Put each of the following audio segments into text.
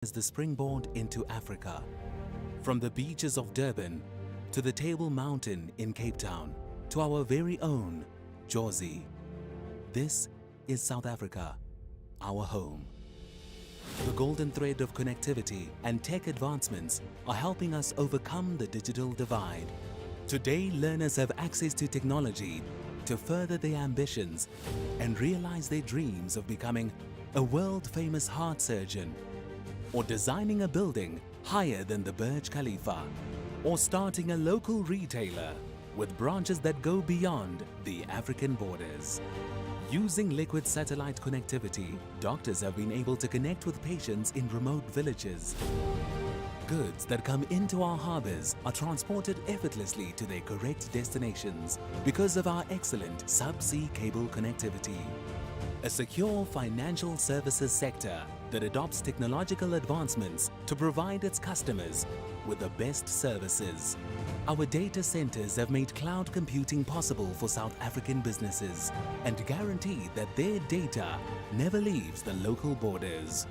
is the springboard into Africa. From the beaches of Durban to the Table Mountain in Cape Town to our very own Jersey. This is South Africa, our home. The golden thread of connectivity and tech advancements are helping us overcome the digital divide. Today, learners have access to technology to further their ambitions and realize their dreams of becoming a world-famous heart surgeon, or designing a building higher than the Burj Khalifa, or starting a local retailer with branches that go beyond the African borders. Using liquid satellite connectivity, doctors have been able to connect with patients in remote villages. Goods that come into our harbors are transported effortlessly to their correct destinations because of our excellent subsea cable connectivity. A secure financial services sector that adopts technological advancements to provide its customers with the best services. Our data centers have made cloud computing possible for South African businesses and guarantee that their data never leaves the local borders.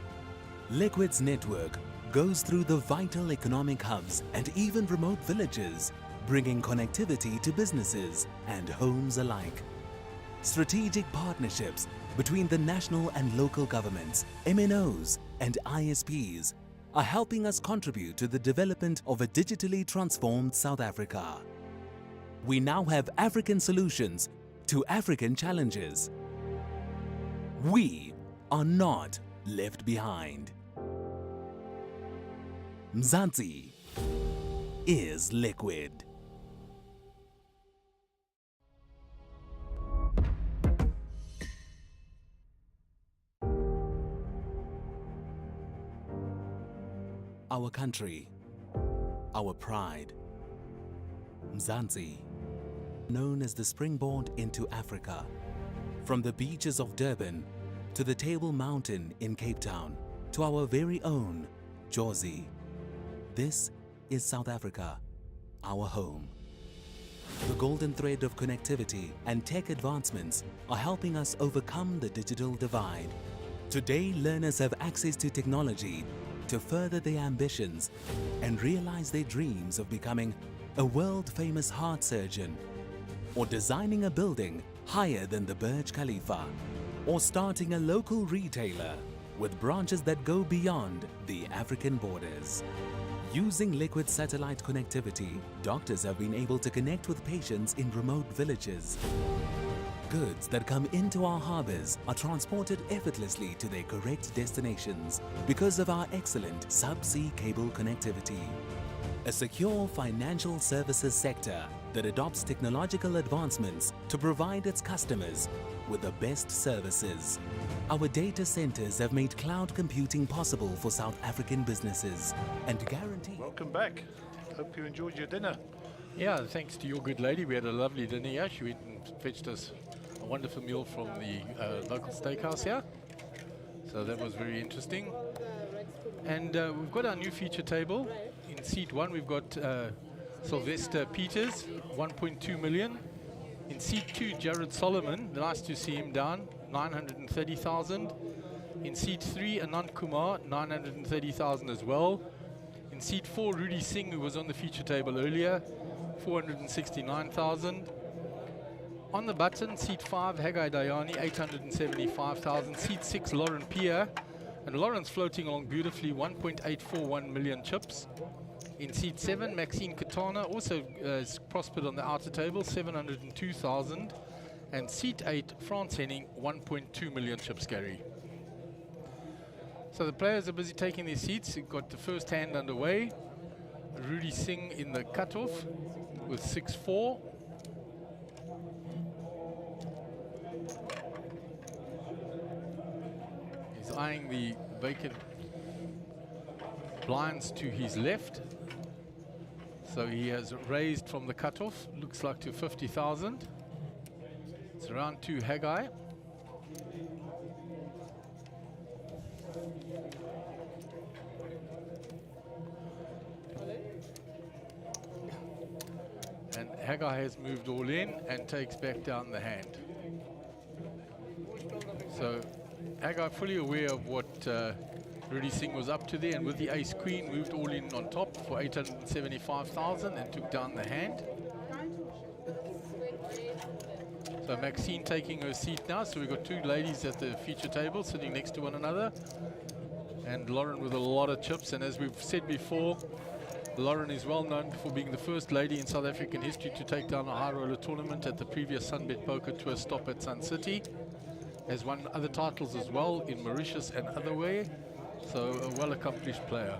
Liquid's network goes through the vital economic hubs and even remote villages, bringing connectivity to businesses and homes alike. Strategic partnerships between the national and local governments, MNOs and ISPs are helping us contribute to the development of a digitally transformed South Africa. We now have African solutions to African challenges. We are not left behind. Mzansi is liquid. Our country, our pride. Mzansi, known as the springboard into Africa. From the beaches of Durban to the Table Mountain in Cape Town to our very own Jersey. This is South Africa, our home. The golden thread of connectivity and tech advancements are helping us overcome the digital divide. Today, learners have access to technology to further their ambitions and realize their dreams of becoming a world-famous heart surgeon, or designing a building higher than the Burj Khalifa, or starting a local retailer with branches that go beyond the African borders. Using liquid satellite connectivity, doctors have been able to connect with patients in remote villages. Goods that come into our harbors are transported effortlessly to their correct destinations because of our excellent subsea cable connectivity. A secure financial services sector that adopts technological advancements to provide its customers with the best services. Our data centers have made cloud computing possible for South African businesses and guarantee... Welcome back. Hope you enjoyed your dinner. Yeah, thanks to your good lady. We had a lovely dinner here. She went and fetched us a wonderful meal from the local steakhouse here. So that was very interesting. And we've got our new feature table. In seat 1, we've got Sylvester Peters, 1.2 million. In seat 2, Jared Solomon, nice to see him down, 930,000. In seat 3, Anand Kumar, 930,000 as well. In seat 4, Rudy Singh, who was on the feature table earlier, 469,000. On the button, seat 5, Haggai Dayani, 875,000. Seat 6, Lauren Pierre. And Lauren's floating along beautifully, 1.841 million chips. In seat 7, Maxine Katana also has prospered on the outer table, 702,000. And seat 8, France Henning, 1.2 million chips, Gary. So the players are busy taking their seats. We've got the first hand underway. Rudy Singh in the cutoff with 6-4. He's eyeing the vacant blinds to his left. So he has raised from the cutoff, looks like to 50,000. It's around 2 Haggai. And Haggai has moved all in and takes back down the hand. So Haggai fully aware of what Rudy Singh was up to there, and with the ace queen, moved all in on top for 875,000 and took down the hand. So Maxine taking her seat now. So we've got two ladies at the feature table sitting next to one another. And Lauren with a lot of chips. And as we've said before, Lauren is well known for being the first lady in South African history to take down a high roller tournament at the previous Sunbet Poker Tour stop at Sun City. Has won other titles as well in Mauritius and otherwhere. So a well-accomplished player.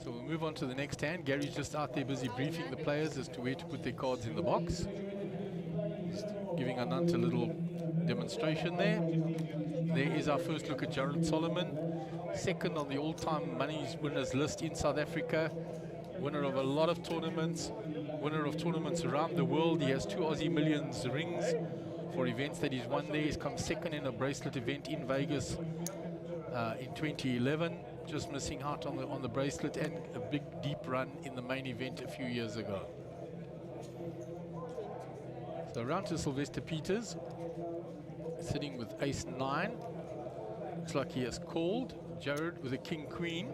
So we'll move on to the next hand. Gary's just out there busy briefing the players as to where to put their cards in the box. He's giving Anant a little demonstration there. There is our first look at Jared Solomon. Second on the all-time money winners list in South Africa. Winner of a lot of tournaments. Winner of tournaments around the world. He has 2 Aussie Millions rings for events that he's won there. He's come second in a bracelet event in Vegas in 2011. Just missing out on the bracelet, and a big deep run in the main event a few years ago. So around to Sylvester Peters, sitting with ace-9. Looks like he has called. Jared with a king-queen.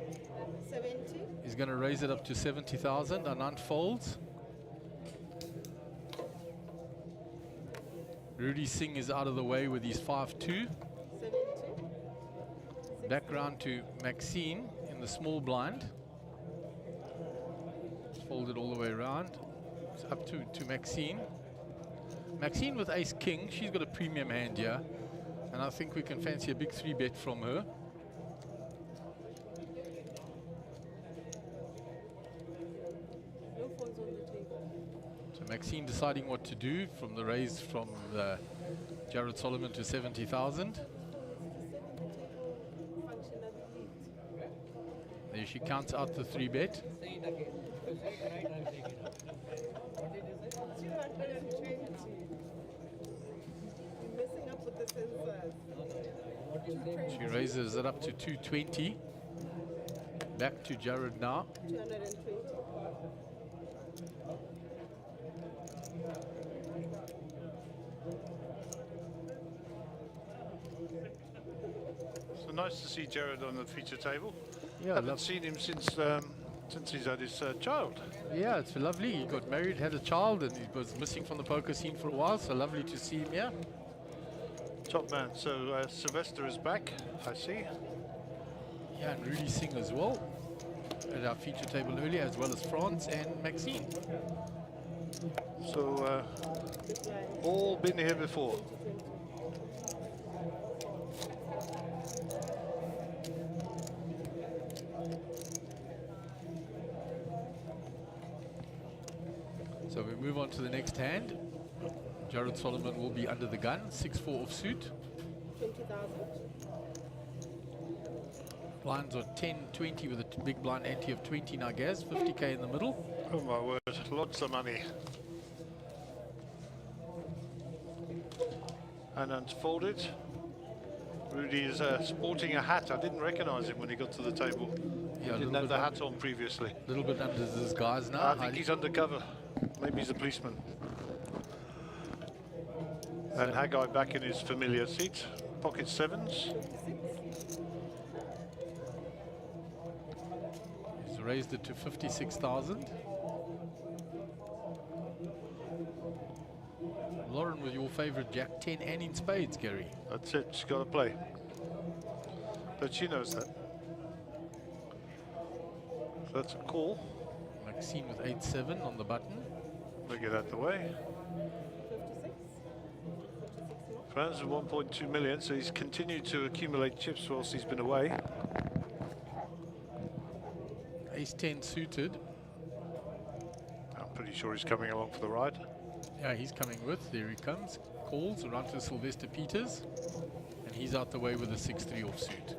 70. He's going to raise it up to 70,000. Anant folds. Rudy Singh is out of the way with his 5-2. 70. Back round to Maxine in the small blind. Folded all the way around. It's up to Maxine. Maxine with ace-king. She's got a premium hand here. And I think we can fancy a big 3-bet from her. No phones on the table. So Maxine deciding what to do from the raise from Jared Solomon to 70,000. There she counts out the 3-bet. 220. You're messing up with the sensors. She raises it up to 220. Back to Jared now. 220. So nice to see Jared on the feature table. Yeah, Haven't seen him since he's had his child. yeah, it's lovely. He got married, had a child, and he was missing from the poker scene for a while. So lovely to see him here. Top man. So Sylvester is back, I see. Yeah, and Rudy Singh as well at our feature table earlier, as well as France and Maxine. So all been here before. So we move on to the next hand. Jared Solomon will be under the gun, 6-4 offsuit. 20,000. Blinds are 10, 20 with a big blind ante of 20 Nagaz, 50k in the middle. Oh my word, lots of money. And unfolded. Rudy is sporting a hat. I didn't recognize him when he got to the table. Yeah, He didn't have the hat on previously. A little bit under disguise now. I think he's undercover. Maybe he's a policeman. And Haggai back in his familiar seat. Pocket sevens. He's raised it to 56,000. Lauren with your favorite Jack 10 and in spades, Gary. That's it. She's got to play. But she knows that. So that's a call. Maxine with 8-7 on the button. They get out the way. 56. 56 Franz with 1.2 million, so he's continued to accumulate chips whilst he's been away. Ace-10 suited. I'm pretty sure he's coming along for the ride. Yeah, he's coming with. There he comes. Calls around to Sylvester Peters. And he's out the way with a 6-3 offsuit.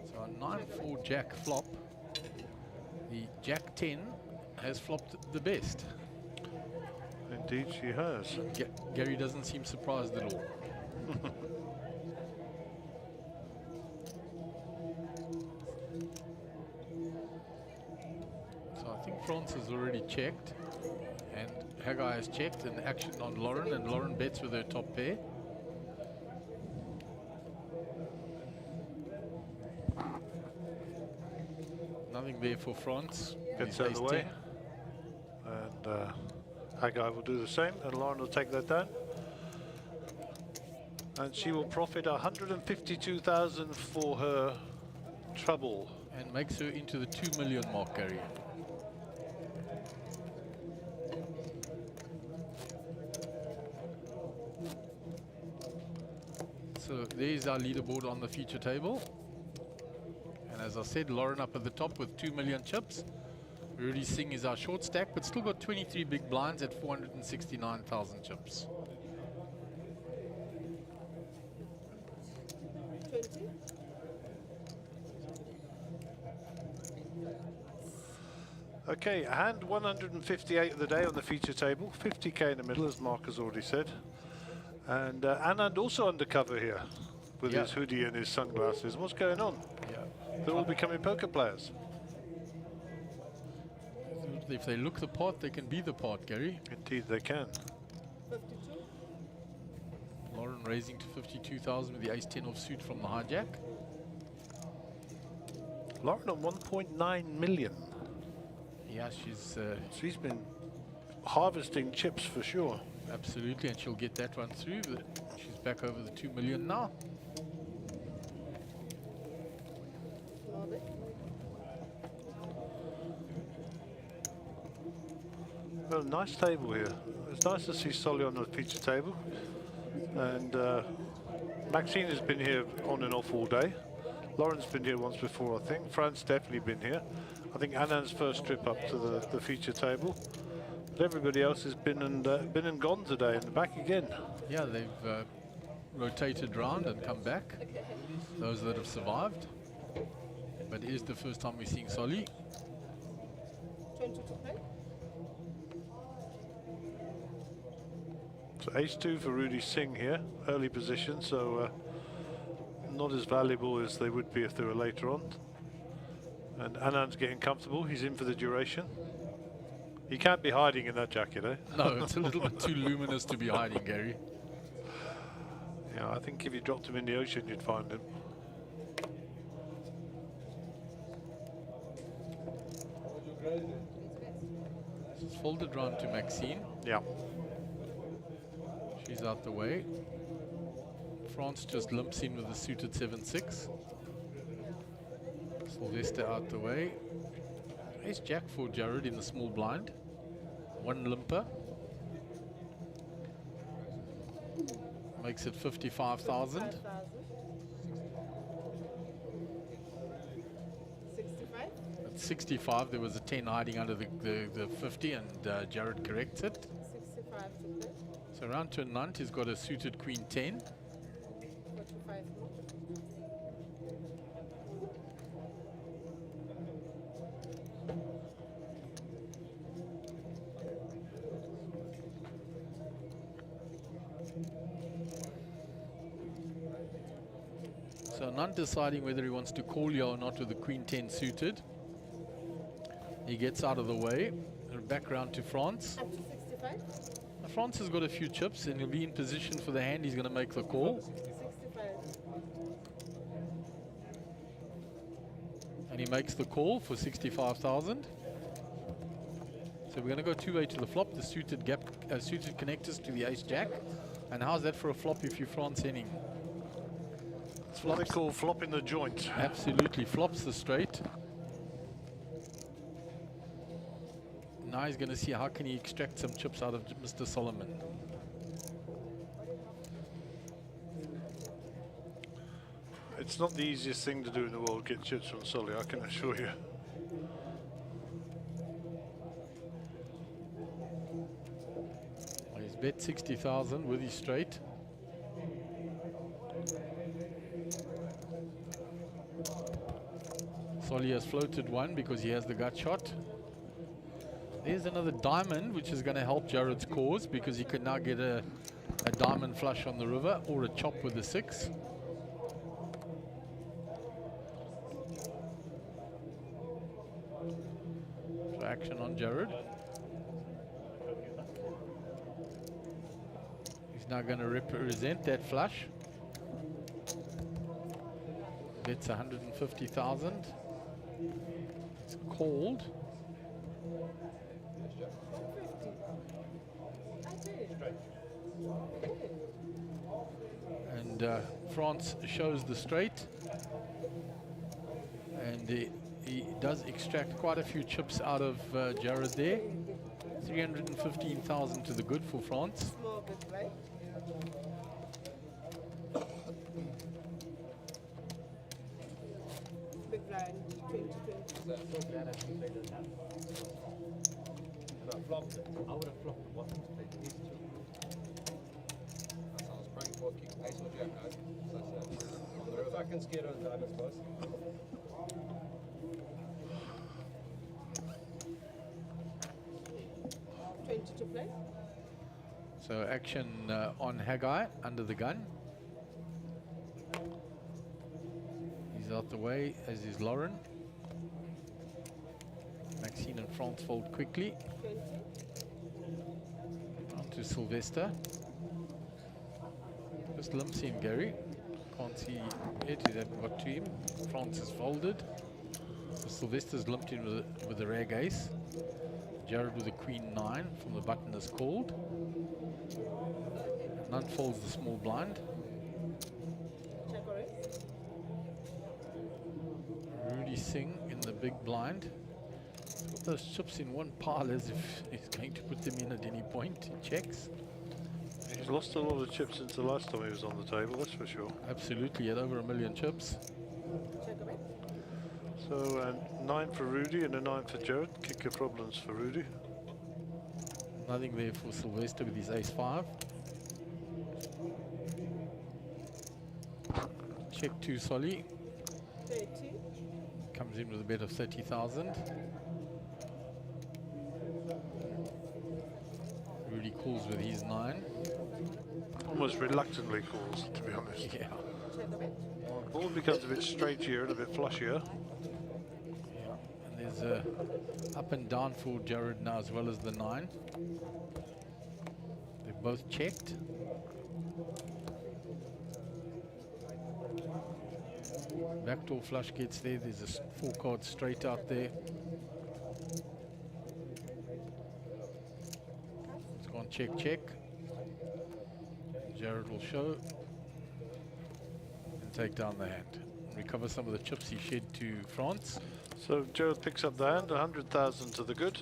So a 9-4 Jack flop. The Jack 10 has flopped the best. Indeed, she has. Gary doesn't seem surprised at all. So I think France has already checked and Haggai has checked, and action on Lauren, and Lauren bets with her top pair. Nothing there for France. Gets out of the way. And Haggai will do the same, and Lauren will take that down. And she will profit 152,000 for her trouble. And makes her into the 2 million mark, Gary. So there's our leaderboard on the feature table. And as I said, Lauren up at the top with 2 million chips. Rudy Singh is our short stack, but still got 23 big blinds at 469,000 chips. 20. Okay, hand 158 of the day on the feature table, 50k in the middle, as Mark has already said. And Anand also undercover here with his hoodie and his sunglasses. What's going on? Yeah. They're all becoming poker players. If they look the part, they can be the part, Gary. Indeed, they can. 52. Lauren raising to 52,000 with the ace-10 offsuit from the hijack. Lauren on 1.9 million. Yeah, she's She's been harvesting chips for sure. absolutely, and she'll get that one through. She's back over the 2 million now. Love it. Well, a nice table here. It's nice to see Solly on the feature table. And Maxine has been here on and off all day. Lauren's been here once before, I think. Fran's definitely been here. I think Anand's first trip up to the feature table. But everybody else has been and gone today and back again. Yeah, they've rotated round and come back. Those that have survived. But it is the first time we're seeing Solly. 20 to play. So ace-2 for Rudy Singh here, early position, so not as valuable as they would be if they were later on. And Anand's getting comfortable, he's in for the duration. He can't be hiding in that jacket, eh? No, it's a little bit too luminous to be hiding, Gary. Yeah, I think if you dropped him in the ocean, you'd find him. It's folded round to Maxine. Yeah. She's out the way. France just limps in with a suited 7-6. Sylvester out the way. Ace Jack for Jared in the small blind. One limper. Makes it 55,000. 5,000. 65. At 65, there was a 10 hiding under the 50, and Jared corrects it. 65 to play. So round to Nant, he's got a suited Queen 10. 45 more. So Nant deciding whether he wants to call you or not with the Queen 10 suited. He gets out of the way. And back round to France. Up to 65. France has got a few chips and he'll be in position for the hand. He's going to make the call. 65. And he makes the call for 65,000. So we're going to go two-way to the flop. The suited gap, suited connectors to the ace jack. And how's that for a flop if you're France inning? That's what they call flopping the joint. Absolutely flops the straight. Now he's going to see how can he extract some chips out of Mr. Solomon. It's not the easiest thing to do in the world, get chips from Solly, I can assure you. Well, he's bet 60,000 with his straight. Solly has floated one because he has the gut shot. There's another diamond, which is going to help Jared's cause because he can now get a diamond flush on the river or a chop with the 6. So action on Jared. now going to represent that flush. Bets 150,000. It's called. And France shows the straight. And he does extract quite a few chips out of Jared there. 315,000 to the good for France. Small bit, right? Big blind, 2020. To play. So action on Haggai under the gun. He's out the way, as is Lauren. Maxine and France fold quickly. 20. On to Sylvester. Just limps him, Gary. Can't see it, he hasn't got to him. France is folded. So Sylvester's limped in with a rag ace. Jared with a queen 9 from the button is called. None folds the small blind. Check or raise. Rudy Singh in the big blind. Put those chips in one pile as if he's going to put them in at any point. He checks. He's lost a lot of chips since the last time he was on the table, that's for sure. Absolutely, at over 1 million chips. Check or raise. So 9 for Rudy and a 9 for Jared. Kick your problems for Rudy. Nothing there for Sylvester with his ace-5. Check 2 Solly. 30. Comes in with a bet of 30,000. Rudy calls with his 9. Almost reluctantly calls, to be honest. Yeah. Check or raise. Ball becomes a bit straightier and a bit flushier. And there's a up and down for Jared now as well as the 9. They've both checked. Backdoor flush gets there. There's a 4 card straight out there. It's gone check, check. Jared will show and take down the hand. Recover some of the chips he shed to France. So Jared picks up the hand, 100,000 to the good.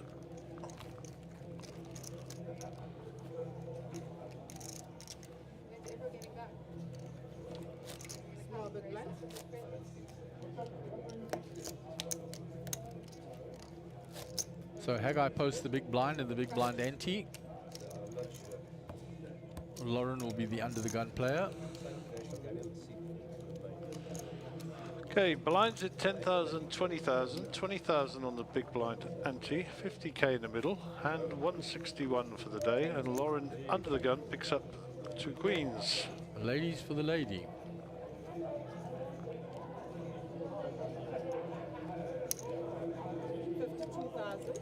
Small big blind. So Haggai posts the big blind and the big blind ante. Lauren will be the under the gun player. Okay, blinds at 10,000, 20,000, 20,000 on the big blind ante, 50k in the middle, hand 161 for the day, and Lauren under the gun picks up 2 queens. Ladies for the lady.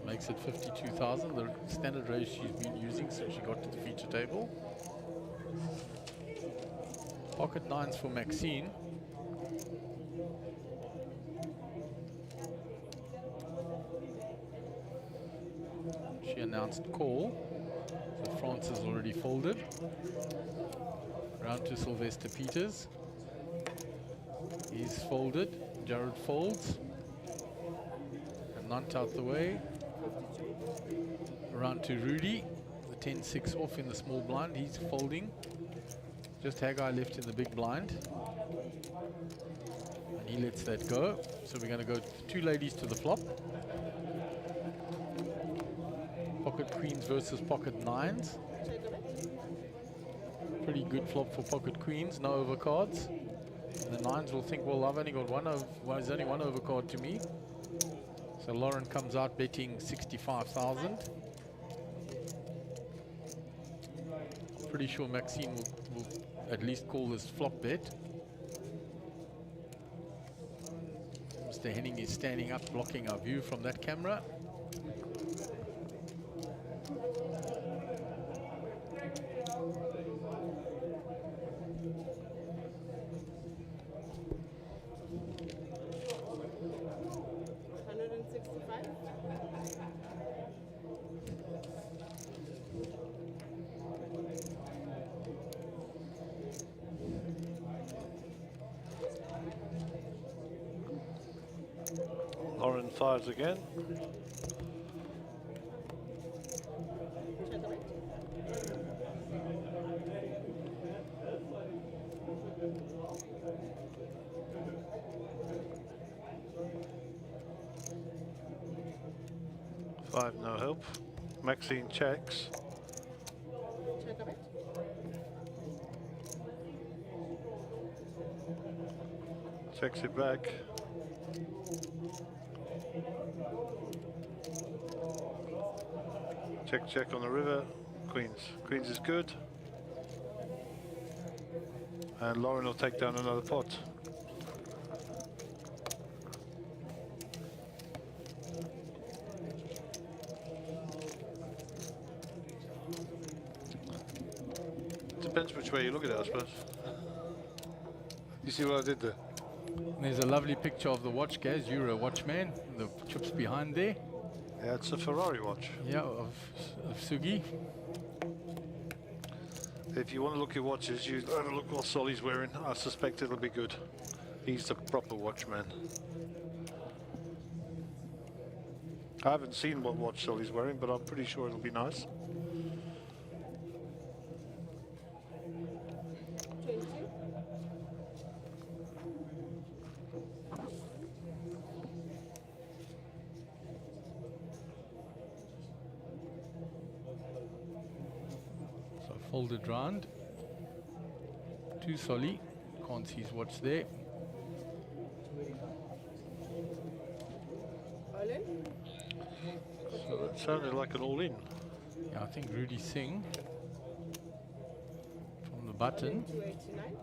Makes it 52,000, the standard raise she's been using since she got to the feature table. Pocket 9s for Maxine. She announced call, so France has already folded. Round to Sylvester Peters. He's folded, Jared folds. And Nant out the way. Around to Rudy, the 10-6 off in the small blind, he's folding. Just Haggai left in the big blind. And he lets that go. So we're going to go 2 ladies to the flop. Pocket queens versus pocket 9s. Pretty good flop for pocket queens, no overcards. And the 9s will think, well, I've only got there's only one overcard to me. So Lauren comes out betting 65,000. Pretty sure Maxine will at least call this flop bet. Mr. Henning is standing up, blocking our view from that camera. Fires again. Five, no help. Maxine checks. Checks it back. Check, check on the river. Queens. Queens is good. And Lauren will take down another pot. Depends which way you look at it, I suppose. You see what I did there? There's a lovely picture of the watch, guys. You're a watchman. The chips behind there. Yeah, it's a Ferrari watch. Yeah, of Sugi. If you want to look at watches, you have a look what Solly's wearing. I suspect it'll be good. He's the proper watchman. I haven't seen what watch Solly's wearing, but I'm pretty sure it'll be nice. Folded round. Too solid. Can't see his watch there. All in? So that sounded like an all-in. Yeah, I think Rudy Singh from the button 289.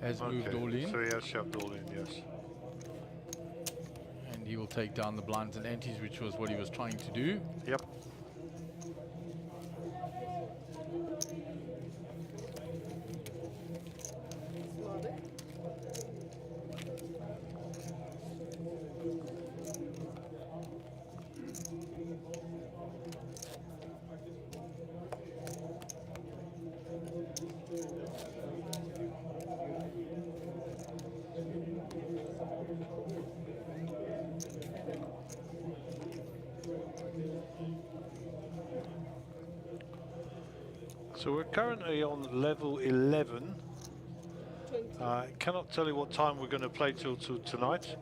has moved all in, So he has shoved all in, yes. and he will take down the blinds and antes, which was what he was trying to do. Yep. Small bit. So we're currently on level 11. 20. I cannot tell you what time we're going to play till tonight,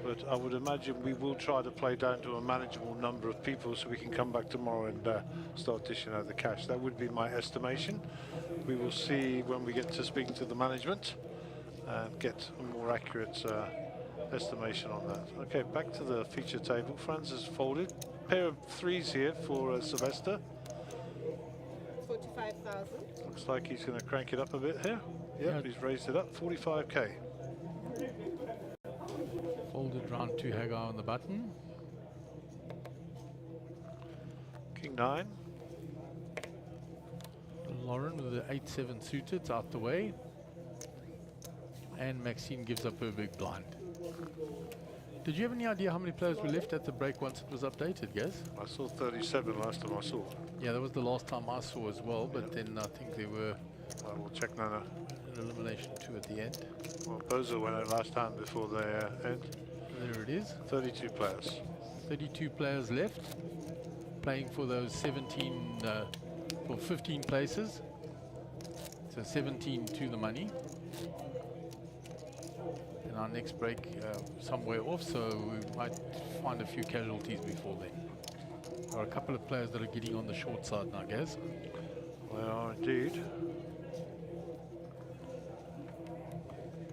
but I would imagine we will try to play down to a manageable number of people so we can come back tomorrow and start dishing out the cash. That would be my estimation. We will see when we get to speaking to the management and get a more accurate estimation on that. Okay, back to the feature table. Franz has folded. Pair of threes here for Sylvester. 45,000. Looks like he's going to crank it up a bit here. Yep, Yeah. he's raised it up, 45k. Folded round to Hagar on the button. King 9. Lauren with the 8-7 suited, it's out the way. And Maxine gives up her big blind. Did you have any idea how many players were left at the break once it was updated, guys? I saw 37 last time I saw. Yeah, that was the last time I saw as well, but then I think there were I will check now. an elimination 2 at the end. Well, Bozo went out last time before the end. There it is. 32 players. 32 players left, playing for those 17, for 15 places. So 17 to the money. And our next break somewhere off, so we might find a few casualties before then. There are a couple of players that are getting on the short side now, guys. They are indeed.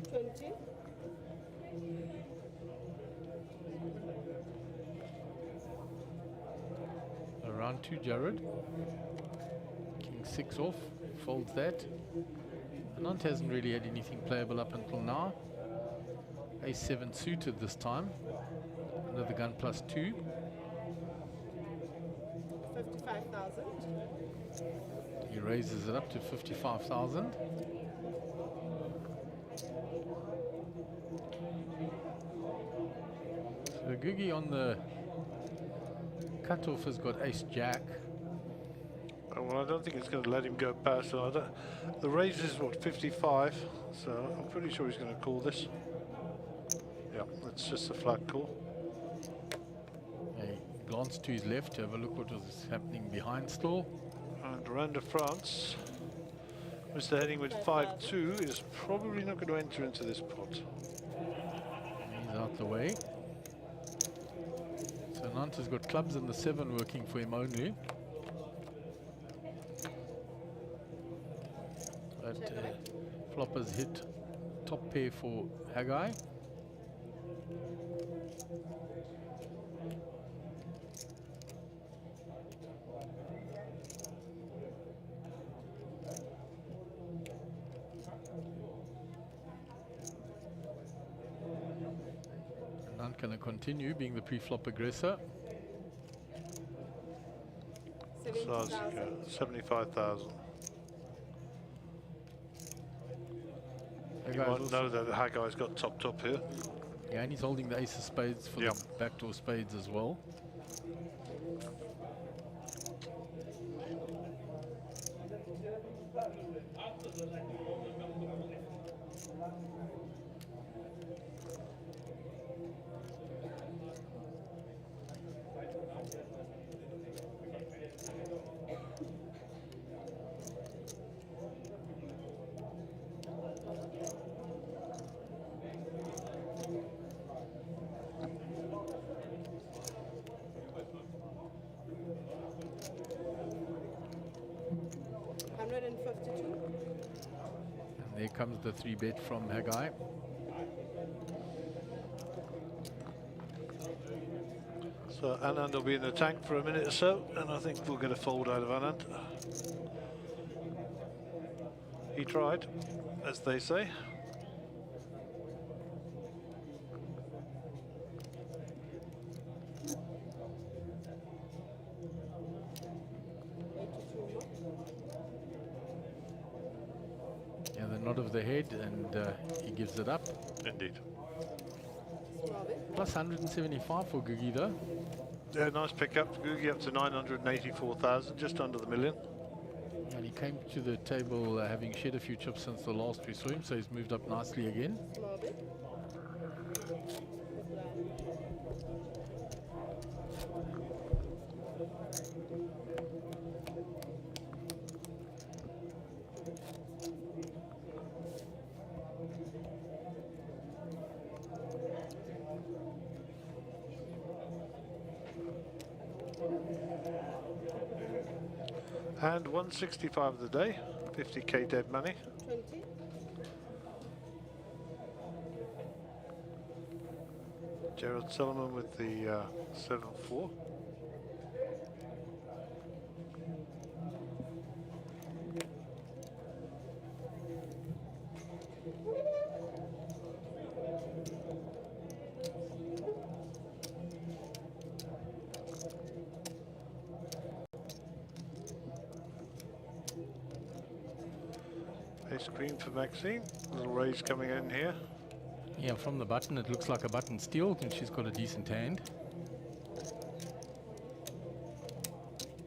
20. Round 2, Jared. King 6 off, folds that. Anant hasn't really had anything playable up until now. A7 suited this time. Under the gun plus 2. 55,000. He raises it up to 55,000. So Gugi on the cutoff has got ace jack. Well, I don't think it's going to let him go past. So I don't, the raise is what, 55. So I'm pretty sure he's going to call this. Yeah, it's just a flat call. glance to his left to have a look what was happening behind still. And Rwanda France, Mr. Heading with 5-2 is probably not going to enter into this pot. He's out the way. So Nante's got clubs and the 7 working for him only. But floppers hit top pair for Haggai. Nant going to continue being the pre-flop aggressor. 75,000. You might know that Haggai's got top here. Yeah, and he's holding the ace of spades for the backdoor spades as well. There comes the 3-bet from Haggai. So Anand will be in the tank for a minute or so, and I think we'll get a fold out of Anand. He tried, as they say. Nod of the head, and he gives it up. Indeed. Plus 175 for Gugi though. Yeah, nice pickup. Gugi up to 984,000, just under the million. And he came to the table having shed a few chips since the last we saw him, so he's moved up nicely again. And 165 of the day, 50k dead money. 20. Gerald Solomon with the 7-4. Ace green for Maxine. Little raise coming in here. Yeah, from the button it looks like a button steal, and she's got a decent hand.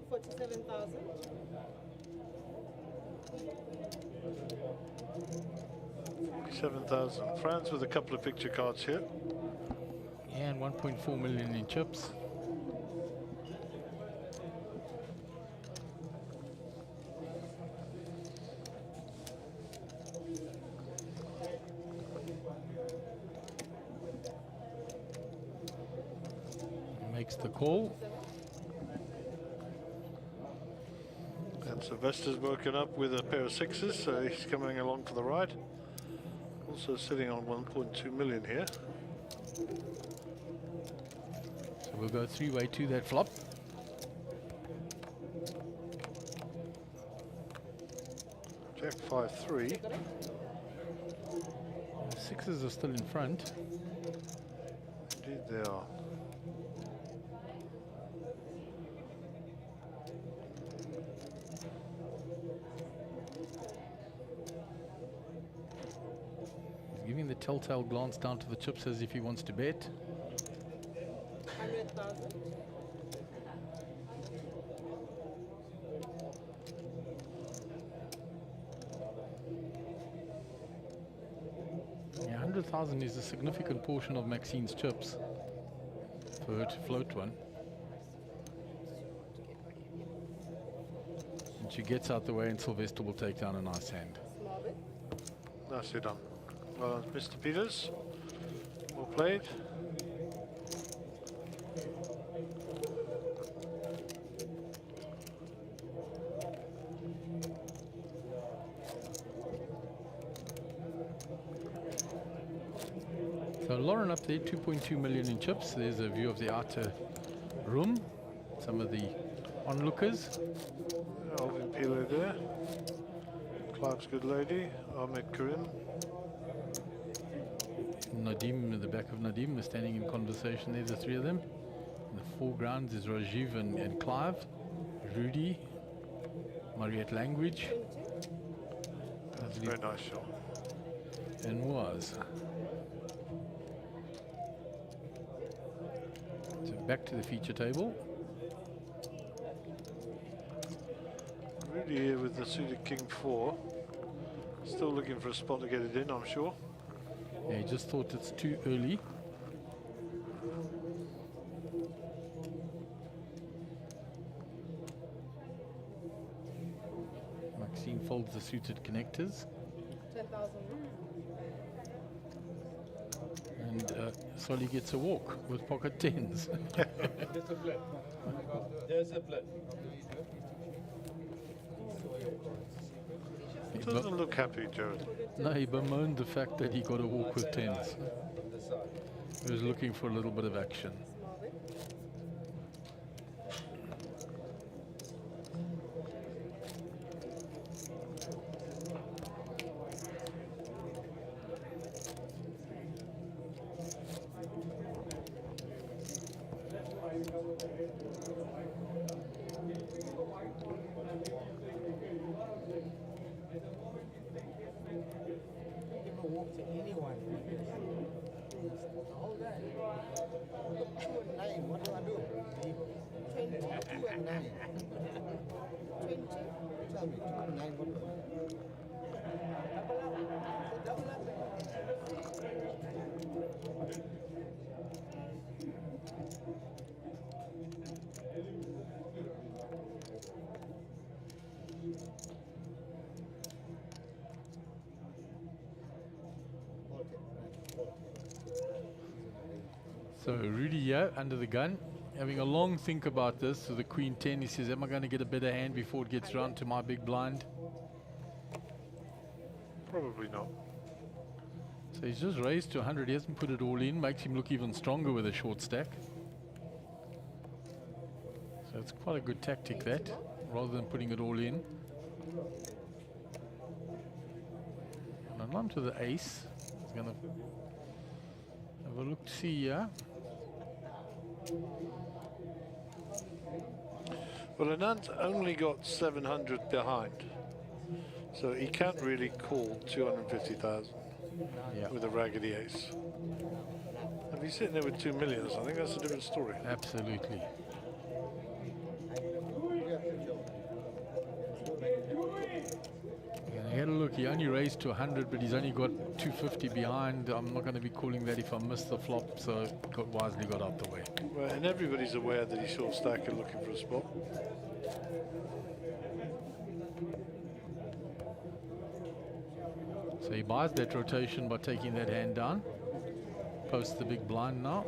47,000. 47,000. Franz with a couple of picture cards here. Yeah, and 1.4 million in chips. Makes the call. And Sylvester's woken up with a pair of 6s, so he's coming along for the ride. Also sitting on 1.2 million here. So we'll go 3-way to that flop. Jack 5-3. The 6s are still in front. Indeed they are. Giving the telltale glance down to the chips as if he wants to bet. 100,000. Yeah, 100,000 is a significant portion of Maxine's chips for her to float one. She gets out the way and Sylvester will take down a nice hand. Small bit. Nicely done. Well done, Mr. Peters. Well played. So Lauren up there, 2.2 million in chips. There's a view of the outer room. Some of the onlookers. Alvin Peeler there. Clive's good lady. Ahmed Karim. Nadim, in the back of Nadim, is standing in conversation there, the three of them. In the foreground is Rajiv and Clive. Rudy. Mariette Language. Very nice shot. And was. So back to the feature table. Rudy here with the suited King 4. Still looking for a spot to get it in, I'm sure. Yeah, he just thought it's too early. Maxine folds the suited connectors. 10,000. And Solly gets a walk with pocket tens. There's a flip. He doesn't look happy, Jared. No, he bemoaned the fact that he got a walk with tens. He was looking for a little bit of action. Small bit. What do I do? 20. 2 and 9. 20. Tell me, 2 and 9, what do I do? So Rudy here under the gun, having a long think about this. So the Queen 10, he says, am I going to get a better hand before it gets round to my big blind? Probably not. So he's just raised to 100, he hasn't put it all in, makes him look even stronger with a short stack. So it's quite a good tactic that, rather than putting it all in. And on to the ace. He's going to have a look to see here. Well, Anand only got 700 behind, so he can't really call 250,000 Yeah, with a raggedy ace. If he's sitting there with 2 million, I think that's a different story. absolutely. And he had a look, he only raised to 100, but he's only got 250 behind. I'm not going to be calling that if I miss the flop, so wisely got out the way. Well, and everybody's aware that he's short stack and looking for a spot. So he buys that rotation by taking that hand down. Posts the big blind now.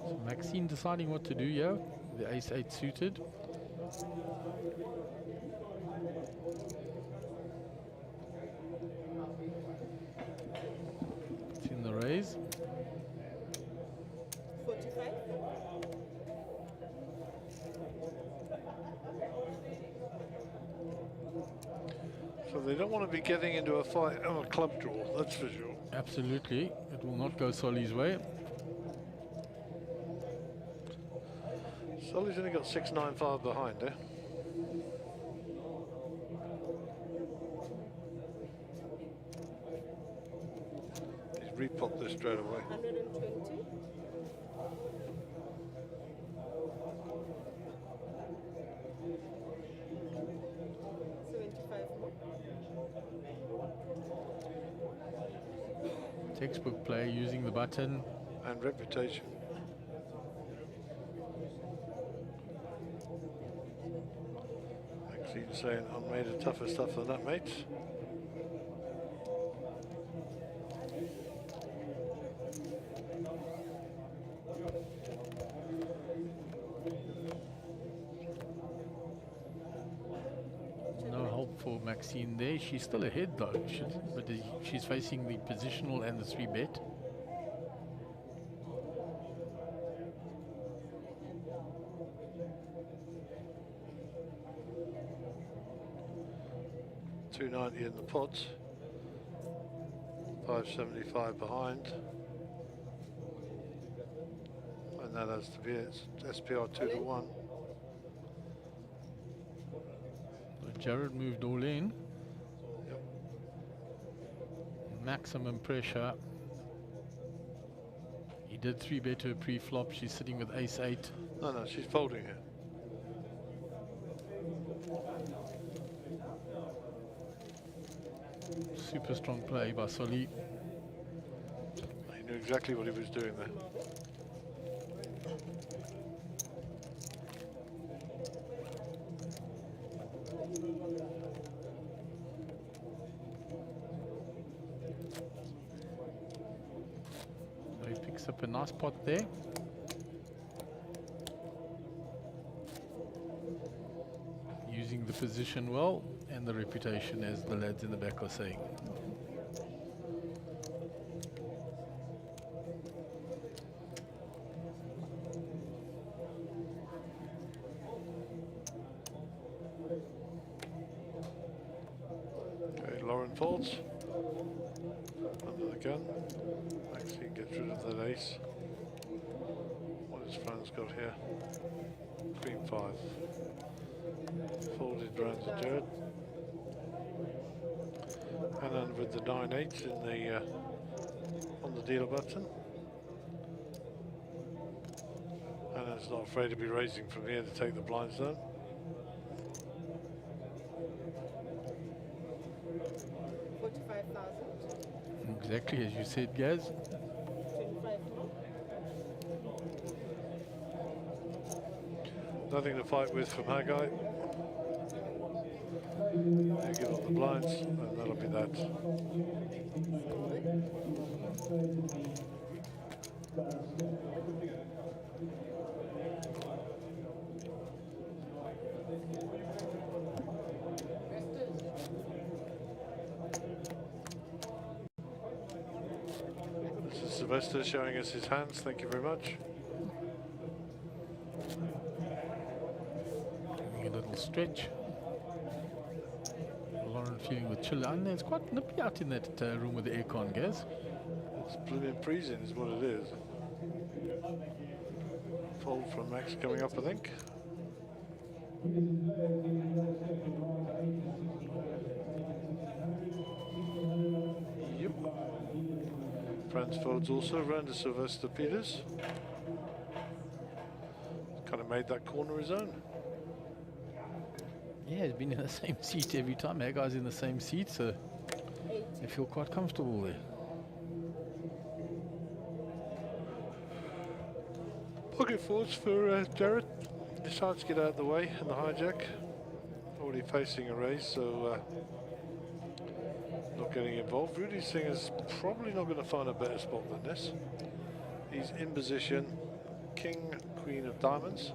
So Maxine deciding what to do here. The ace-8 suited. It's in the raise. 45. So they don't want to be getting into a fight on a club draw, that's for sure. Absolutely. It will not go Solly's way. Solly's only got 695 behind, eh? repop this straight away. 120. Textbook play using the button. And reputation. Maxine saying, I'm made of tougher stuff than that, mates. No help for Maxine there. She's still ahead though, but she's facing the positional and the 3-bet. $290 in the pots, 575 behind, and that has to be it. SPR 2-1. So Jared moved all in. Yep. Maximum pressure. He did 3-bet her pre-flop. She's sitting with ace-8. No, she's folding here. Super strong play by Solly. He knew exactly what he was doing there. So he picks up a nice pot there. Using the position well and the reputation, as the lads in the back are saying. Okay, Lauren folds. Under the gun. Maxine gets rid of that ace. What has Franz got here? Queen 5. Folded round to Jared. And then with the 9-8 in the on the dealer button. And it's not afraid to be raising from here to take the blinds down. Exactly as you said, Gaz. 25 more. Nothing to fight with from her guy. They give up the blinds, and that'll be that. This is Sylvester showing us his hands. Thank you very much. Giving a little stretch. Lauren feeling the chill. And it's quite nippy out in that room with the aircon, Gaz. It's brilliant freezing is what it is. Fold from Max coming up, I think. Yep. Franz folds also around to Sylvester Peters. Kind of made that corner his own. Yeah, he's been in the same seat every time. Our guy's in the same seat, so they feel quite comfortable there. Pocket forwards for Jared. Decides to get out of the way in the hijack. Already facing a raise, so not getting involved. Rudy Singer's probably not going to find a better spot than this. He's in position, king, queen of diamonds.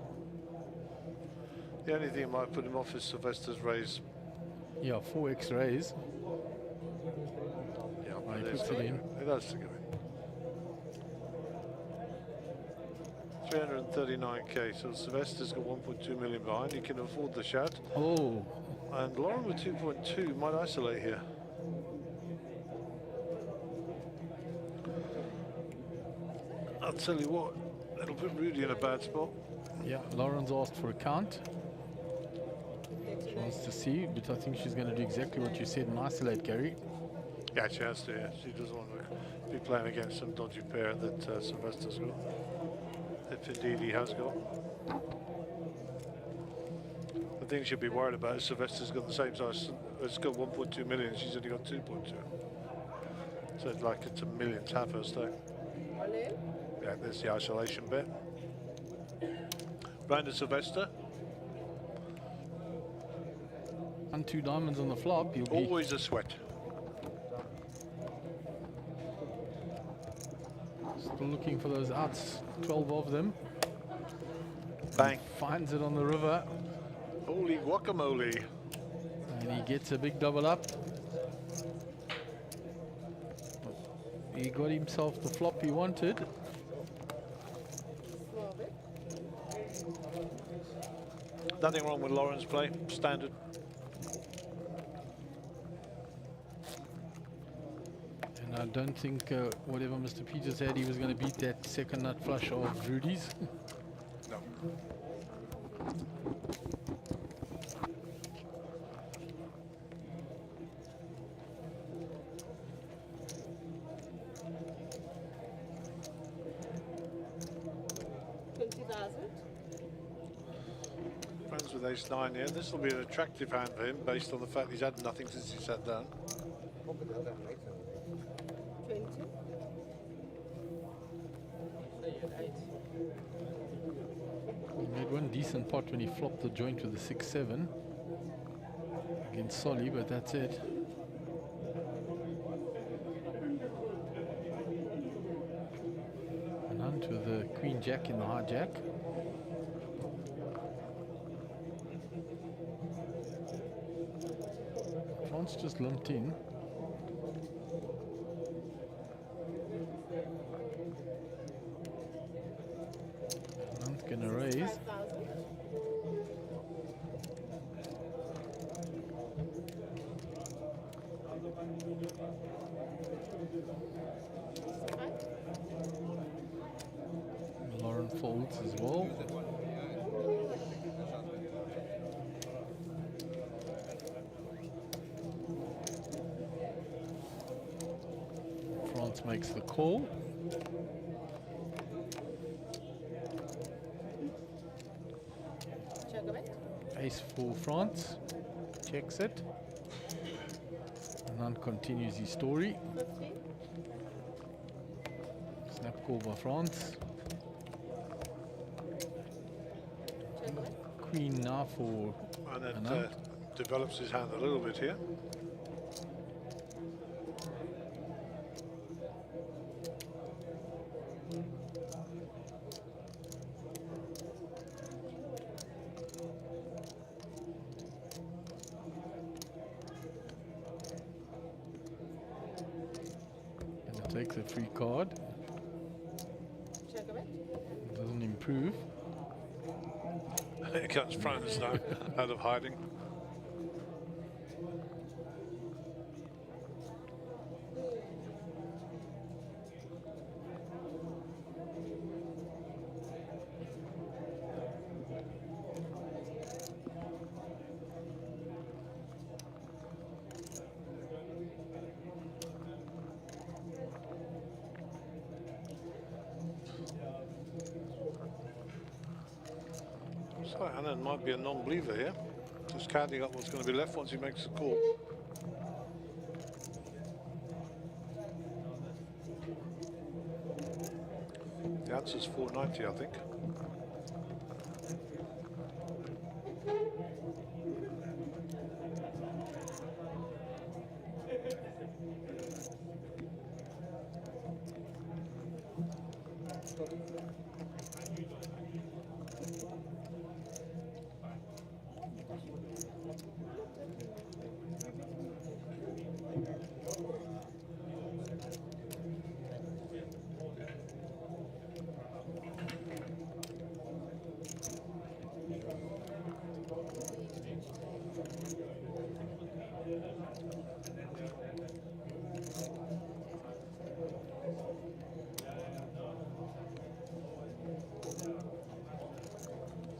The only thing that might put him off is Sylvester's raise. Yeah, 4x raise. Yeah, Oh, he but puts it in. it has to go in. 339k, so Sylvester's got 1.2 million behind. He can afford the shot. Oh, And Lauren with 2.2 might isolate here. I'll tell you what, it'll put Rudy in a bad spot. yeah, Lauren's asked for a count. She wants to see, but I think she's going to do exactly what you said and isolate Gary. Yeah, she has to. Yeah. She doesn't want to be playing against some dodgy pair that Sylvester's got. If indeed he has got. The thing she'll be worried about is Sylvester's got the same size. It's got 1.2 million. She's only got 2.2. So it's like it's a millionth half her stake. Ole? Yeah, there's the isolation bit. Round to Sylvester. And 2 diamonds on the flop. You'll be Always a sweat. still looking for those outs. 12 of them. Bang. Finds it on the river. Holy guacamole. And he gets a big double up. He got himself the flop he wanted. Small bit. Nothing wrong with Lauren's play. Standard. And I don't think whatever Mr. Peters had, he was going to beat that second nut flush of Rudy's. No. Friends with ace 9 here. This will be an attractive hand for him based on the fact he's had nothing since he sat down. 20. He made one decent pot when he flopped the joint with the 6-7 against Solly, but that's it. And on to the Queen Jack in the hijack. France just lumped in. Nant's gonna raise. 5,000. Lauren folds as well. France makes the call. Check a bit. Ace for France. Checks it. Nant continues his story. 50. Snap call by France. Check a bit. Queen now for And then Anand. develops his hand a little bit here. And takes a free card. Check a bit. Doesn't improve. Here comes France now, out of hiding. So Anand might be a non-believer here. Just counting up what's going to be left once he makes the call. The answer's 490, I think.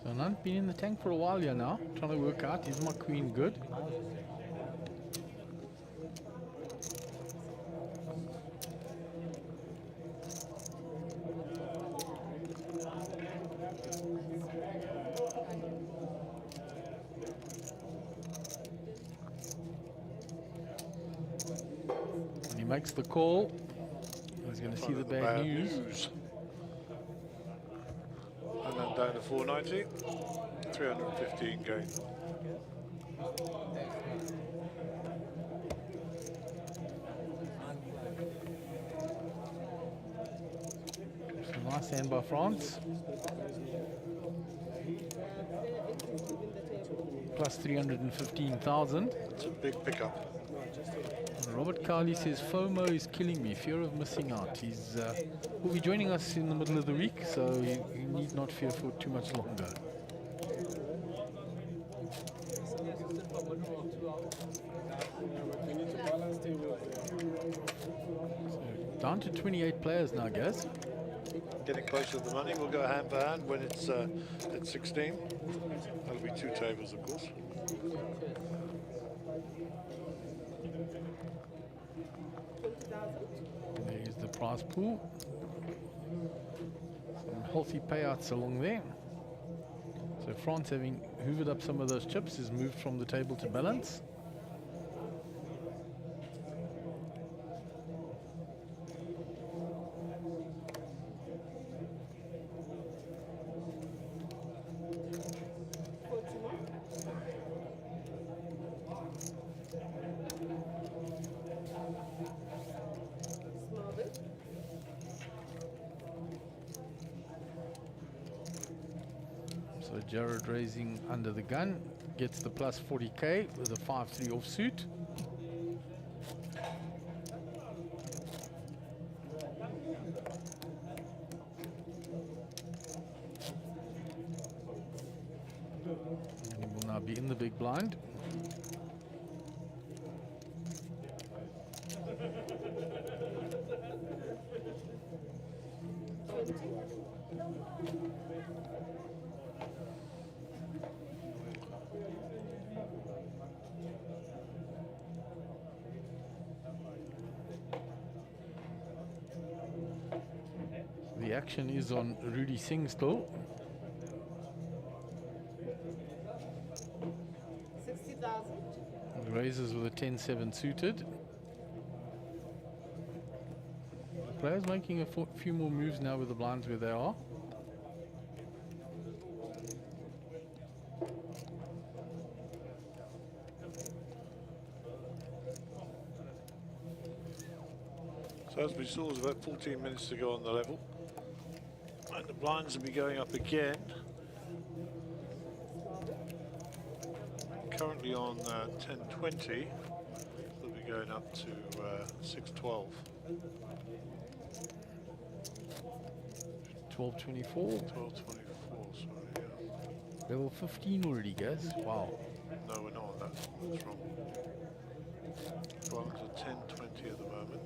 So Nant been in the tank for a while here now, trying to work out, is my queen good? When he makes the call, he's going to see the bad news. And then down to 490, 315 gain. It's a nice hand by France. Plus 315,000. It's a big pickup. Robert Carley says FOMO is killing me, fear of missing out. He's will be joining us in the middle of the week, so you need not fear for too much longer. So down to 28 players now, guys. Getting closer to the money. We'll go hand for hand when it's at 16. That'll be 2 tables, of course. There's the prize pool. Some healthy payouts along there. So France, having hoovered up some of those chips, has moved from the table to balance. So Jared raising under the gun, gets the plus 40k with a 5-3 offsuit. And he will now be in the big blind. The action is on Rudy Singh still. 60,000. Raises with a 10-7 suited. Players making a few more moves now with the blinds where they are. So as we saw, there's about 14 minutes to go on the level. And the blinds will be going up again. Currently on 10.20, they'll be going up to 6.12. 12.24. 12.24, sorry, yeah. Level 15 already, guys. Wow. No, we're not on that. That's wrong. Blinds are 10.20 at the moment.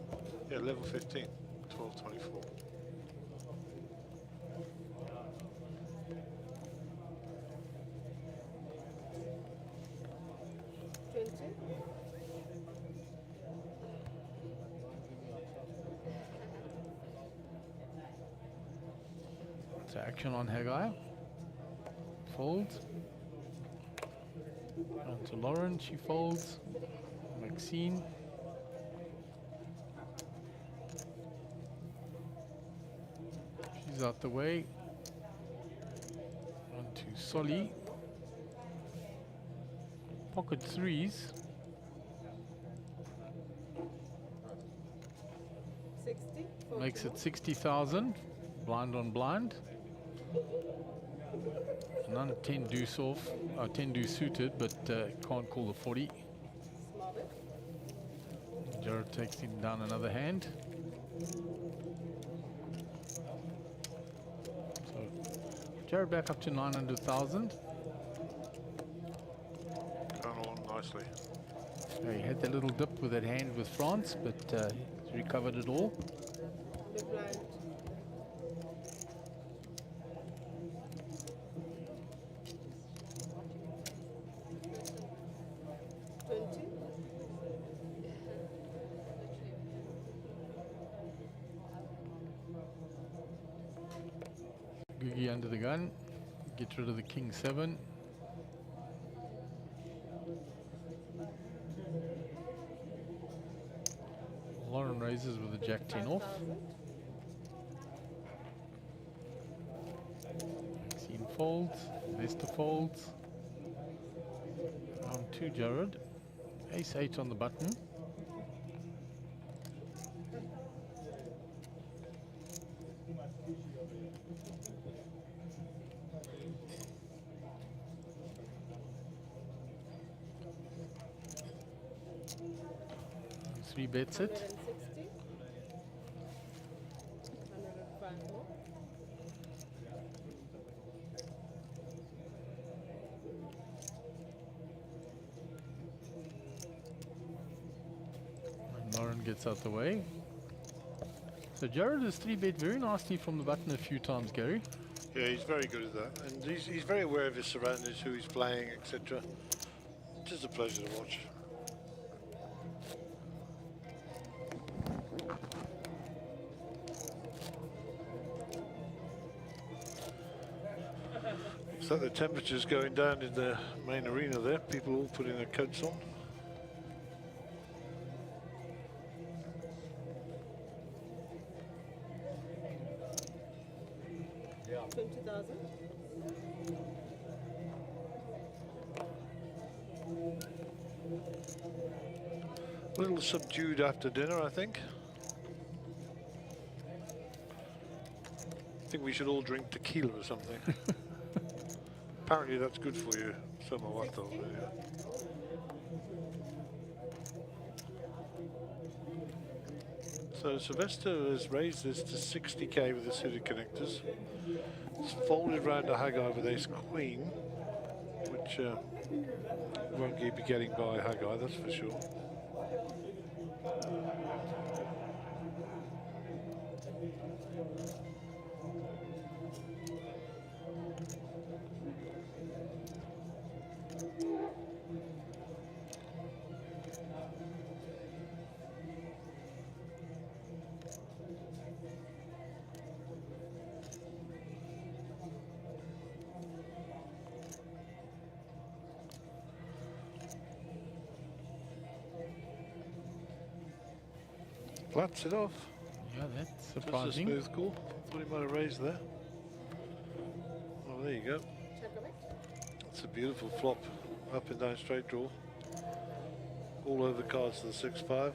Yeah, level 15, 12.24. So action on Haggai. Folds. On to Lauren, she folds. Maxine. She's out the way. On to Solly. Pocket threes. 60. Makes it 60,000. Blind on blind. None 10 deuce off, 10 deuce suited, but can't call the 40. Jared takes him down another hand. So Jared back up to 900,000. Going on nicely. He had that little dip with that hand with France, but he's recovered it all. Big blind. Googie under the gun, gets rid of the king 7. Lauren raises with the Jack 10 off. 5,000. Maxine folds. Vesta folds. Round 2, Jared. Ace 8 on the button. Three bets it. 160. 105 more. And Lauren gets out the way. So Jared has 3-bet very nicely from the button a few times, Gary. Yeah, he's very good at that. And he's very aware of his surroundings, who he's playing, etc. Just a pleasure to watch. So the temperature's going down in the main arena there. People all putting their coats on. Yeah. 20,000. A little subdued after dinner, I think. I think we should all drink tequila or something. Apparently that's good for you. So my wife told me. Yeah. So Sylvester has raised this to 60k with the suited connectors. It's folded round a Haggai with ace queen, which won't be getting by Haggai, that's for sure. Flats it off. Yeah, that's Just a surprising. smooth call. Thought he might have raised there. Oh, there you go. Check of it. It's a beautiful flop. Up and down straight draw. All over cards to the 6-5.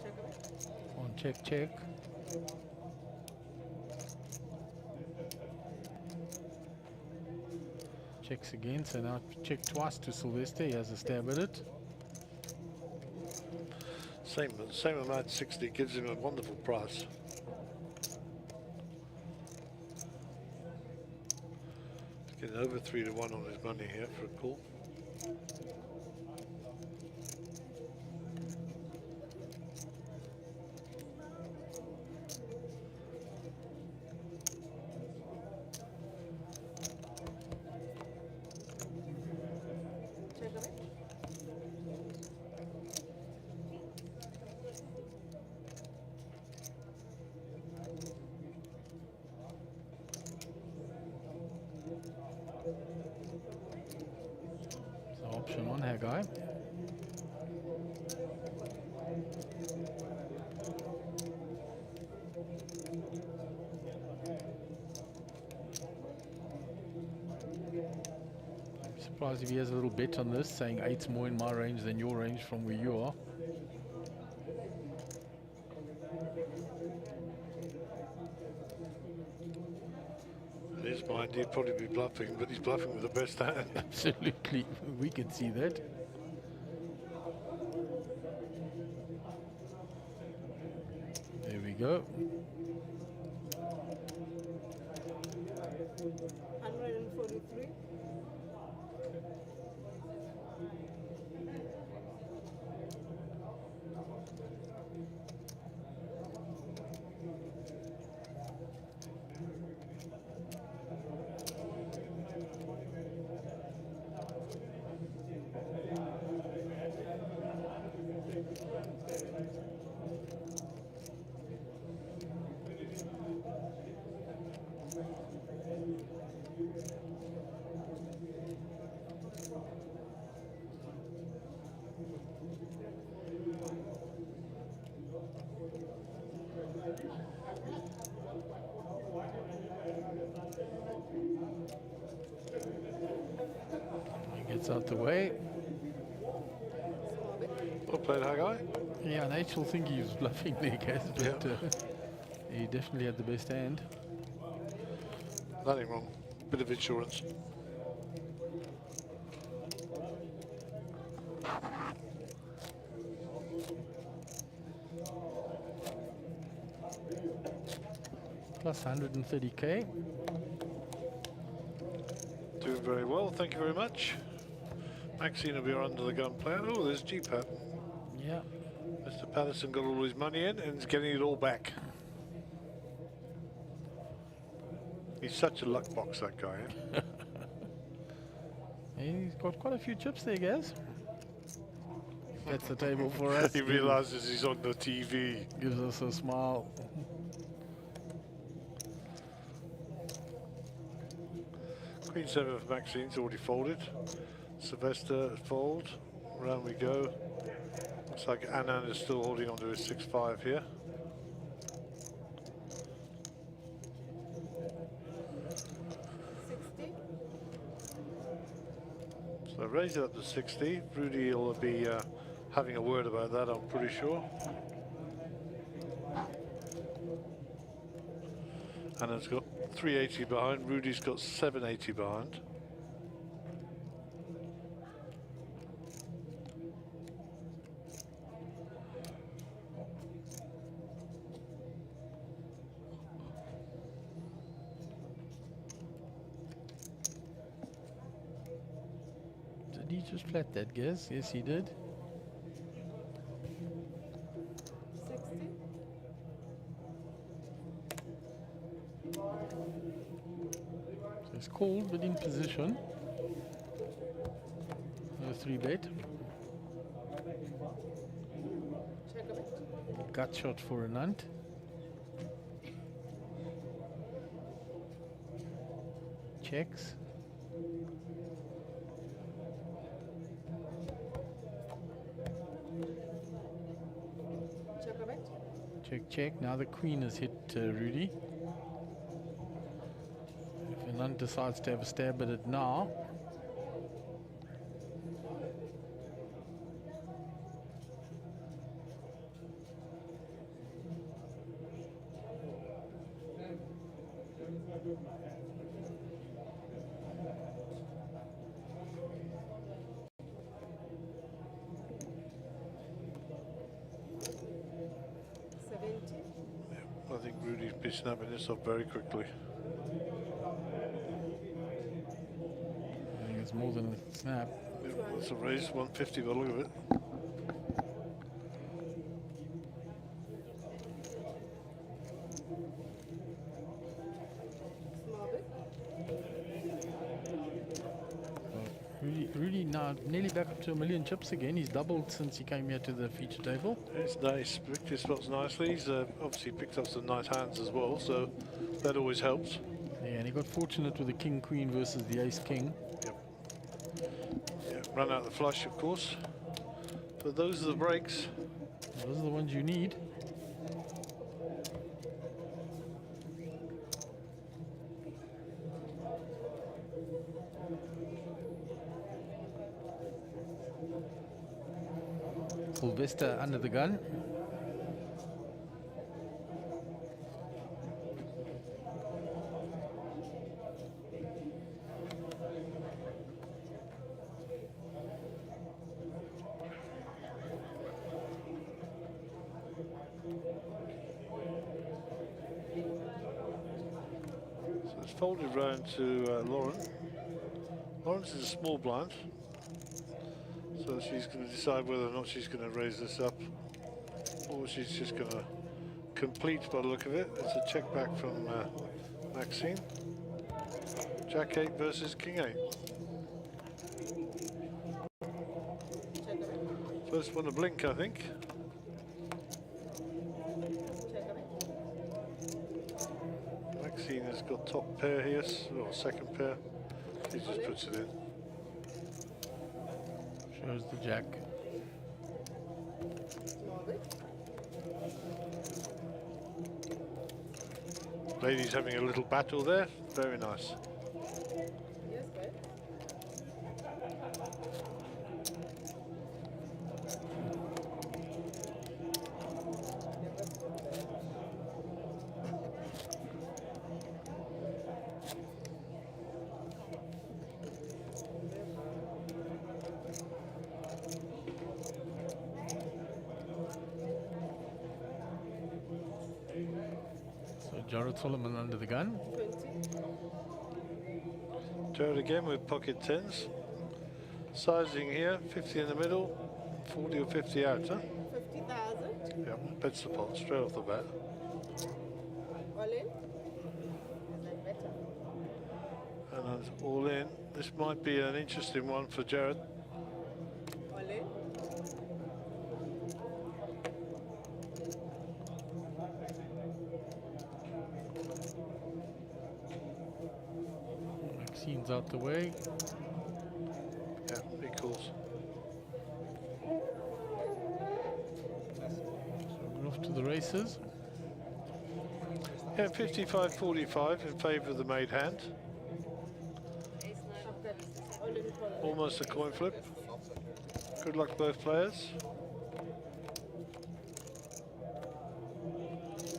Check of it. On check, check. Checks again, so now check twice to Sylvester. He has a stab at it. Same amount, 60, gives him a wonderful price. He's getting over 3-1 on his money here for a call. Check of it. So option 1, Haggai. I'm surprised if he has a little bet on this, saying 8's more in my range than your range from where you are. In his mind, he'd probably be bluffing, but he's bluffing with the best hand. Absolutely, we can see that. There we go. 143. out the way. Well played, Haggai. Yeah, and H will think he's bluffing there, guys, but he definitely had the best hand. Nothing wrong. Bit of insurance. Plus 130k. Doing very well, thank you very much. Maxine will be our under the gun player. Oh, there's G-Pat. Yeah. Mr. Patterson got all his money in and is getting it all back. He's such a luck box, that guy. Eh? He's got quite a few chips there, guys. That's the table for us. He realizes he's on the TV. Gives us a smile. Queen 7 for Maxine's already folded. Sylvester fold. Round we go. Looks like Anand is still holding on to his 6-5 here. So raise it up to 60. Rudy will be having a word about that, I'm pretty sure. Anand's got 380 behind. Rudy's got 780 behind. Did he just flat that, guys? Yes, he did. 60. So it's called, but in position. No 3-bet. Check a bit. Gut shot for a nunt. Checks. Check a bit. Check, check. Now the queen has hit Rudy. If a nunt decides to have a stab at it now, I think Rudy's be snapping this up very quickly. I think it's more than a snap. Yeah, that's a raise, 150 by the look of it. Small bit. Rudy now nearly back up to 1 million chips again. He's doubled since he came here to the feature table. It's nice, picked his spots nicely. He's obviously picked up some nice hands as well, so that always helps. Yeah, and he got fortunate with the king queen versus the ace king. Yep. Yeah, run out the flush, of course. But those are the breaks. Those are the ones you need. Sylvester under the gun. So it's folded round to Lauren. Lawrence is a small blind. So she's going to decide whether or not she's going to raise this up, or she's just going to complete by the look of it. It's a check back from Maxine. Jack 8 versus King 8. Check a bit. First one to blink, I think. Check a bit. Maxine has got top pair here, or second pair. He just puts it in. Shows the jack. Small bit. Ladies having a little battle there. Very nice. Yes, right. Jared Solomon under the gun. 20. Jared again with pocket tens. Sizing here, 50 in the middle, 40 or 50 out, huh? 50,000. Yep, bets the pot straight off the bat. All in. Is that better? And that's all in. This might be an interesting one for Jared. All in. Maxine's out the way. Yeah, big calls. So we're off to the races. Yeah, 55-45 in favour of the made hand. All in for Almost a coin flip. Good luck both players.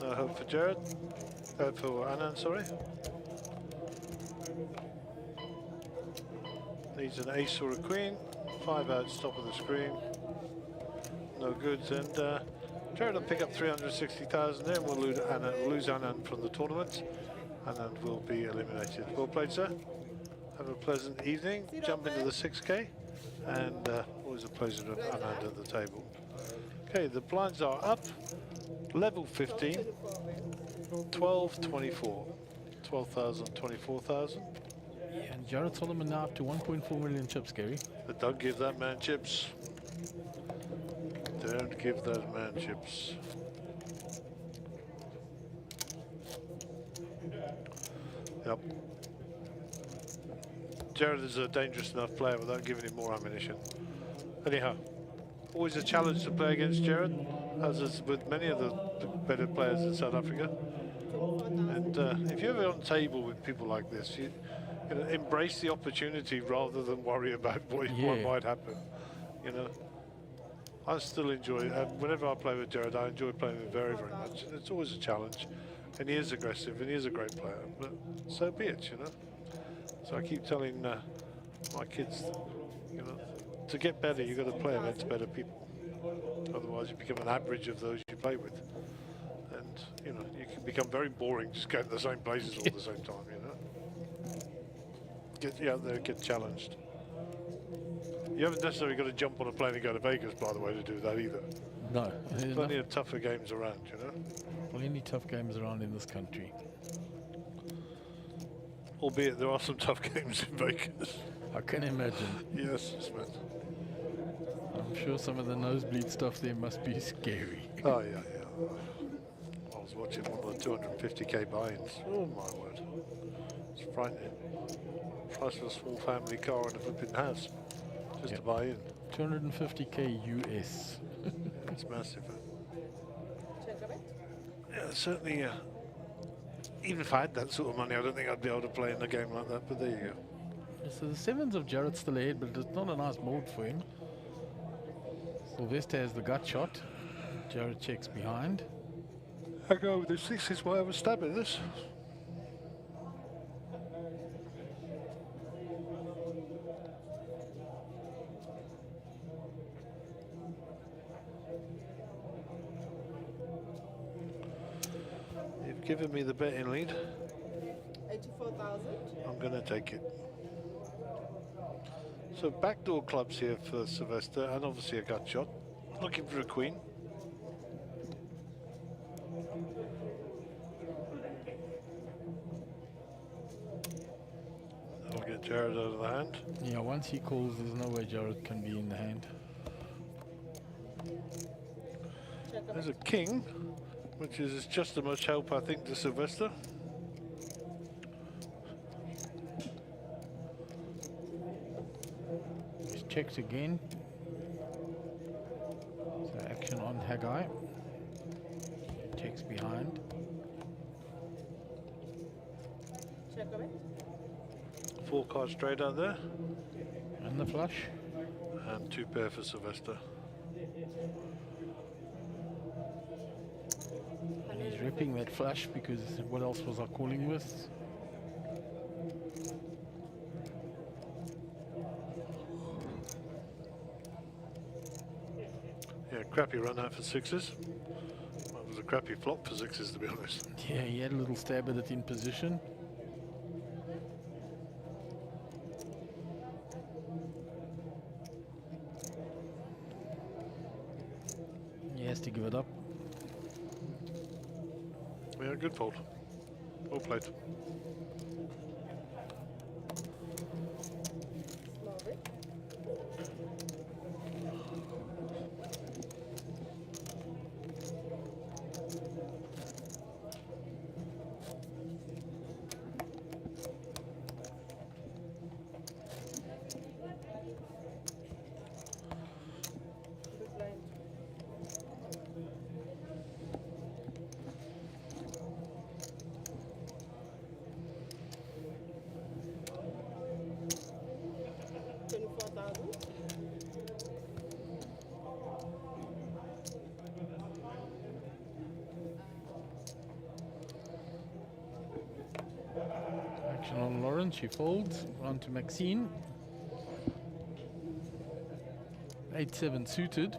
No hope for Jared. For Anand, sorry. Needs an ace or a queen. 5 outs, top of the screen. No goods, and Jared will pick up 360,000 there, and we'll lose Anand from the tournament. Anand will be eliminated. Well played, sir. Have a pleasant evening. Jump into the 6K, and always a pleasure to have Anand at the table. Okay, the blinds are up. Level 15, 12, 24. 12,000, 24,000. And Jared Solomon now up to 1.4 million chips, Gary. But don't give that man chips. Don't give that man chips. Yep. Jared is a dangerous enough player without giving him more ammunition. Anyhow, always a challenge to play against Jared, as is with many of the better players in South Africa. And if you're ever on table with people like this, you know, embrace the opportunity rather than worry about what might happen. You know, I still enjoy it. Whenever I play with Jared, I enjoy playing with him very, very much. It's always a challenge, and he is aggressive, and he is a great player. But so be it, you know. So I keep telling my kids, you know, to get better, you've got to play against better people. Otherwise, you become an average of those you play with, and you know, you can become very boring just going to the same places all at the same time. You know, get out there, get challenged. You haven't necessarily got to jump on a plane and go to Vegas, by the way, to do that either. No. There's plenty of tougher games around, you know. Plenty tough games around in this country. Albeit there are some tough games in Vegas. I can imagine. Yes, Smith. I'm sure some of the nosebleed stuff there must be scary. Oh, yeah, yeah. I was watching one of the 250k buy-ins. Oh, my word. It's frightening. Price of a small family car and a flipping house just to buy in. 250k US. It's massive. check a bit. Yeah, certainly, even if I had that sort of money, I don't think I'd be able to play in a game like that, but there you go. So the sevens of Jared still ahead, but it's not a nice board for him. Sylvester has the gut shot. Jared checks behind. I go with the sixes why I was stabbing this. You've given me the betting lead. 84,000. I'm going to take it. So backdoor clubs here for Sylvester, and obviously a gut shot. Looking for a queen. That'll get Jared out of the hand. Yeah, once he calls, there's no way Jared can be in the hand. Check a There's bit. a king, which is just as much help, I think, to Sylvester. He checks again. So action on Haggai. Checks behind. Check a bit. 4 cards straight out there, And the flush. and 2 pair for Sylvester. And he's ripping that flush because what else was I calling with? Yeah, crappy run out for sixes. That was a crappy flop for sixes, to be honest. Yeah, he had a little stab at it in position. He has to give it up. Yeah, good fold. Well played. Small bit. Big blind. $24,000. Action on Lauren, she folds. On to Maxine. 8-7 suited.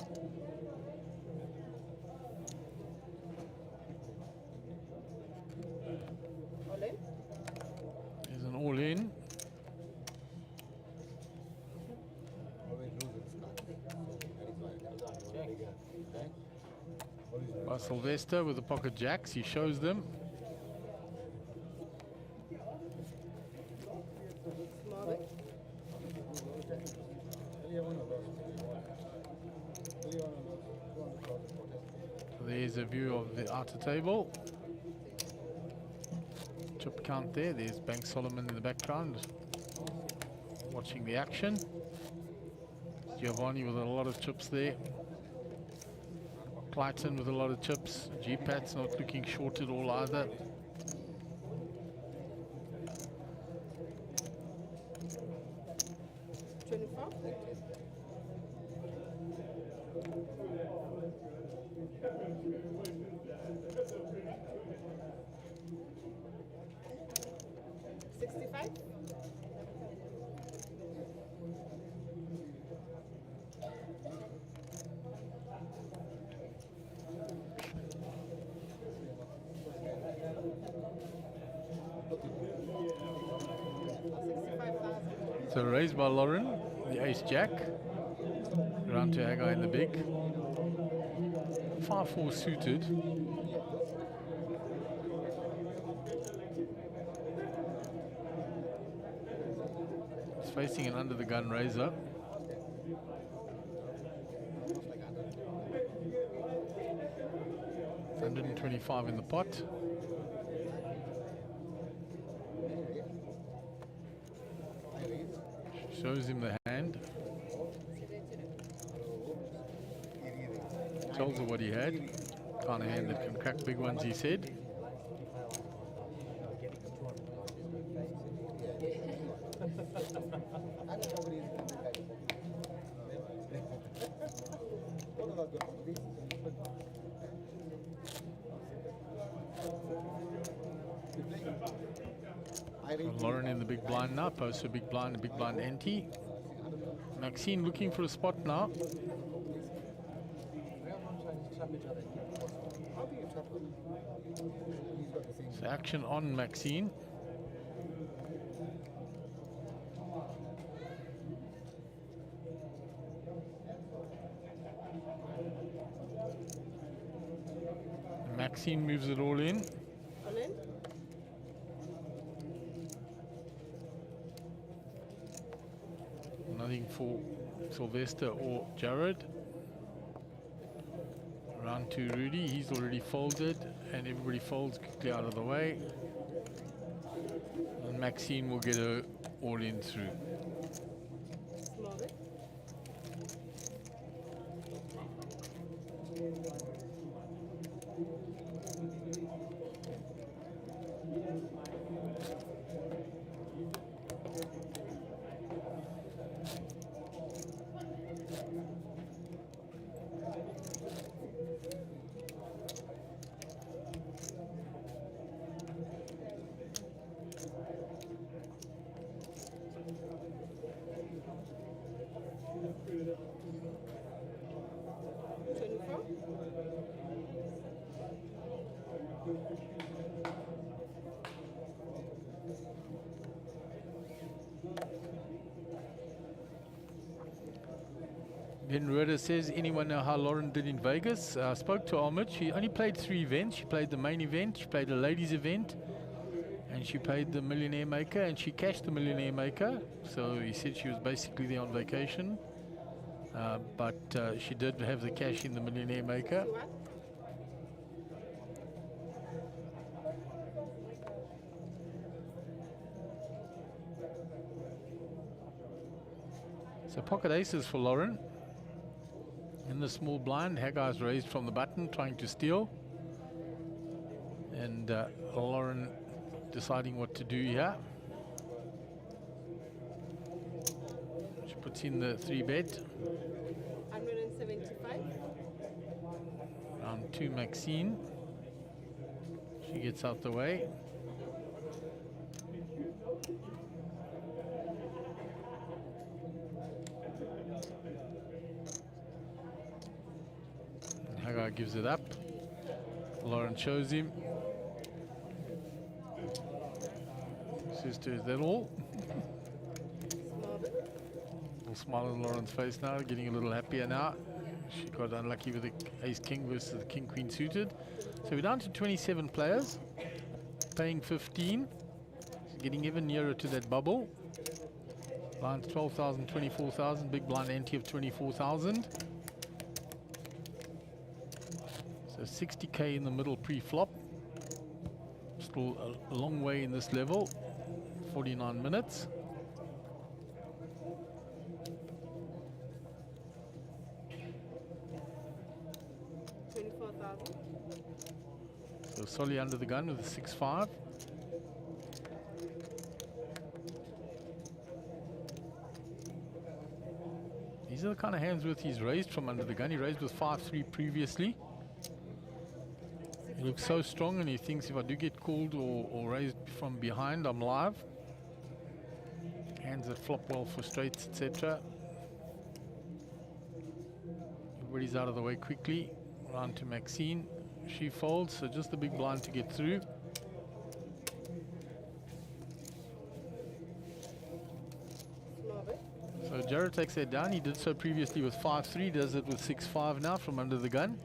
All in. There's an all in. Always lose this card. By Sylvester with the pocket jacks, he shows them. Small bit. There's a view of the outer table. Chip count there. There's Bank Solomon in the background watching the action. Giovanni with a lot of chips there. Clayton with a lot of chips. G-Pat's not looking short at all either. $24. $65. $65,000. So raised by Lauren, the ace jack. Round to our guy in the big. 5-4 suited. He's facing an under the gun razor. $125 in the pot. Shows him the hand. Tells her what he had. Kind of hand that can crack big ones, he said. Lauren in the big blind now, posts a big blind ante. Maxine looking for a spot now. So action on Maxine. Maxine moves it all in. All in. Nothing for Sylvester or Jared. Round to Rudy, he's already folded, and everybody folds quickly out of the way. And Maxine will get her all in through. Small bit. $24. Ben Rueda says, anyone know how Lauren did in Vegas? I spoke to Ahmed. She only played 3 events. She played the main event, she played a ladies event, and she played the Millionaire Maker, and she cashed the Millionaire Maker. So he said she was basically there on vacation. But she did have the cash in the Millionaire Maker. So pocket aces for Lauren. In the small blind, Haggai's raised from the button, trying to steal. And Lauren deciding what to do here. She puts in the 3-bet. 175. Round 2, Maxine. She gets out the way. Haggai gives it up. Lauren shows him. Says to her, is that all? Little smile on Lauren's face now, getting a little happier now. She got unlucky with the ace-king versus the king-queen suited. So we're down to 27 players, paying 15. So getting even nearer to that bubble. Blinds 12,000, 24,000, big blind ante of 24,000. So 60k in the middle pre-flop. Still a long way in this level. 49 minutes. So Solly under the gun with a 6-5. These are the kind of hands with he's raised from under the gun. He raised with 5-3 previously. He looks so strong and he thinks if I do get called or raised from behind, I'm live. Hands that flop well for straights, etc. Everybody's out of the way quickly. Round to Maxine. She folds, so just the big blind to get through. So Jared takes that down. He did so previously with 5-3, does it with 6-5 now from under the gun.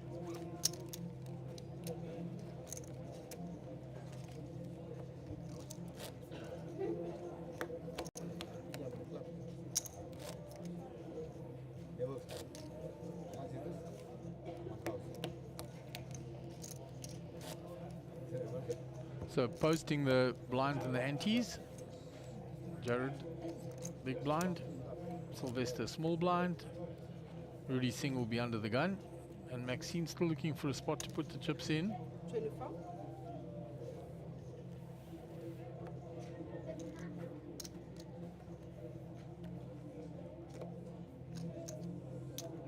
So posting the blinds and the antes. Jared, big blind. Sylvester, small blind. Rudy Singh will be under the gun. And Maxine still looking for a spot to put the chips in. 24.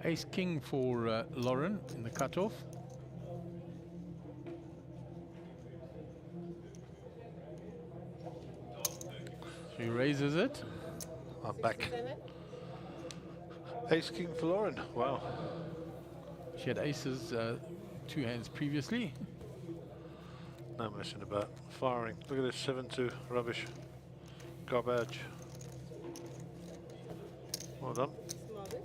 Ace King for Lauren in the cutoff. She raises it. I'm back. 67. Ace King for Lauren. Wow. She had aces 2 hands previously. No messing about. Firing. Look at this 7-2 rubbish. Garbage. Well done. Small bit.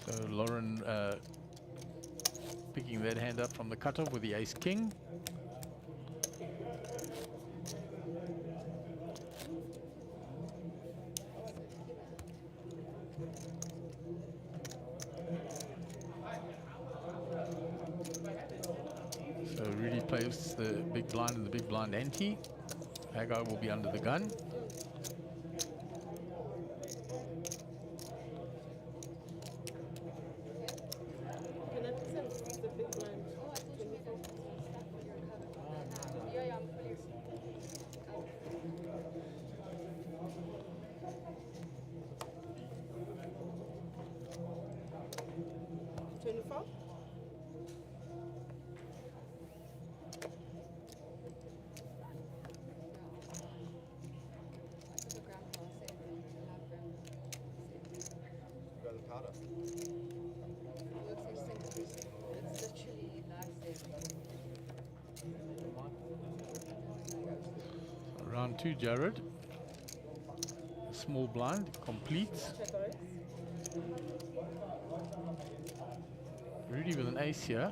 So Lauren picking that hand up from the cutoff with the Ace King. So Rudy plays the big blind and the big blind ante. Haggai will be under the gun. Can I present the big blind? 24. Round 2, Jared. Small blind completes. Check raise. Rudy with an ace here,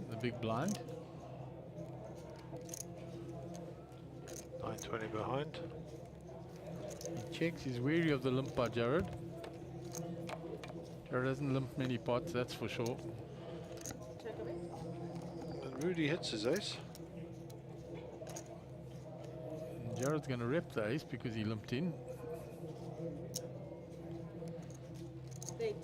the big blind. 920 behind. He checks, he's wary of the limp by Jared. Jared hasn't limped many pots, that's for sure. Check raise. And Rudy hits his ace. And Jared's going to rep the ace because he limped in. 80.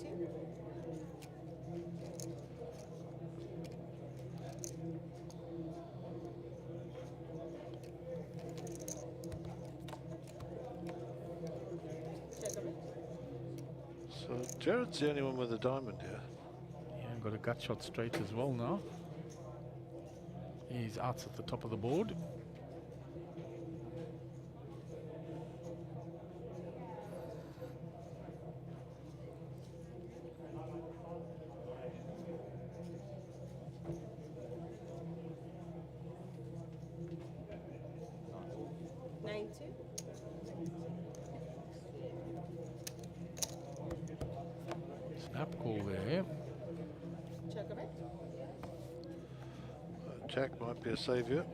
Check raise. So Jared's the only one with a diamond here. Yeah, got a gut shot straight as well now. He's out at the top of the board. Snap call there. Check raise. Jack might be a saviour.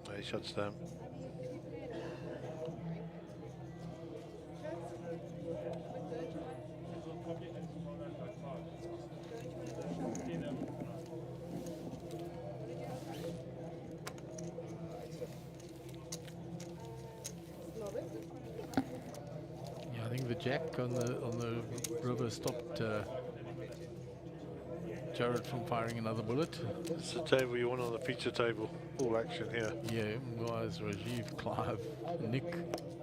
No, he shuts down. Yeah, I think the jack on the river stopped Jared from firing another bullet. It's the table you want on the feature table. All action here. Yeah, guys, Rajiv, Clive, Nick,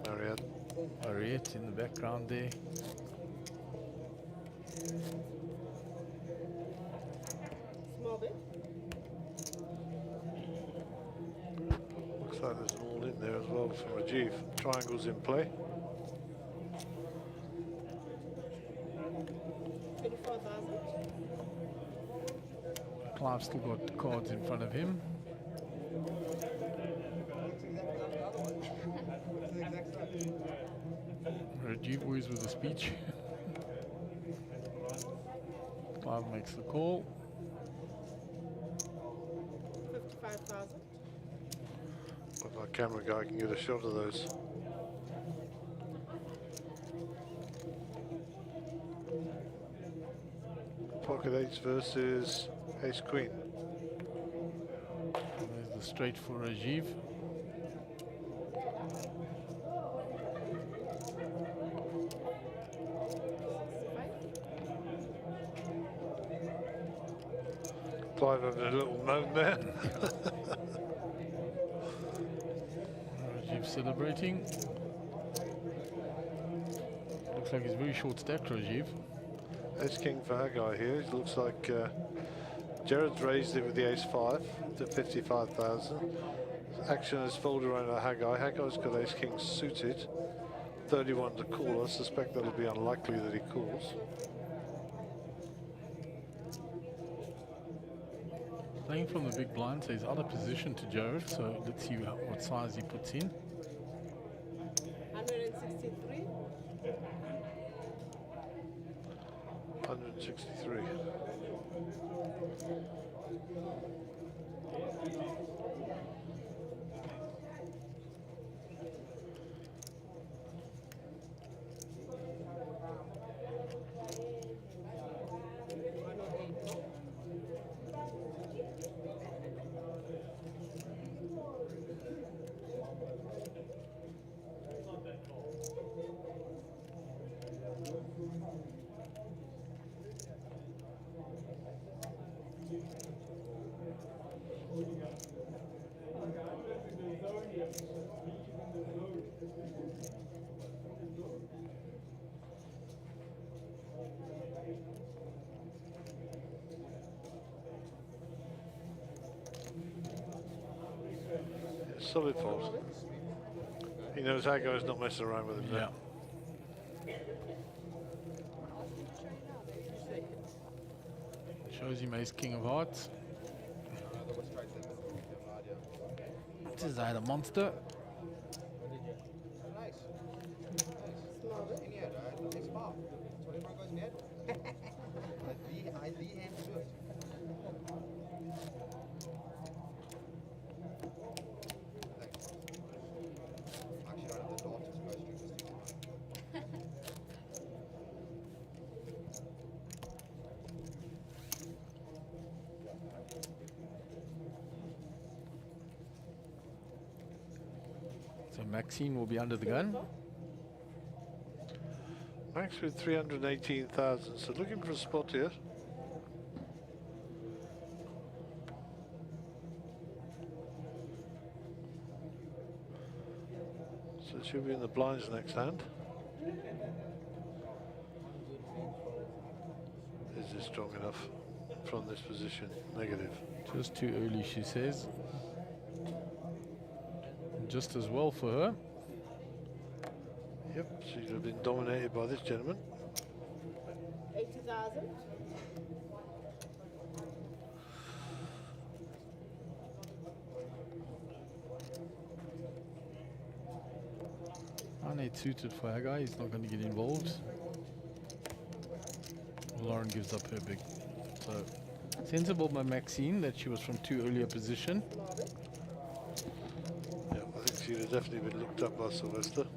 Marianne. Ariette in the background there. Small bit. Looks like there's an all in there as well for Rajiv. Triangles in play. 24,000. Clive's still got cards in front of him. Rajiv always with a speech. Clive makes the call. 55,000. If our camera guy can get a shot of those. Pocket eights versus ace queen. There's the straight for Rajiv. Clive having a little moan there. Rajiv celebrating. Looks like he's very short stacked, Rajiv. Ace king for Haggai here. It looks like Jared's raised it with the ace 5 to 55,000. Action is folded around a Haggai. Haggai's got ace king suited. 31 to call. I suspect that'll be unlikely that he calls. Playing from the big blind, so he's out of position to Jared, so let's see what size he puts in. 163. 163. Solid fold. He knows Haggai's not messing around with him Yeah. now. Shows him ace king of hearts. This is either monster. So Maxine will be under the gun. Max with 318,000, so looking for a spot here. So it should be in the blinds next hand. Is this strong enough from this position? Negative. Just too early, she says. Just as well for her. Yep, she could have been dominated by this gentleman. 80,000. It's suited for our guy. He's not going to get involved. Lauren gives up her big. So sensible by Maxine that she was from too early a position. Yeah, I think she'd have definitely been looked up by Sylvester.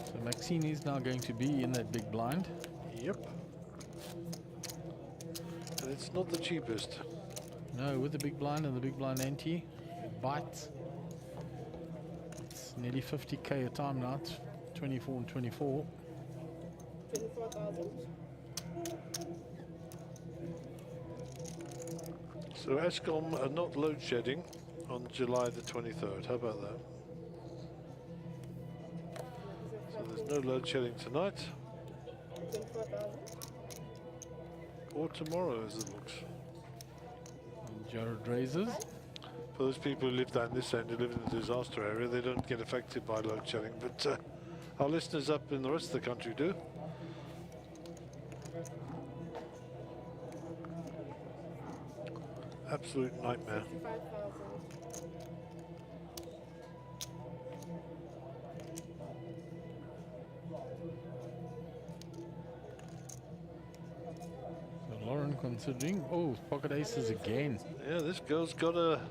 So Maxine is now going to be in that big blind. Yep. And it's not the cheapest. No, with the big blind and the big blind ante, it bites. It's nearly 50k a time now. It's 24 and 24. 24,000. So Eskom are not load shedding on July the 23rd. How about that? So there's no load shedding tonight 24,000. or tomorrow as it looks. And Jared raises. For those people who live down this end, who live in the disaster area, they don't get affected by load shedding, but our listeners up in the rest of the country do. Absolute nightmare. 65,000. So Lauren considering. Oh, pocket aces again. Yeah, this girl's got a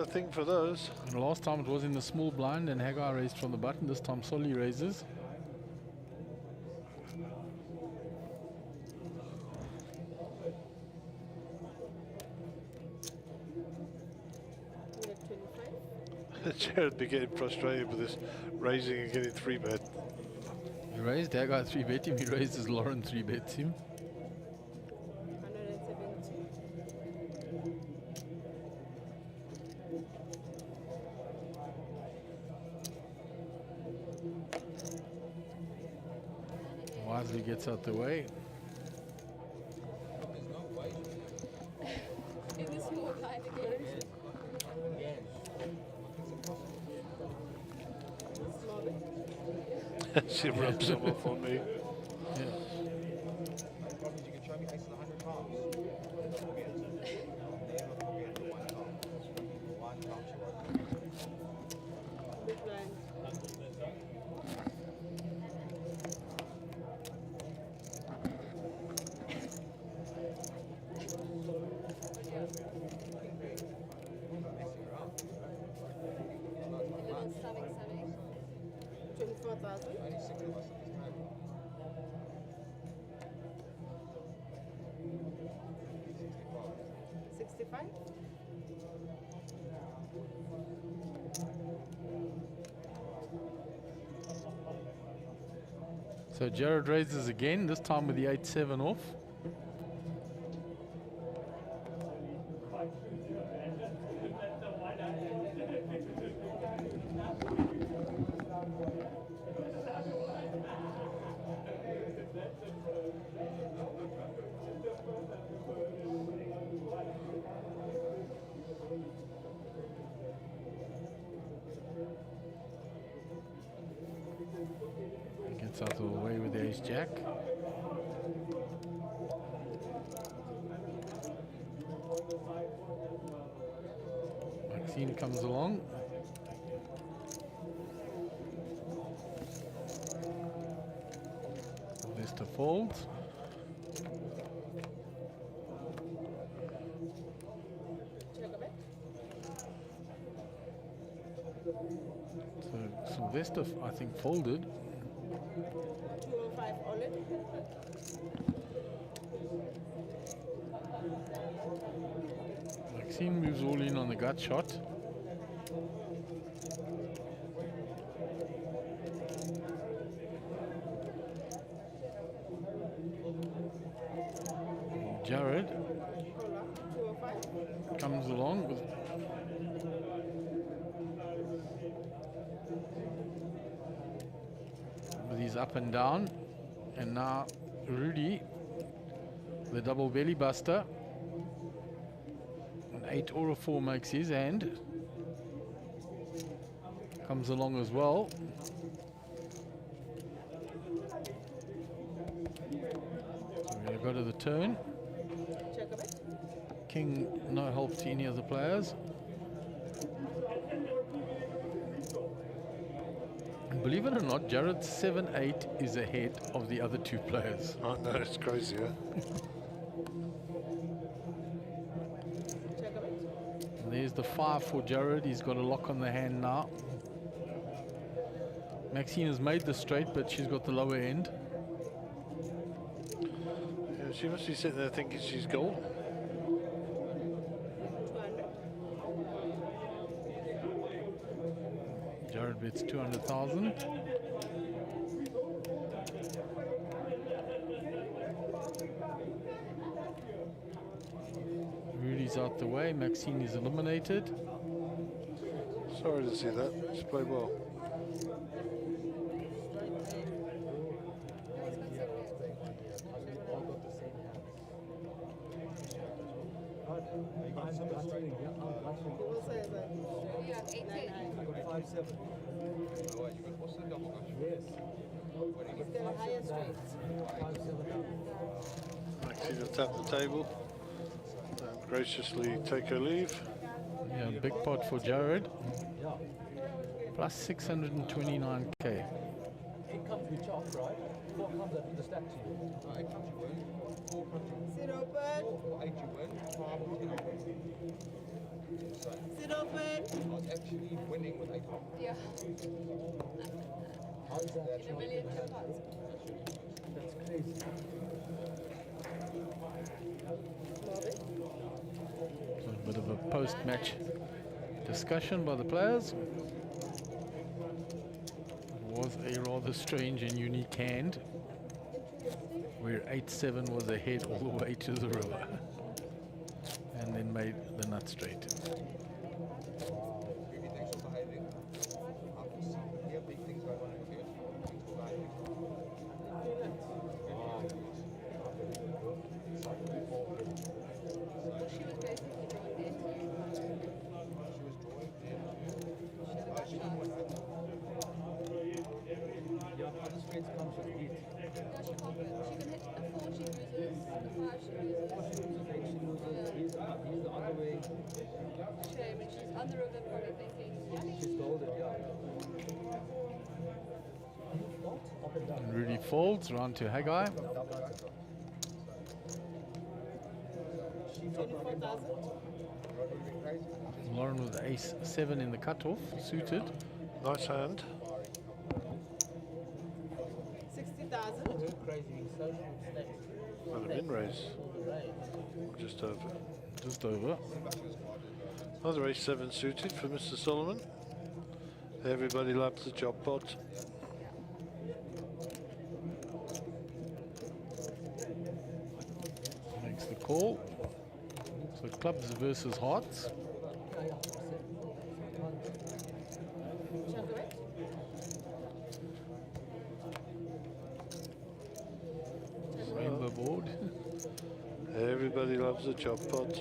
thing for those. And last time it was in the small blind and Hagar raised from the button. This time Solly raises. We have 25. Jared be getting frustrated with this raising and getting 3-bet. He raised Hagar 3-bet him. He raises Lauren 3-bets him. 170. Wisely gets out the way. In the small blind again. Small bit. She rubs some off on me. Yeah. Big blind. Saving. 24,000. 65. So Jared raises again, this time with the 8-7 off. Gets out of the way with the ace-jack. Maxine comes along. Sylvester folds. So Sylvester, I think, folded. 205 all in. Maxine moves all in on the gut shot. Jared comes along with his up and down, and now Rudy, the double belly buster. An 8 or a 4 makes his hand. Comes along as well. So we're going to go to the turn. Check a bit. King, no help to any of the players. Believe it or not, Jared 7-8 is ahead of the other 2 players. I know, it's crazy, huh? Check a bit. And there's the 5 for Jared. He's got a lock on the hand now. Maxine has made the straight, but she's got the lower end. Yeah, she must be sitting there thinking she's golden. 200. Jared bets 200,000. Rudy's out the way. Maxine is eliminated. Sorry to see that. She's played well. He will say that. I got 5-7. Yes. He's got a higher straight. 5-7 down. Maxine will tap the table and graciously take her leave. Yeah, big pot for Jared. Yeah. Plus 629k. 8 comes with chop, right? 4 comes up with the stack to you. Sit open. Sit open. Actually winning with 8. Yeah, How is that? in a million shots. That's crazy. So a bit of a post-match discussion by the players. It was a rather strange and unique hand, where 8-7 was ahead all the way to the river, and then made the nut straight. Maybe thanks for behaving. After seeing here big things going on in the field. Thanks for behaving. She was basically drawing the entire time. She was drawing in. She didn't want that. Yeah, other straights comes with heat. No, she can't win. She can hit a 4, she loses. A 5, she loses. 8 she loses. He's the other way. Shame, and she's on the river probably thinking, She's golden, yeah. What? Up and down. And Rudy folds round to Haggai. 24,000. Lauren with ace-7 in the cutoff, suited. Nice hand. 60,000. Crazy. Social stacks. And a min raise. Right. Just over. Just over. Another ace-7 suited for Mr. Solomon. Everybody loves the job pot. Makes the call. So clubs versus hearts. Yeah, yeah. Check a bit. Rainbow board. Everybody loves the job pot.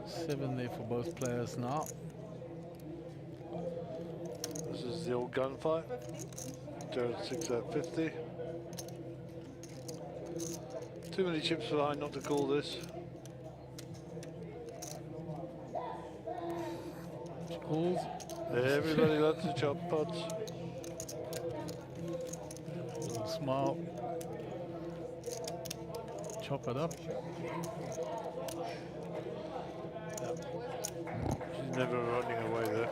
Seven there for both players now. This is the old gunfight. Jared 6 out 50. Too many chips behind not to call this. Calls. Everybody loves the chop pots. Little smile. Chop it up. She's never running away there.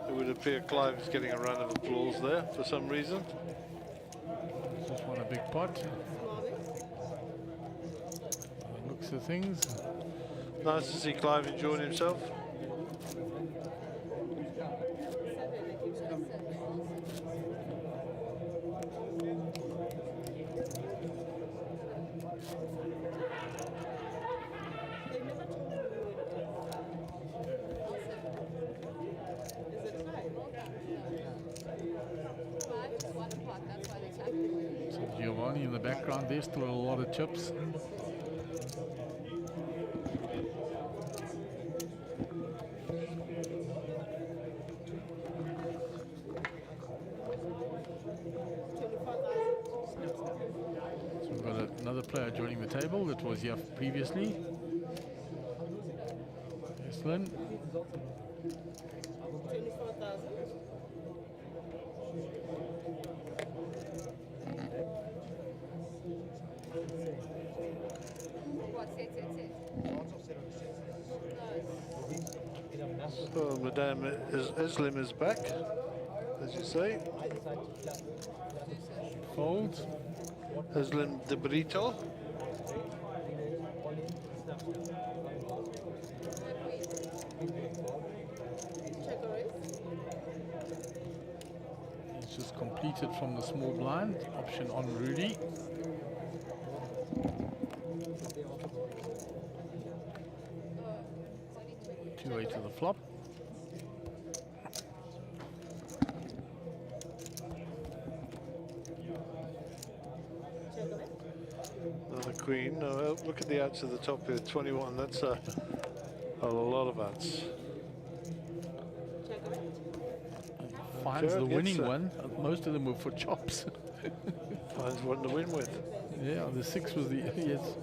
It would appear Clive is getting a round of applause there for some reason. Just want a big pot. Looks of things. Nice to see Clive enjoying himself. So Giovanni in the background there, still a lot of chips. So we've got another player joining the table that was here previously. Eslin. 24,000. So Madame Eslim is back, as you say. Folds. Eslim de Brito. He's just completed from the small blind. Option on Rudy. Two-way to the flop. Another queen. No, look at the outs at the top here. 21. That's a lot of outs. Finds the Jared winning gets that. one. Most of them were for chops. Finds one to win with. Yeah, the six was the yes,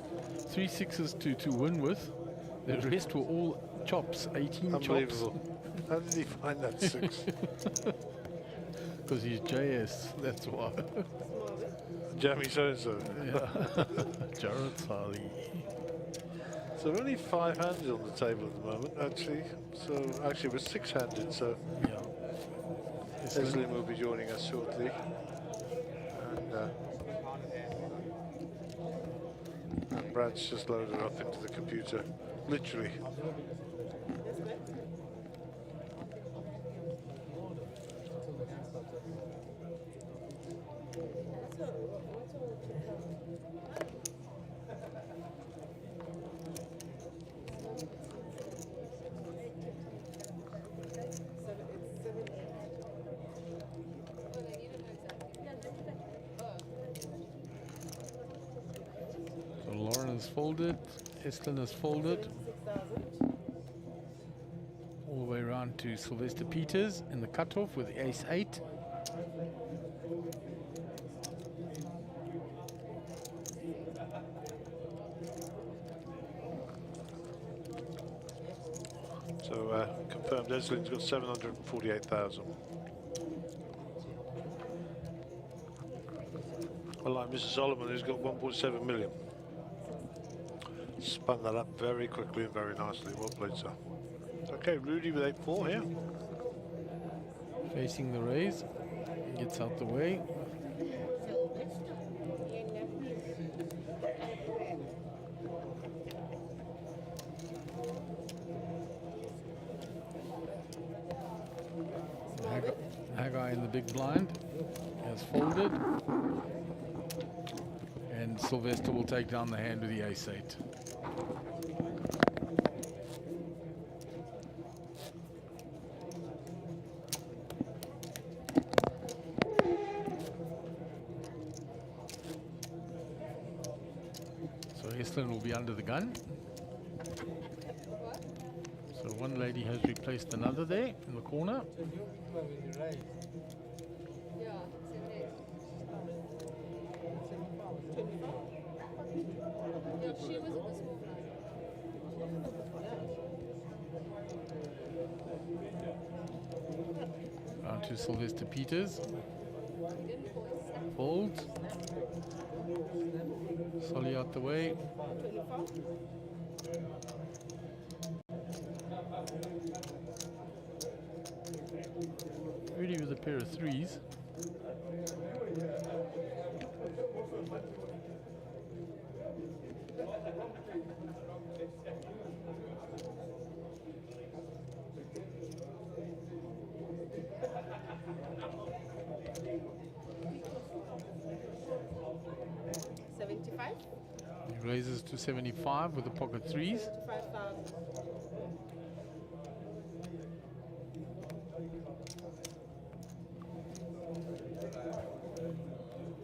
3 sixes to win with. The rest were all chops, 18 chops. Unbelievable. How did he find that six? Because he's JS, that's why. Jamie so-and-so. Yeah. Jared Sali. So only 5 hands on the table at the moment, actually. So actually we're 6-handed, so Yeah. Eslim will be joining us shortly. And Brad's just loaded her up into the computer, literally. So Lauren is folded, Estlin is folded. All the way around to Sylvester Peters in the cutoff with ace-8. So confirmed, Eslin's got 748,000. Unlike Mrs. Solomon, who's got 1.7 million. Spun that up very quickly and very nicely. Well played, sir. Okay, Rudy with 8-4 here. Facing the raise, gets out the way. Haggai in the big blind has folded. And Sylvester will take down the hand with the ace-8. So Estlin will be under the gun. So one lady has replaced another there in the corner. When you raise, to Sylvester Peters. Fold. Solly out the way. Really with a pair of threes. He raises to 75 with the pocket threes. 5,000.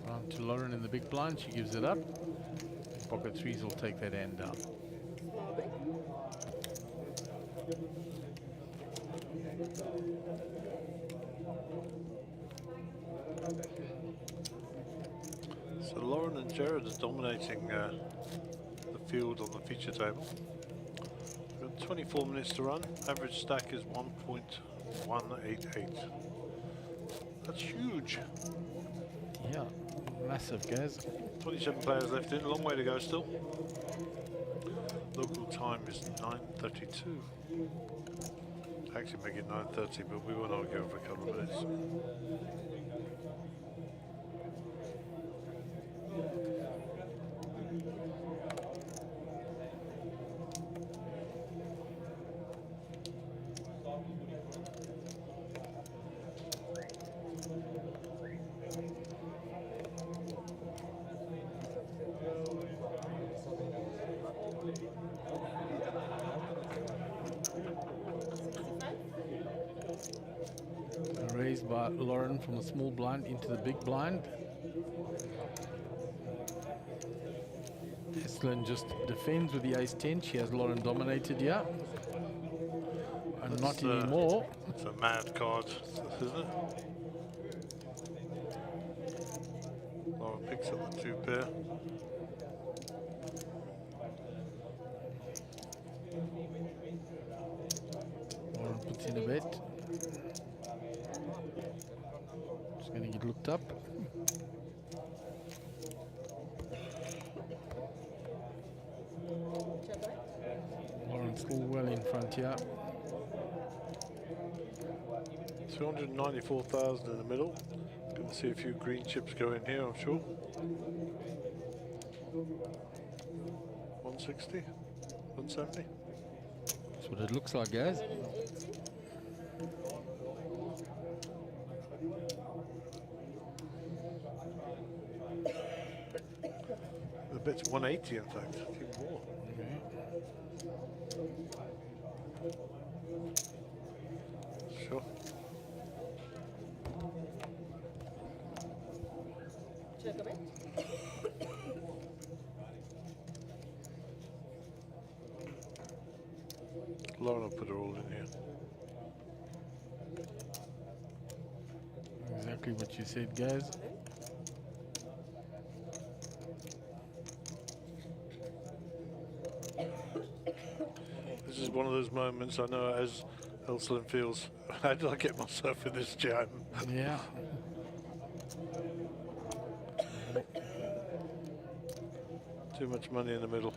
Round to Lauren in the big blind. She gives it up. Pocket threes will take that end down. Small big. So Lauren and Jared is dominating the field on the feature table. We've got 24 minutes to run. Average stack is 1.188. That's huge. Yeah, massive, Gaz. 27 players left in, long way to go still. Local time is 9:32. Actually make it 9:30, but we won't argue over a couple of minutes. Raised by Lauren from the small blind into the big blind. Eslin just defends with the ace-10. She has Lauren dominated here. And not anymore. It's a mad card, isn't it? Lauren picks up the 2 pair. Lauren puts in a bet. Just going to get looked up. Lauren still well in front here. 294,000 in the middle. Going to see a few green chips go in here, I'm sure. 160, 170. That's what it looks like, guys. The bet's 180, in fact. Even more. Sure. Check a bit. Lauren will put her all in here. Exactly what you said, guys. This is one of those moments I know as Elslin feels, how did I get myself in this jam? Yeah. Too much money in the middle.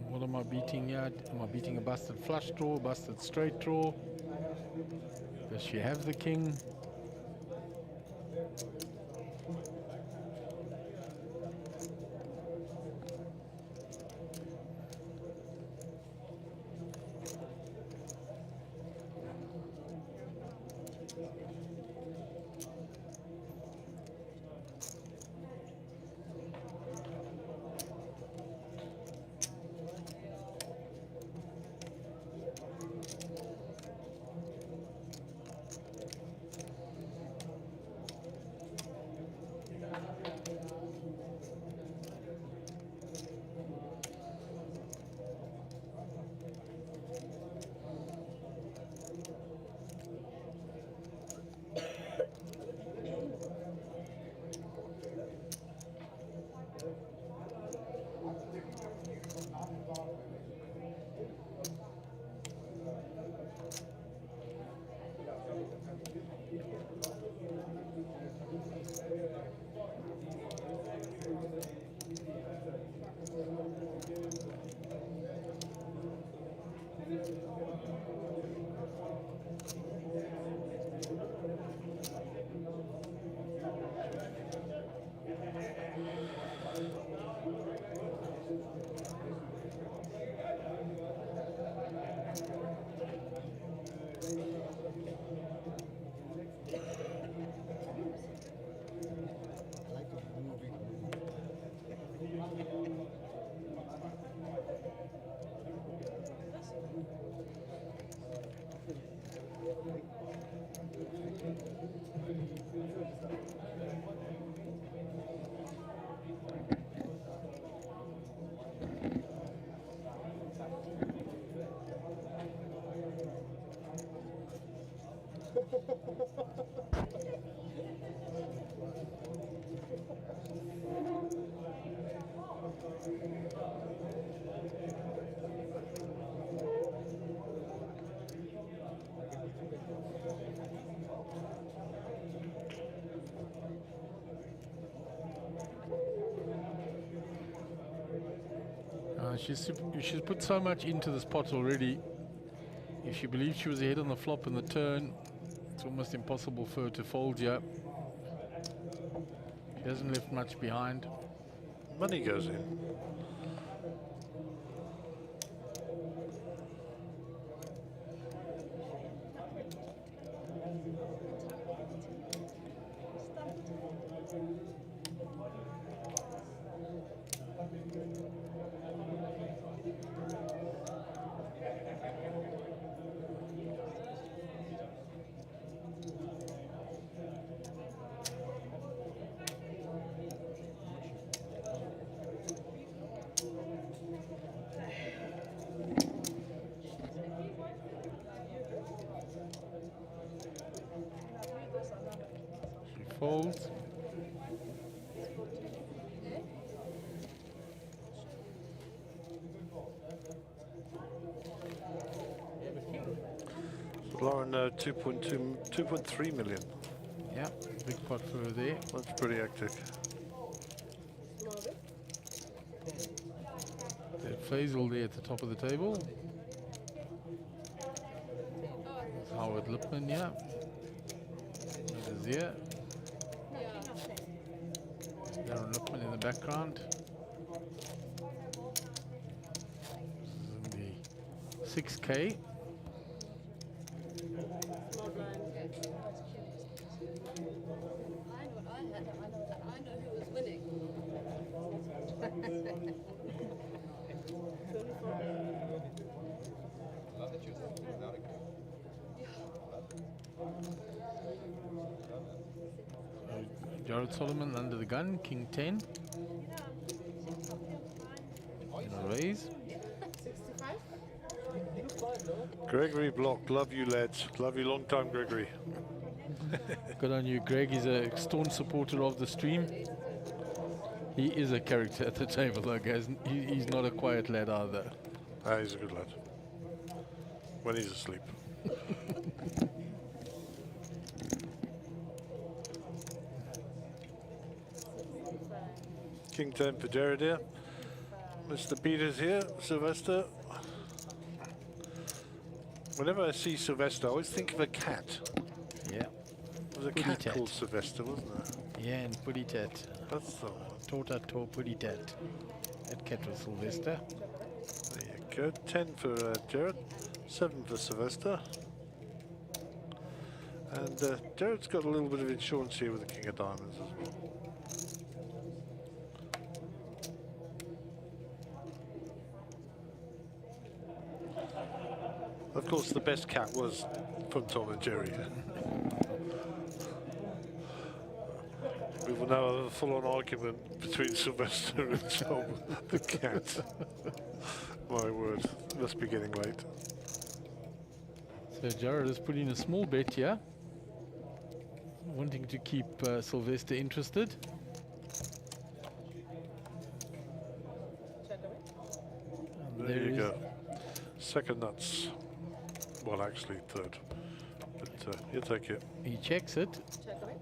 What am I beating here? Am I beating a busted flush draw, busted straight draw? Does she have the king? She's put so much into this pot already. If she believes she was ahead on the flop and the turn, it's almost impossible for her to fold here. She hasn't left much behind. Money goes in. She folds. Lauren, 2.3 million. Yeah, big pot for her there. That's pretty hectic. Faisal there at the top of the table. Howard Lipman, yeah. That is here. Darren Lipman in the background. This is in the 6K. Small blind. I know who was winning. 24. Jared Solomon under the gun, King 10. In a raise. 65. Gregory Block, love you lads. Love you long time, Gregory. Good on you, Greg. He's a staunch supporter of the stream. He is a character at the table, though, guys. He's not a quiet lad either. Ah, he's a good lad. When he's asleep. King 10 for Jared here. Mr. Peters here, Sylvester. Whenever I see Sylvester, I always think of a cat. Yeah. There was a Puddy cat tat. called Sylvester, wasn't there? Yeah, and Puddy Tat. That's the one. Tota To Puddy Tat. That cat was Sylvester. There you go. 10 for Jared, 7 for Sylvester. And Jared's got a little bit of insurance here with the King of Diamonds as well. Of course, the best cat was from Tom and Jerry. We will now have a full-on argument between Sylvester and Tom, the cat. My word, must be getting late. So Jared is putting a small bet here, wanting to keep Sylvester interested. And There you is- go. Second nuts. Well, actually third. But you'll take it. He checks it. Checkmate.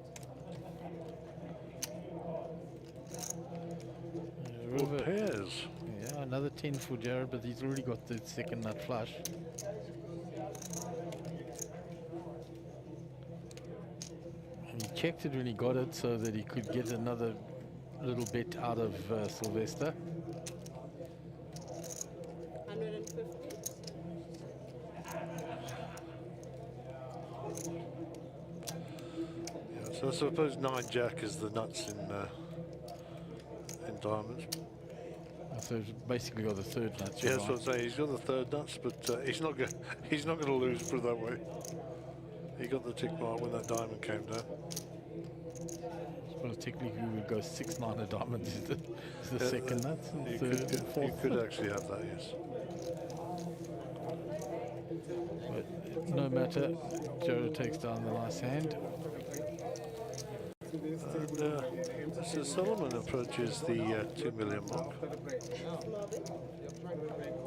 Or pairs. Yeah, another 10 for Jared, but he's already got the second nut flush. And he checked it when he got it so that he could get another little bet out of Sylvester. 150. Yeah, so I suppose 9 Jack is the nuts in diamonds. So he's basically got the third nut. Yeah, that's what I'm saying. He's got the third nuts, but he's not going. He's not going to lose. Put it that way. He got the tick mark when that diamond came down. I suppose technically we would go 6-9 of diamonds is the second nut. And You third and you fourth. could actually have that, yes. But no matter, Jared takes down the nice hand. And Mr. Solomon approaches the 2 million mark.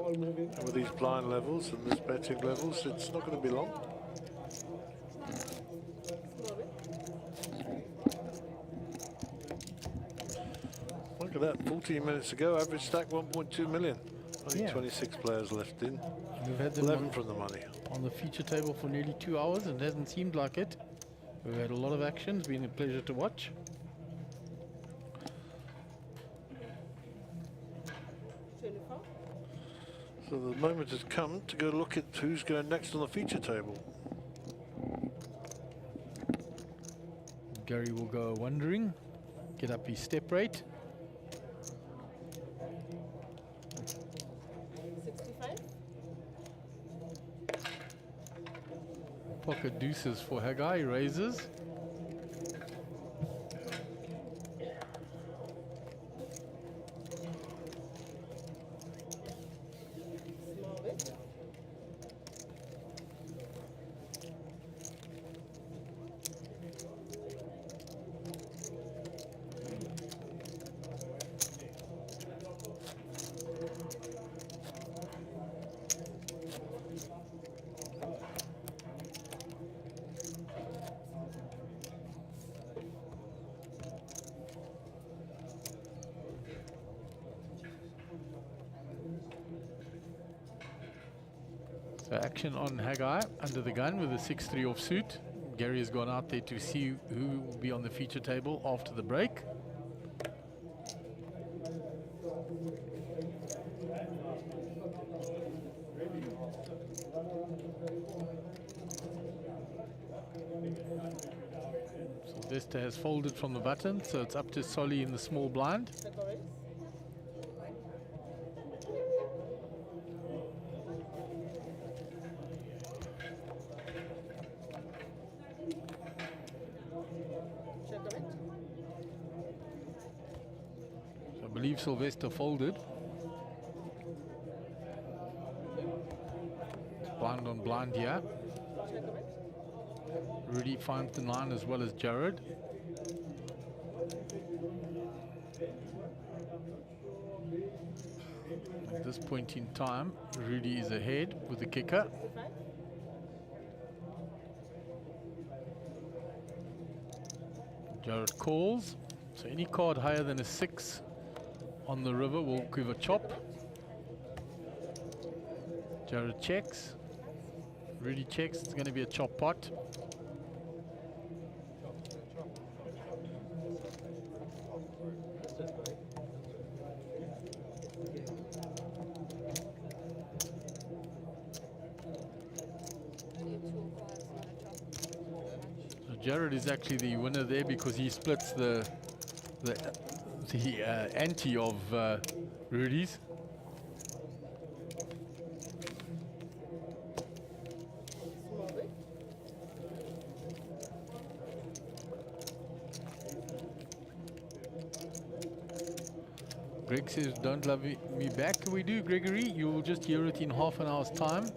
And with these blind levels and this betting levels, it's not going to be long. Look at that, 14 minutes ago, average stack 1.2 million. Only Yeah. 26 players left in. We've had them 11 from the money. on the feature table for nearly 2 hours and it hasn't seemed like it. We've had a lot of action. It's been a pleasure to watch. Jennifer. So the moment has come to go look at who's going next on the feature table. Gary will go wondering, get up his step rate. 65. Pocket deuces for Haggai, raises. Small bit. So action on Haggai under the gun with a 6-3 offsuit. Gary has gone out there to see who will be on the feature table after the break. Sylvester has folded from the button, so it's up to Solly in the small blind. Categories. Checkmate. I believe Sylvester folded. Blind on blind here. Checkmate. Rudy finds the 9 as well as Jared. At this point in time, Rudy is ahead with the kicker. 65. Jared calls. So any card higher than a 6 on the river will give a chop. Jared checks. Rudy checks. It's going to be a chop pot. So Jared is actually the winner there because he splits the ante of Rudy's. Small bit. Greg says, don't love me back. We do, Gregory. You'll just hear it in half an hour's time.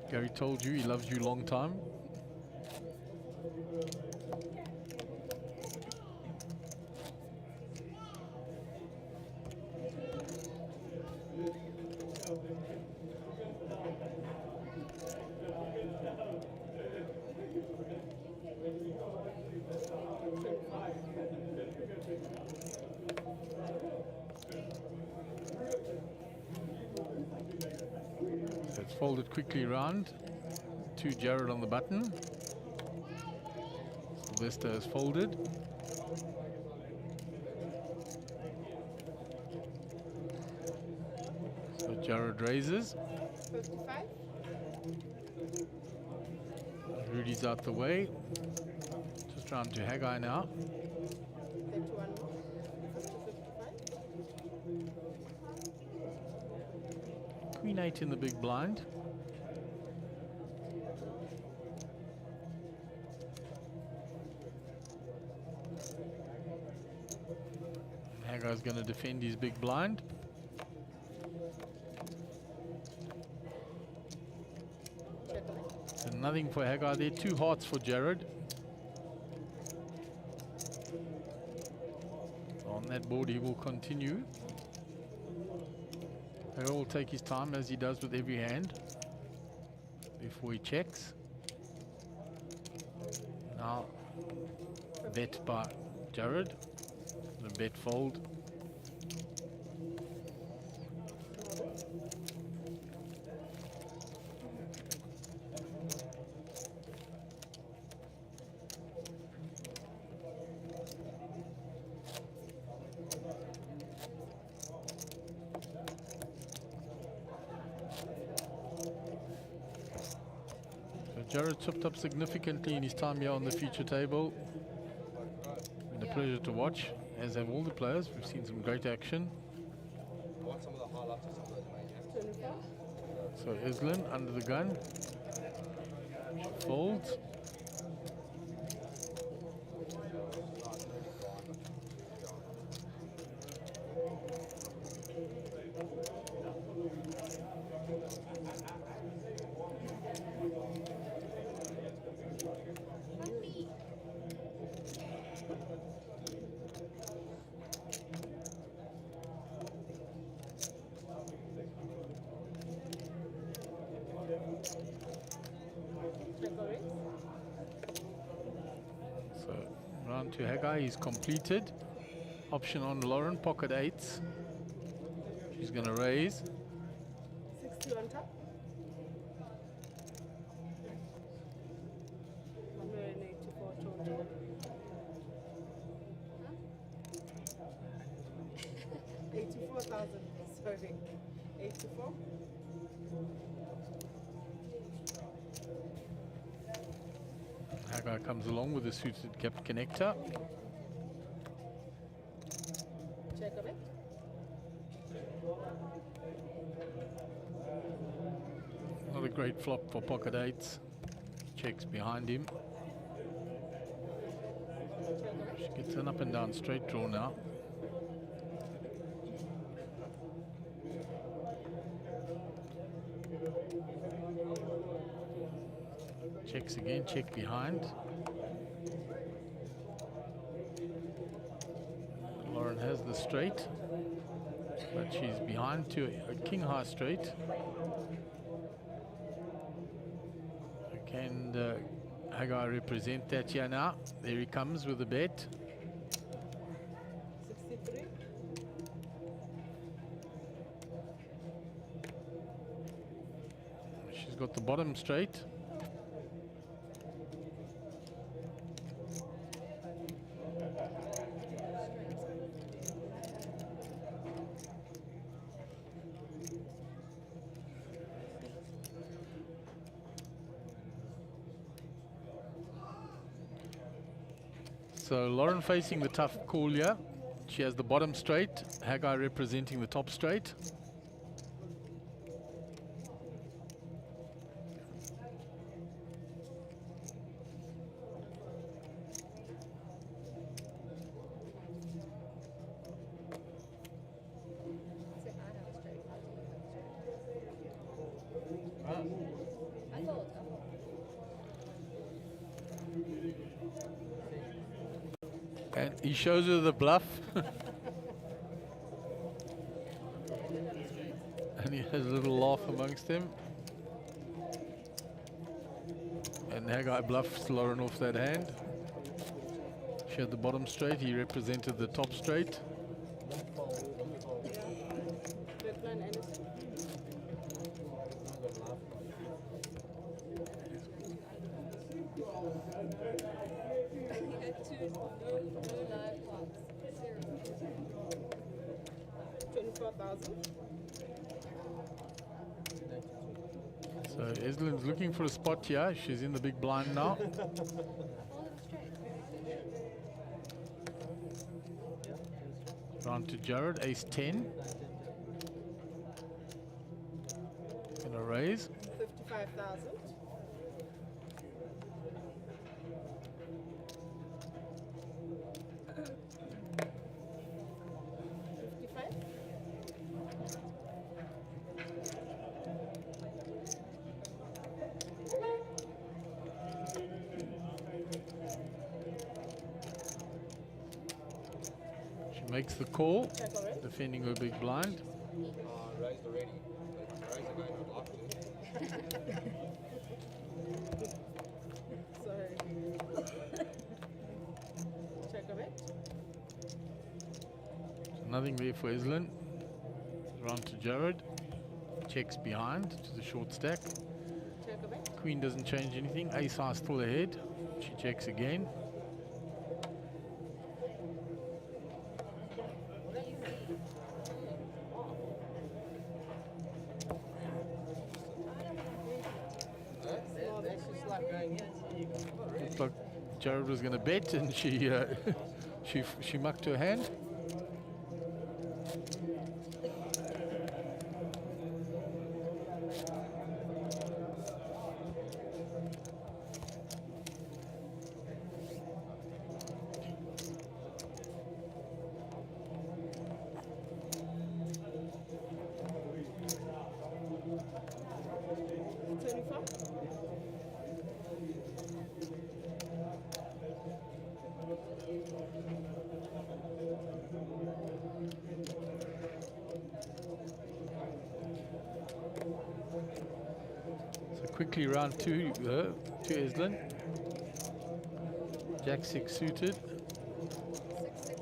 Gary told you he loves you long time. So it's folded quickly around to Jared on the button. Sylvester has folded. So Jared raises. 55. Rudy's out the way. Just round to Haggai now. That one. 55. Queen 8 in the big blind. Haggai's going to defend his big blind. Checkmate. So nothing for Haggai there. 2 hearts for Jared. On that board he will continue. Haggai will take his time as he does with every hand before he checks. Now bet by Jared. The bet fold. Jared chopped up significantly in his time here on the feature table. Been a pleasure to watch, as have all the players. We've seen some great action. I want some of the highlights of some of those amazing. 24. So Islin under the gun. She folds. So round to Haggai is completed. Option on Lauren, pocket eights. She's going to raise. 60 on top. 184 total. 84,000. Sorry. 84. Haggai comes along with a suited cap connector. Check a bit. Not a great flop for pocket eights. Checks behind him. She gets an up and down straight draw now. Checks again, check behind. Lauren has the straight, but she's behind to a king high straight. Can Haggai represent that here now? There he comes with the bet. 63. She's got the bottom straight. So Lauren facing the tough call here. She has the bottom straight, Haggai representing the top straight. And he shows her the bluff. And he has a little laugh amongst them. And Haggai bluffs Lauren off that hand. She had the bottom straight, he represented the top straight. Backline anything. He had two no live pops. 24,000. So Eslin's looking for a spot here. She's in the big blind now. All of them straight. Round to Jared, ace 10. Gonna raise. 55,000. She makes the call, Check already. defending her big blind. Raised already. But raised again, I'd like to. Sorry. Check a bit. So nothing there for Eslin. Round to Jared. Checks behind to the short stack. Check a bit. Queen doesn't change anything. Ace high still ahead. She checks again. That's just like Jared was going to bet, and she she mucked her hand. Quickly round two to Eslin. Jack 6 suited. 6, 6, 6,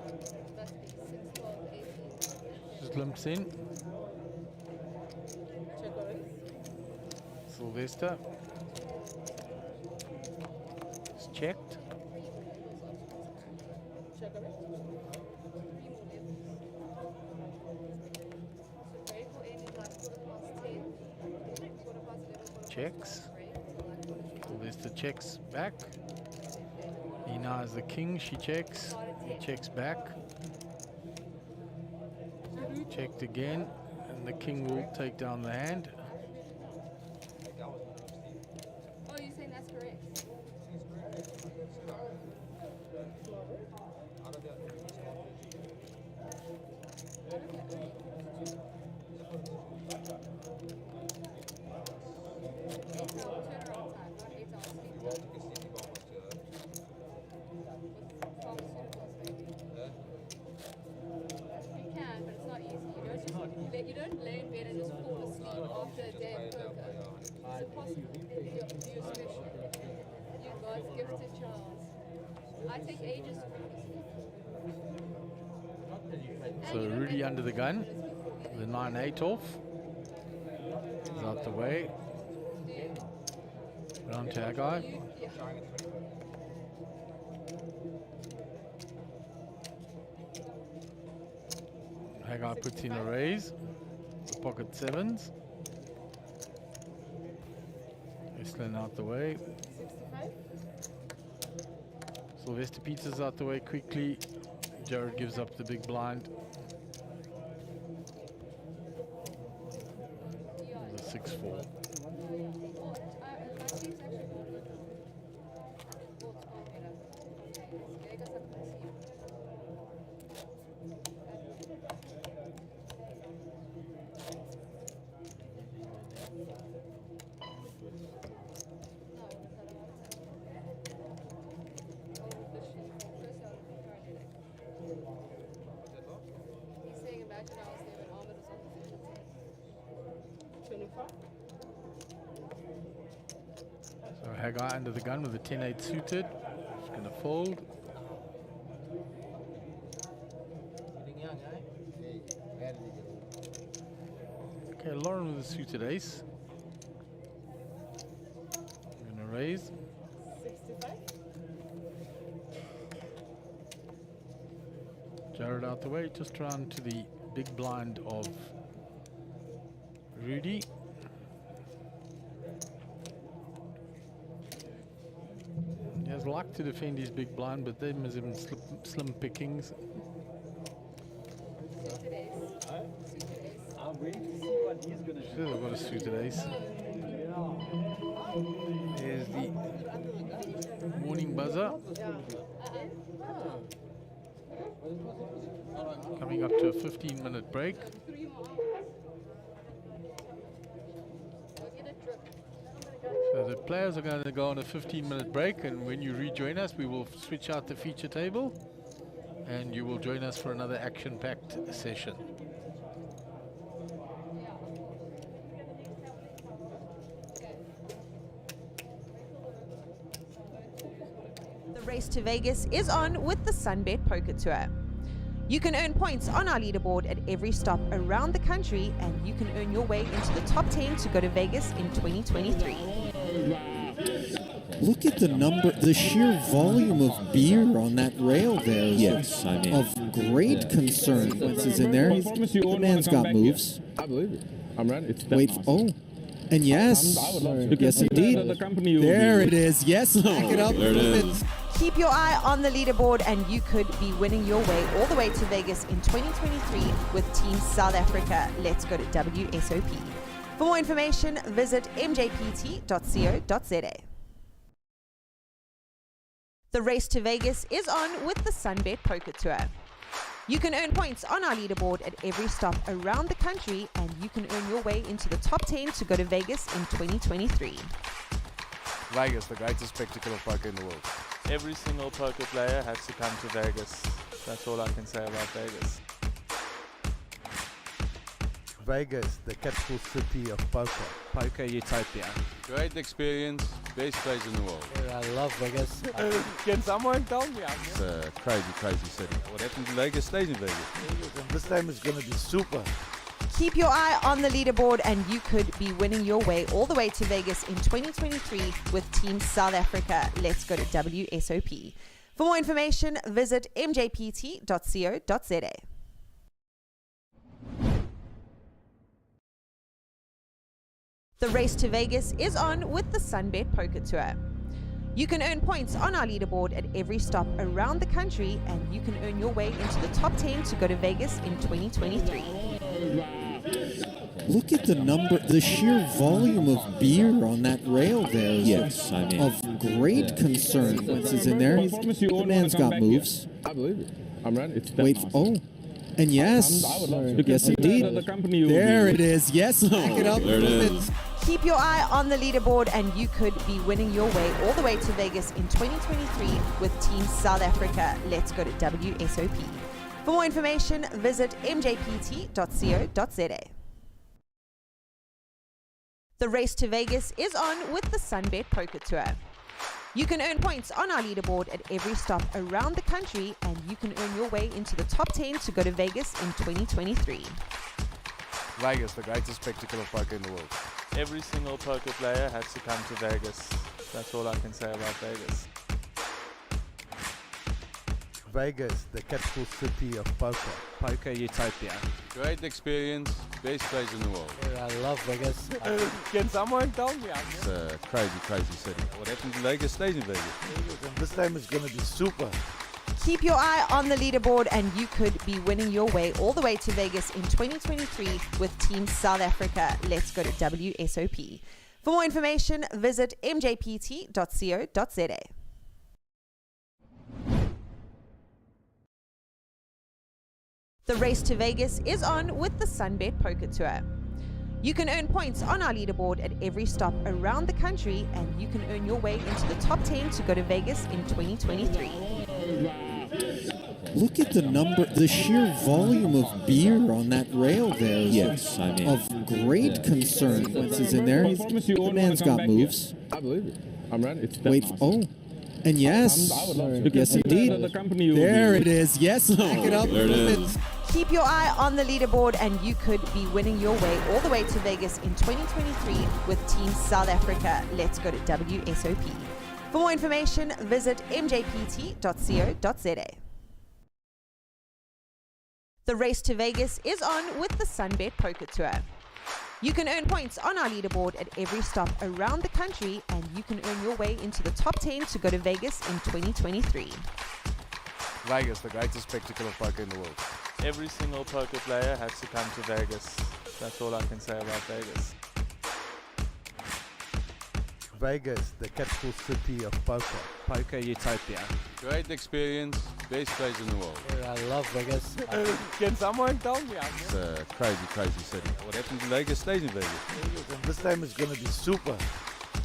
and 7. That's the 6, 12, 18. Just limps in. Sylvester. It's checked. Checks. Sylvester checks back. He now has the king. She checks. He checks back. Checked again. And the king will take down the hand. Oh, you're saying that's correct? You don't lay in bed and just fall asleep after a day of poker. It's impossible. You're special. You're God's gifted child. I take ages to fall asleep. So Rudy under the gun. The 9-8 off. He's out the way. Round to our guy. Haggai puts in a raise. The pocket 7s. Eslin out the way. 65. Sylvester Peters out the way quickly. Jared gives up the big blind. The 6-4. So Haggai under the gun with a 10-8 suited. Just going to fold. Okay, Lauren with a suited ace. Going to raise. 65. Jared out the way, just round to the big blind of Rudy. He has luck to defend his big blind, but them is him slim pickings. I'm waiting to see what he's going to do. Should have got a suited ace. There's the morning buzzer. Coming up to a 15-minute break. So the players are going to go on a 15-minute break, and when you rejoin us, we will switch out the feature table, and you will join us for another action-packed session. The race to Vegas is on with the Sunbet Poker Tour. You can earn points on our leaderboard at every stop around the country, and you can earn your way into the top 10 to go to Vegas in 2023. Look at the number, the sheer volume of beer on that rail there is yes, I mean, of great concern. Consequences in there. The man's got moves. I believe it. I'm ready. It's Wait, oh, And yes, yes indeed. There it is. Yes, back it up. There it is. Keep your eye on the leaderboard and you could be winning your way all the way to Vegas in 2023 with Team South Africa. Let's go to WSOP. For more information, visit mjpt.co.za. The race to Vegas is on with the Sunbet Poker Tour. You can earn points on our leaderboard at every stop around the country, and you can earn your way into the top 10 to go to Vegas in 2023. Vegas, the greatest spectacle of poker in the world. Every single poker player has to come to Vegas. That's all I can say about Vegas. Vegas, the capital city of poker. Poker utopia. Great experience, best place in the world. I love Vegas. Can someone tell me? It's a crazy, crazy city. What happened in Vegas stays in Vegas. This time is going to be super. Keep your eye on the leaderboard and you could be winning your way all the way to Vegas in 2023 with Team South Africa. Let's go to WSOP. For more information, visit mjpt.co.za. The race to Vegas is on with the Sunbet Poker Tour. You can earn points on our leaderboard at every stop around the country, and you can earn your way into the top 10 to go to Vegas in 2023. Look at the number, the sheer volume of beer on that rail there. Yes, I mean. Of great concern. Once is in there. The man's got moves. I believe it. I'm ready. Wait, oh. And yes, yes indeed. There it is. Yes, back it up. There it is. Keep your eye on the leaderboard and you could be winning your way all the way to Vegas in 2023 with Team South Africa. Let's go to WSOP. For more information, visit mjpt.co.za. The race to Vegas is on with the Sunbet Poker Tour. You can earn points on our leaderboard at every stop around the country, and you can earn your way into the top 10 to go to Vegas in 2023. Vegas, the greatest spectacle of poker in the world. Every single poker player has to come to Vegas. That's all I can say about Vegas. Vegas, the capital city of poker. Poker utopia. Great experience, best place in the world. I love Vegas. Can someone tell me? It's a crazy, crazy city. What happened in Vegas stays in Vegas. This time is going to be super. Keep your eye on the leaderboard and you could be winning your way all the way to Vegas in 2023 with Team South Africa. Let's go to WSOP. For more information, visit mjpt.co.za. The race to Vegas is on with the Sunbet Poker Tour. You can earn points on our leaderboard at every stop around the country, and you can earn your way into the top 10 to go to Vegas in 2023. Look at the number, the sheer volume of beer on that rail there. Yes, I mean. Of great concern. Once is in there. The man's got moves. I believe it. I'm ready. Wait, oh. And yes, yes indeed. There it is. Yes, back it up. There it is. Keep your eye on the leaderboard and you could be winning your way all the way to Vegas in 2023 with Team South Africa. Let's go to WSOP. For more information, visit mjpt.co.za. The race to Vegas is on with the Sunbet Poker Tour. You can earn points on our leaderboard at every stop around the country, and you can earn your way into the top 10 to go to Vegas in 2023. Vegas, the greatest spectacle of poker in the world. Every single poker player has to come to Vegas. That's all I can say about Vegas. Vegas, the capital city of poker. Poker utopia. Great experience, best place in the world. I love Vegas. Can someone tell me? It's a crazy, crazy city. What happened in Vegas stays in Vegas. This time is going to be super.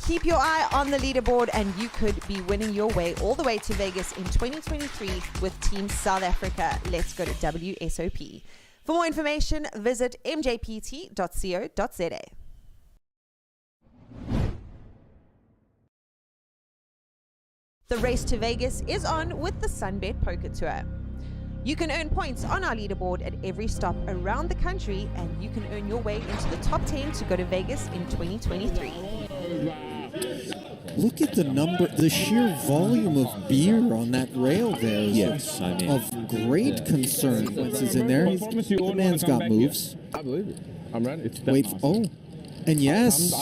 Keep your eye on the leaderboard and you could be winning your way all the way to Vegas in 2023 with Team South Africa. Let's go to WSOP. For more information, visit mjpt.co.za. The race to Vegas is on with the Sunbet Poker Tour. You can earn points on our leaderboard at every stop around the country, and you can earn your way into the top 10 to go to Vegas in 2023. Look at the number, the sheer volume of beer on that rail there. Yes, I mean. Of great concern. Once is in there. The man's got moves. I believe it. I'm ready. Wait, oh. And yes,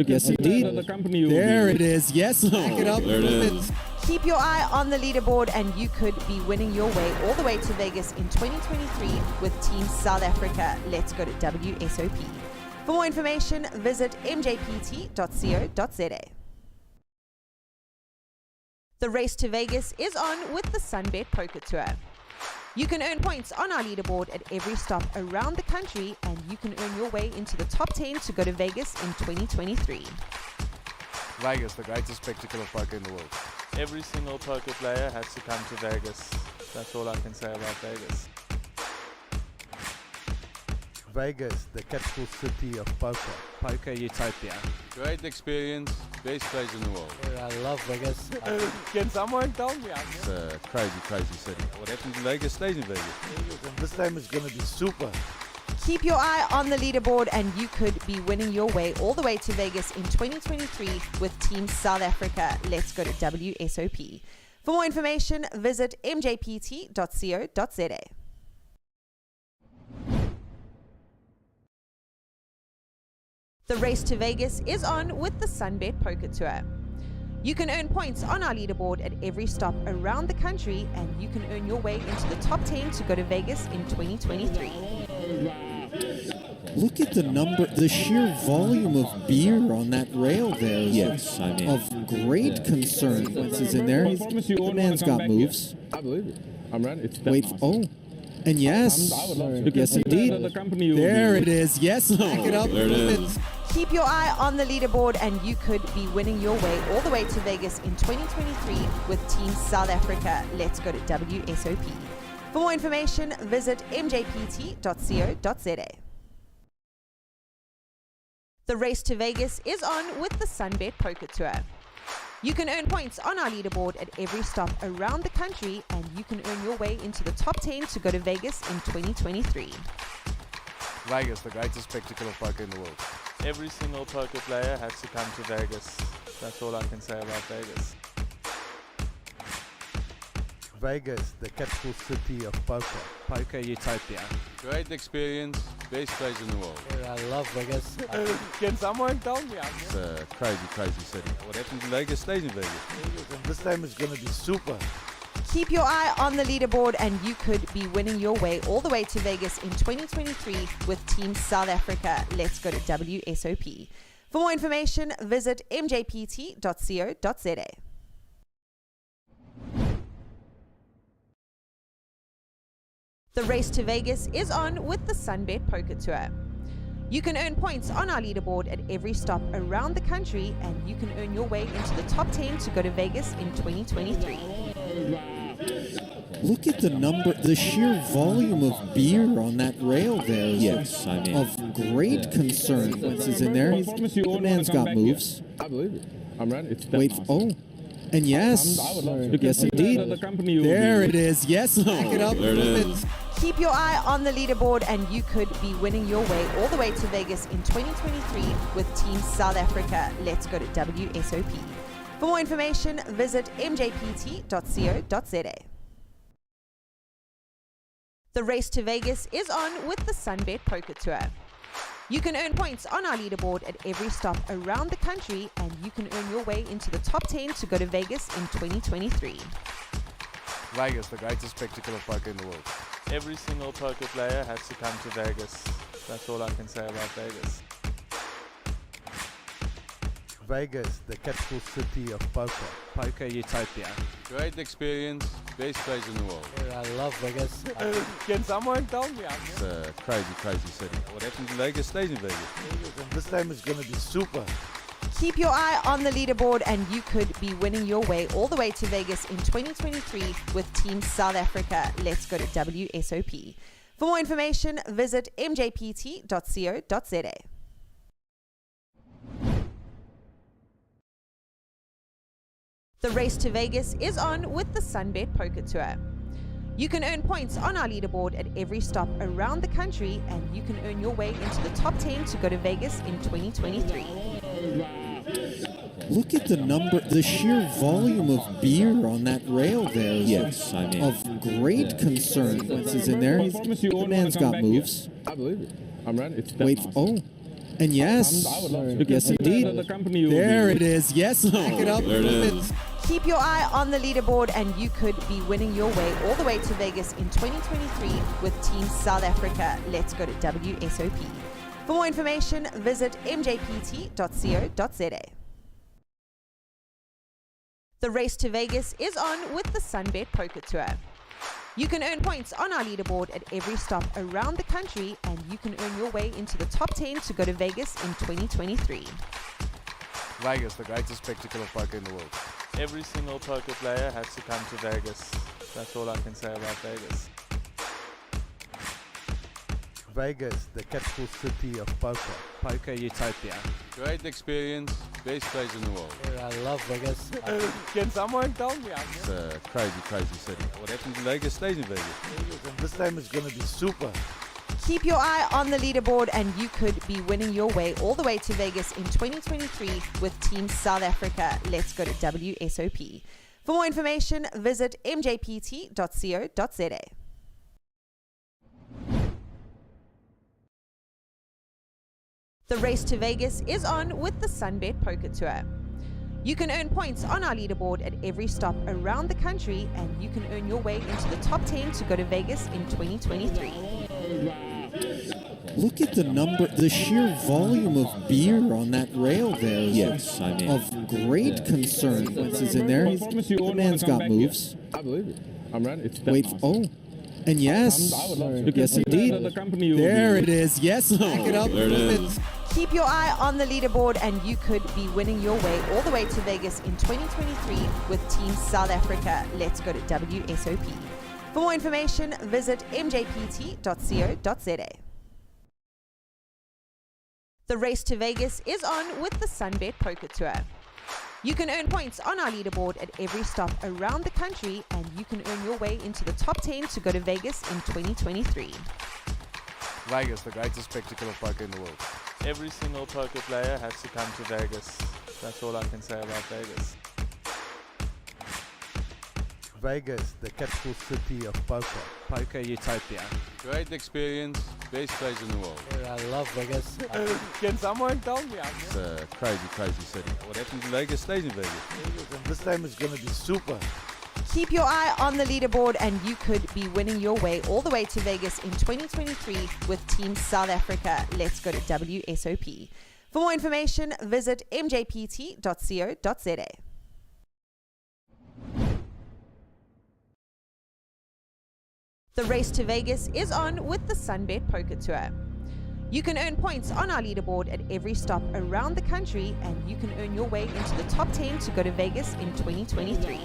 yes indeed. There it is. Yes, back it up. There it is. Keep your eye on the leaderboard and you could be winning your way all the way to Vegas in 2023 with Team South Africa. Let's go to WSOP. For more information, visit mjpt.co.za. The race to Vegas is on with the Sunbet Poker Tour. You can earn points on our leaderboard at every stop around the country, and you can earn your way into the top 10 to go to Vegas in 2023. Vegas, the greatest spectacle of poker in the world. Every single poker player has to come to Vegas. That's all I can say about Vegas. Vegas, the capital city of poker. Poker utopia. Great experience, best place in the world. I love Vegas. Can someone tell me? It's a crazy, crazy city. What happens in Vegas stays in Vegas. This time is going to be super. Keep your eye on the leaderboard and you could be winning your way all the way to Vegas in 2023 with Team South Africa. Let's go to WSOP. For more information, visit mjpt.co.za. The race to Vegas is on with the Sunbet Poker Tour. You can earn points on our leaderboard at every stop around the country, and you can earn your way into the top 10 to go to Vegas in 2023. Look at the number, the sheer volume of beer on that rail there. Yes, I mean, of great concern. Once he's in there, the man's got moves. I believe it. I'm ready. Wait, oh. And yes, yes indeed. There it is. Yes, back it up. There it is. Keep your eye on the leaderboard and you could be winning your way all the way to Vegas in 2023 with Team South Africa. Let's go to WSOP. For more information, visit mjpt.co.za. The race to Vegas is on with the Sunbet Poker Tour. You can earn points on our leaderboard at every stop around the country, and you can earn your way into the top 10 to go to Vegas in 2023. Vegas, the greatest spectacle of poker in the world. Every single poker player has to come to Vegas. That's all I can say about Vegas. Vegas, the capital city of poker. Poker utopia. Great experience, best place in the world. I love Vegas. Can someone tell me? It's a crazy, crazy city. What happens in Vegas stays in Vegas. This time is going to be super. Keep your eye on the leaderboard and you could be winning your way all the way to Vegas in 2023 with Team South Africa. Let's go to WSOP. For more information, visit mjpt.co.za. The race to Vegas is on with the Sunbet Poker Tour. You can earn points on our leaderboard at every stop around the country, and you can earn your way into the top 10 to go to Vegas in 2023. Look at the number, the sheer volume of beer on that rail there. Yes, I mean, of great concern. Once he's in there, the man's got moves. I believe it. I'm ready. Wait, oh. And yes, yes indeed. There it is. Yes, back it up. There it is. Keep your eye on the leaderboard and you could be winning your way all the way to Vegas in 2023 with Team South Africa. Let's go to WSOP. For more information, visit mjpt.co.za. The race to Vegas is on with the Sunbet Poker Tour. You can earn points on our leaderboard at every stop around the country, and you can earn your way into the top 10 to go to Vegas in 2023. Vegas, the greatest spectacle of poker in the world. Every single poker player has to come to Vegas. That's all I can say about Vegas. Vegas, the capital city of poker. Poker utopia. Great experience, best place in the world. I love Vegas. Can someone tell me? It's a crazy, crazy city. What happens in Vegas stays in Vegas. This time is going to be super. Keep your eye on the leaderboard and you could be winning your way all the way to Vegas in 2023 with Team South Africa. Let's go to WSOP. For more information, visit mjpt.co.za. The race to Vegas is on with the Sunbet Poker Tour. You can earn points on our leaderboard at every stop around the country, and you can earn your way into the top 10 to go to Vegas in 2023. Look at the number, the sheer volume of beer on that rail there. Yes, I mean, of great concern. Once he's in there, the man's got moves. I believe it. I'm ready. Wait, oh. And yes, yes indeed. There it is. Yes, back it up. There it is. Keep your eye on the leaderboard and you could be winning your way all the way to Vegas in 2023 with Team South Africa. Let's go to WSOP. For more information, visit mjpt.co.za. The race to Vegas is on with the Sunbet Poker Tour. You can earn points on our leaderboard at every stop around the country, and you can earn your way into the top 10 to go to Vegas in 2023. Vegas, the greatest spectacle of poker in the world. Every single poker player has to come to Vegas. That's all I can say about Vegas. Vegas, the capital city of poker. Poker utopia. Great experience, best place in the world. I love Vegas. Can someone tell me? It's a crazy, crazy city. What happens in Vegas stays in Vegas. This time is going to be super. Keep your eye on the leaderboard and you could be winning your way all the way to Vegas in 2023 with Team South Africa. Let's go to WSOP. For more information, visit mjpt.co.za. The race to Vegas is on with the Sunbet Poker Tour. You can earn points on our leaderboard at every stop around the country, and you can earn your way into the top 10 to go to Vegas in 2023. Look at the sheer volume of beer on that rail there. Yes, I mean. Of great concern. Once he's in there, the man's got moves. I believe it. I'm ready. Wait, oh. And yes, yes indeed. There it is. Yes, back it up. There it is. Keep your eye on the leaderboard and you could be winning your way all the way to Vegas in 2023 with Team South Africa. Let's go to WSOP. For more information, visit mjpt.co.za. The race to Vegas is on with the Sunbet Poker Tour. You can earn points on our leaderboard at every stop around the country, and you can earn your way into the top 10 to go to Vegas in 2023. Vegas, the greatest spectacle of poker in the world. Every single poker player has to come to Vegas. That's all I can say about Vegas. Vegas, the capital city of poker. Poker utopia. Great experience, best place in the world. I love Vegas. Can someone tell me? It's a crazy, crazy city. What happens in Vegas stays in Vegas. This time is going to be super. Keep your eye on the leaderboard and you could be winning your way all the way to Vegas in 2023 with Team South Africa. Let's go to WSOP. For more information, visit mjpt.co.za. The race to Vegas is on with the Sunbet Poker Tour. You can earn points on our leaderboard at every stop around the country, and you can earn your way into the top 10 to go to Vegas in 2023.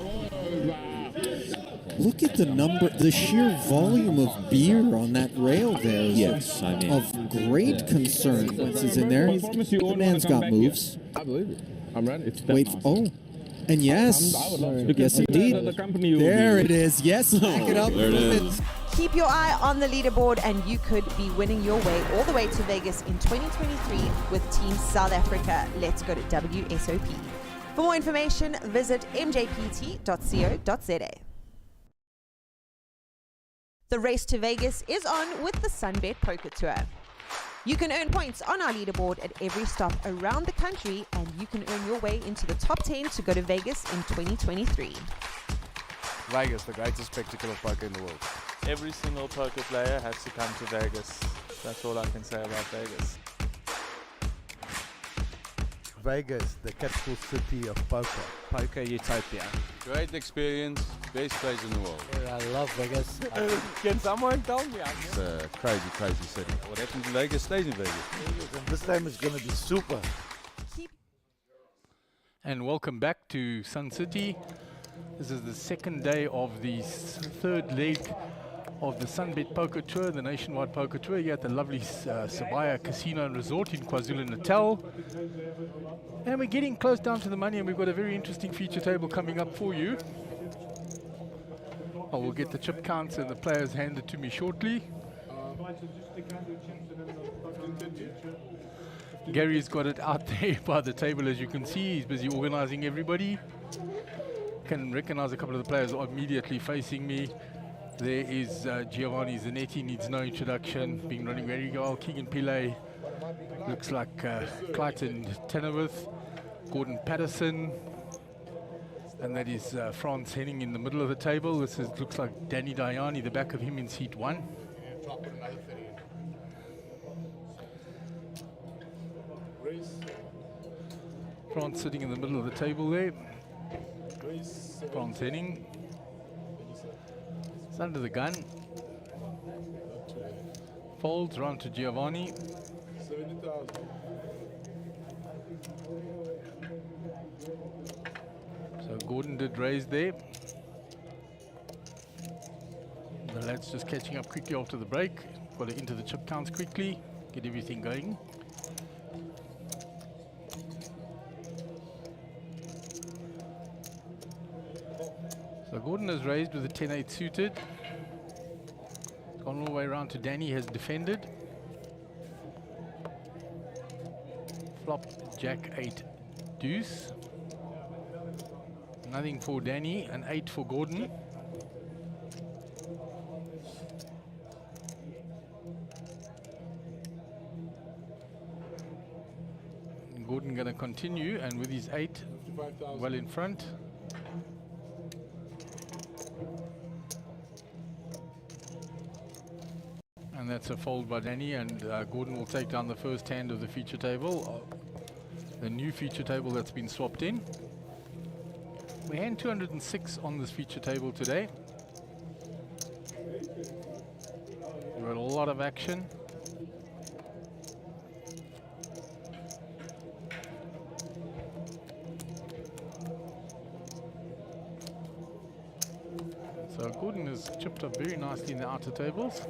Look at the sheer volume of beer on that rail there. Yes, I mean. Of great concern. Once he's in there, the man's got moves. I believe it. I'm ready. Wait, oh. And yes, yes indeed. There it is. Yes, back it up. There it is. Keep your eye on the leaderboard and you could be winning your way all the way to Vegas in 2023 with Team South Africa. Let's go to WSOP. For more information, visit mjpt.co.za. The race to Vegas is on with the Sunbet Poker Tour. You can earn points on our leaderboard at every stop around the country, and you can earn your way into the top 10 to go to Vegas in 2023. Vegas, the greatest spectacle of poker in the world. Every single poker player has to come to Vegas. That's all I can say about Vegas. Vegas, the capital city of poker. Poker utopia. Great experience, best place in the world. I love Vegas. Can someone tell me? It's a crazy, crazy city. What happens in Vegas stays in Vegas. This time is going to be super. And welcome back to Sun City. This is the second day of the third leg of the Sunbet Poker Tour, the nationwide poker tour here at the lovely Sabaya Casino and Resort in KwaZulu-Natal. And we're getting close down to the money, and we've got a very interesting feature table coming up for you. I will get the chip counts and the players handed to me shortly. Gary's got it out there by the table, as you can see. He's busy organizing everybody. Can recognize a couple of the players immediately facing me. There is Giovanni Zanetti, needs no introduction, been running very well. Keegan Pillay, Looks like Clayton Tennerworth, Gordon Patterson, and that is Frans Henning in the middle of the table. This looks like Danny Dayani, the back of him in seat 1. Frans sitting in the middle of the table there. Frans Henning. It's under the gun. Folds round to Giovanni. 70,000. So Gordon did raise there. The lads just catching up quickly after the break. Got to enter the chip counts quickly, get everything going. So Gordon has raised with a 10-8 suited. Gone all the way around to Danny, has defended. Flop, Jack 8 deuce. Nothing for Danny, an 8 for Gordon. Gordon going to continue, and with his 8 well in front. And that's a fold by Danny, and Gordon will take down the first hand of the feature table, the new feature table that's been swapped in. We hand 206 on this feature table today. We've got a lot of action. So Gordon has chipped up very nicely in the outer tables.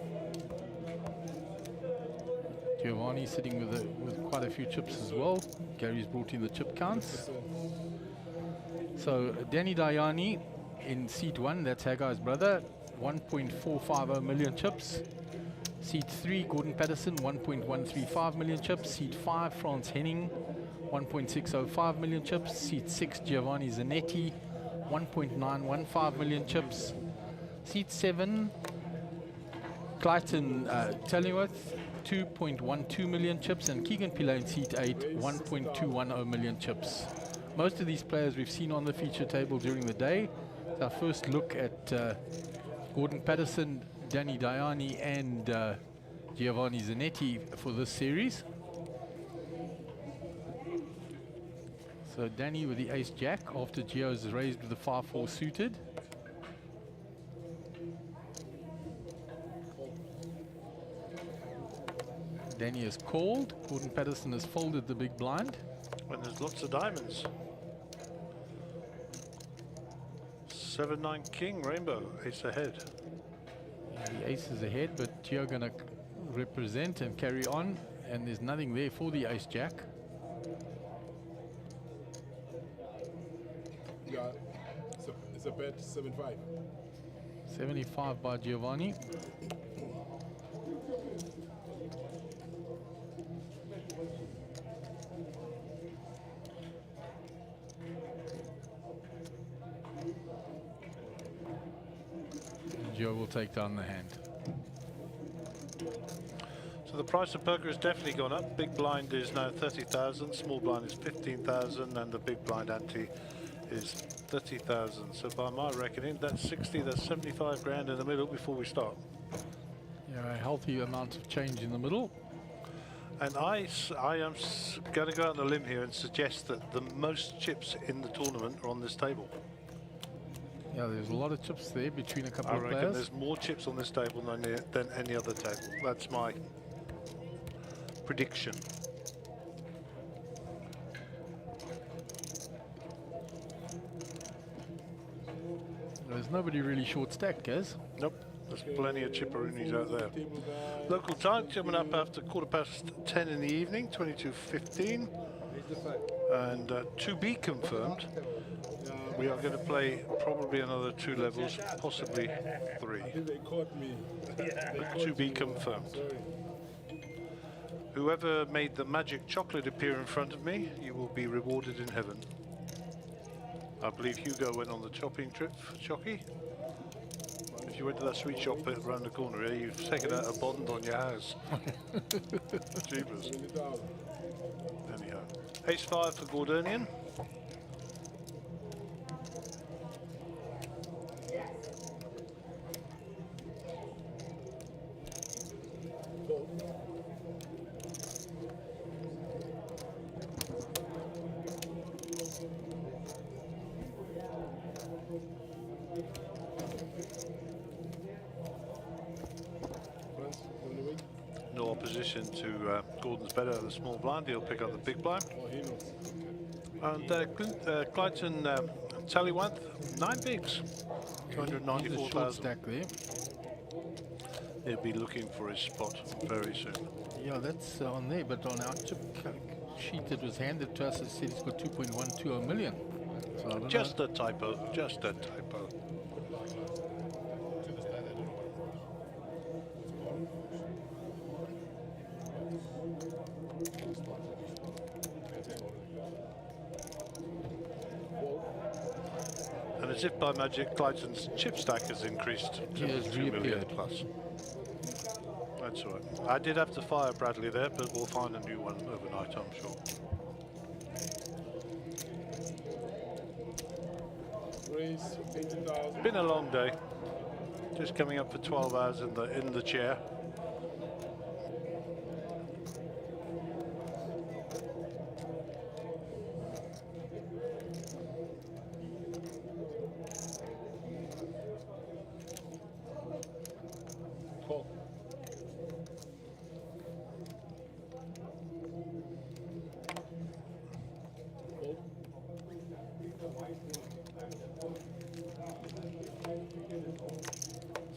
Giovanni sitting with quite a few chips as well. Gary's brought in the chip counts. So Danny Dayani in seat 1, that's Haggai's brother, 1.450 million chips. Seat 3, Gordon Patterson, 1.135 million chips. Seat 5, Frans Henning, 1.605 million chips. Seat 6, Giovanni Zanetti, 1.915 million chips. Seat 7, Clayton Tennerworth, 2.12 million chips, and Keegan Pillay in seat 8, 1.210 million chips. Most of these players we've seen on the feature table during the day. It's our first look at Gordon Patterson, Danny Dayani, and Giovanni Zanetti for this series. So Danny with the ace-jack after Gio's raised with the 5-4 suited. Danny has called. Gordon Patterson has folded the big blind. When there's lots of diamonds. 7-9 king, rainbow, ace ahead. Yeah, the ace is ahead, but Gio going to represent and carry on, and there's nothing there for the ace-jack. Yeah, it's a bet, 75. 75 by Giovanni. Gio will take down the hand. So the price of poker has definitely gone up. Big blind is now 30,000, small blind is 15,000, and the big blind ante is 30,000. So by my reckoning, that's 60, that's 75 grand in the middle before we start. Yeah, a healthy amount of change in the middle. And I am going to go out on a limb here and suggest that the most chips in the tournament are on this table. Yeah, there's a lot of chips there between a couple of I reckon players. there's more chips on this table than any other table. That's my prediction. There's nobody really short stacked, Gaz. Nope, there's plenty of chipperoonies out there. Local time coming up after 10:15 in the evening, 22:15. And to be confirmed, we are going to play probably another 2 levels, possibly 3. They caught me. To be confirmed. Whoever made the magic chocolate appear in front of me, you will be rewarded in heaven. I believe Hugo went on the shopping trip for Chocky. If if you went to that sweet shop around the corner here, you've taken out a bond on your house. Jeepers. Anyhow, ace-5 for Gordonian. No opposition to Gordon's better at the small blind. He'll pick up the big blind. And Clayton Tallywanth, 9 bigs, 294,000. Stack there. He'll be looking for his spot very soon. Yeah, that's on there, but on our chip sheet that was handed to us, it said he's got 2.120 million. So I don't Just know. a typo, just a typo. And as if by magic, Clayton's chip stack has increased to He has 2 million reappeared. plus. That's all right. I did have to fire Bradley there, but we'll find a new one overnight, I'm sure. Raise 80,000. Been a long day. Just coming up for 12 hours in the chair.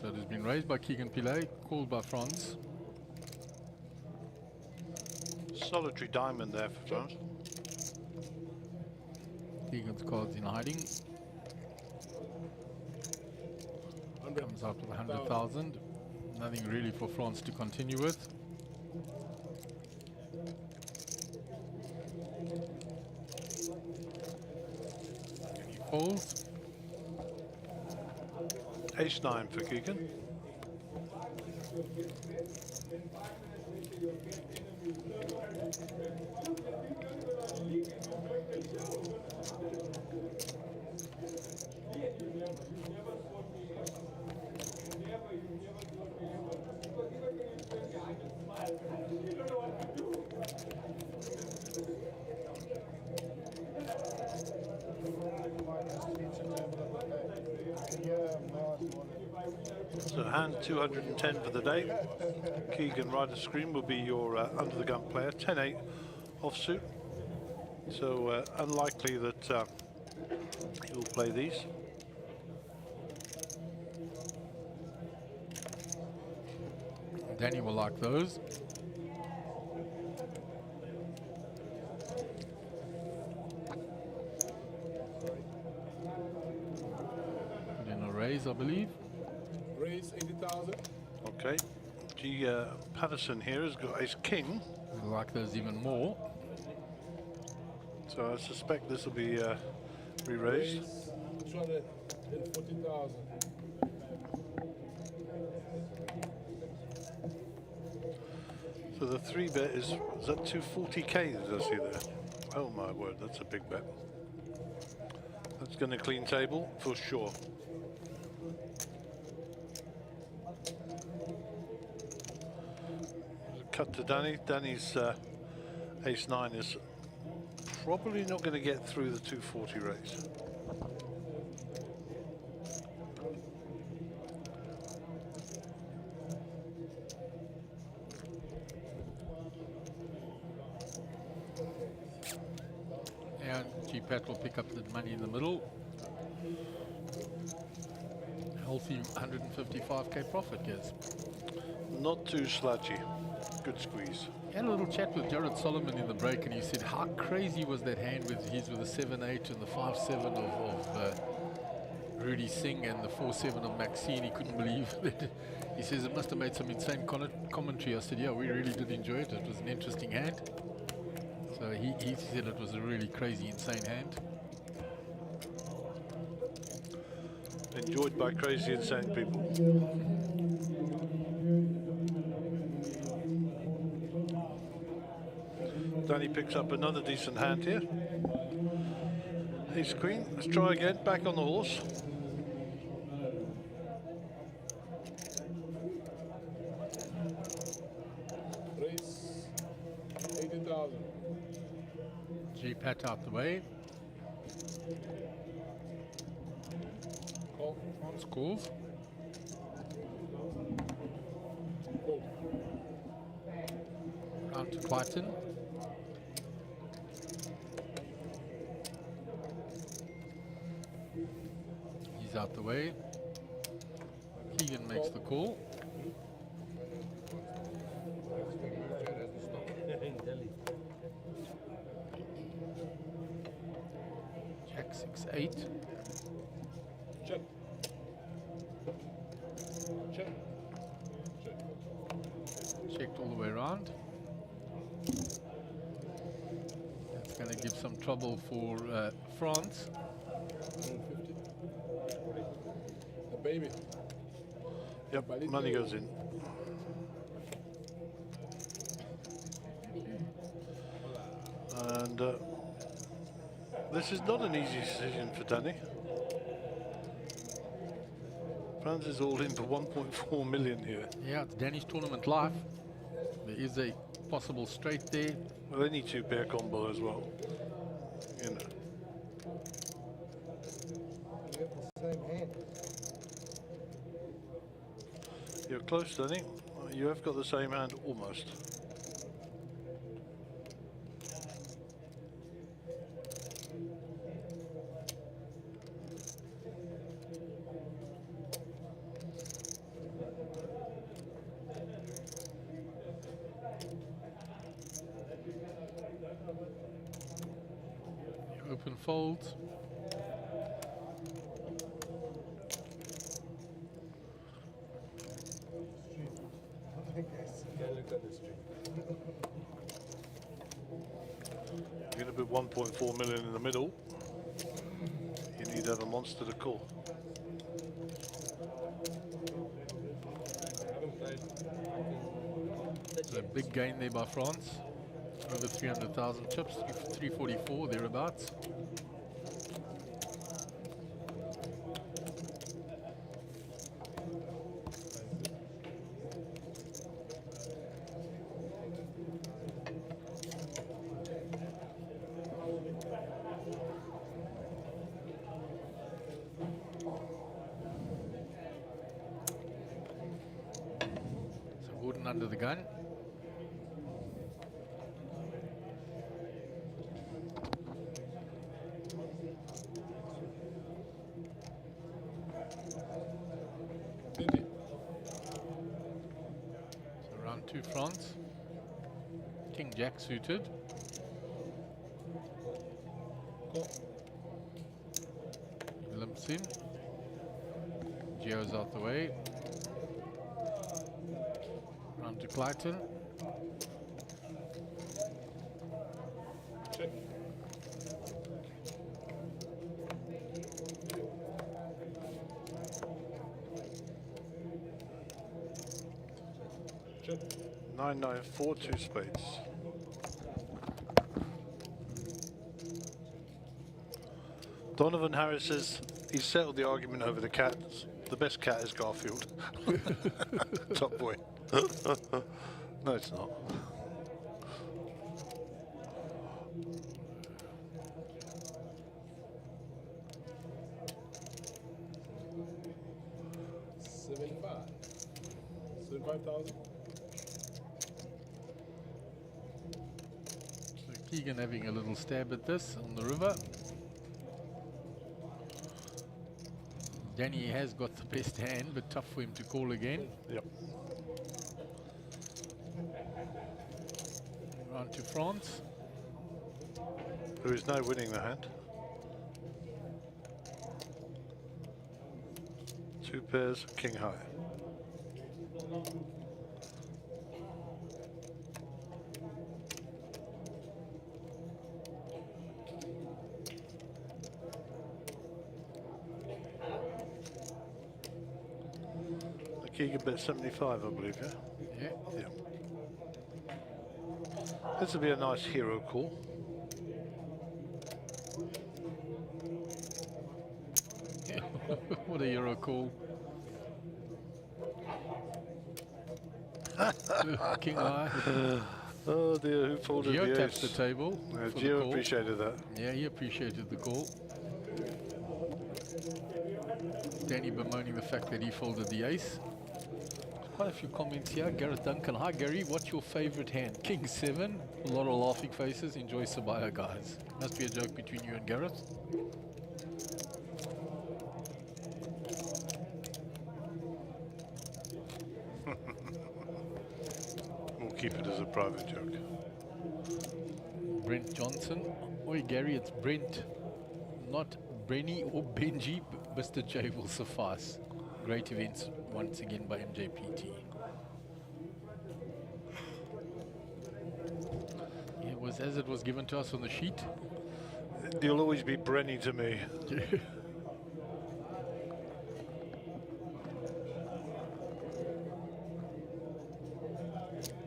So it has been raised by Keegan Pillay, called by France. Solitary diamond there for France. Keegan's cards in hiding. Comes out with 100,000. Nothing really for France to continue with. And he folds. Ace-9 for Keegan. So hand 210 for the day. Keegan Ryder Screen will be your under the gun player. 10-8 offsuit. So unlikely that he will play these. Danny will like those. Put in a raise, I believe. Raise 80,000. Okay. G. Patterson here has got ace king. We like those even more. So I suspect this will be re-raised. 240,000. So the 3-bet is that 240k that I see there? Oh my word, that's a big bet. That's going to clean table for sure. Cut to Danny. Danny's ace-9 is probably not going to get through the 240 race. And G-Pat will pick up the money in the middle. Healthy 155k profit, guys. Not too sludgy. Good squeeze. I had a little chat with Jared Solomon in the break, and he said how crazy was that hand with his with the 7-8 and the 5-7 of Rudy Singh and the 4-7 of Maxine. He couldn't believe it. He says it must have made some insane commentary. I said, yeah, we really did enjoy it. It was an interesting hand. So he said it was a really crazy, insane hand. enjoyed by crazy, insane people. Danny picks up another decent hand here. Ace queen. Let's try again. Back on the horse. Raise 80,000. G-Pat out the way. Call. France calls. Call. Round to Clayton. He's out the way. Keegan makes the call. Jack 6-8. Check. Check. Check. Checked all the way around. That's going to give some trouble for France. 150. The baby. Yep, money goes in. And this is not an easy decision for Danny. France is all in for 1.4 million here. Yeah, it's Danny's tournament life. There is a possible straight there. Well, they need 2-pair combo as well. You know. You have the same hand. You're close, Danny. You have got the same hand almost. Open folds. You're going to put 1.4 million in the middle. You need to have a monster to call. It's a big gain there by France. Over 300,000 chips, 344 thereabouts. So Gordon under the gun. To France. King Jack suited. He limps in. Geo's out the way. Round to Clayton. Check. Check. 9-9-4, 2 spades. Donovan Harris says he's settled the argument over the cats. The best cat is Garfield. Top boy. No, it's not. $75,000. Keegan having a little stab at this on the river. Danny has got the best hand, but tough for him to call again. Yep. Round to France. Who is now winning the hand. 2 pairs, king high. Keegan bet 75, I believe, yeah? Yeah. This will be a nice hero call. What a hero call. King Eye. Oh dear, who folded Gio the tapped ace? the table. Yeah, for the Gio call. appreciated that. Yeah, he appreciated the call. Danny bemoaning the fact that he folded the ace. Quite a few comments here. Gareth Duncan. Hi Gary, what's your favorite hand? King 7. A lot of laughing faces. Enjoy Sabaya, guys. Must be a joke between you and Gareth. We'll keep it as a private joke. Brent Johnson. Oi Gary, it's Brent. Not Brenny or Benji. Mr. J will suffice. Great events once again by MJPT. Yeah, it was as it was given to us on the sheet. You'll always be Brenny to me.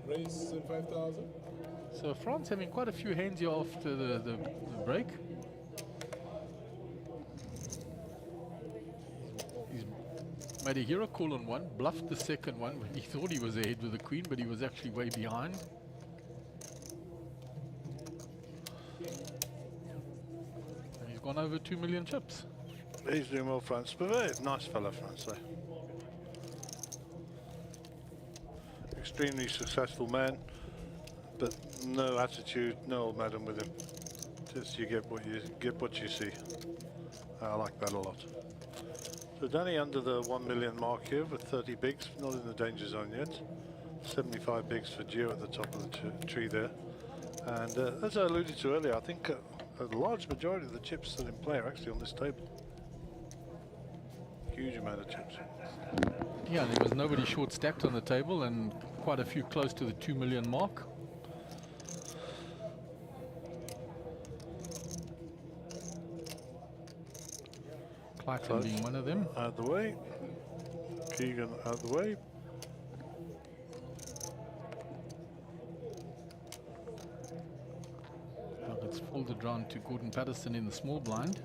Race 5,000. So France having quite a few hands here after the break. He's made a hero call on one, bluffed the second one when he thought he was ahead with the queen, but he was actually way behind. And he's gone over 2 million chips. He's doing well, France. But very nice fella, France. Extremely successful man, but no attitude, no old madam with him. Just you get what you see. I like that a lot. So Danny under the 1 million mark here with 30 bigs, not in the danger zone yet. 75 bigs for Gio at the top of the tree there. And as I alluded to earlier, I think a large majority of the chips still in play are actually on this table. Huge amount of chips. Yeah, there was nobody short stacked on the table and quite a few close to the 2 million mark. Clayton being one of them. Out the way. Keegan out the way. Well, it's folded round to Gordon Patterson in the small blind.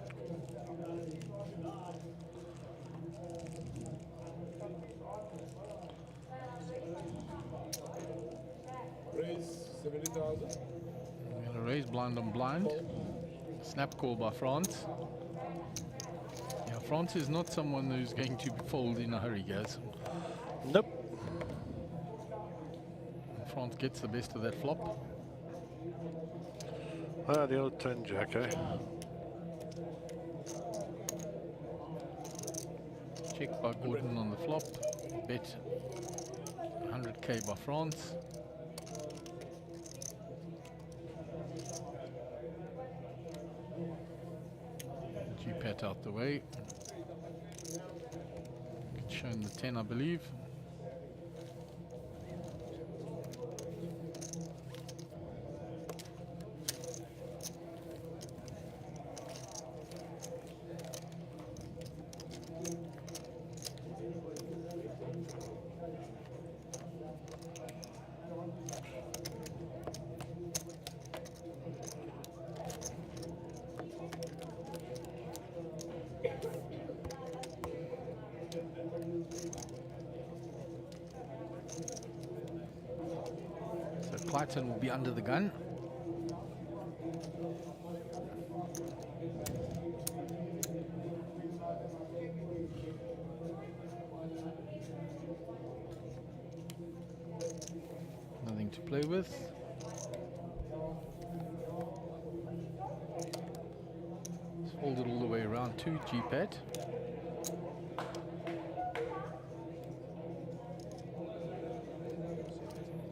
Race 70,000. We're going to raise blind on blind. Snap call by France. Yeah, France is not someone who's going to fold in a hurry, guys. Nope. And France gets the best of that flop. Ah, the old 10 jack, eh? Check by Gordon on the flop. Bet 100k by France. G-Pat out the way. Shown the 10, I believe. Clayton will be under the gun. Nothing to play with. Let's hold it all the way around to G-Pad.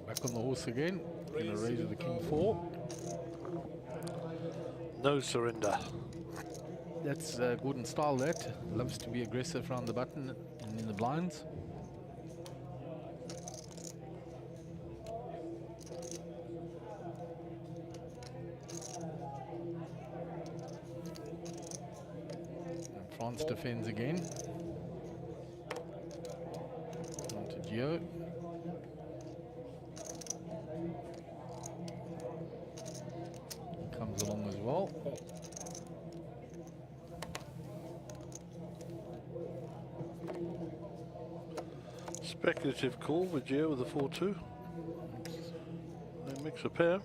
Back on the horse again. Going to raise with the king 4. No surrender. That's Gordon style, that. Loves to be aggressive around the button and in the blinds. And France defends again. And Gio. Comes along as well. Speculative call with Gio with the 4-2. They mix a pair.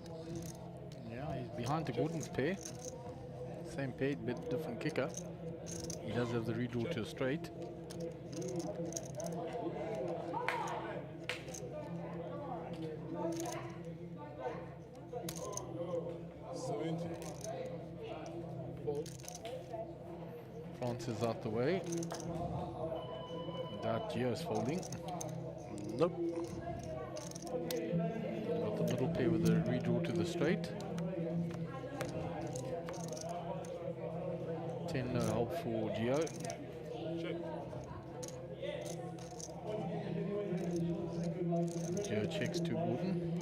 Yeah, he's behind the Gordon's pair. Same pair, bit different kicker. He does have the redraw to a straight. France is out the way. That Gio is folding. Nope. Got the middle pair with the redraw to the straight. 10 no help for Gio. Gio checks to Gordon.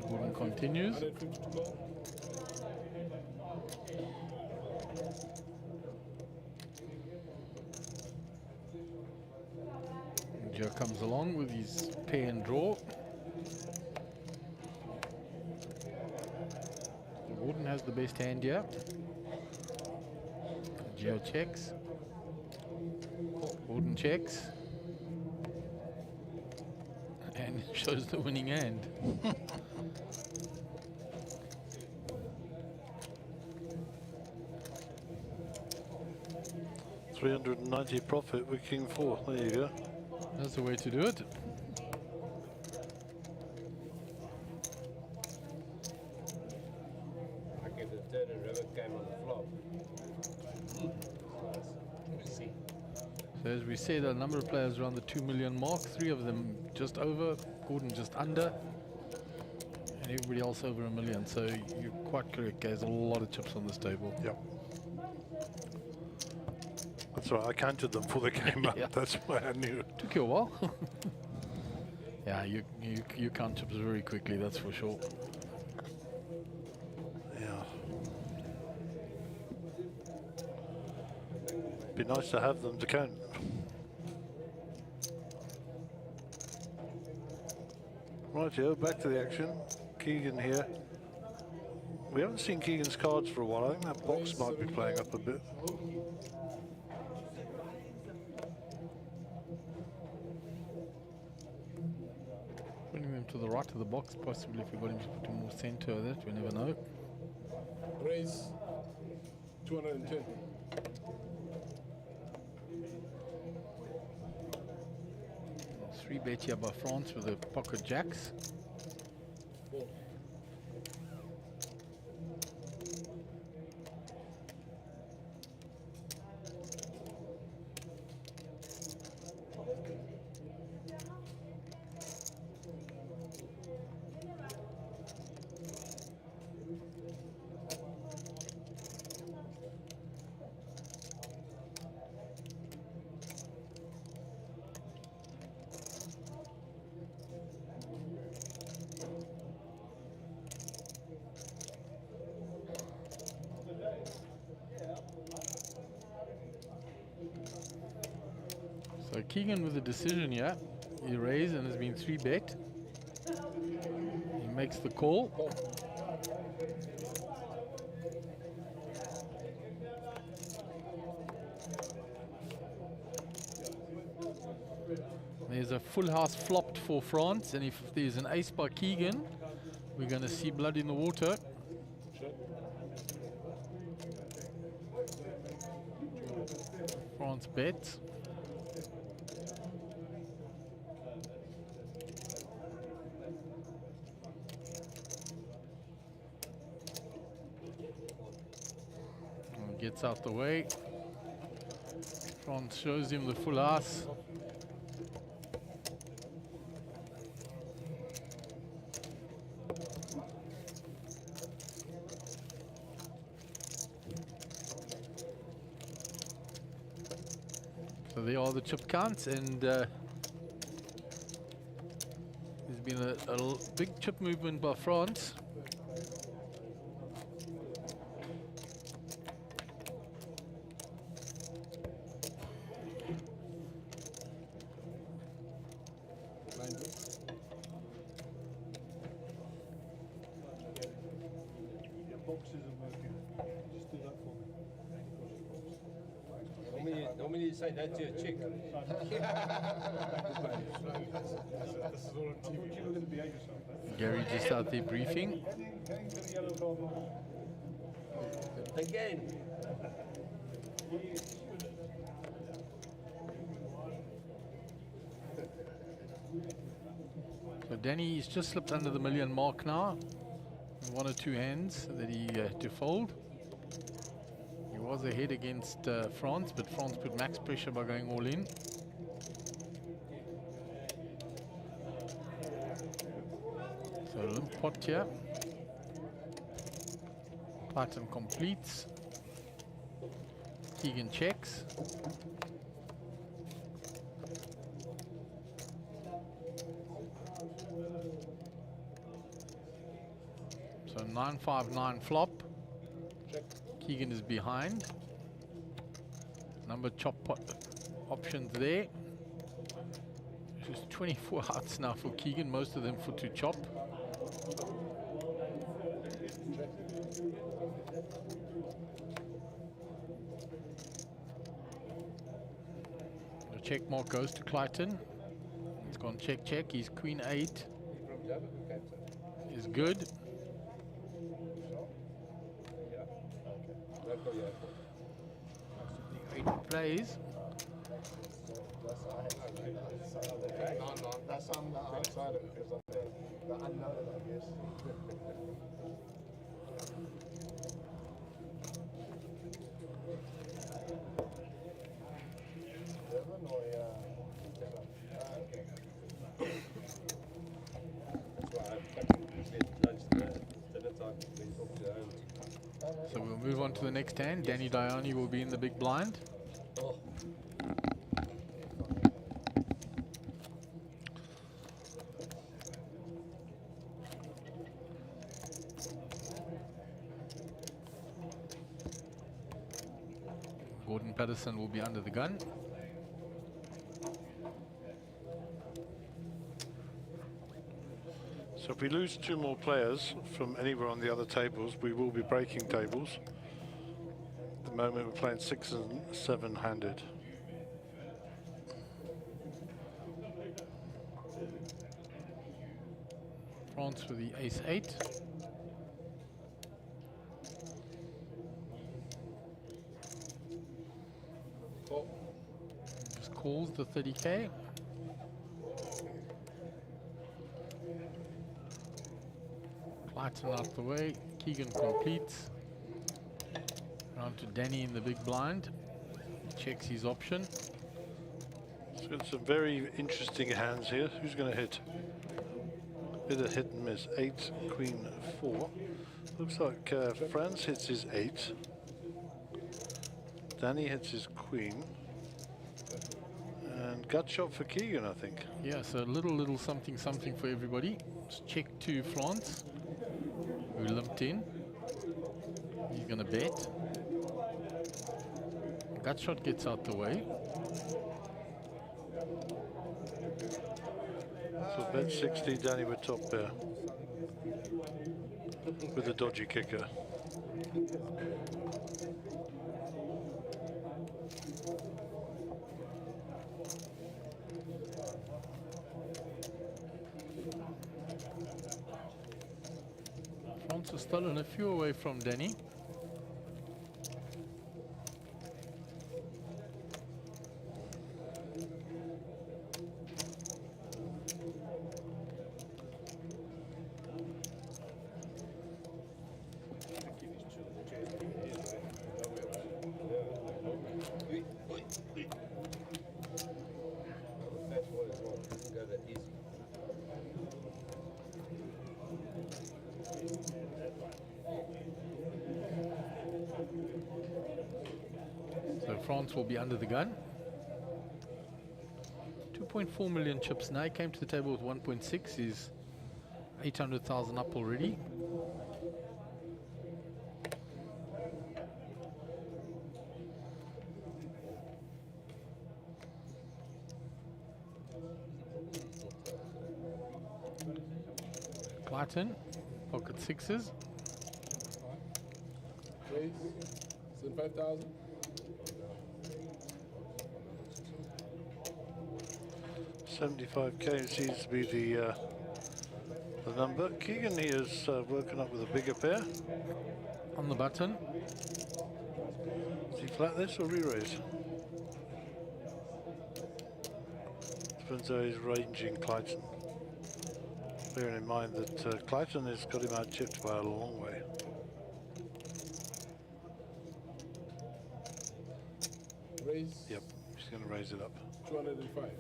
Gordon continues. Gio comes along with his pair and draw. Gordon has the best hand here. Gio checks. Gordon checks. And shows the winning hand. $390 profit with King 4. There you go. That's the way to do it. I get the turn and river came on the flop. See. So as we said, a number of players around the 2 million mark. 3 of them just over, Gordon just under, and everybody else over $1 million. So you're quite correct, guys. A lot of chips on this table. Yep. That's right, I counted them before they came up. Yeah. That's why I knew. Took you a while. Yeah, you count chips very quickly, that's for sure. Yeah. Be nice to have them to count. Right, Joe, back to the action. Keegan here. We haven't seen Keegan's cards for a while. I think that box might be playing up a bit. Putting him to the right of the box, possibly if we got him to put him more center of that, we never know. Raise 210. Three bet here by France with the pocket jacks. So Keegan with the decision here. He raised and has been 3 bet. He makes the call. There's a full house flopped for France, and if there's an ace by Keegan, we're going to see blood in the water. France bets. Gets out the way. France shows him the full house. So there are the chip counts, and there's been a big chip movement by France. Normally you say that to a chick. This is all on TV. Keep a little behave yourself. Gary just out there briefing. Again. So Danny's just slipped under the million mark now. One or two hands that he had to fold. He was ahead against France, but France put max pressure by going all in. So limp pot here. Clayton completes. Keegan checks. So 9-5-9 flop. Keegan is behind. Number chop pot options there. Just 24 outs now for Keegan, most of them for to chop. The check mark goes to Clayton. He's gone check, check. He's queen 8. Is good. 8 plays. No, that's on the outside of it because of the unknown, I guess. So we'll move on to the next hand. Danny Diani will be in the big blind. Gordon Patterson will be under the gun. So if we lose 2 more players from anywhere on the other tables, we will be breaking tables. At the moment we're playing 6 and 7 handed. France for the ace-8. Just calls the 30K. Clayton out the way. Keegan completes. Round to Danny in the big blind. Checks his option. It's got some very interesting hands here. Who's going to hit? Bit of hit and miss. 8, queen 4. Looks like Franz hits his 8. Danny hits his queen. And gut shot for Keegan, I think. Yeah, so a little something for everybody. Just check to France, who limped in. He's going to bet. Gut shot gets out the way. So bet 60, Danny with top pair. With a dodgy kicker. France has stolen a few away from Danny. So France will be under the gun. 2.4 million chips now. He came to the table with 1.6. He's 800,000 up already. Clayton, pocket sixes. Please, send 5,000. 75k seems to be the number. Keegan here is working up with a bigger pair. On the button. Does he flat this or re-raise? Depends how he's ranging Clayton. Bearing in mind that Clayton has got him out chipped by a long way. Raise. Yep, he's going to raise it up. 205.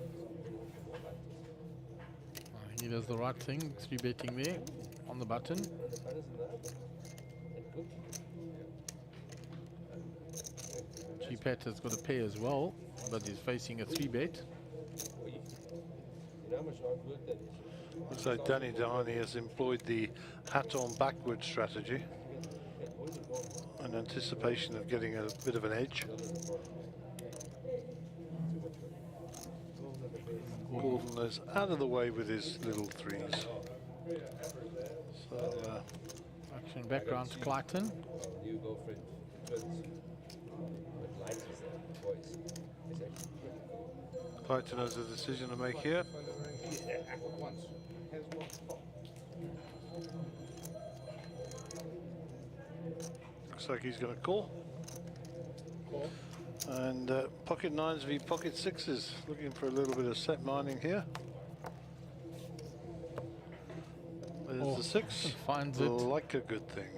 He does the right thing, 3-betting there on the button. G-Pat has got a pair as well, but he's facing a 3-bet. Looks like Danny Dahani has employed the hat-on backward strategy in anticipation of getting a bit of an edge. Gordon is out of the way with his little threes. So, action background to Clayton. You go for it. Clayton has a decision to make here. Looks like he's going to call. And pocket nines v pocket sixes, looking for a little bit of set mining here. There's the six. Finds it. Like a good thing.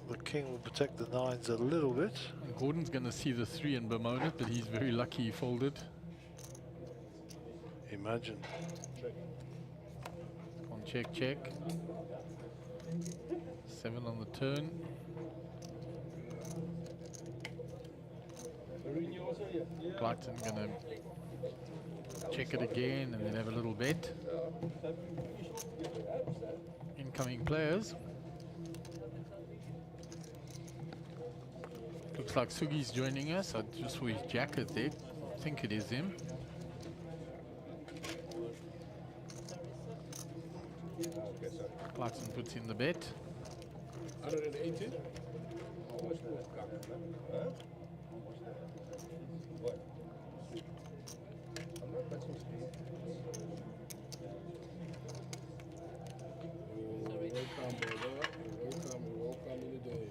The king will protect the nines a little bit. And Gordon's going to see the 3 and bemoan it, but he's very lucky he folded. Imagine. On check, check. 7 on the turn. Clayton gonna check it again and then have a little bet. Incoming players. Looks like Sugi's joining us. I just saw his jacket there. I think it is him. Clayton puts in the bet. 180. Welcome in the day.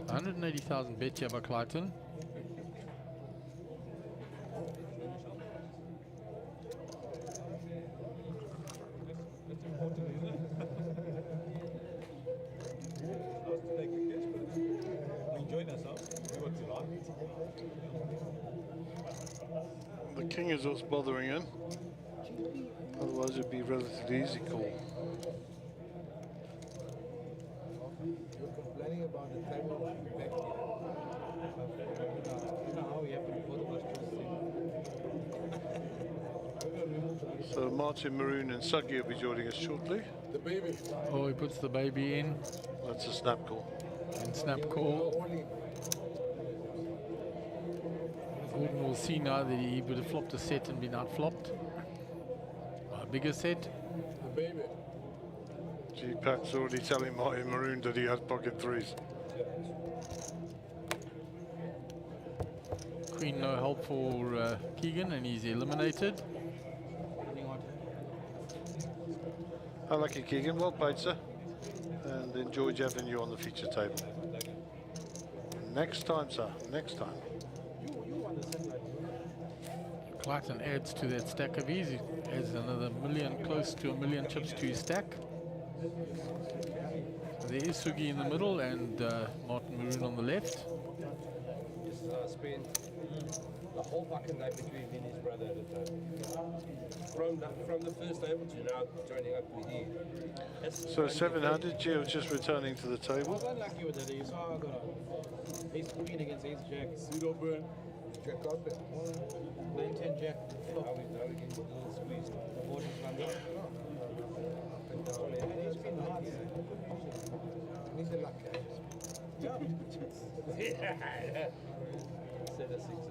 $180,000 bet here by Clayton. The king is what's bothering him. Otherwise it'd be a relatively easy call. You're complaining about the table back here. You know how we have to put us. So Martin Maroon and Suggy will be joining us shortly. The baby. Oh, he puts the baby in. That's a snap call. And snap call. Gordon will see now that he would have flopped a set and been out-flopped. A bigger set. The baby. G-Pat's already telling Martin Maroon that he has pocket threes. Queen no help for Keegan, and he's eliminated. Lucky Keegan, well played, sir. And enjoyed having you on the feature table. Next time, sir, next time. Clayton adds to that stack of his. He adds another million, close to 1 million chips to his stack. There is Sugi in the middle and Martin Maroon on the left. Just spend the whole fucking night between me and his brother at a time. From the first table to now joining up with you. So 700, Gio just returning to the I table. was unlucky with that. You saw I got a ace queen against ace jack. Pseudo burn. Jack up it. 9-10 jack. Now we get a little squeeze. The board is running up and down. And it's been hard. He's a lucky. Yeah. Set of sixes.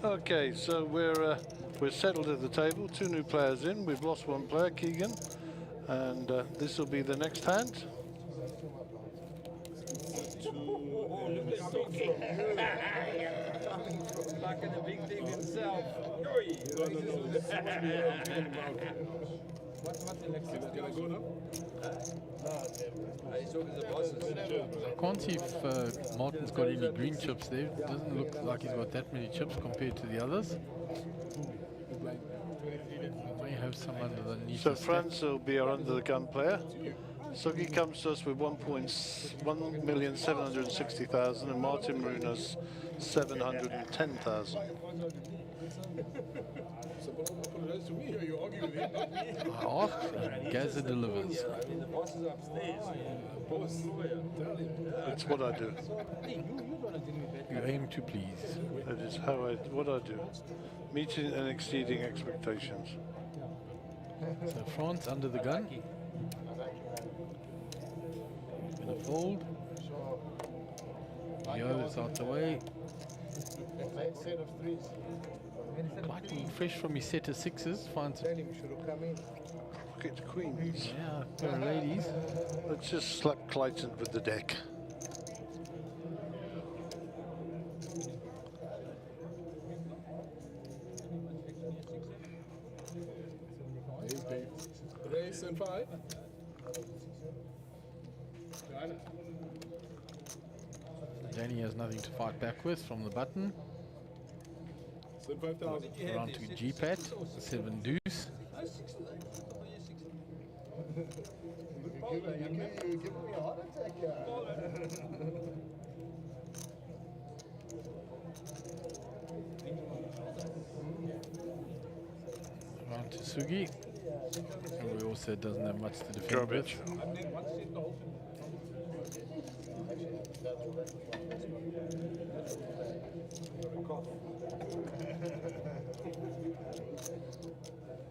Okay, so we're settled at the table. 2 new players in. We've lost 1 player, Keegan, And this will be the next hand. Oh, look at Soki. Like in the big thing himself. What's the next thing? Can I go now? He's talking to the bosses. I can't see if Martin's got any green chips there. It doesn't look like he's got that many chips compared to the others. May have some underneath. So France will be our under the gun player. Sugi comes to us with 1,760,000 and Martin Marunas 710,000. I asked and Gaza delivers. The boss is upstairs. That's what I do. You aim to please. That is what I do. Meeting and exceeding expectations. So France under the gun. Gonna fold. Yo, that's out the way. Set of threes. Quite fresh from his set of sixes. Finds Pocket queens. Yeah, pair of ladies. Let's just slap Clayton with the deck. Race and 5. Danny has nothing to fight back with from the button. 5,000. Around to G-Pat, 7 deuce. You're giving me a heart attack. Around to Sugi. And we also doesn't have much to defend with.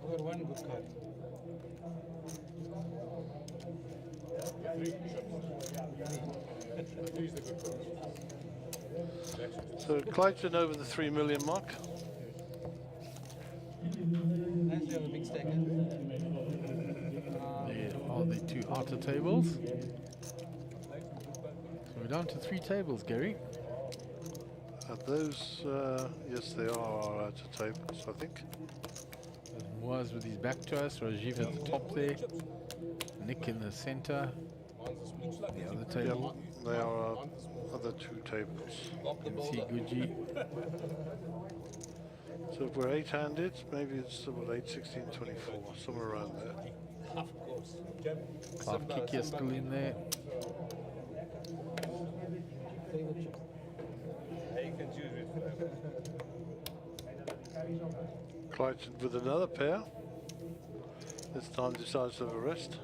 I got one good card. So Clayton over the 3 million mark. Nice to have a big stack. There are the 2 outer tables. So we're down to 3 tables, Gary. Those, yes, they are our outer tables, I think. There's Moaz with his back to us, Rajiv at the top there, Nick in the center, the other table. Yep, they are our other 2 tables. MC Guji. So if we're 8-handed, maybe it's about 8, 16, 24, somewhere around there. Of course. Clive Kiki still in there. You can choose it. Clayton with another pair. This time decides to have a rest.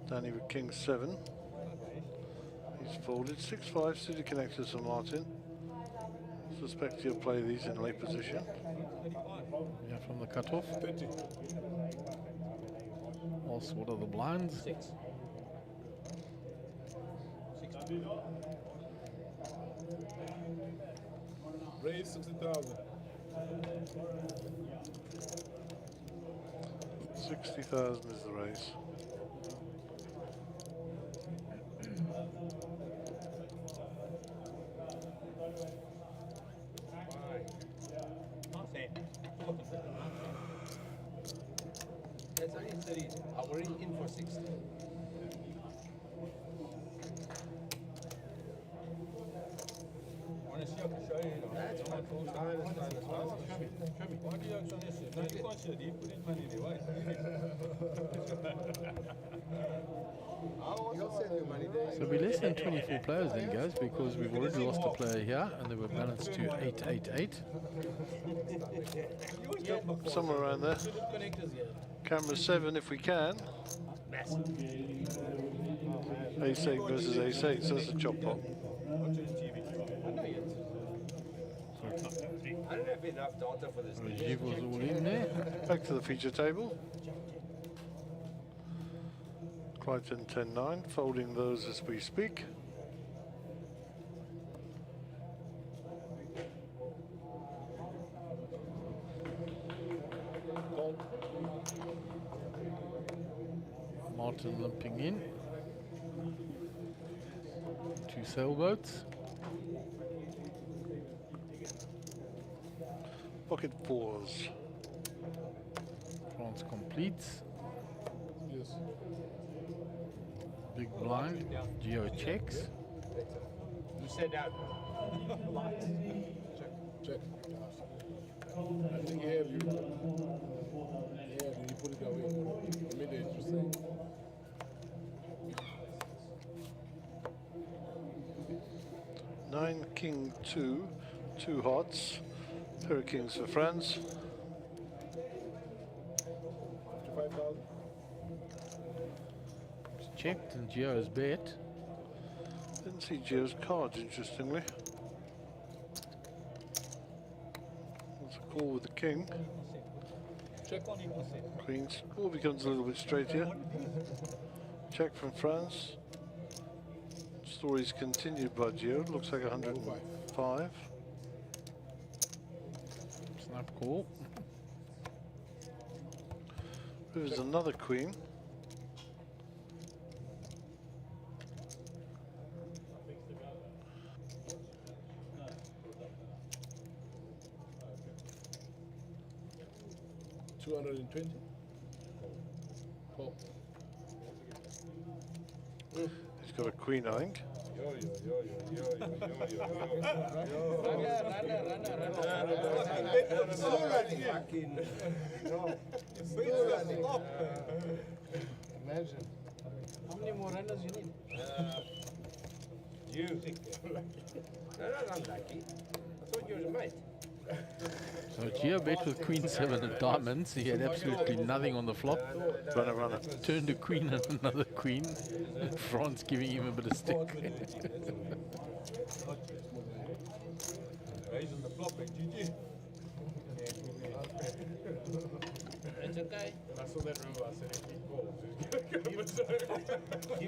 Danny with king 7. He's folded 6-5 suited connectors for Martin. Suspect he'll play these in late position. Yeah, from the cutoff. Also, what are the blinds? 6. Raise 60,000. 60,000 is the raise. That's only 30. I'm already in for 60. Want to see? I can show you. That's fine. Show me. What do you actually see? No, you can't show. You put it money there. Why? You'll send your money there. So we're less than 24 players then, guys, because we've already lost a player here, and they were balanced to 8-8-8. Somewhere around there. Camera 7 if we can. Ace 8 versus Ace 8, so that's a chop pot. I don't have enough data for this. Rajiv was all in there. Back to the feature table. Clayton 10-9, folding those as we speak. Martin limping in. 2 sailboats. Pocket 4s. France completes. Yes. Big blind. Geo checks. You said that. Check. I think he had you. Yeah, then you put it that way. Mid-age, you say. Nine King 2, 2 hearts. Pair of kings for France. 55,000. It's checked and Geo's bet. Didn't see Geo's cards, interestingly. That's a call with the king. Check. Queens. All becomes a little bit straight here. Check from France. Stories continued by Geo. Looks like 105. Snap call. There's another queen. $220. Paul. He's got a queen, I think. Imagine. How many more runners you need? You. No, not lucky. I thought you was a mate. So Geo bet with Queen 7 of diamonds. He had absolutely nothing on the flop. Runner. Turned a queen and another queen. France giving him a bit of stick. Raise on the flop, GG. It's okay. I saw that river, I said, keep calls.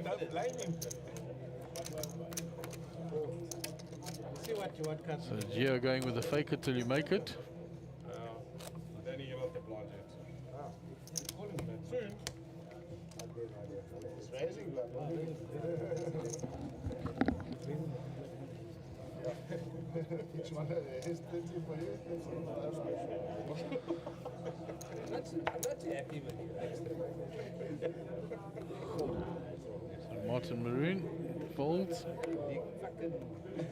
Don't blame him. See what you want, cut. So Geo going with the fake it till you make it. Danny, you're not the blind yet. Call him that soon. It's raising blood. Each one is 30 for you. I'm not too happy with you. So Martin Maroon folds. Big fucking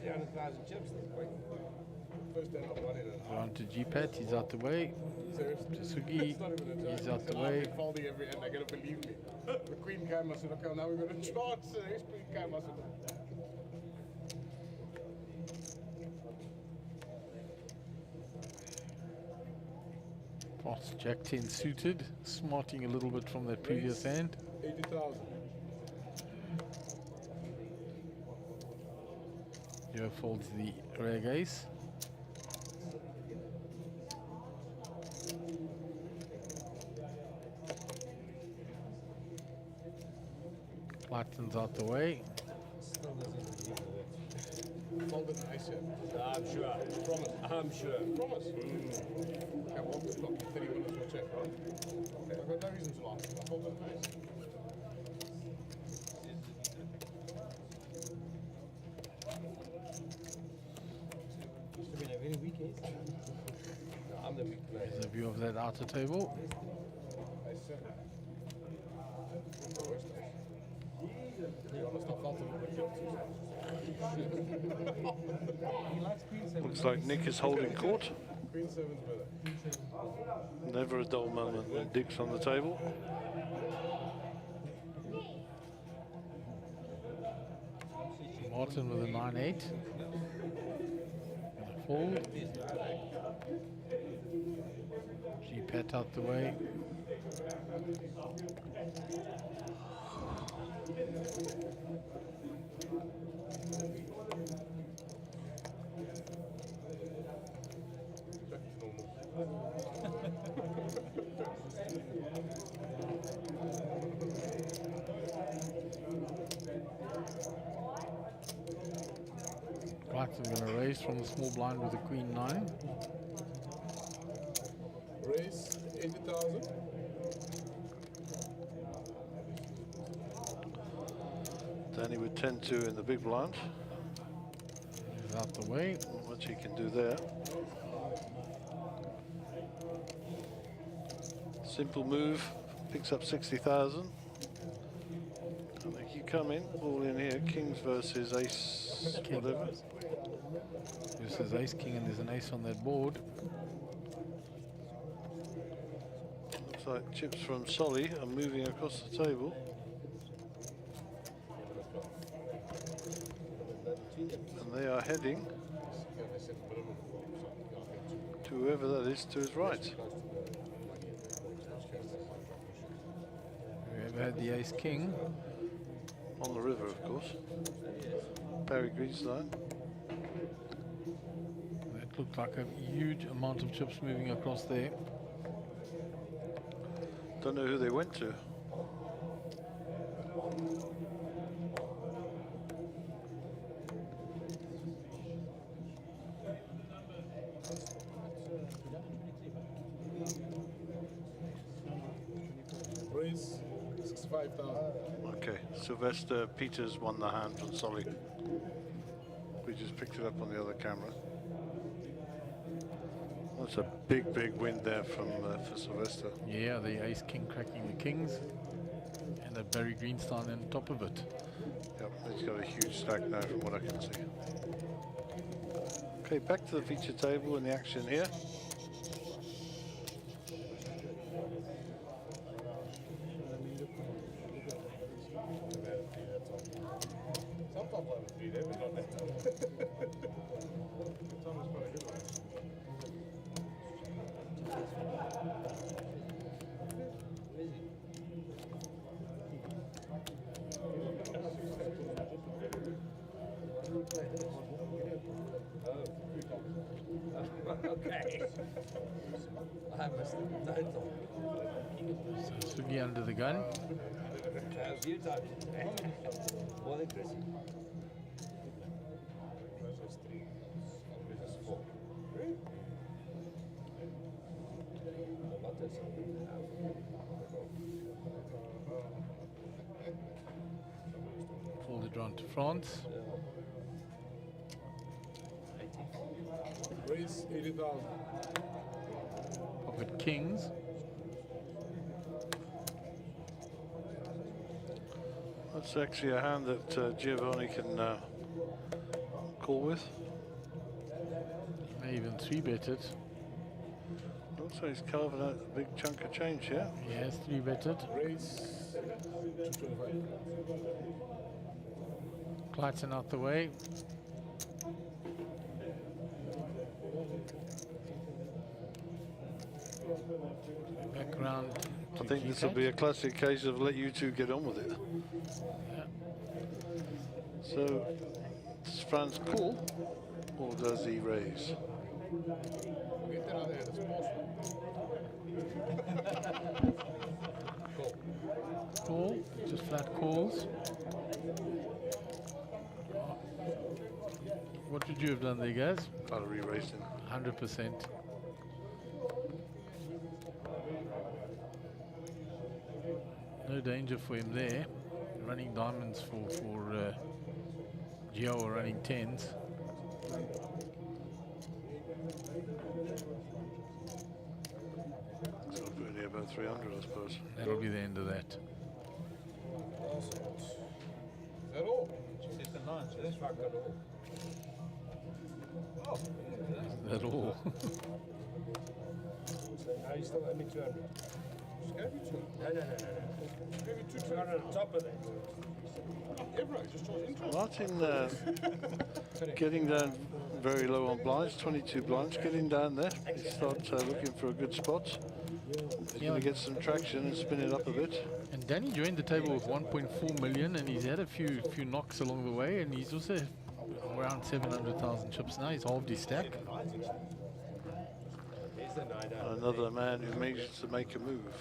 300,000 chips. First time I've won it. Round to G-Pat, he's out the way. Tsugi, he's out the way. Folding every end, they're going to believe me. The queen came, I said, okay, now we're going to chart. So his queen came, I said, France Jack 10 suited, smarting a little bit from that previous hand. 80,000. Geo folds the rag ace. Lightens out the way. Fold it nice, yeah. I'm sure. Promise. I'm sure. Promise. Okay, well, we've got 30 minutes, we'll check, right? Okay, I've got no reason to lie. I fold it nice. Used to be a very weak ace. No, I'm the weak player. There's a view of that outer table. Nice, yeah. To be honest, I felt a little bit guilty. Looks like Nick is holding court. Queen 7's better. Never a dull moment when Dick's on the table. Martin with a 9-8. And a fold. G-Pat out the way. Right, so we're going to raise from the small blind with the Queen 9. Raise 80,000. Danny with 10-2 in the big blind. He's out the way. Not much he can do there. Simple move, picks up 60,000. I think you come in, all in here. Kings versus ace, King. whatever. This is ace king, and there's an ace on that board. Looks like chips from Solly are moving across the table. And they are heading to whoever that is to his right. Whoever had the ace king. On the river, of course. Barry Greenstein. That looked like a huge amount of chips moving across there. Don't know who they went to. Raise 65,000. Okay, Sylvester Peters won the hand from Solly. We just picked it up on the other camera. That's a big, big win there from for Sylvester. Yeah, the ace king cracking the kings, and a Barry Greenstein on top of it. Yep, he's got a huge stack now from what I can see. Okay, back to the feature table and the action here. Sometimes I would be there, but not that time. Tom was quite a good one. Okay. I must have done So Sugi under the gun. a few times. More than Chrissy. Fold it round to France. Raise 80,000. Pocket kings. That's actually a hand that Giovanni can call with. May even 3-bet it. Looks like he's carving out a big chunk of change here. Yes, 3-bet it. Raise 225. Clayton out the way. Back round. I think this will be a classic case of let you two get on with it. Yeah. So, does Franz call or does he raise? Get that out there, that's Call, just flat calls. What would you have done there, guys? I'd have re-raised him. 100%. No danger for him there. Running diamonds for Gio, or running 10s. So I'll put in here about 300, I suppose. That'll be the end of that. Is that all? Just the nine, so that's fuck it all. Oh, Isn't that all? No, you still owe me 200. Just gave you two. No. Just gave you two. 200 on top of that. Everyone just charge interest. Martin getting down very low on blinds, 22 blinds, getting down there. He starts looking for a good spot. He's going to get some traction and spin it up a bit. And Danny joined the table with 1.4 million, and he's had a few knocks along the way, and he's also around 700,000 chips now. He's halved his stack. Another man who manages to make a move.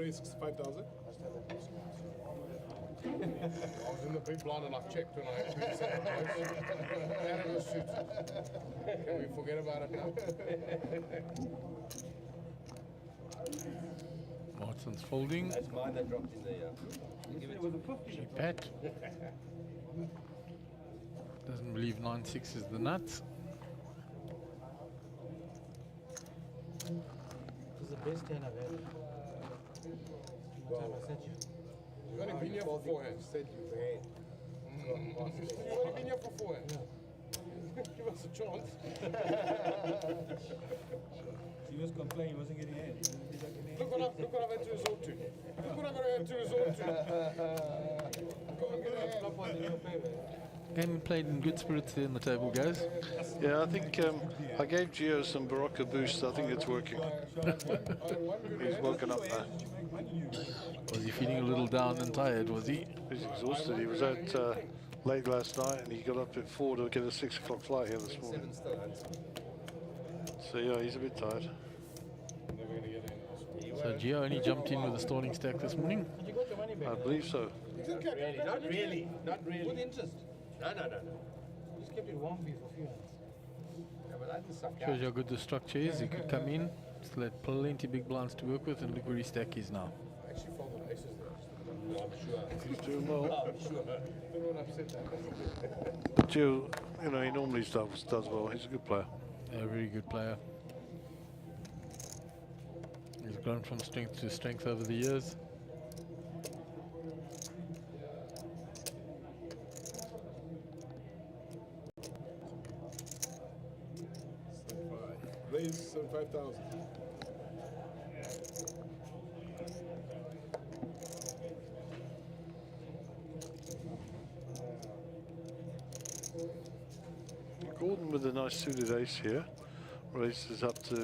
risks 5,000. I was in the big blind and I checked when I had to set my place. Canada suit. Can we forget about it now? Martin's folding. That's mine that dropped in there. Give it to Pat. Doesn't believe 9-6 is the nuts. This is the best hand I've had. What time I sent you? You've only been here for 4 hands. Said you had. You've only been here for 4 hands. Give us a chance. She was complaining he wasn't getting in. Look what I've had to resort to. Look what I've had to resort to. Go and get a hand. Up on your favor. Game played in good spirits there in the table, guys. Yeah, I think I gave Gio some Barocca boost. I think it's working. He's woken up now. Was he feeling a little down and tired, was he? He's exhausted. He was out late last night and he got up at 4 to get a 6 o'clock flight here this morning. So yeah, he's a bit tired. So Gio only jumped in with a stalling stack this morning. Did you got your money back? I believe so. Not really, not really, not really. With interest. No. Just kept it warm for a few hands. Yeah, but I didn't suck Shows you how good the structure is. He could come in, still had plenty big blinds to work with, and look where his stack is now. I actually folded aces there. No, I'm sure. He's doing well. I'm sure. Everyone upset that. Gio, you know, he normally does well. He's a good player. A very good player. He's grown from strength to strength over the years. Raise 5,000. Gordon with a nice suited ace here. Raises up to... I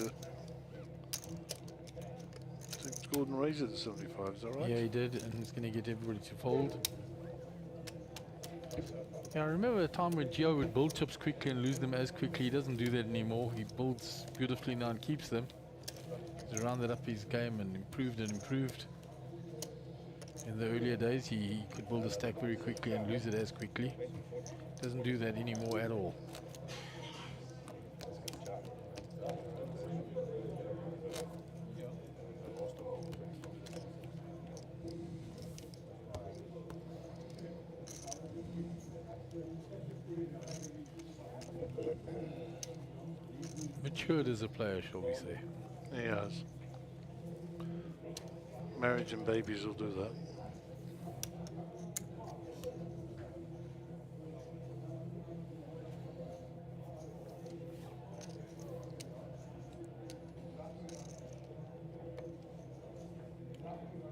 think Gordon raised it to 75, is that right? Yeah, he did, and he's going to get everybody to fold. Yeah, I remember a time when Gio would build chips quickly and lose them as quickly. He doesn't do that anymore. He builds beautifully now and keeps them. He's rounded up his game and improved and improved. In the earlier days, he could build a stack very quickly and lose it as quickly. Doesn't do that anymore at all. Matured as a player, shall we say. He has. Marriage and babies will do that.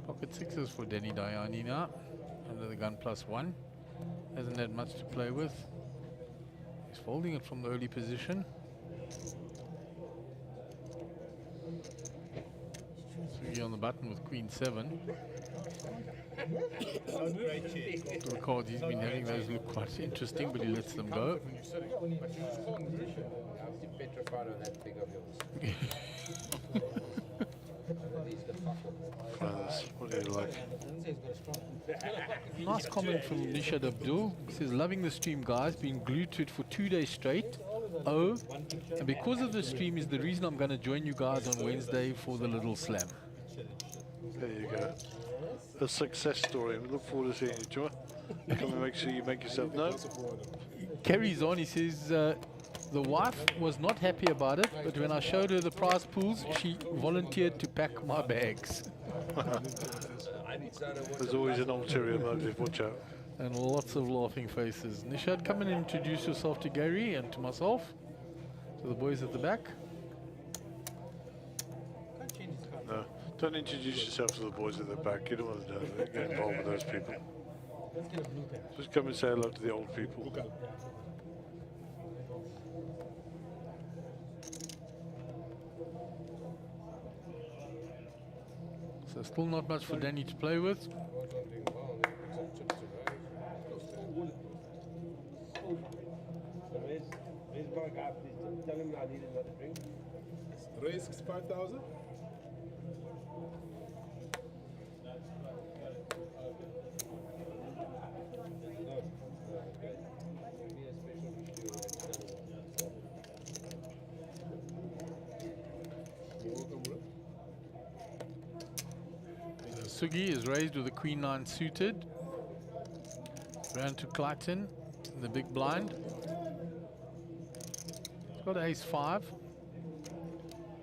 Pocket sixes for Denny Dayani now. Under the gun +1. Hasn't had much to play with. He's folding it from the early position. Three on the button with Queen 7. The cards he's been having, those look quite interesting, but he lets them go. I was petrified of that thing of yours. France, what do you like? Nice comment from Nishad Abdul. He says, loving the stream, guys. Been glued to it for 2 days straight. Oh, and because of the stream is the reason I'm going to join you guys on Wednesday for the little slam. There you go. A success story. We look forward to seeing you, Joy. Come and make sure you make yourself known. Carries on. He says, the wife was not happy about it, but when I showed her the prize pools, she volunteered to pack my bags. There's always an ulterior motive, watch out. And lots of laughing faces. Nishad, come and introduce yourself to Gary and to myself, to the boys at the back. No, don't introduce yourself to the boys at the back. You don't want to get involved with those people. Just come and say hello to the old people. So still not much for Danny to play with. Risks 5,000. Sugi is raised with the Queen 9 suited. Round to Clayton, the big blind. He's got ace 5.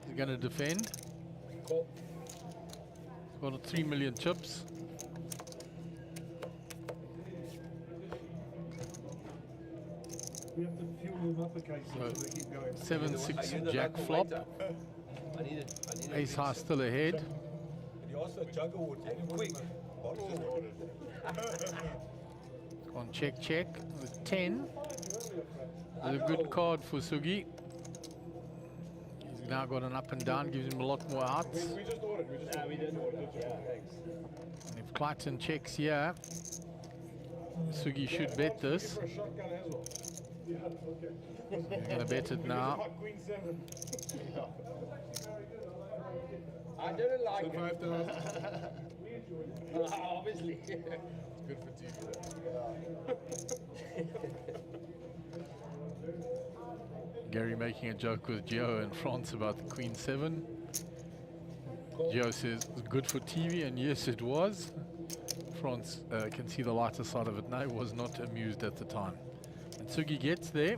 He's going to defend. He's got 3 million chips. We have to fuel them up occasionally so they keep going. 7-6 jack flop. Ace high still ahead. And you also juggle water. Quick. On check with 10. It's a good card for Sugi. He's now got an up and down, gives him a lot more outs. We just ordered. We didn't order. Yeah, thanks. And if Clayton checks here, Sugi should bet this. For a shotgun as well. Yeah, okay. He's going to bet it now. Queen 7. I didn't like So it. 5,000. Obviously. It's good for TV. Gary making a joke with Gio and France about the Queen 7. Gio says it's good for TV, and yes, it was. France can see the lighter side of it now. He was not amused at the time. And Sugi gets there.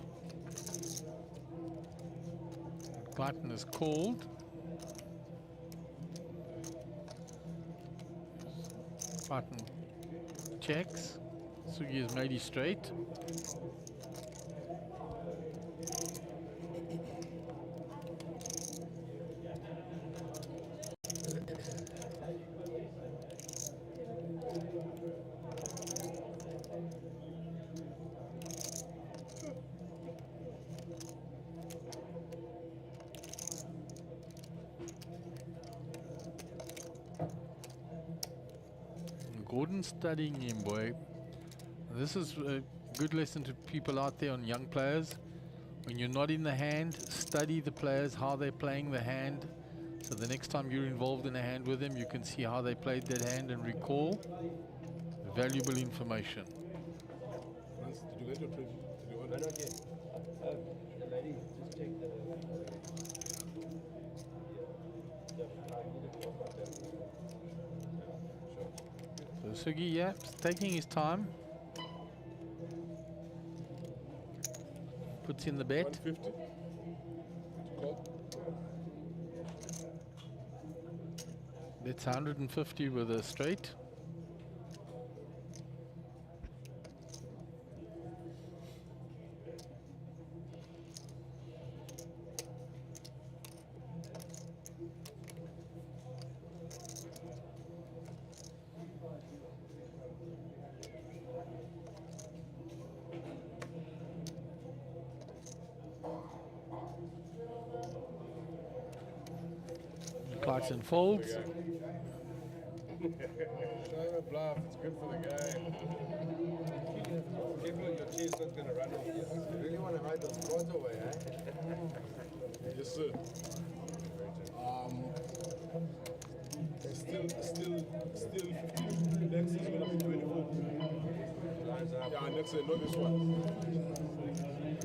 Clayton is called. Clayton checks. Sugi has made his straight. Gordon's studying him, boy. This is a good lesson to people out there, on young players. When you're not in the hand, study the players, how they're playing the hand. So the next time you're involved in a hand with them, you can see how they played that hand and recall valuable information. Did you get your trip? Did you order? Not yet. The lady just checked the... So Sugi, yeah, taking his time. Puts in the bet. 150. Call. Bets 150 with a straight. Clarkson folds. Show him a bluff, it's good for the game. Careful, your chair's not going to run off. You really want to ride those cords away, eh? Yes, sir. Still 15. Next is going to be 24. Yeah, next not this one.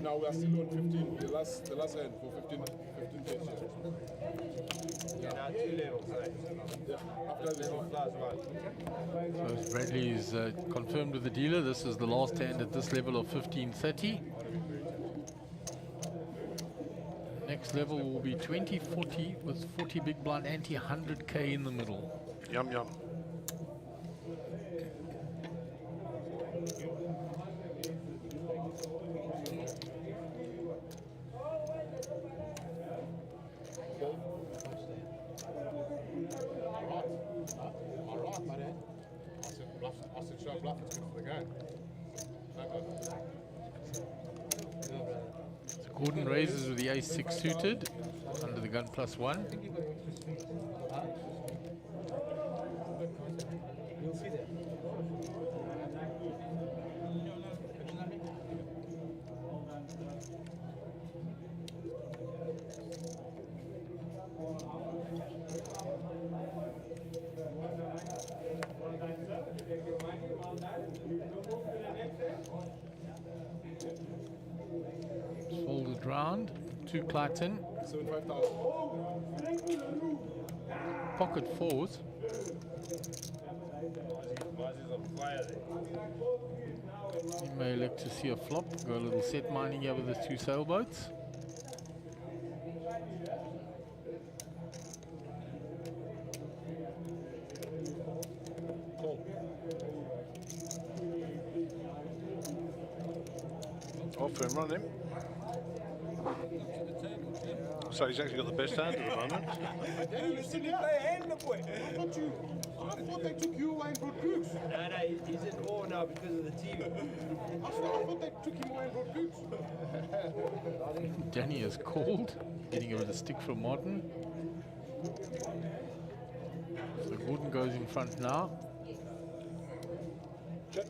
Now we are still on 15. The last hand for 15 days. Yeah, now 2 levels, right? Yeah, after this one. So as Bradley is confirmed with the dealer, this is the last hand at this level of 1530. Next level will be 2040 with 40 big blind ante, 100k in the middle. Yum yum. Gordon raises with the ace-6 suited, under the gun +1. You'll see that. Third round to Clayton. 75,000. Pocket fours. You may elect to see a flop. Go a little set mining here with the two sailboats. Off him, run him. So he's actually got the best hand at the moment. You still play a hand, boy. I thought they took you away and brought Gooks. No, he's in awe now because of the TV. I thought they took him away and brought Gooks. Danny is called, getting a bit of stick from Martin. So Gordon goes in front now. Check.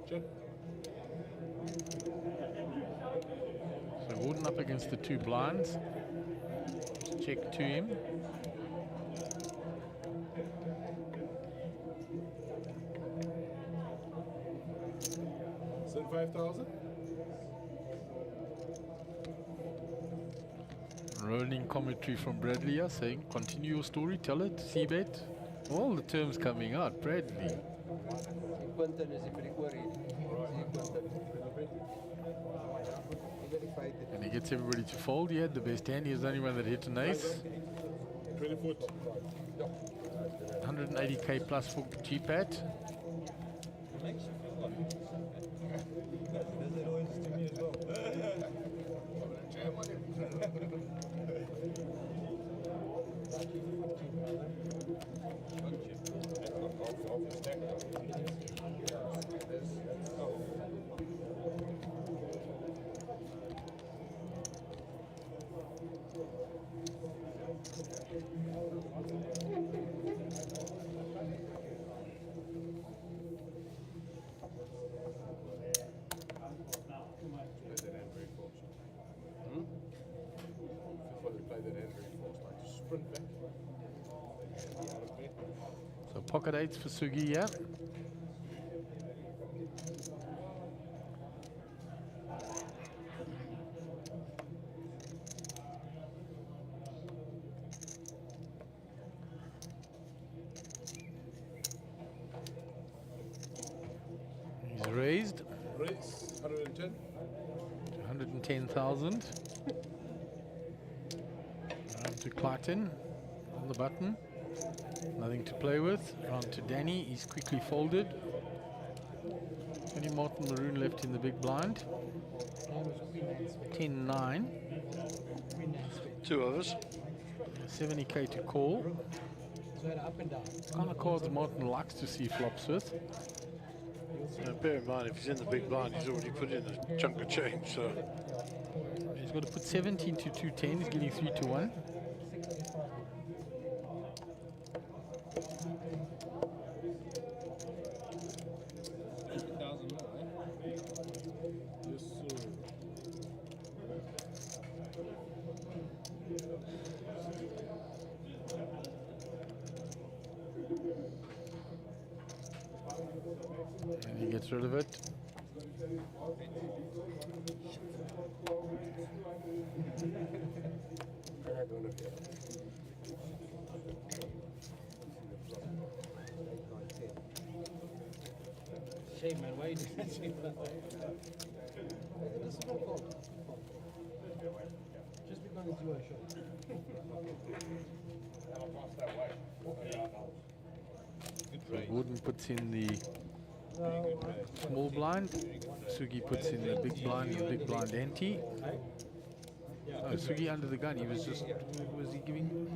Check. So Gordon up against the two blinds. Check to him. Send 5,000. Rolling commentary from Bradley here saying, continue your story, tell it, Seabet. All the terms coming out, Bradley. And he gets everybody to fold. He had the best hand. He was the only one that hit an ace. 20 foot. 180k plus for GPAT. So pocket eights for Sugi, yeah. He's raised. Raise 110. 110,000. Round to Clayton on the button. Nothing to play with. Round to Danny. He's quickly folded. Only Martin Maroon left in the big blind. 10-9. Two overs. 70k to call. Kind of cards Martin likes to see flops with. Bear in mind, if he's in the big blind, he's already put in a chunk of change. So he's got to put 17 to 210. He's getting 3 to 1. And he gets rid of it. Shame, man. Why you doing that? Just because it's your show. So Gordon puts in the small blind. Sugi puts in the big blind ante. Oh, Sugi under the gun. He was just, was he giving?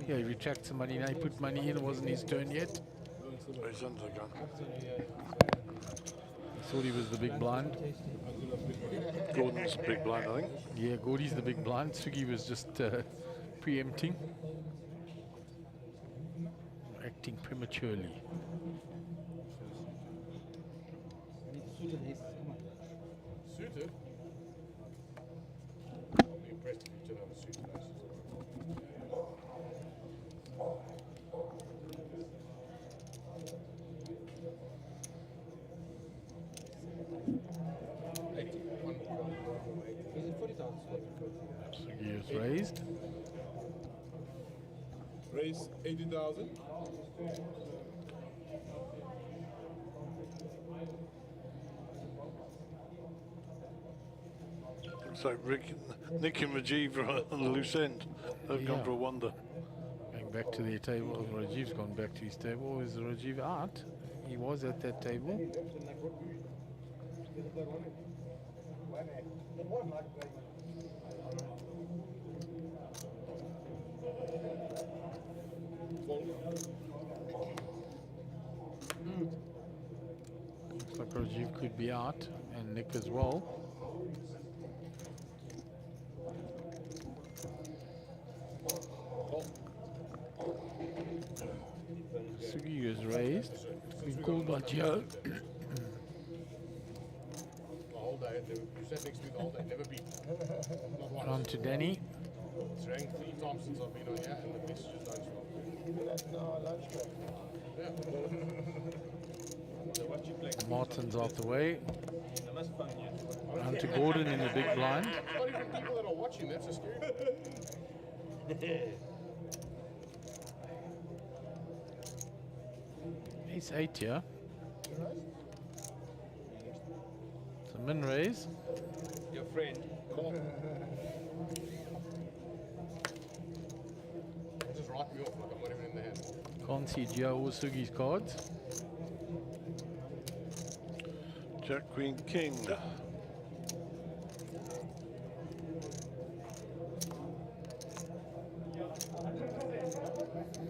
Yeah, he retracts the money. Now he put money in. It wasn't his turn yet. he's under the gun. He thought he was the big blind. Gordon's the big blind, I think. Yeah, Gordy's the big blind. Sugi was just preempting. Acting prematurely. Suited? I'll be impressed if you turn on a suited ace. Sugi is raised. Raise 80,000. Looks like Nick and Rajiv are on the loose end. They've gone for a wonder. Going back to their table. Rajiv's gone back to his table. Is Rajiv out? He was at that table. Looks like Rajiv could be out, and Nick as well. Sugi is raised. Been called by Joe. The whole day, you sat next to me the whole day, never beat. Not once. On to Danny. It's ranked 3 times since I've been on here, and the messages don't stop. Yeah. So what you play? Martin's out the way. On to Gordon in the big blind. It's not even people that are watching, that's a scary. He's 8 here. It's a min raise. Your friend. Just write me off like I'm not even in the hand. Can't see Gia or Sugi's cards. Jack, Queen, King.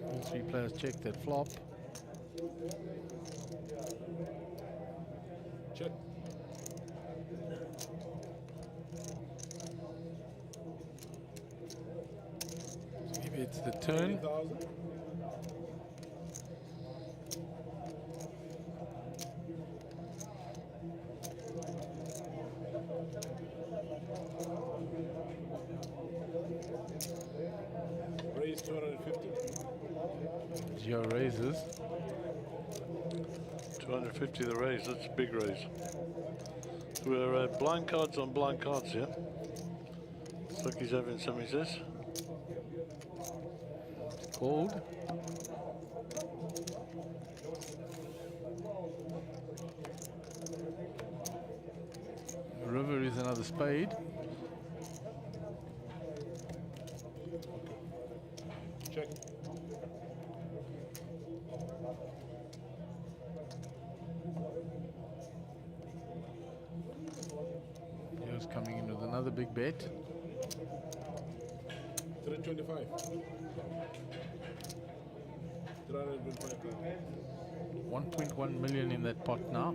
All 3 players check that flop. Check. Maybe it's the turn. 80,000. Raise 250. Gia raises. 250 the raise, that's a big raise. We're blind cards on blind cards here. Looks like he's having some, he says. Called. River is another spade. Check. Here's coming in with another big bet. 325. 325. 1.1 million in that pot now.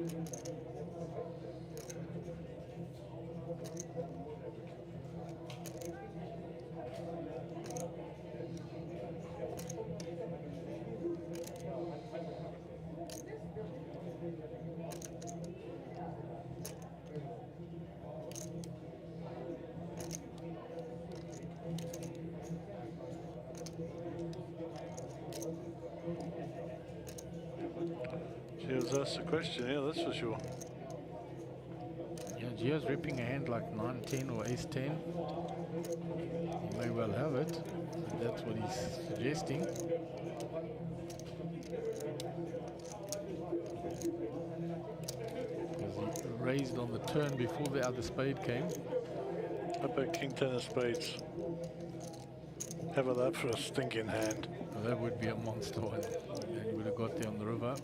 That's the question, yeah, that's for sure. Yeah, Gio's ripping a hand like 9-10 or ace-10. He may well have it. That's what he's suggesting. Because he raised on the turn before the other spade came. I bet King 10 of spades. Have a that for a stinking hand. Well, that would be a monster one. And he would have got there on the river.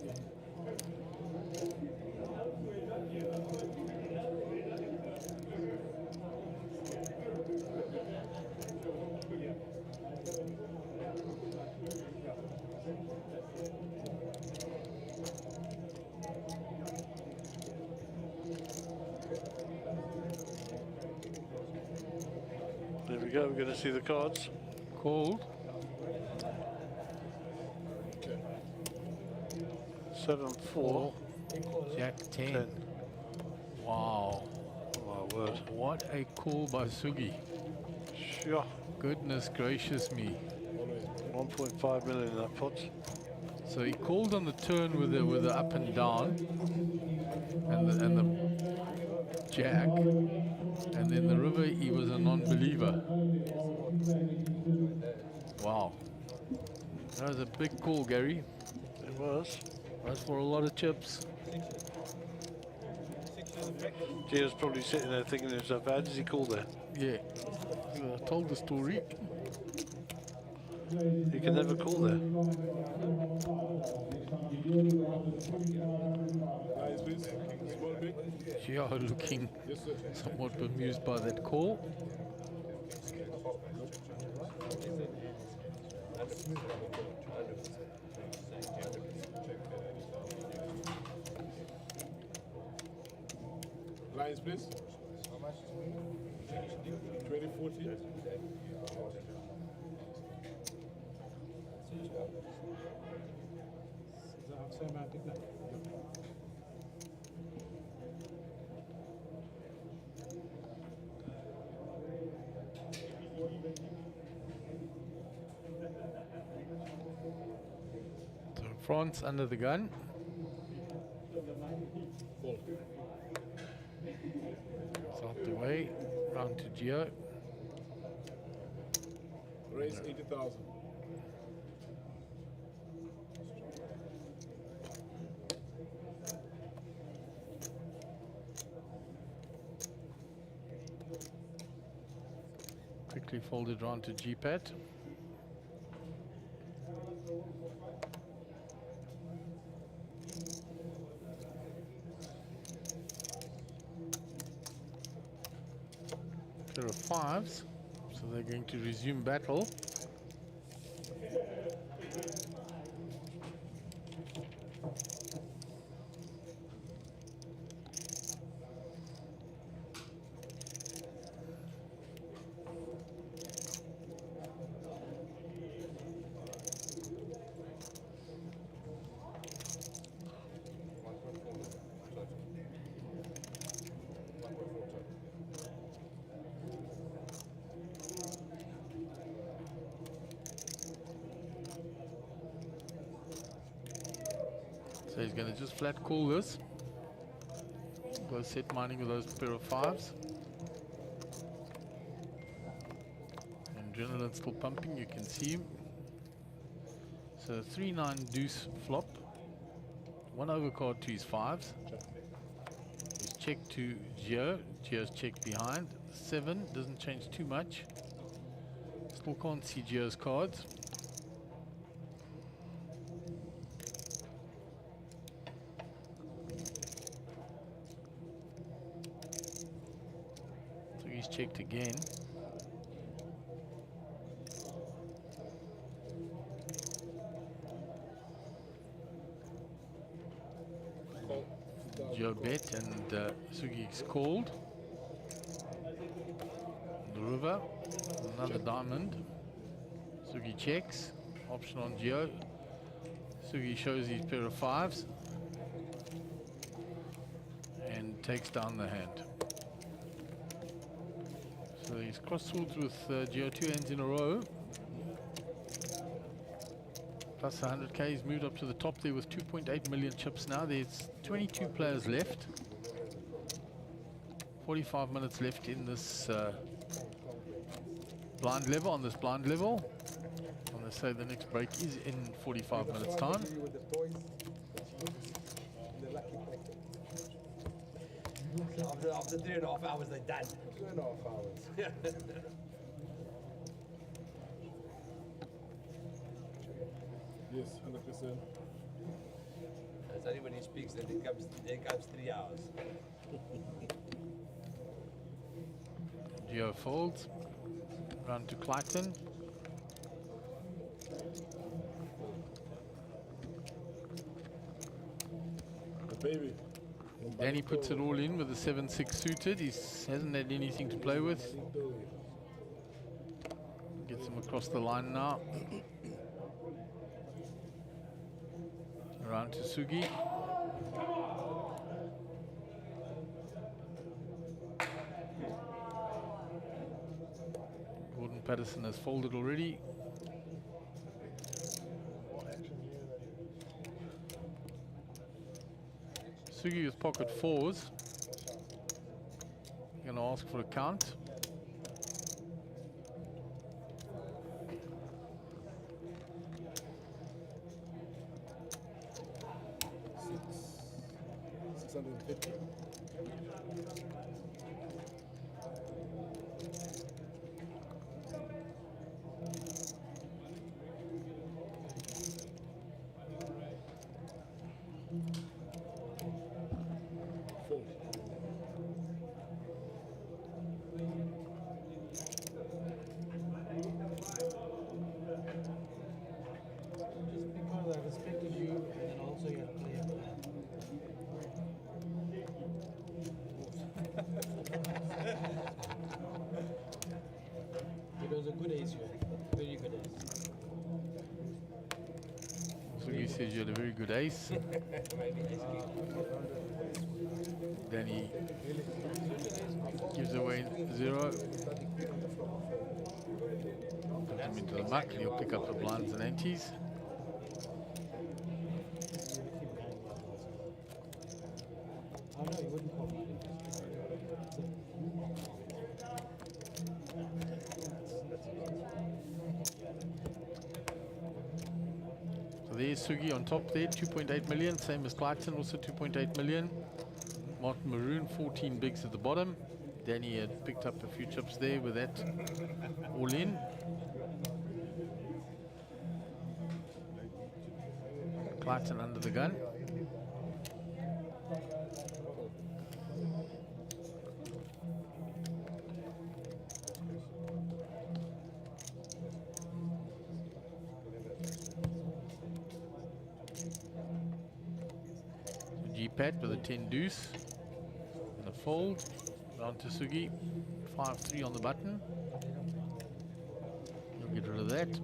There we go, we're going to see the cards. Called. 7-4. Jack 10. Wow. Oh my word. What a call by Sugi. Sure. Goodness gracious me. 1.5 million in that pot. So he called on the turn with the up and down and the jack, And then the river, he was a non-believer. Wow. That was a big call, Gary. It was. That's for a lot of chips. Gio's probably sitting there thinking to himself, how does he call there? Yeah. I told the story. He can never call there. Gio looking somewhat bemused by that call. Lines, please. 2040. So France under the gun. It's out the way. Round to Gio. Raise 80,000. Quickly folded round to G-pad. Pair of fives, so they're going to resume battle. So he's going to just flat call this. Go set mining with those pair of fives. Adrenaline still pumping, you can see him. So 3-9 deuce flop. 1 overcard to his fives. He's checked to Gio. Gio's checked behind. 7 doesn't change too much. Still can't see Gio's cards. So he's checked again. Gio bet and Sugi's called. The river, another diamond. Sugi checks, option on Gio. Sugi shows his pair of fives and takes down the hand. So he's crossed swords with Gio 2 hands in a row. Plus 100k, he's moved up to the top there with 2.8 million chips now. There's 22 players left. 45 minutes left in this blind level, on this blind level. And they say the next break is in 45 minutes time. After 3.5 hours, they're done. 2.5 hours. Yes, 100%. It's only when he speaks that it comes 3 hours. Gio folds. Run to Clayton. The baby. Danny puts it all in with the 7-6 suited. He hasn't had anything to play with. Gets him across the line now. Around to Sugi. Gordon Patterson has folded already. Sugi with pocket fours. going to ask for a count. $650. Just because I respected you, and then also you had to play a plan. It was a good ace, you had. Very good ace. So you said you had a very good ace. Maybe ace king. Then he gives away 0. Puts him into the muck, and he'll pick up the blinds and antes. Oh no, you wouldn't call me. So there's Sugi on top there, 2.8 million, same as Clarkson, also 2.8 million. Martin Maroon, 14 bigs at the bottom. Danny had picked up a few chips there with that all in. Clarkson under the gun. G-Pat with a 10 deuce and a fold. Round to Sugi, 5-3 on the button. He'll get rid of that.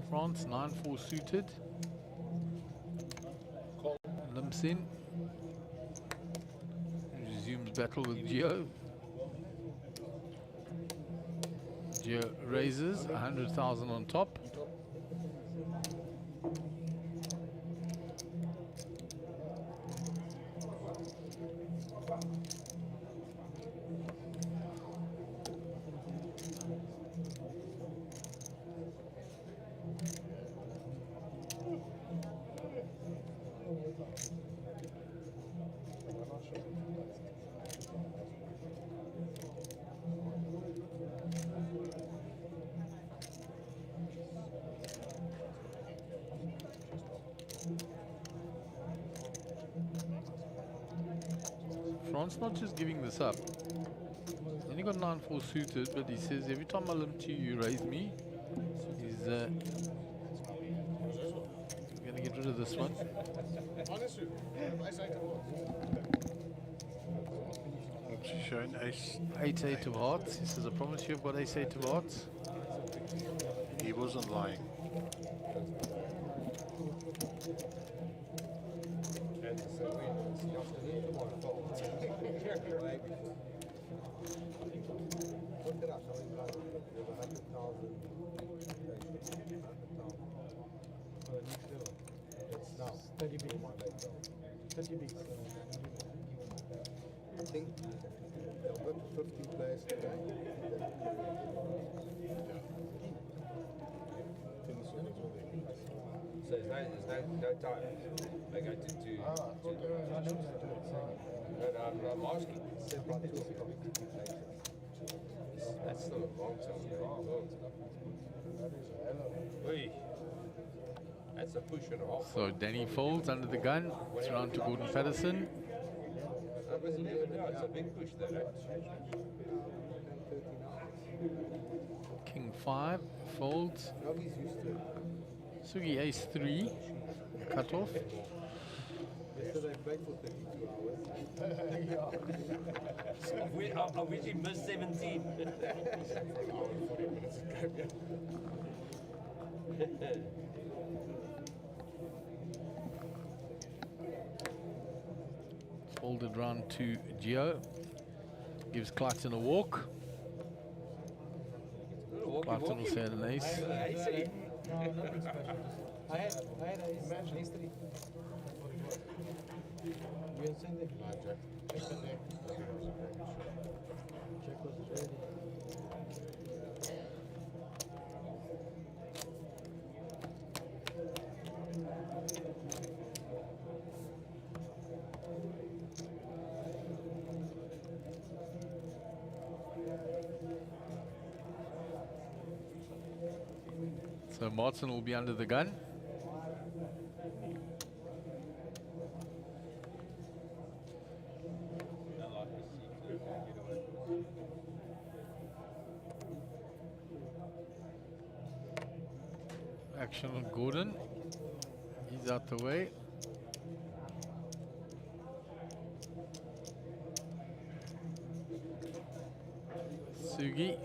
France, 9-4 suited. Limps in. Resumes battle with Gio. Gio raises, 100,000 on top. France not just giving this up. He's only got 9-4 suited, but he says every time I limp to you, you raise me. He's going to get rid of this one. Showing ace. 8-8 of hearts. He says, I promise you I've got ace-8 of hearts. He wasn't lying. It's now 30 bigs. 30 bigs. I think they'll go to 15 players today. So there's no time. They go to two. I'm asking. That's still a long time. Oi. That's a push and a half. So Danny folds under the gun. It's round to Gordon Patterson. That was 11 now. It's a big push there. King 5 folds. Sugi ace 3. Cut off. Yesterday played for 32 hours. Of which he missed 17. Folded round to Gio. Gives Clarkson a walk. Clarkson will say an ace. No, nothing special. I had ace 3. So Martin will be under the gun. Action on Gordon. He's out the way. Sugi.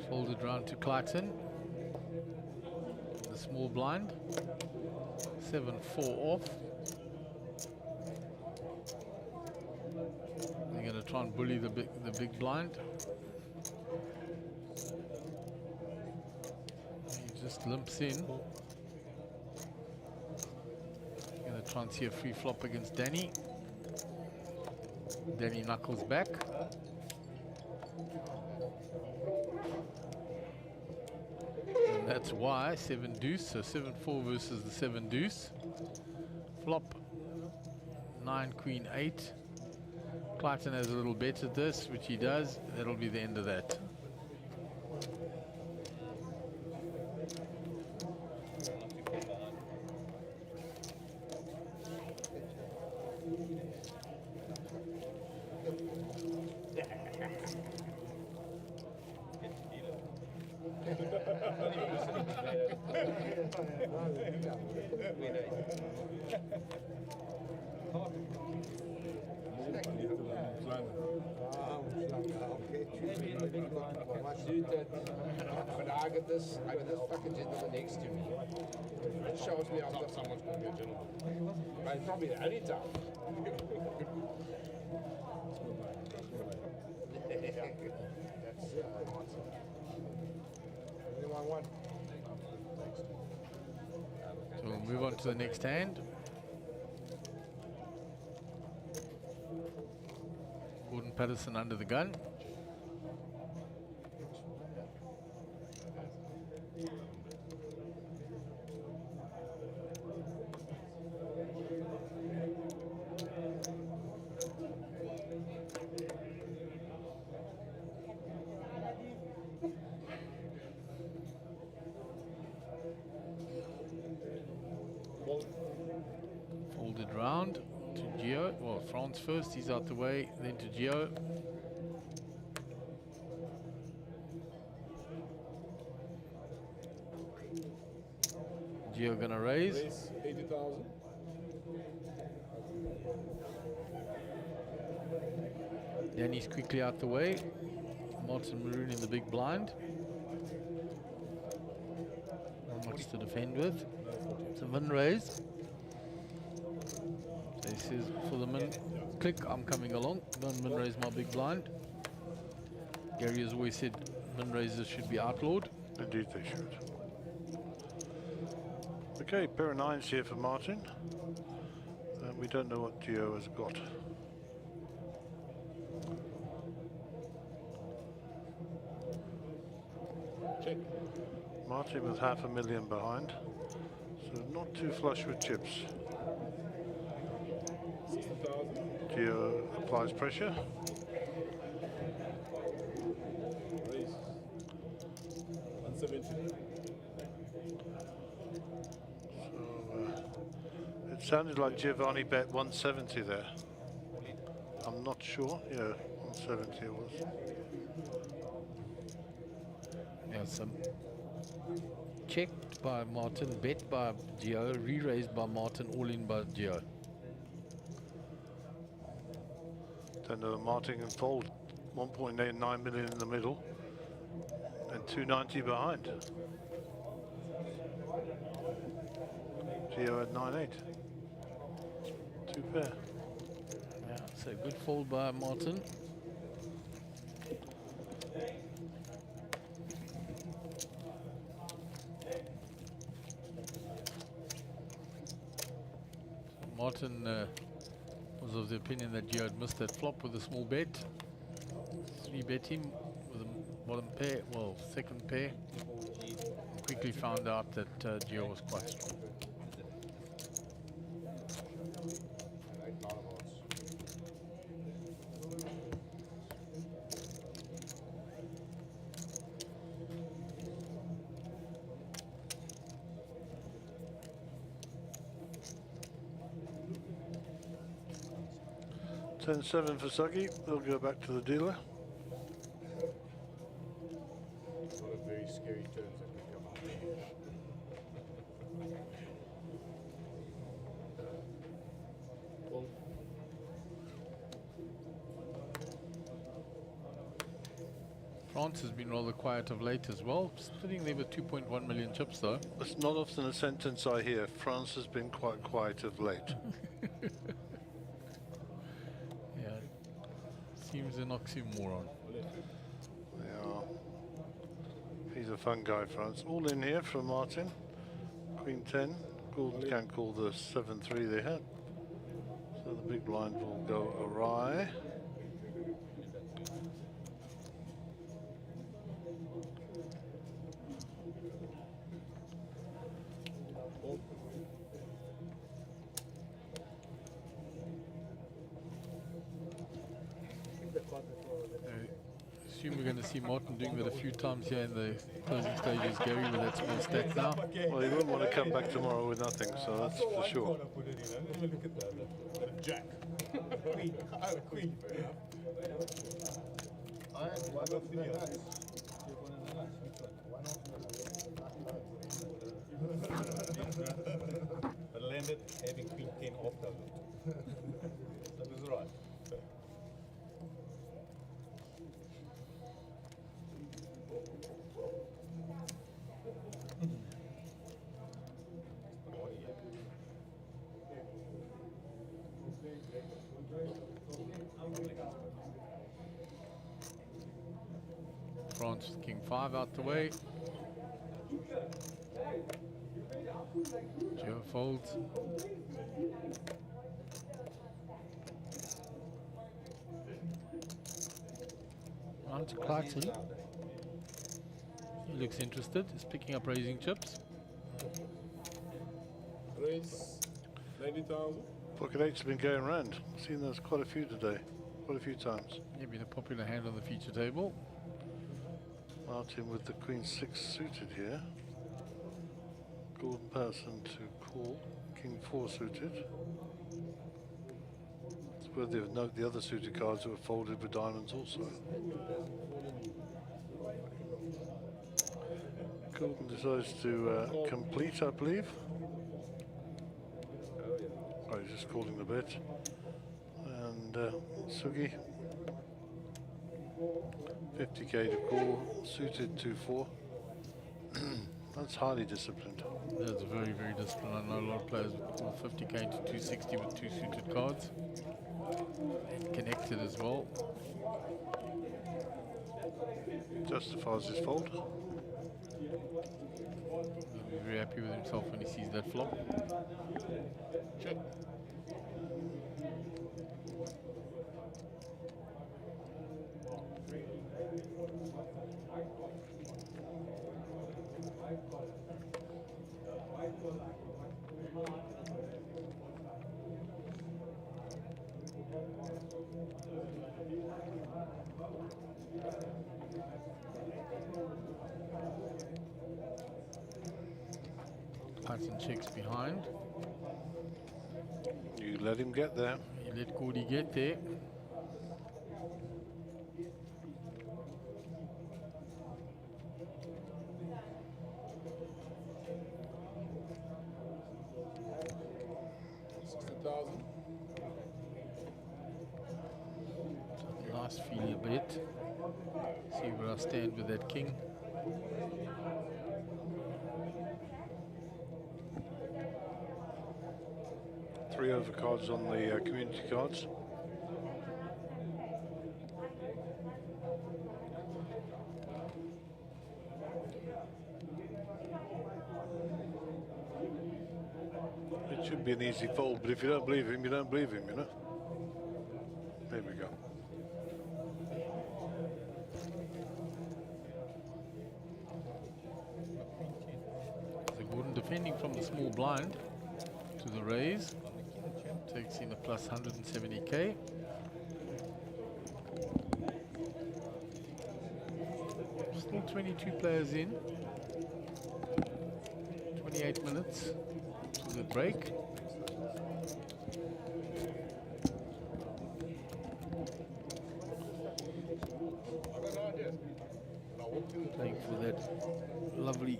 Folded round to Clarkson. The small blind. 7-4 off. They're going to try and bully the big blind. He just limps in. Going to try and see a free flop against Danny. Danny knuckles back. And that's why 7 deuce, so 7-4 versus the 7 deuce. Flop 9 queen 8. Clayton has a little bet at this, which he does. That'll be the end of that. But I got this fucking gentleman next to me. It shows me I'm not someone's going to be a gentleman. But it's probably the only time. So we'll move on to the next hand. Gordon Patterson under the gun. Folded round to Gio. Well, France first, he's out the way, then to Gio. Gio gonna raise. 80,000. Danny's quickly out the way. Martin Maroon in the big blind. Not much to defend with. It's a min raise. So he says for the min click, I'm coming along. Don't min raise my big blind. Gary has always said min raises should be outlawed. Indeed they should. Okay, pair of nines here for Martin. We don't know what Gio has got. Check. Martin with $500,000 behind, so not too flush with chips. 60,000. Gio applies pressure. Raise. 170. It sounded like Giovanni bet 170 there. I'm not sure. Yeah, 170 it was. Yeah, some checked by Martin, bet by Gio, re-raised by Martin, all in by Gio. Then Martin can fold 1.89 million in the middle and 290 behind. Gio at 9.8. Two pair. Yeah, So good fold by Martin. Martin was of the opinion that Gio had missed that flop with a small bet. 3-bet him with a bottom pair, well, second pair. Quickly found out that Gio was quite strong. $10-7 for Suggy. They'll go back to the dealer. It's not a very scary turns that can come out there. France has been rather quiet of late as well, sitting there with 2.1 million chips though. It's not often a sentence I hear. France has been quite quiet of late. Yeah, seems an oxymoron. Yeah. He's a fun guy, France. All in here from Martin. Queen 10. Gordon can't call the 7-3 they had. So the big blind will go awry. Assume we're going to see Martin doing that a few times here in the closing stages, Gary, with that small stack now. Well, he wouldn't want to come back tomorrow with nothing, so that's for sure. Look at that. Jack. Queen. Queen. I had one of the nuts. But landed having Queen 10 off the That was right. France King 5 out the way. Gio folds. On to Clarkson. He looks interested. He's picking up raising chips. Raise 90,000. Pocket 8's been going around. I've seen there's quite a few today. Quite a few times. Yeah, been a popular hand on the feature table. Martin with the Queen 6 suited here. Gordon Person to call. King 4 suited. It's worthy of note the other suited cards were folded with diamonds also. Gordon decides to complete, I believe. Oh, he's just calling the bet. And Sugi. 50k to call, suited 2-4. That's highly disciplined. That's very, very disciplined. I know a lot of players would call 50k to 260 with two suited cards. And connected as well. Justifies his fold. He'll be very happy with himself when he sees that flop. Check. Patton checks behind. You let him get there. You let Gordy get there. Nice feel a bit. See where I stand with that king. Three overcards on the community cards. be an easy fold, but if you don't believe him, you don't believe him, you know. There we go. So Gordon defending from the small blind to the raise. Takes in a plus 170k. Still 22 players in. 28 minutes to the break. Playing for that lovely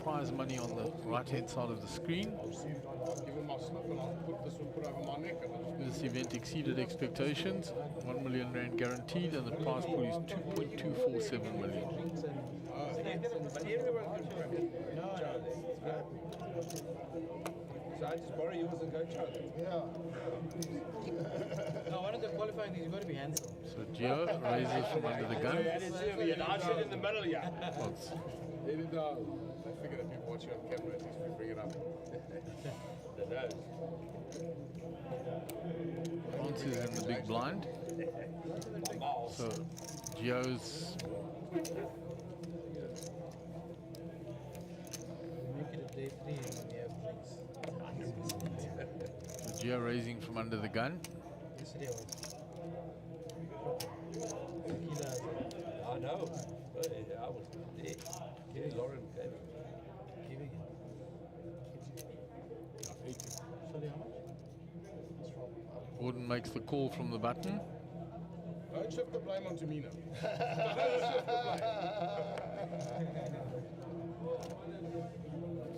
prize money on the right hand side of the screen. This event exceeded expectations. 1 million rand guaranteed, and the prize pool is 2.247 million. So I just borrow yours and go, Charlie. No, one of the qualifying things, you've got to be handsome. So Gio raises from under the gun. And I sit in the middle, yeah. Odds. I figured if people watching on camera, at least we bring it up. The nose. Francis is in the big blind. So Gio's Make it a day 3 and we have drinks. so Gio raising from under the gun. Yesterday was tequila. I know. But I was there. Kenny Lauren gave it. Giving it. Sorry, how much? Gordon makes the call from the button. Don't shift the blame onto me now.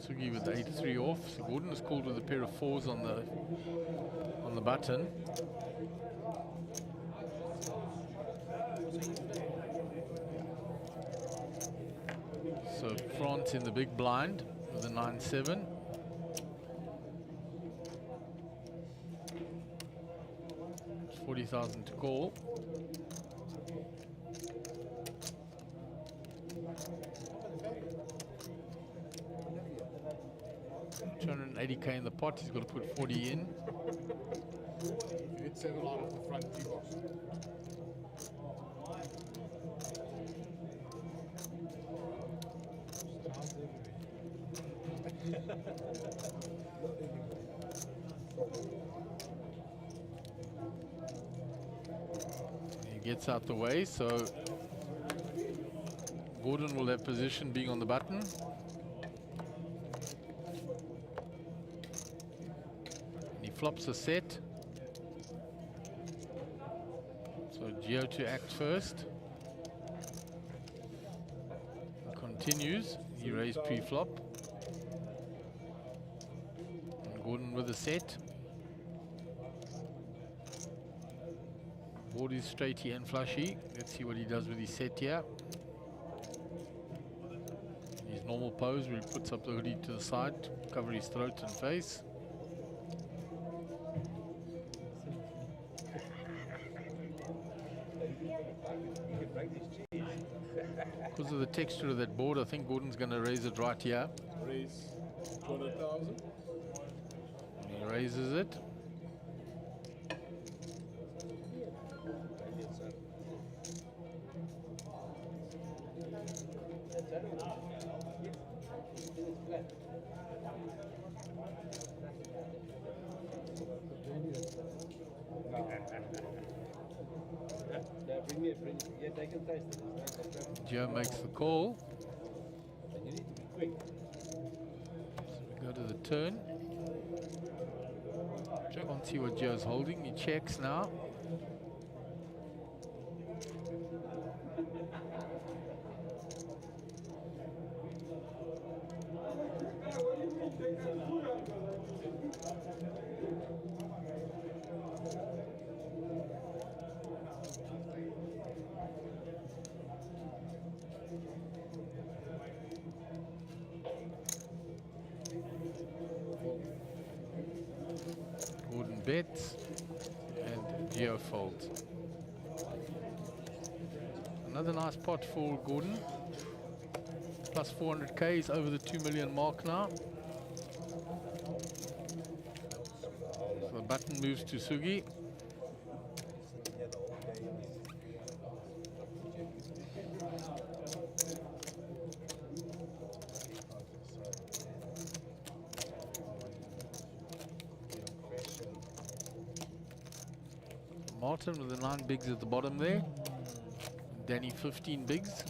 Sugi with the 8-3 off. So Gordon is called with a pair of 4s on the button. So France in the big blind with a 9-7. It's 40,000 to call. 280k in the pot. He's got to put 40 in. You hit 7 out of the front tee box. He gets out the way, so Gordon will have position being on the button. And he flops a set. So Gio to act first. He continues. He raised pre-flop. And Gordon with a set. Board is straighty and flushy. Let's see what he does with his set here. His normal pose where he puts up the hoodie to the side to cover his throat and face. Because of the texture of that board, I think Gordon's going to raise it right here. Raise 200,000. He raises it. Gio makes the call. You need to be quick. So we go to the turn. Can't see what Gio's holding. He checks now. Gordon bets and Gio folds. Another nice pot for Gordon. Plus 400k is over the 2 million mark now. button moves to Sugi. Martin with the 9 bigs at the bottom there. Danny 15 bigs.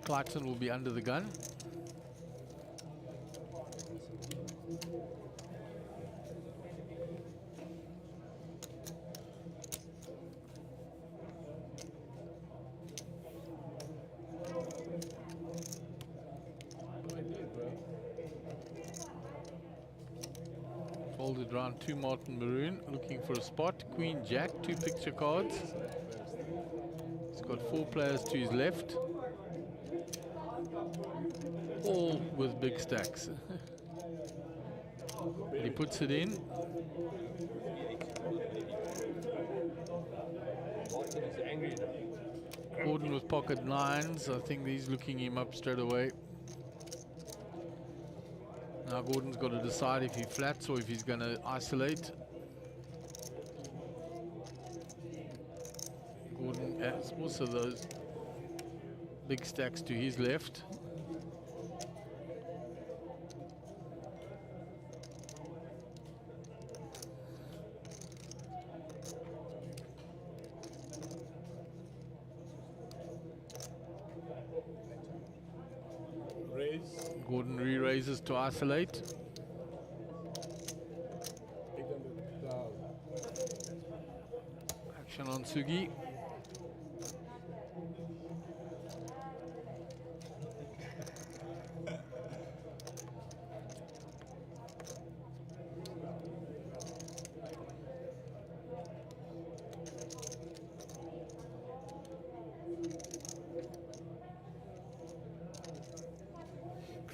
Clarkson will be under the gun. Folded round 2 Martin Maroon, looking for a spot. Queen Jack, 2 picture cards. He's got 4 players to his left. All with big stacks. He puts it in. Gordon with pocket 9s. I think he's looking him up straight away. Now Gordon's got to decide if he flats or if he's going to isolate. Gordon has also those big stacks to his left. Gordon re-raises to isolate. Action on Sugi.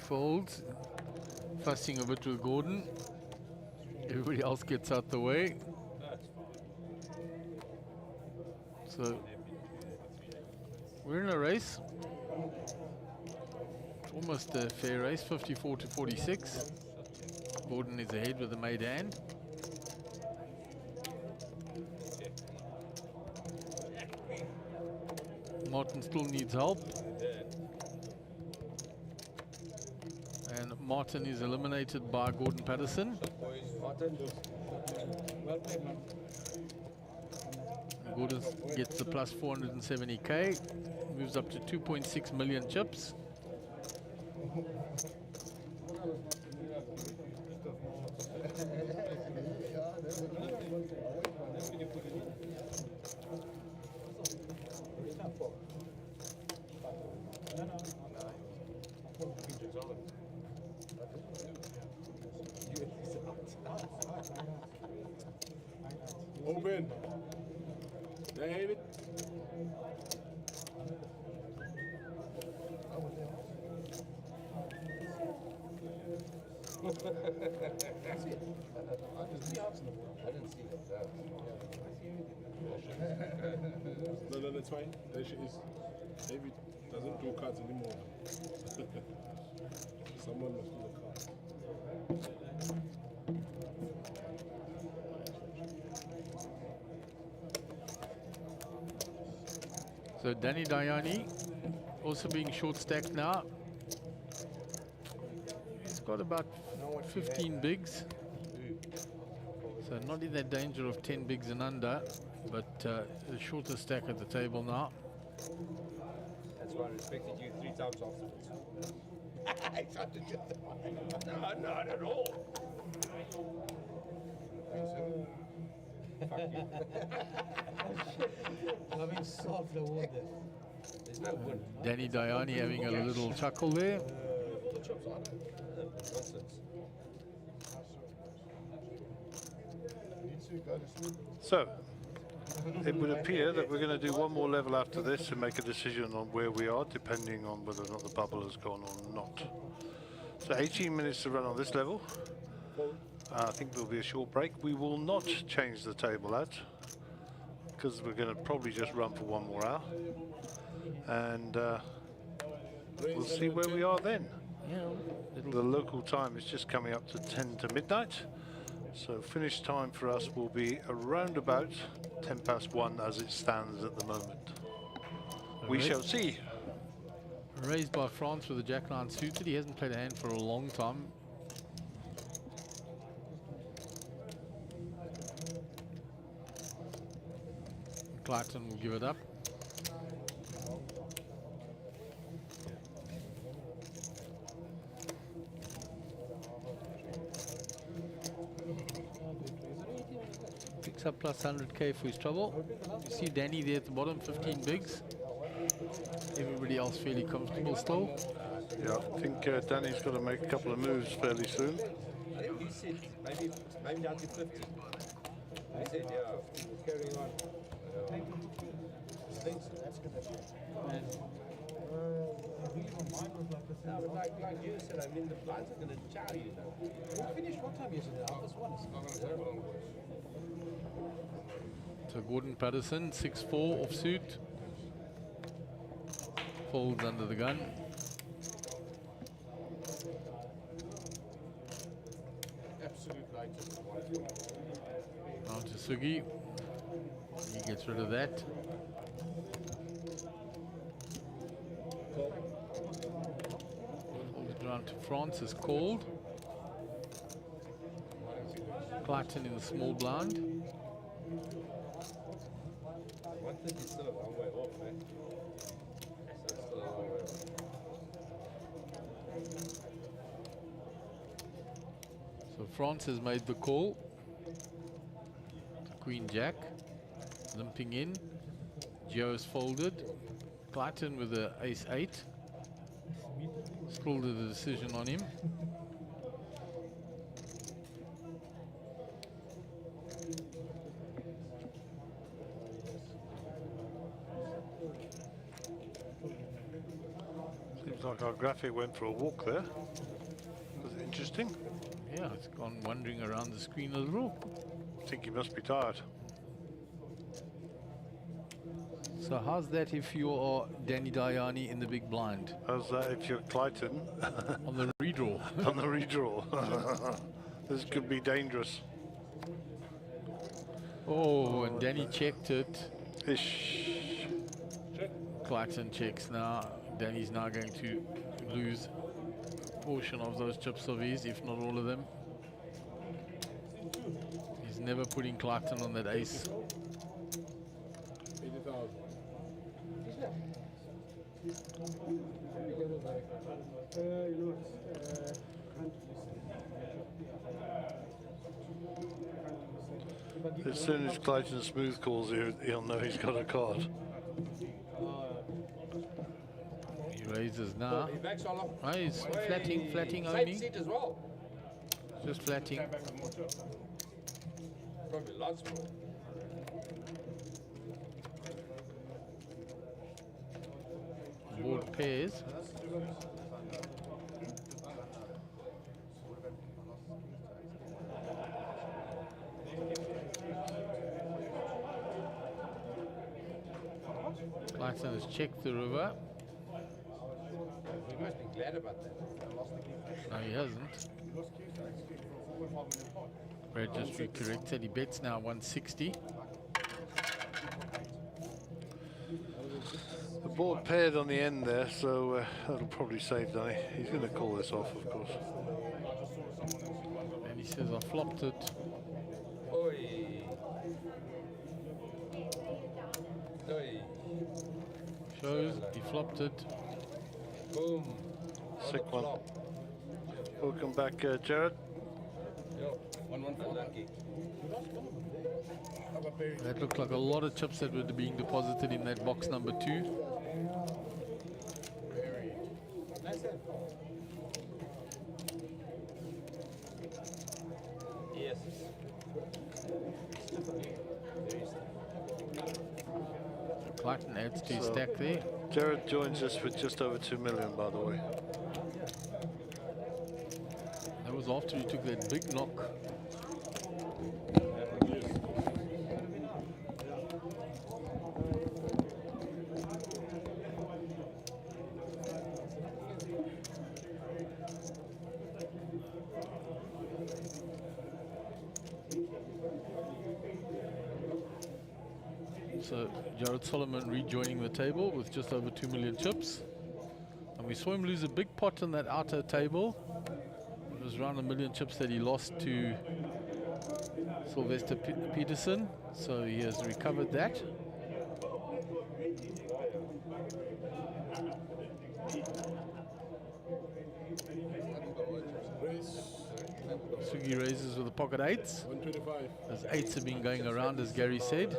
Folds, fussing a bit with Gordon. Everybody else gets out the way. So we're in a race. It's almost a fair race, 54 to 46. Gordon is ahead with the made hand. Martin still needs help. And Martin is eliminated by Gordon Patterson. Gordon gets the plus 470k, moves up to 2.6 million chips. Open. David. No, that's fine. There she is. David doesn't do cards anymore. Someone must do the cards. So Danny Dayani also being short stacked now. He's got about 15 bigs. So not in that danger of 10 bigs and under, but the shorter stack at the table now. That's why I respected you 3 times afterwards. No, not at all. Fuck you. I'm in soft the water. There's no wood. Danny Dayani having a little chuckle there. So, it would appear that we're going to do one more level after this and make a decision on where we are, depending on whether or not the bubble has gone or not. So 18 minutes to run on this level. I think there'll be a short break. We will not change the table out because we're going to probably just run for 1 more hour. And we'll see where we are then. The local time is just coming up to 10 to midnight. So finish time for us will be around about 10 past 1 as it stands at the moment. We shall see. Raised by France with a jack 9 suited. He hasn't played a hand for a long time. Clayton will give it up. Picks up plus 100k for his trouble. You see Danny there at the bottom, 15 bigs. Everybody else fairly comfortable still. Yeah, I think Danny's got to make a couple of moves fairly soon. I think you said maybe down to 50. I said, yeah, carrying on. No, but like you said, I mean, the blinds are going to chow you now. We finished what time yesterday? Half one. It's not going to take long. So Gordon Patterson, 6'4", off suit. Folds under the gun. Absolute lightest. Down to Sugi. He gets rid of that. Holds it around to France is called. Clayton in the small blind. 150 is still a long way off, man. That's still a long way off. So France has made the call. Queen Jack limping in. Joe is folded. Clayton with the ace 8. Still the decision on him. Seems like our graphic went for a walk there. Was it interesting? Yeah, it's gone wandering around the screen a little. I think he must be tired. So how's that if you are Danny Dayani in the big blind? How's that if you're Clayton? On the redraw. On the redraw. This could be dangerous. Oh, and Danny checked it. Ish. Clayton checks now. Danny's now going to lose a portion of those chips of his, if not all of them. He's never putting Clayton on that ace. 80,000. As soon as Clayton smooth calls, he'll know he's got a card. He raises now. He's back, Solo. Oh, he's flatting Same only. seat as well. Just flatting. Probably lots more. Board pairs. Clayton has checked the river. We must be glad about that. No, he hasn't. Brad just recorrected. He bets now 160. The board paired on the end there, so that'll probably save Danny. He's going to call this off, of course. And he says, I flopped it. Oi. Oi. Shows he flopped it. Boom. Sick one. Welcome back, Jared. Yo, 114. Lucky. That looked like a lot of chips that were being deposited in that box number 2. Yes. Clayton adds to his stack there. Jared joins us with just over 2 million, by the way. That was after he took that big knock. So Jared Solomon rejoining the table with just over 2 million chips. And we saw him lose a big pot on that outer table. It was around 1 million chips that he lost to Sylvester Peterson. So he has recovered that. Sugi raises with the pocket eights. 125. As eights have been going around, as Gary said.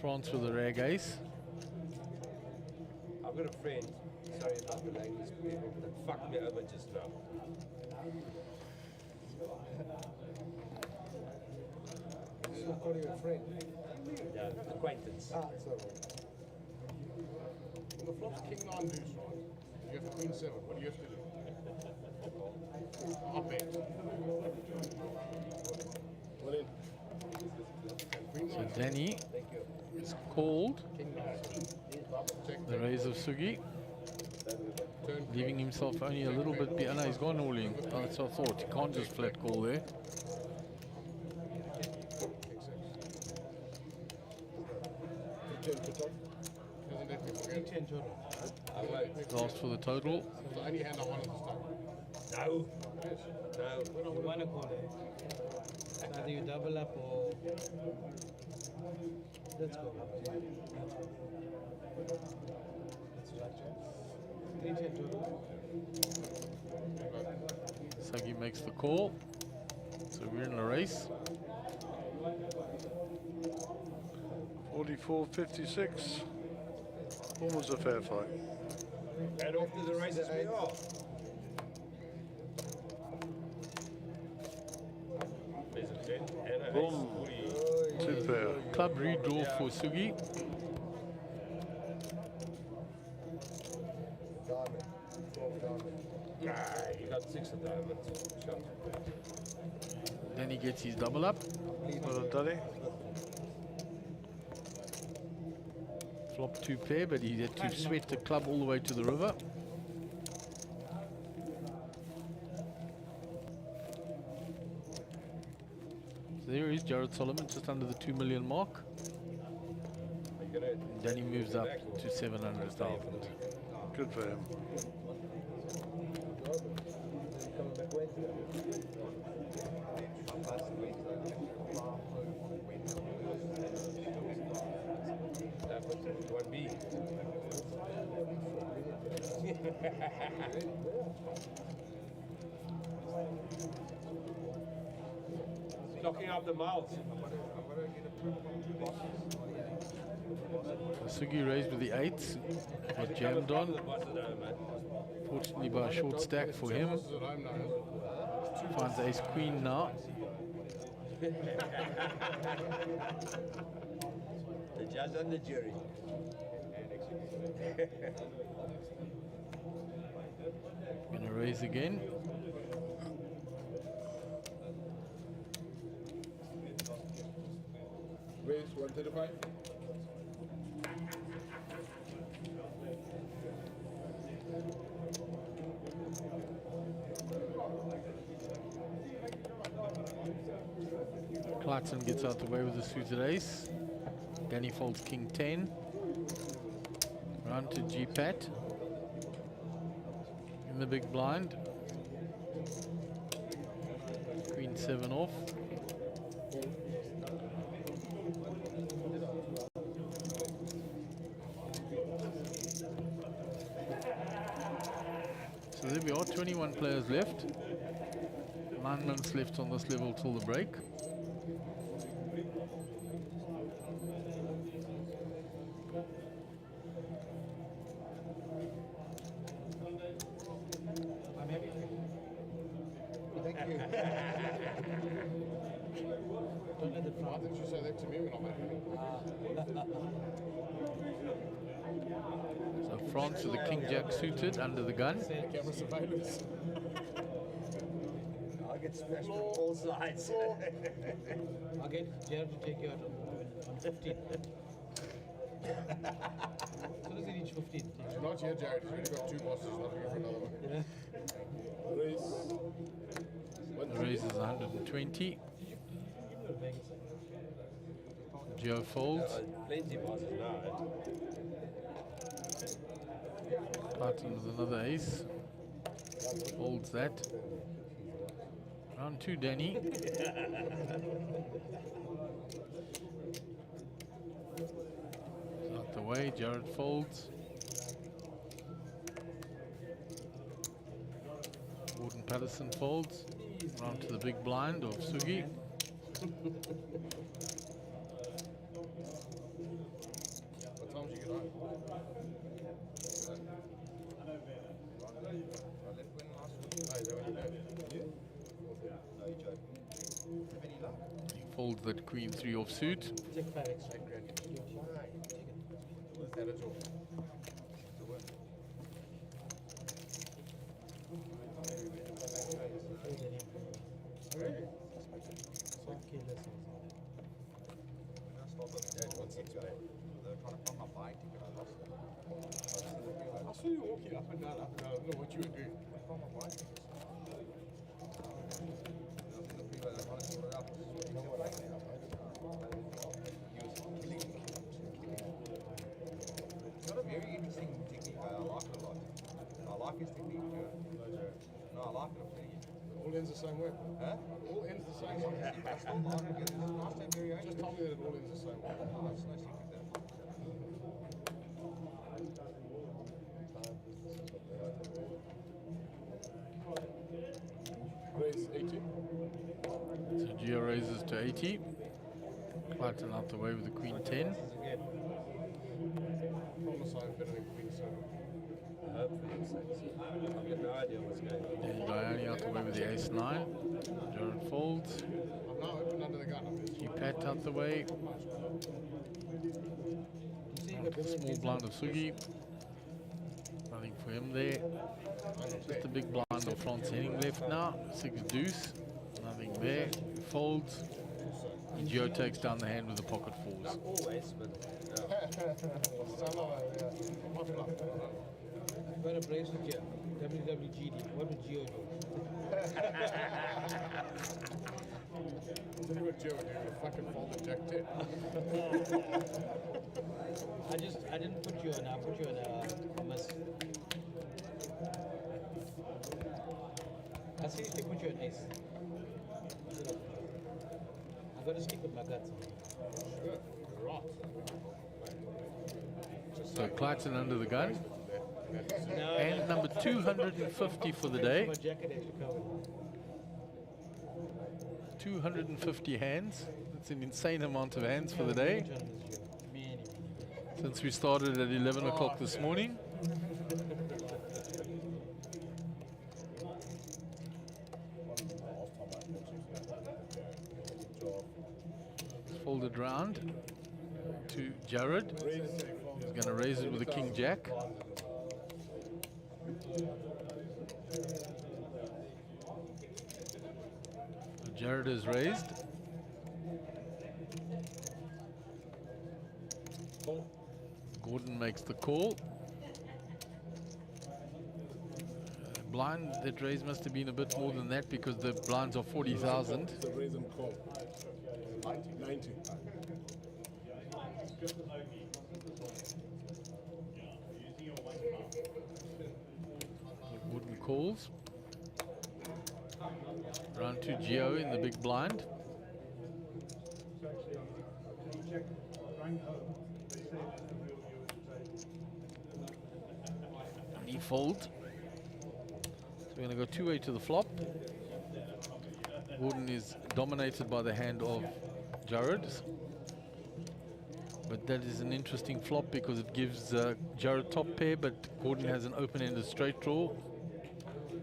France with the rag ace. I've got a friend, sorry about the language people, that fucked me over just now. He's not calling you a friend. Yeah, acquaintance. Ah, it's all right. When the flop's king 9 deuce, right? You have queen 7. What do you have to do? Up it. Well in. So Danny is called the raise of Sugi, leaving himself only a little bit behind. No, he's gone all in. Oh, that's what I thought. He can't just flat call there. Last for the total. The only hand I want is this time. No. No. You want to call it. Either you double up or... Let's go. That's right. 310 total. Sagi makes the call. So we're in a race. 44-56. Almost a fair fight. And off to the races we are. There's a 10 and a Boom. 2 pair. Club redraw for Sugi. Diamond. 12 diamond. Ah, you got 6 of diamonds. Shot. Then he gets his double up. Well done, Danny. Flop 2 pair, but he had to sweat the club all the way to the river. So there is Jared Solomon, just under the 2 million mark. And then he moves up to 700,000. Good for him. Locking up the mouth. Sugi raised with the 8s. Got jammed on. Fortunately by a short stack for him. Finds ace queen now. The judge and the jury. Gonna raise again. Raise 135. Clarkson gets out the way with the suited ace. Danny folds king 10. Round to G-Pat. In the big blind. Queen 7 off. So there we are, 21 players left. 9 minutes left on this level till the break. I'm happy. Thank you. Don't let the front. Why didn't you say that to me when I'm happy? So France with the King Jack suited under the gun. Camera surveillance. I get smashed from all sides. I'll get Jared to take you out on 15. So does he reach 15? Not yet, Jared. He's already got 2 bosses. Not looking for another one. The raise is 120. Geo folds. Plenty passes now. Clayton with another ace. Folds that. Round 2, Danny. Out the way, Jared folds. Gordon Patterson folds. Round to the big blind of Sugi. What time did you get home? He folds that queen 3 off suit. Take 5 extra grand. That is all. I saw you walking up and down, I don't know what you were doing. It's got a very interesting technique. I like it a lot. I like his technique too. No, I like it. All ends the same way. Huh? All ends the same way. I still like it. It's nice to have variation. Just tell me that it all ends the same way. No, it's no secret there. Raise 80. So Geo raises to 80. Clayton out the way with the queen 10. Promise I'm better than Queen 7. I hope for his sake. I've got no idea what's going on. Then Diane out the way with the ace 9. Jared folds. I'm now open under the gun. Keep Pat out the way. Small blind of Sugi. Nothing for him there. Just a big blind of Franz Henning left now. 6 deuce. Nothing there. Folds. And Geo takes down the hand with the pocket fours. Not always, but I've got a bracelet here. WWGD. What would Geo do? I'll tell you what Joe would do, would fucking fold the Jack 10. I didn't put you on, I put you on a miss. I seriously put you on ace. I've got to stick with my guts. Sure, right. So Clayton under the gun. No, And number 250 for the day. my jacket actually covered. 250 hands. That's an insane amount of hands for the day. Since we started at 11 o'clock this morning. Folded round to Jared. He's going to raise it with a king jack. So Jared is raised. Gordon makes the call. Blind, that raise must have been a bit more than that because the blinds are 40,000. The raise and call. 90. Gordon calls. Round to Geo in the big blind. And he folds. So we're going to go two-way to the flop. Gordon is dominated by the hand of Jared. But that is an interesting flop because it gives Jared top pair, but Gordon has an open-ended straight draw.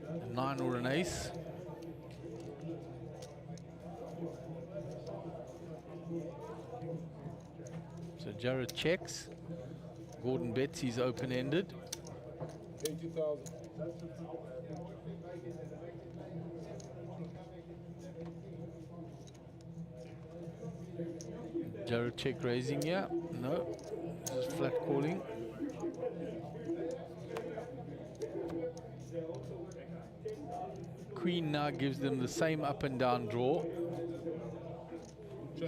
A 9 or an ace. So Jared checks. Gordon bets he's open-ended. 80,000. Jared check raising here. No. Just flat calling. Queen now gives them the same up and down draw.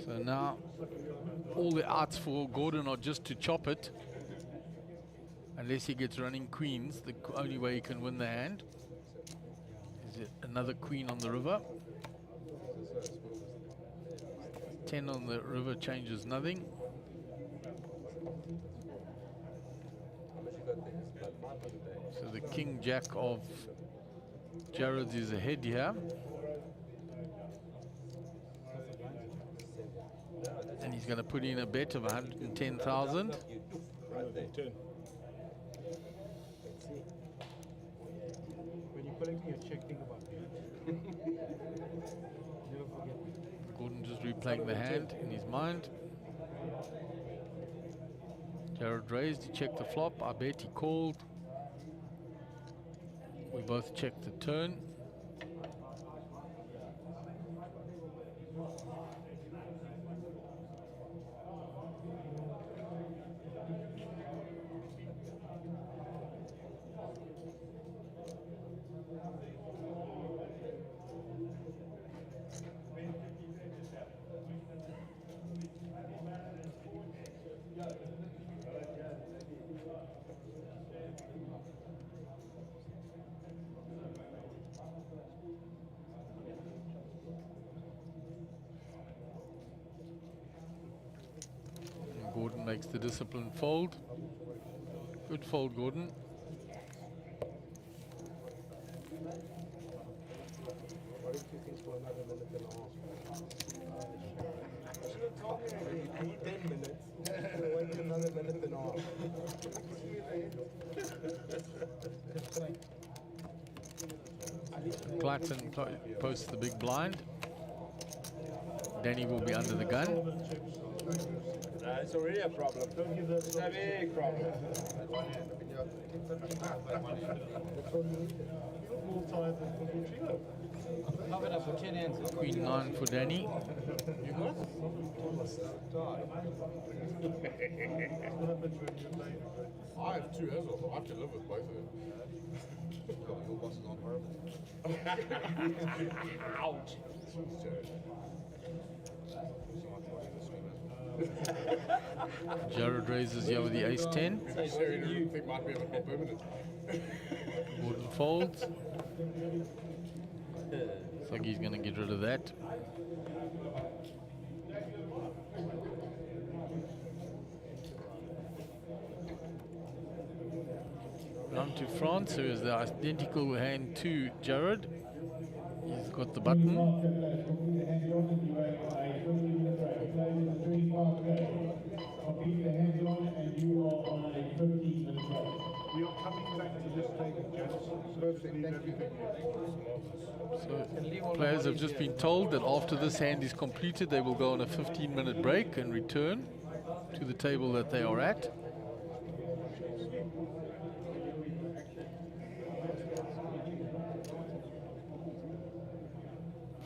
So now all the outs for Gordon are just to chop it. Unless he gets running queens, the only way he can win the hand is another queen on the river. 10 on the river changes nothing. So the king jack of Jared's is ahead here. And he's going to put in a bet of 110,000. When you're collecting your check, think about it. Never forget. Gordon just replaying the hand in his mind. Jared raised, he checked the flop. I bet he called. We both checked the turn. Gordon makes the disciplined fold. Good fold, Gordon. Need 10 minutes. Wait another minute and a half. Clayton posts the big blind. Danny will be under the gun. It's already a problem. It's a big problem. Cover it up for 10 hands. Queen 9 for Danny. You good? I have two as well. I have to live with both of them. Your boss is on horrible. Ouch. Jared raises here with the ace-10. Think might be a bit more permanent. Gordon folds. Looks like he's going to get rid of that. Round to France, who is the identical hand to Jared. He's got the button. We are coming back to this table, gents. Leave everything here. So players have just been told that after this hand is completed, they will go on a 15-minute break and return to the table that they are at.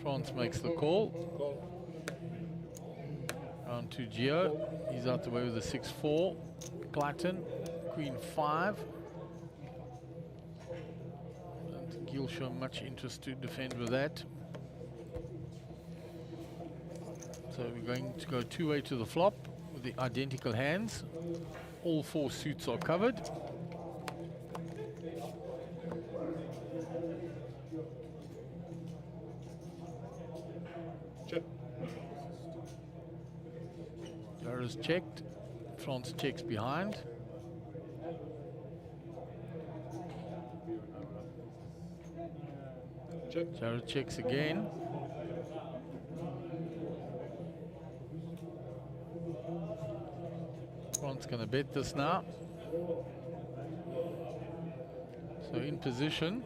France makes the call. Round to Gio. He's out the way with a 6-4. Clayton, Queen 5. I don't think he'll show much interest to defend with that. So we're going to go two-way to the flop with the identical hands. All 4 suits are covered. Jared's checked. France checks behind. Jared checks again. France going to bet this now. So in position.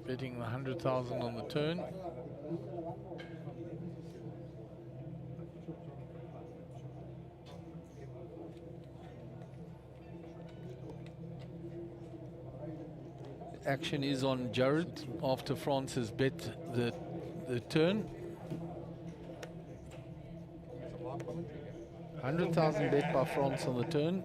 Betting the 100,000 on the turn. Action is on Jared after France has bet the turn. 100,000 bet by France on the turn.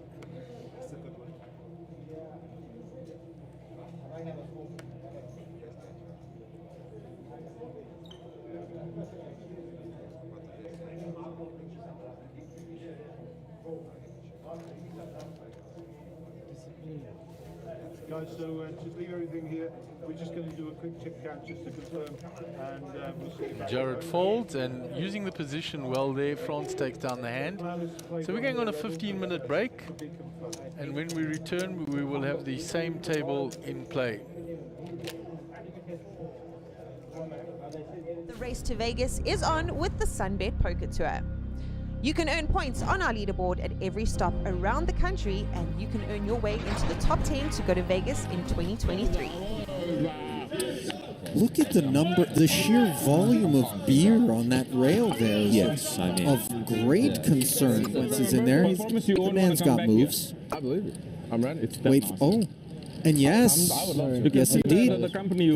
guys, so just leave everything here. We're just going to do a quick check count just to confirm, and we'll see you back. Jared folds, and using the position well there, France takes down the hand. So we're going on a 15-minute break, and when we return, we will have the same table in play. The race to Vegas is on with the Sunbet Poker Tour. You can earn points on our leaderboard at every stop around the country, and you can earn your way into the top 10 to go to Vegas in 2023. Look at the sheer volume of beer on that rail there. Yes, I mean. Of great concern. Once he's in there, the man's got moves. I believe it. I'm ready. Wait, oh. And yes, yes indeed.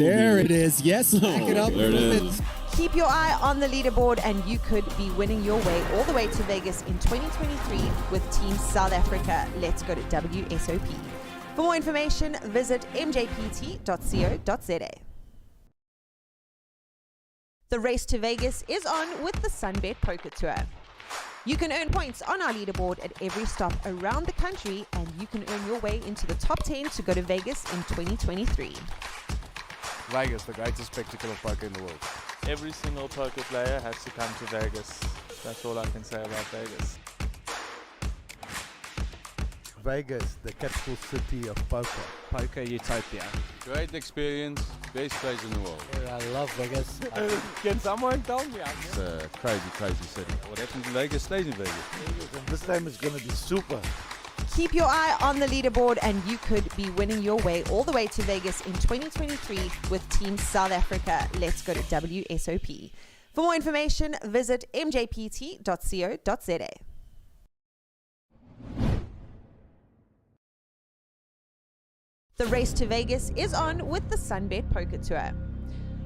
There it is. Yes, back it up. There it is. Keep your eye on the leaderboard, and you could be winning your way all the way to Vegas in 2023 with Team South Africa. Let's go to WSOP. For more information, visit mjpt.co.za. The race to Vegas is on with the Sunbet Poker Tour. You can earn points on our leaderboard at every stop around the country, and you can earn your way into the top 10 to go to Vegas in 2023. Vegas, the greatest spectacle of poker in the world. Every single poker player has to come to Vegas. That's all I can say about Vegas. Vegas, the capital city of poker. Poker utopia. Great experience, best place in the world. I love Vegas. Can someone tell me? It's a crazy, crazy city. What happens in Vegas stays in Vegas. This time is going to be super. Keep your eye on the leaderboard, and you could be winning your way all the way to Vegas in 2023 with Team South Africa. Let's go to WSOP. For more information, visit mjpt.co.za. The race to Vegas is on with the Sunbet Poker Tour.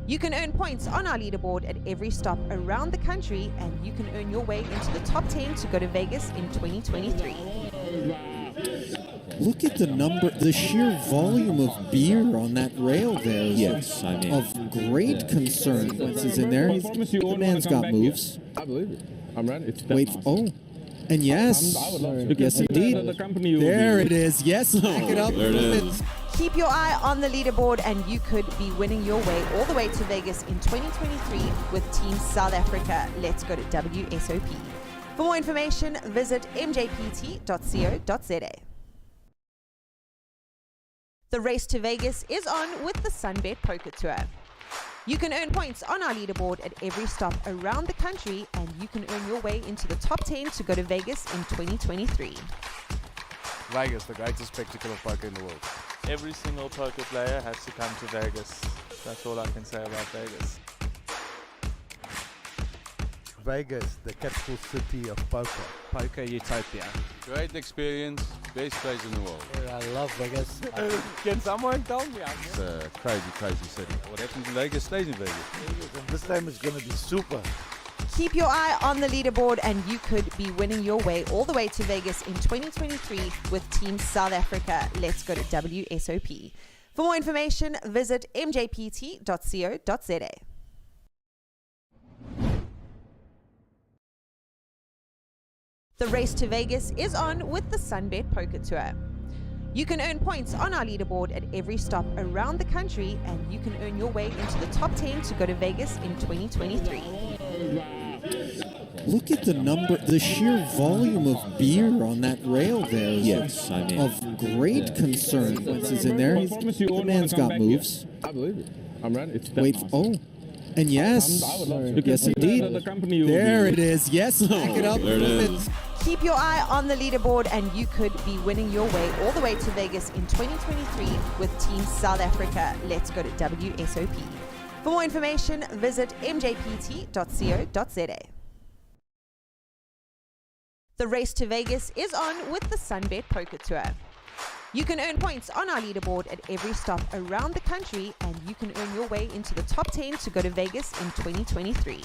You can earn points on our leaderboard at every stop around the country, and you can earn your way into the top 10 to go to Vegas in 2023. Look at the sheer volume of beer on that rail there. Yes, I mean. Of great concern. Once he's in there, the man's got moves. I believe it. I'm ready. Wait, oh. And yes, yes indeed. There it is. Yes, back it up. There it is. Keep your eye on the leaderboard, and you could be winning your way all the way to Vegas in 2023 with Team South Africa. Let's go to WSOP. For more information, visit mjpt.co.za. The race to Vegas is on with the Sunbet Poker Tour. You can earn points on our leaderboard at every stop around the country, and you can earn your way into the top 10 to go to Vegas in 2023. Vegas, the greatest spectacle of poker in the world. Every single poker player has to come to Vegas. That's all I can say about Vegas. Vegas, the capital city of poker. Poker utopia. Great experience, best place in the world. I love Vegas. Can someone tell me? It's a crazy, crazy city. What happens in Vegas stays in Vegas. This time is going to be super. Keep your eye on the leaderboard, and you could be winning your way all the way to Vegas in 2023 with Team South Africa. Let's go to WSOP. For more information, visit mjpt.co.za. The race to Vegas is on with the Sunbet Poker Tour. You can earn points on our leaderboard at every stop around the country, and you can earn your way into the top 10 to go to Vegas in 2023. Look at the sheer volume of beer on that rail there. Yes, I mean. Of great concern. Once he's in there, the man's got moves. I believe it. I'm ready. Wait, oh. And yes, yes indeed. There it is. Yes, back it up. There it is. Keep your eye on the leaderboard, and you could be winning your way all the way to Vegas in 2023 with Team South Africa. Let's go to WSOP. For more information, visit mjpt.co.za. The race to Vegas is on with the Sunbet Poker Tour. You can earn points on our leaderboard at every stop around the country, and you can earn your way into the top 10 to go to Vegas in 2023.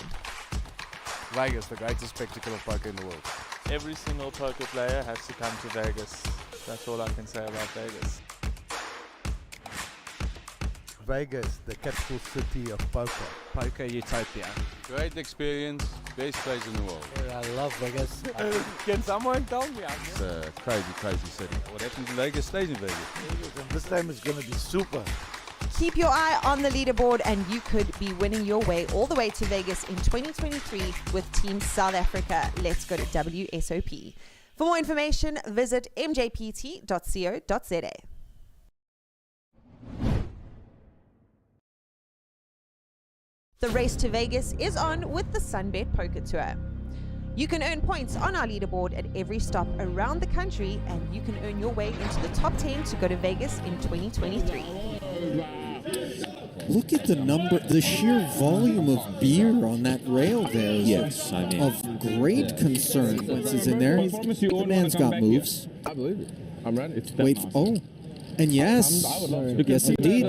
Vegas, the greatest spectacle of poker in the world. Every single poker player has to come to Vegas. That's all I can say about Vegas. Vegas, the capital city of poker. Poker utopia. Great experience, best place in the world. I love Vegas. Can someone tell me? It's a crazy, crazy city. What happens in Vegas stays in Vegas. And this time is going to be super. Keep your eye on the leaderboard and you could be winning your way all the way to Vegas in 2023 with Team South Africa. Let's go to WSOP. For more information, visit mjpt.co.za. The race to Vegas is on with the Sunbet Poker Tour. You can earn points on our leaderboard at every stop around the country, and you can earn your way into the top 10 to go to Vegas in 2023. Look at the number, the sheer volume of beer on that rail there is Yes, I mean. of great concern. Once he's in there, the man's got moves. I believe it. I'm ready. It's Wait, oh, and yes, yes indeed.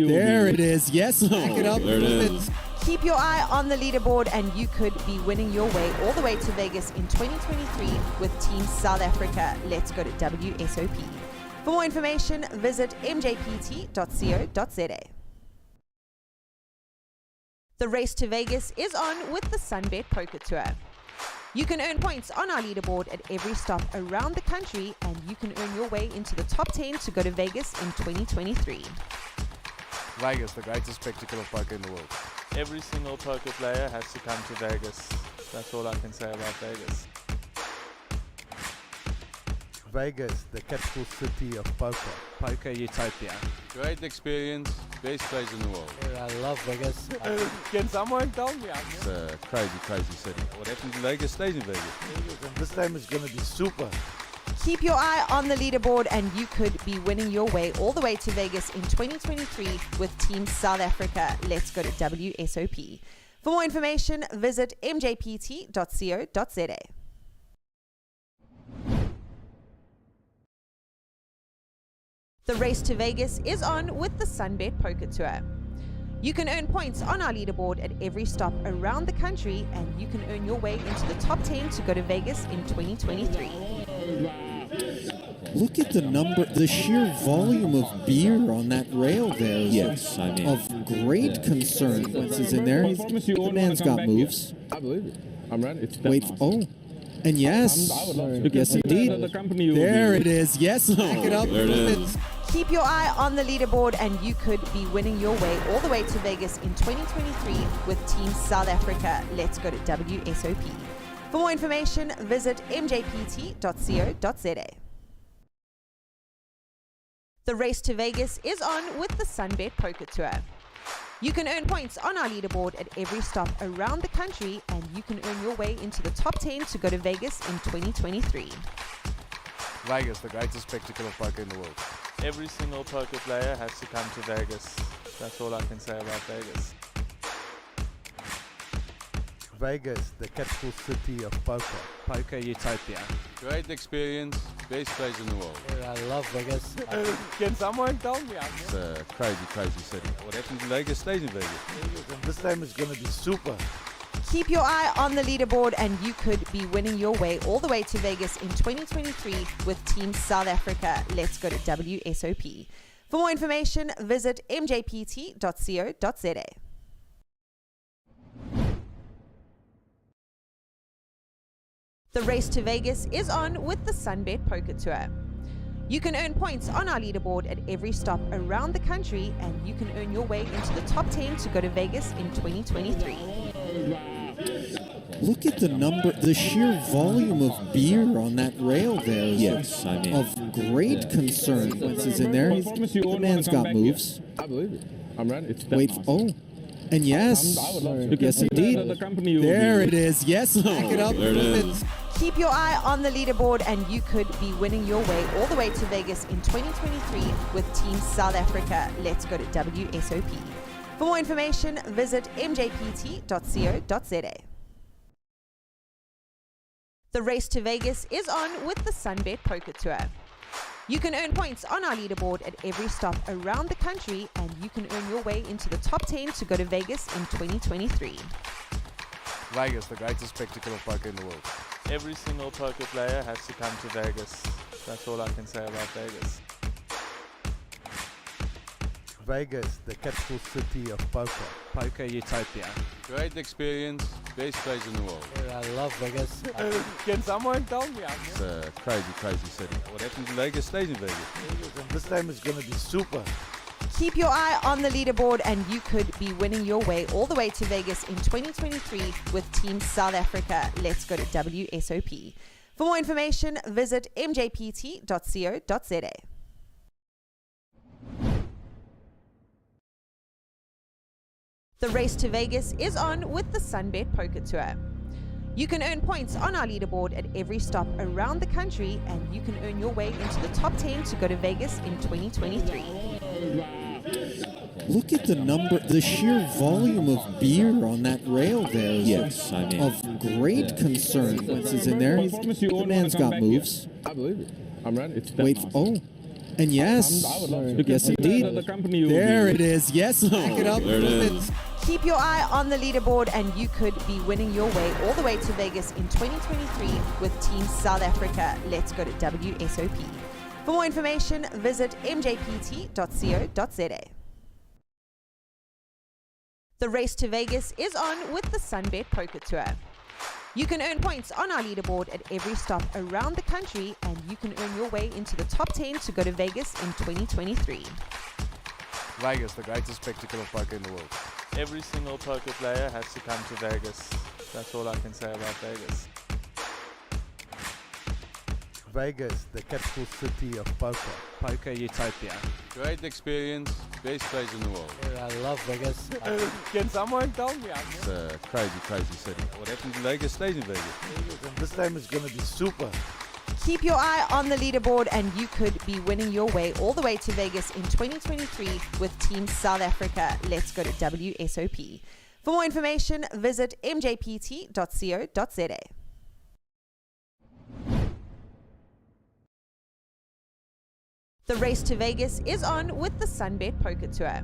There it is. Yes, back it up. There it is. Keep your eye on the leaderboard and you could be winning your way all the way to Vegas in 2023 with Team South Africa. Let's go to WSOP. For more information, visit mjpt.co.za. The race to Vegas is on with the Sunbet Poker Tour. You can earn points on our leaderboard at every stop around the country, and you can earn your way into the top 10 to go to Vegas in 2023. Vegas, the greatest spectacle of poker in the world. Every single poker player has to come to Vegas. That's all I can say about Vegas. Vegas, the capital city of poker. Poker utopia. Great experience, best place in the world. I love Vegas. Can someone tell me? It's a crazy, crazy city. What happens in Vegas stays in Vegas. And this time is going to be super. Keep your eye on the leaderboard and you could be winning your way all the way to Vegas in 2023 with Team South Africa. Let's go to WSOP. For more information, visit mjpt.co.za. The race to Vegas is on with the Sunbet Poker Tour. You can earn points on our leaderboard at every stop around the country, and you can earn your way into the top 10 to go to Vegas in 2023. Look at the number, the sheer volume of beer on that rail there is Yes, I mean. of great concern. Once he's in there, the man's got moves. I believe it. I'm ready. It's Wait, oh, and yes, yes indeed. There it is. Yes, back it up. There it is. Keep your eye on the leaderboard and you could be winning your way all the way to Vegas in 2023 with Team South Africa. Let's go to WSOP. For more information, visit mjpt.co.za. The race to Vegas is on with the Sunbet Poker Tour. You can earn points on our leaderboard at every stop around the country, and you can earn your way into the top 10 to go to Vegas in 2023. Vegas, the greatest spectacle of poker in the world. Every single poker player has to come to Vegas. That's all I can say about Vegas. Vegas, the capital city of poker. Poker utopia. Great experience, best place in the world. I love Vegas. Can someone tell me? It's a crazy, crazy city. What happens in Vegas stays in Vegas. And this time is going to be super. Keep your eye on the leaderboard and you could be winning your way all the way to Vegas in 2023 with Team South Africa. Let's go to WSOP. For more information, visit mjpt.co.za. The race to Vegas is on with the Sunbet Poker Tour. You can earn points on our leaderboard at every stop around the country, and you can earn your way into the top 10 to go to Vegas in 2023. Look at the number, the sheer volume of beer on that rail there is Yes, I mean. of great concern. Once he's in there, the man's got moves. I believe it. I'm ready. It's Wait, oh, and yes, yes indeed. There it is. Yes, back it up. There it is. Keep your eye on the leaderboard and you could be winning your way all the way to Vegas in 2023 with Team South Africa. Let's go to WSOP. For more information, visit mjpt.co.za. The race to Vegas is on with the Sunbet Poker Tour. You can earn points on our leaderboard at every stop around the country, and you can earn your way into the top 10 to go to Vegas in 2023. Vegas, the greatest spectacle of poker in the world. Every single poker player has to come to Vegas. That's all I can say about Vegas. Vegas, the capital city of poker. Poker Utopia. Great experience, best place in the world. I love Vegas. Can someone tell me? It's a crazy, crazy city. What happens in Vegas stays in Vegas. This time is going to be super. Keep your eye on the leaderboard and you could be winning your way all the way to Vegas in 2023 with Team South Africa. Let's go to WSOP. For more information, visit mjpt.co.za. The race to Vegas is on with the Sunbet Poker Tour. You can earn points on our leaderboard at every stop around the country, and you can earn your way into the top 10 to go to Vegas in 2023. Look at the sheer volume of beer on that rail there. Yes, I mean, of great concern. Once is in there, the man's got moves. I believe it. I'm ready. Wait, and yes, yes indeed. There it is. Yes, back it up. There it is. Keep your eye on the leaderboard and you could be winning your way all the way to Vegas in 2023 with Team South Africa. Let's go to WSOP. For more information, visit mjpt.co.za. The race to Vegas is on with the Sunbet Poker Tour. You can earn points on our leaderboard at every stop around the country, and you can earn your way into the top 10 to go to Vegas in 2023. Vegas, the greatest spectacle of poker in the world. Every single poker player has to come to Vegas. That's all I can say about Vegas. Vegas, the capital city of poker. Poker Utopia. Great experience, best place in the world. I love Vegas. Can someone tell me? It's a crazy, crazy city. What happens in Vegas stays in Vegas. This time is going to be super. Keep your eye on the leaderboard and you could be winning your way all the way to Vegas in 2023 with Team South Africa. Let's go to WSOP. For more information, visit mjpt.co.za. The race to Vegas is on with the Sunbet Poker Tour.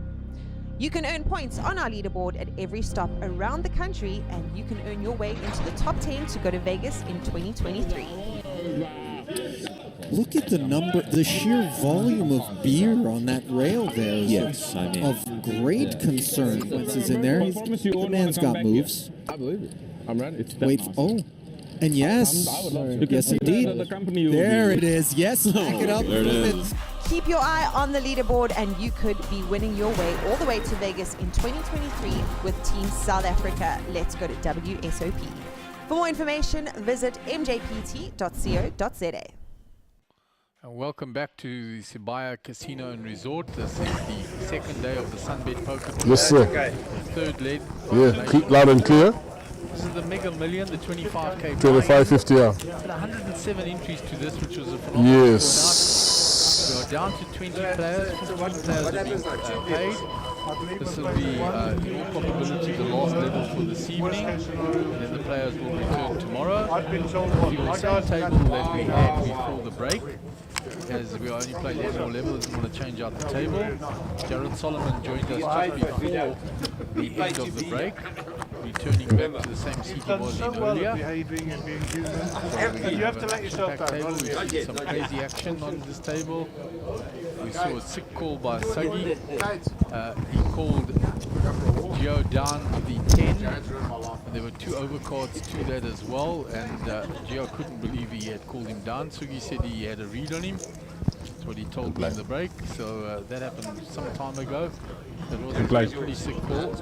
You can earn points on our leaderboard at every stop around the country, and you can earn your way into the top 10 to go to Vegas in 2023. Look at the sheer volume of beer on that rail there. Yes, I mean, of great concern. Once is in there, the man's got moves. I believe it. I'm ready. Wait, and yes, yes indeed. There it is. Yes, back it up. There it is. Keep your eye on the leaderboard and you could be winning your way all the way to Vegas in 2023 with Team South Africa. Let's go to WSOP. For more information, visit mjpt.co.za. And welcome back to the Sibaya Casino and Resort. This is the second day of the Sunbet Poker Tour. Yes, sir. Third leg. Yeah, loud and clear. This is the Mega Million, the 25k. 25.50, yeah. 107 entries to this, which was a phenomenal Yes. We are down to 20 players. 15 players have been paid. This will be, in all probability, the last level for this evening. And then the players will return tomorrow. We will same table that we had before the break. As we only played one more level, we want to change out the table. Jared Solomon joined us just before the end of the break, returning back to the same seat he was in earlier. Behaving and being human. So You have to let yourself down. table. We've seen some crazy action on this table. We saw a sick call by Sagi. He called Gio down with the 10. And there were two overcards to that as well, and Gio couldn't believe he had called him down. Sugi said he had a read on him. That's what he told me in the break. So that happened some time ago. That was a pretty sick call.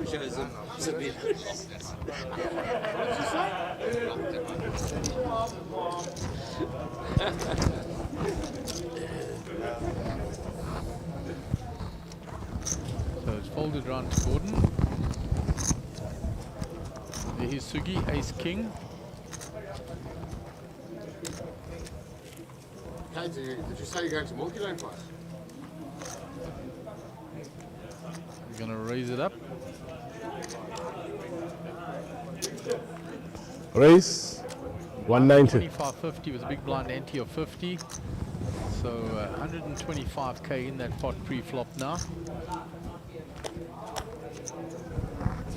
So it's folded round to Gordon. There is Sugi, Ace King. Did you say you're going to multi-lane class? We're going to raise it up. Raise 190. 25.50 with a big blind ante of 50. So 125k in that pot pre-flop now.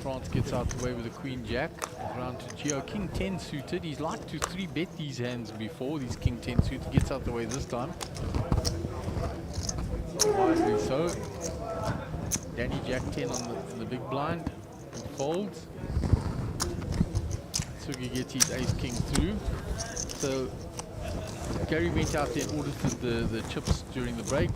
France gets out the way with a Queen Jack. Round to Gio. King 10 suited. He's liked to 3-bet these hands before. These King 10 suited. Gets out the way this time. Wisely so. Danny Jack 10 in the big blind. He folds. Sugi gets his ace king through. So Gary went out there and audited the chips during the break.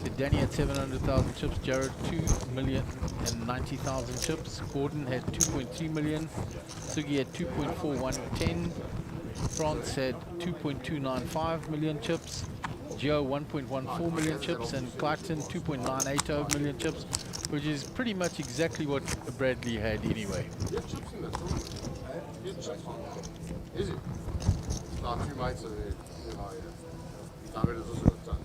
Said Danny had 700,000 chips, Jared 2,090,000 chips, Gordon had 2.3 million, Sugi had 2.4110, France had 2.295 million chips, Gio 1.14 million chips, and Clayton 2.980 million chips, which is pretty much exactly what Bradley had anyway. Is it? No, 2 mates are there. David is also got done.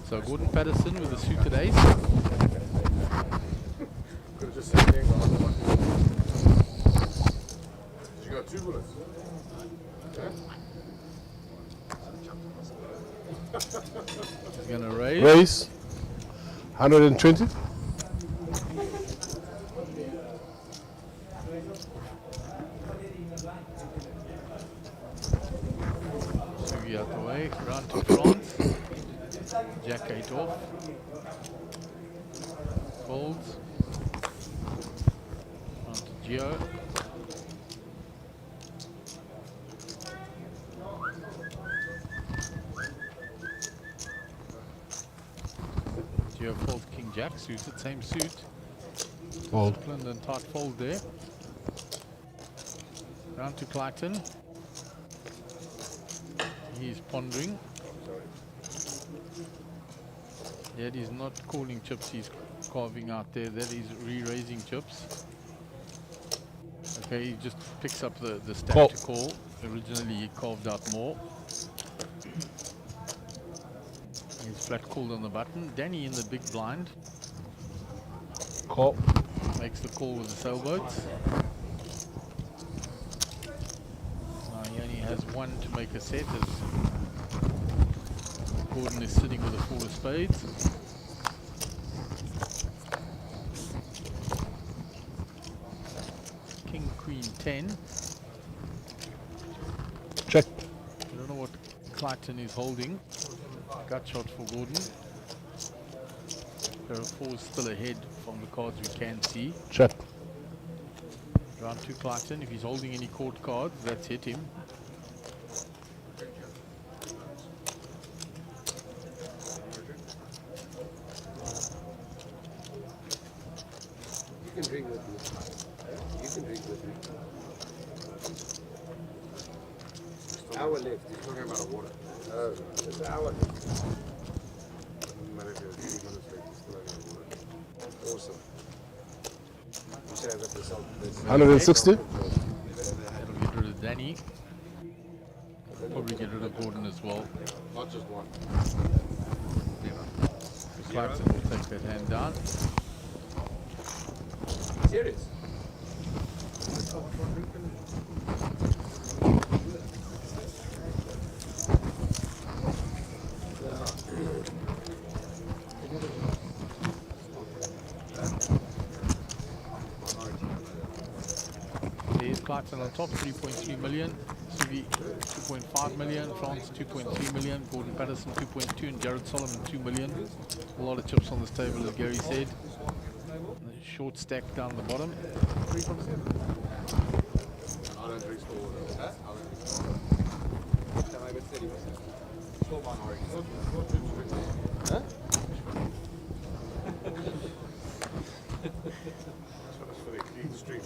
So Gordon Patterson with a suited ace. Could have just said there, guys. You got 2 bullets. He's going to raise. Raise. 120. Sugi out the way. Round to France. Jack 8 off. Folds. On to Gio. Gio folds King Jack, suited, same suit. Fold. Disciplined and tight fold there. Round to Clayton. He's pondering. That is not calling chips, he's carving out there. That is re-raising chips. Okay, he just picks up the stack to call. Originally he carved out more. He's flat called on the button. Danny in the big blind. Call. Makes the call with the sailboats. Now he only has one to make a set as Gordon is sitting with a 4 of spades. King, Queen, 10. Check. I don't know what Clayton is holding. Gut shot for Gordon. There are 4 still ahead from the cards we can see. Check. Round 2 Clayton. If he's holding any court cards, that's hit him. You can drink with me. You can drink with me. Hour left. He's talking about a water. Oh, it's an hour left. Doesn't matter if you're 3 minutes late, you still have water. Awesome. You should have got this on. 160. That'll get rid of Danny. Probably get rid of Gordon as well. Not just one. Clayton will take that hand down. Serious? There's Clayton on top, 3.3 million. Sugi 2.5 million. France 2.3 million. Gordon Patterson 2.2 and Jared Solomon 2 million. A lot of chips on this table, as Gary said. Short stack down the bottom. I don't drink store water. Huh? I don't drink store water. Can I get 30%? Store minority. Huh? That's for the clean street.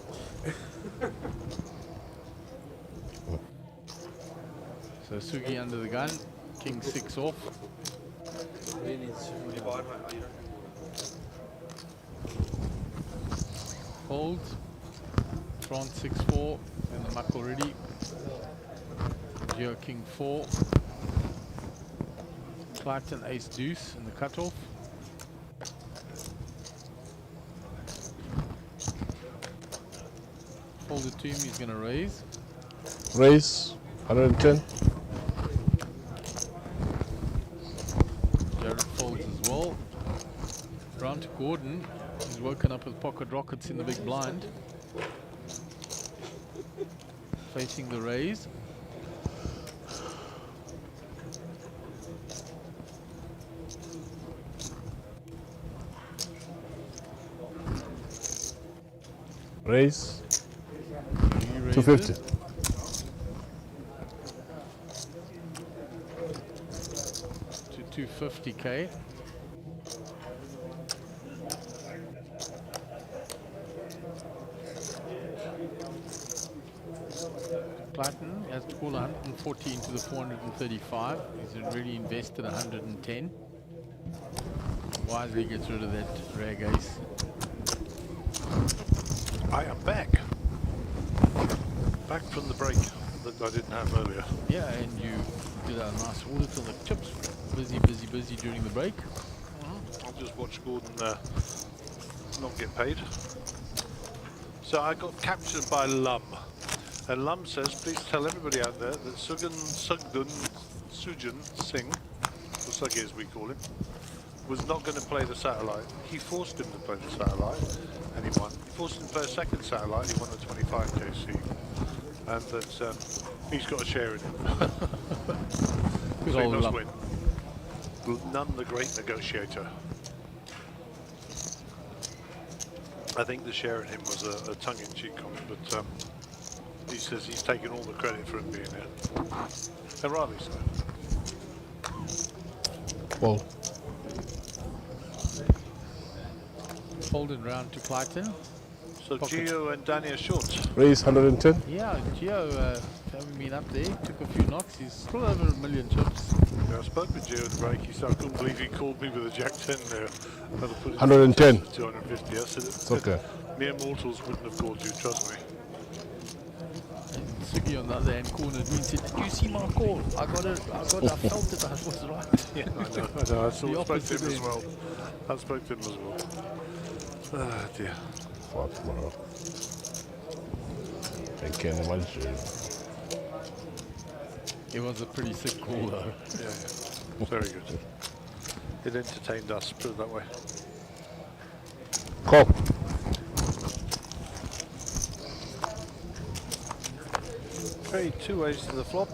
So Sugi under the gun. King 6 off. Hold. Front 6-4 and the muck already. Geo King 4. Clayton Ace Deuce in the cutoff. Folded to him, he's going to raise. Raise. 110. Jared folds as well. Round to Gordon. He's woken up with pocket rockets in the big blind. Facing the raise. Raise. 250. 250. To 250k. Clayton has to call 140 into the 435. He's already invested 110. Wisely gets rid of that rag ace. I am back. Back from the break that I didn't have earlier. Yeah, and you did a nice order till the chips. Busy during the break. I'll just watch Gordon not get paid. So I got captured by Lum. And Lum says, please tell everybody out there that Sujin Singh, or Suggy as we call him, was not going to play the satellite. He forced him to play the satellite, and he won. He forced him to play a second satellite, he won the 25k seat. And that he's got a share in it. So he must win. None the great negotiator. I think the share in him was a tongue-in-cheek comment, but he says he's taken all the credit for him being there. And rightly so. Fold. Folded round to Clayton. So Gio and Danny are short. Raise 110. Yeah, Gio having been up there, took a few knocks. He's still over 1 million chips. Yeah, I spoke with Gio at the break. He said, I couldn't believe he called me with a Jack 10 there. 110. 250. I said, it's okay. Mere mortals wouldn't have called you, trust me. Sugi on the other hand cornered me and said, did you see my call? I felt it, I was right. Yeah, I know. I spoke to him as well. I spoke to him as well. Ah, dear. For tomorrow. I can't imagine. It was a pretty sick call though. Yeah. Very good. It entertained us, put it that way. Call. Okay, 2 ways to the flop.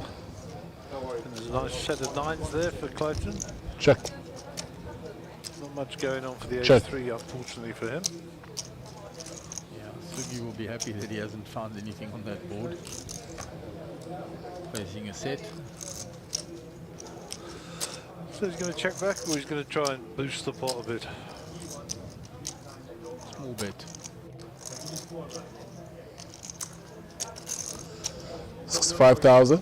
And there's a nice set of 9s there for Clayton. Check. Not much going on for the Check. Ace-3, unfortunately for him. Yeah, Sugi will be happy that he hasn't found anything on that board. Facing a set. So he's going to check back, or he's going to try and boost the pot a bit? Small bet. 65,000.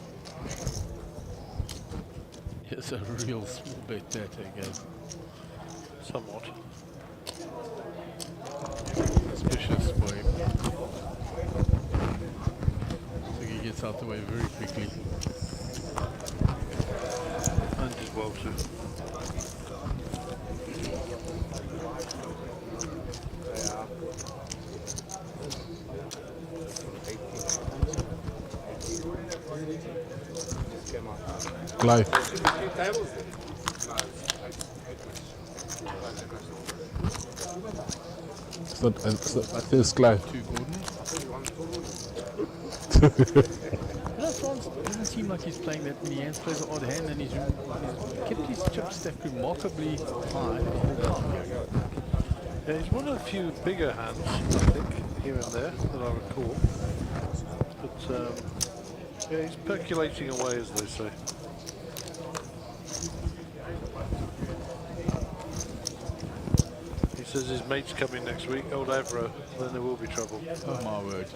It's a real small bet that again. Somewhat. Suspicious for him. So he gets out the way very quickly. And as well too. Glide. It's not, I think it's Glide. Two Gordon. France doesn't seem like he's playing that many hands. Plays an odd hand and he's kept his chip stack remarkably high. Yeah, he's one of a few bigger hands, I think, here and there, that I recall. But yeah, he's percolating away, as they say. He says his mate's coming next week, old Avro, then there will be trouble. Oh my word.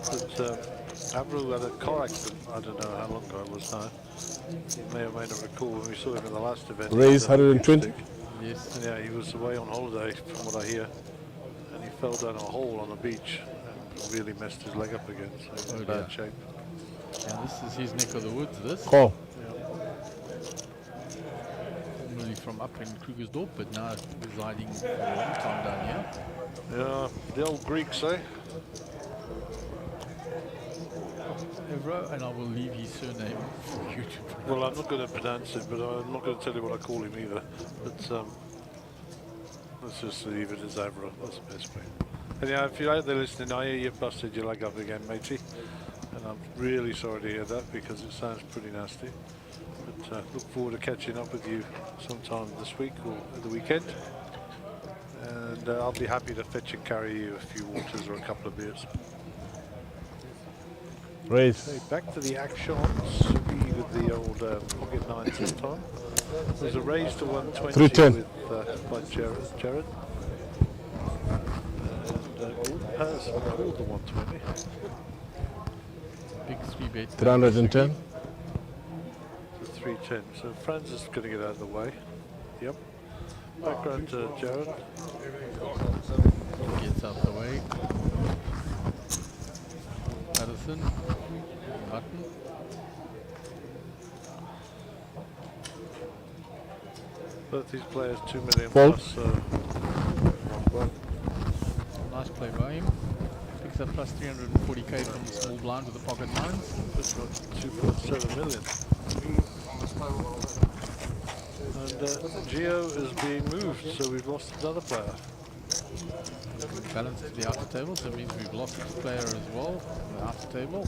But Avro had a car accident, I don't know how long ago it was now. You may or may not recall when we saw him in the last event. Raise 120. Yes. Yeah, he was away on holiday, from what I hear, and he fell down a hole on a beach and really messed his leg up again, so he's in bad shape. Yeah, this is his neck of the woods, this. Call. Formerly from up in Krugersdorp, but now residing for a long time down here. Yeah, the old Greeks, eh? Evro, and I will leave his surname for you to pronounce. Well, I'm not going to pronounce it, but I'm not going to tell you what I call him either. But let's just leave it as Avro. That's the best way. And yeah, if you're out there listening, I hear you busted your leg up again, matey. And I'm really sorry to hear that because it sounds pretty nasty. But look forward to catching up with you sometime this week or at the weekend. And I'll be happy to fetch and carry you a few waters or a couple of beers. Race. Okay, back to the action. Sugi with the old pocket nines this time. There's a raise to 120 310. with by Jared. And Gordon has called the 120. Big 3-bet. 310. So 310. So Franz is going to get out of the way. Yep. Background to Jared. Gets out the way. Patterson. Button. Both these players 2 million Fold. plus. Well, Nice play by him. Picks up plus 340k from the small blind with the pocket nines. 2.7 million. And Geo is being moved, so we've lost another player. Balance to the outer table, so it means we've lost this player as well. The outer table.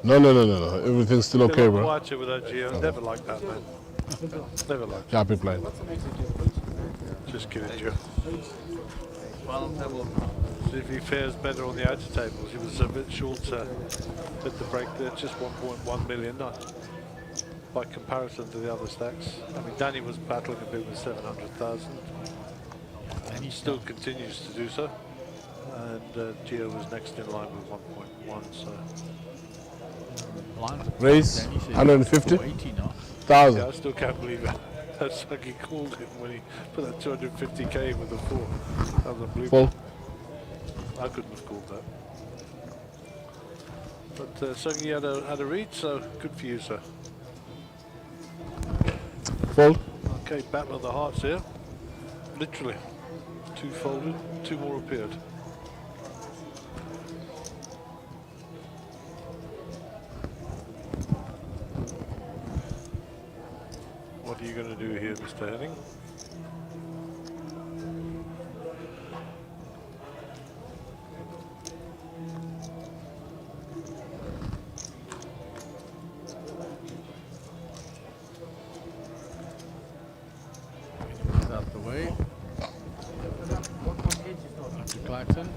No. Everything's still okay, bro. Watch it without Geo. Never like that, man. Never like that. Happy playing. Just kidding, Geo. See if he fares better on the outer tables. He was a bit short at the break there, just 1.1 million. By comparison to the other stacks. I mean, Danny was battling a bit with 700,000. And he still continues to do so. And Geo was next in line with 1.1, so... Raise 150,000. Yeah, I still can't believe it. That's like he called him when he put that 250k with the 4. That was unbelievable. I couldn't have called that. But Sugi had a read, so good for you, sir. Fold. Okay, Battle of the Hearts here. Literally. 2 folded, 2 more appeared. What are you going to do here, Mr. Henning? Out the way. Up to Clarkson.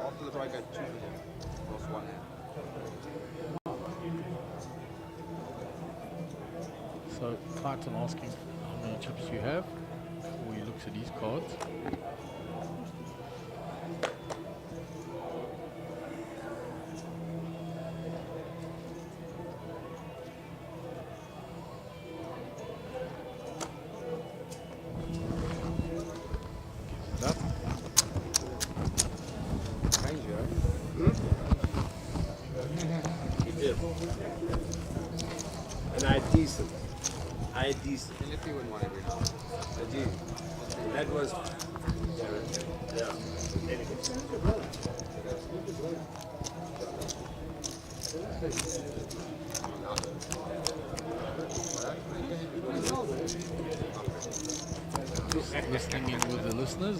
After the break, I had 2 million. Lost 1 hand. So Clarkson asking how many chips you have before he looks at his cards. And I had decent. And if you win one every now I did. That was. Listening in with the listeners.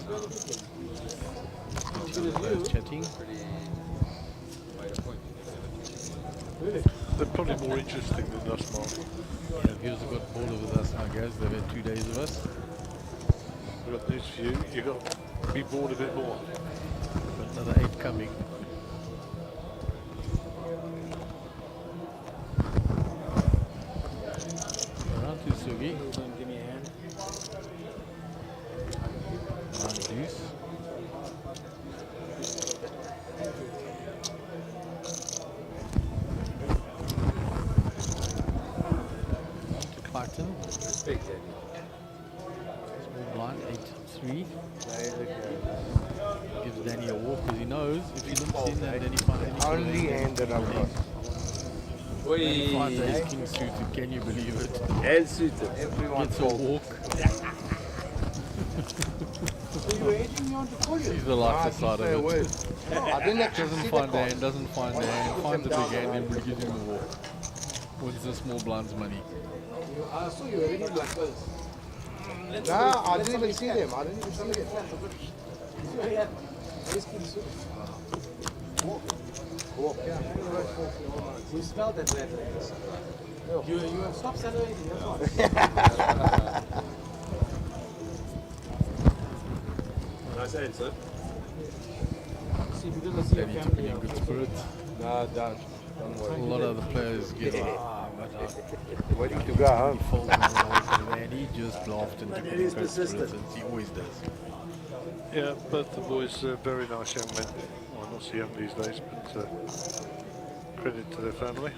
Chatting. They're probably more interesting than us, Mark. Yeah, viewers have got bored with us now, guys. They've had 2 days of us. We've got news for you. You've got to be bored a bit more. Got another 8 coming. Around to Sugi. Give me a hand. Around Deuce. Clarkson. Big Daddy. Small blind, 8-3. Gives Danny a walk because he knows if he looks in and then he finds any Only hand that I've got. He finds ace king suited, can you believe it? And suited. Everyone gets a walk. He's the lighter side of it. Doesn't find a hand, doesn't find a hand, finds a big hand, everybody gives him a walk. Wins the small blind's money. I saw you already like this. Nah, I didn't even see them. I didn't even see them. We smelled that red. You have stopped celebrating, that's all. Nice answer. See, because I see your They need to family be in out. good spirits. No, don't worry. A lot of the players get Waiting to go home. And he just laughed and took But it it in is great spirits, persistent. as he always does. Yeah, both the boys are very nice young men. Well, not so young these days, but credit to their family.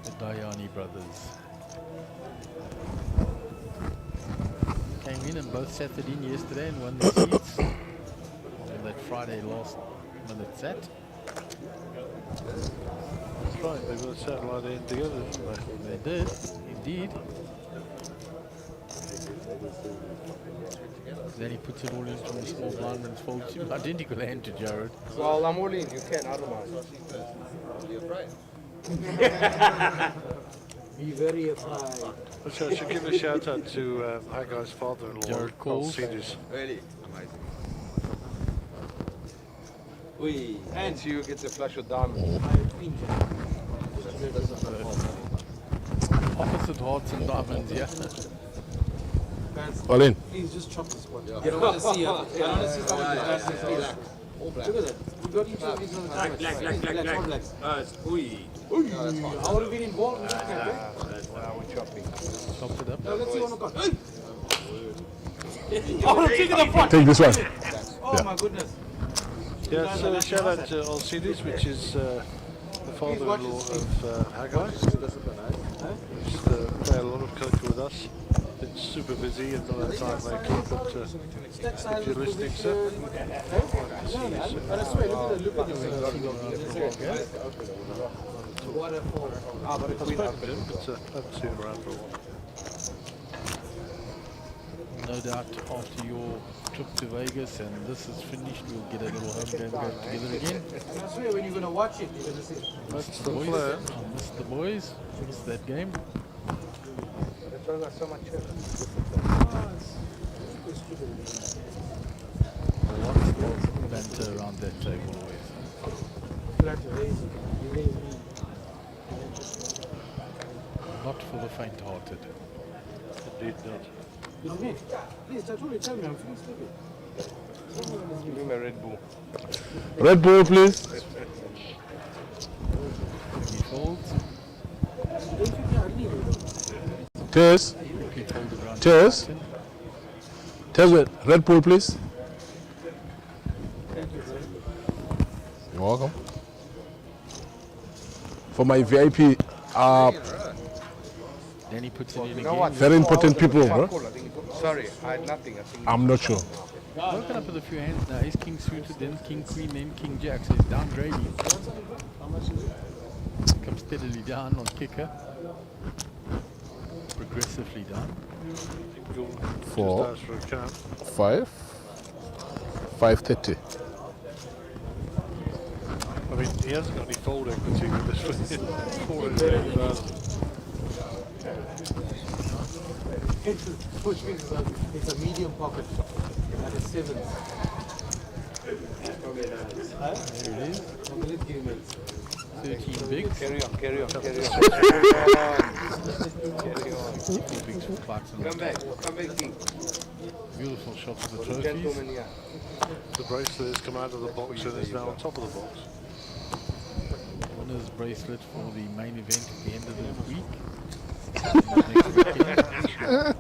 The Dayani brothers came in and both sat it in yesterday and won the seats on that Friday last minute set. That's right, they both sat like in together, didn't they? They did, indeed. Then he puts it all in from a small blind and folds him identical hand to Jared. Well, I'm all in. You can, I don't mind. You're afraid. Be very afraid. Actually, I should give a shout out to Haggai's father-in-law, Jared Coles. Alcides. Really? Amazing. Oi, and you get the flash of diamonds. Opposite hearts and diamonds, yeah. All in. Please just chop this one. You don't want to see it. I don't want to see someone black. All black. Look at that. We got each of these on the Black. All blacks. Oi. I would have been involved in that. Now we're chopping. Chopped it up. Now let's see what we got. Oh, take the front. Take this one. Oh my goodness. Yeah, so shout out to Alcides, which is the father-in-law of Haggai. Used to play a lot of poker with us. Been super busy and not had time lately, but if you're listening, sir, But I swear, look at your waterfall. but it's haven't seen him around for a while. No doubt after your trip to Vegas and this is finished, we'll get a little home game going together again. I swear, when you're going to watch it, you're going to see. That's the Boys, plan. I missed the boys, missed that game. So much. Lots of banter around that table always. Not for the faint-hearted. Indeed not. Please, tell me, I'm feeling sleepy. Give him a Red Bull. Red Bull, please. He folds. Cheers. Cheers. Cheers with Red Bull, please. You're welcome. For my VIP, Then he puts it in You know again. what? very important people, bro. Sorry, I had nothing. I think I'm not sure. Broken up with a few hands now. He's king suited, then king queen, then king jack. So he's downgrading. Comes steadily down on kicker. Progressively down. 4, Just ask for a count. 5, 530. I mean, he hasn't got any fold equity with this one. Which means it's a medium pocket at a 7. There it is. Okay, let's give him 13 bigs. Carry on. Carry on. Carry on. Bigs for Clarkson. Come back, King. Beautiful shots of the For the trophies. gentleman here. The bracelet has come out of the box and is now on top of the box. Winner's bracelet for the main event at the end of the week. Next weekend.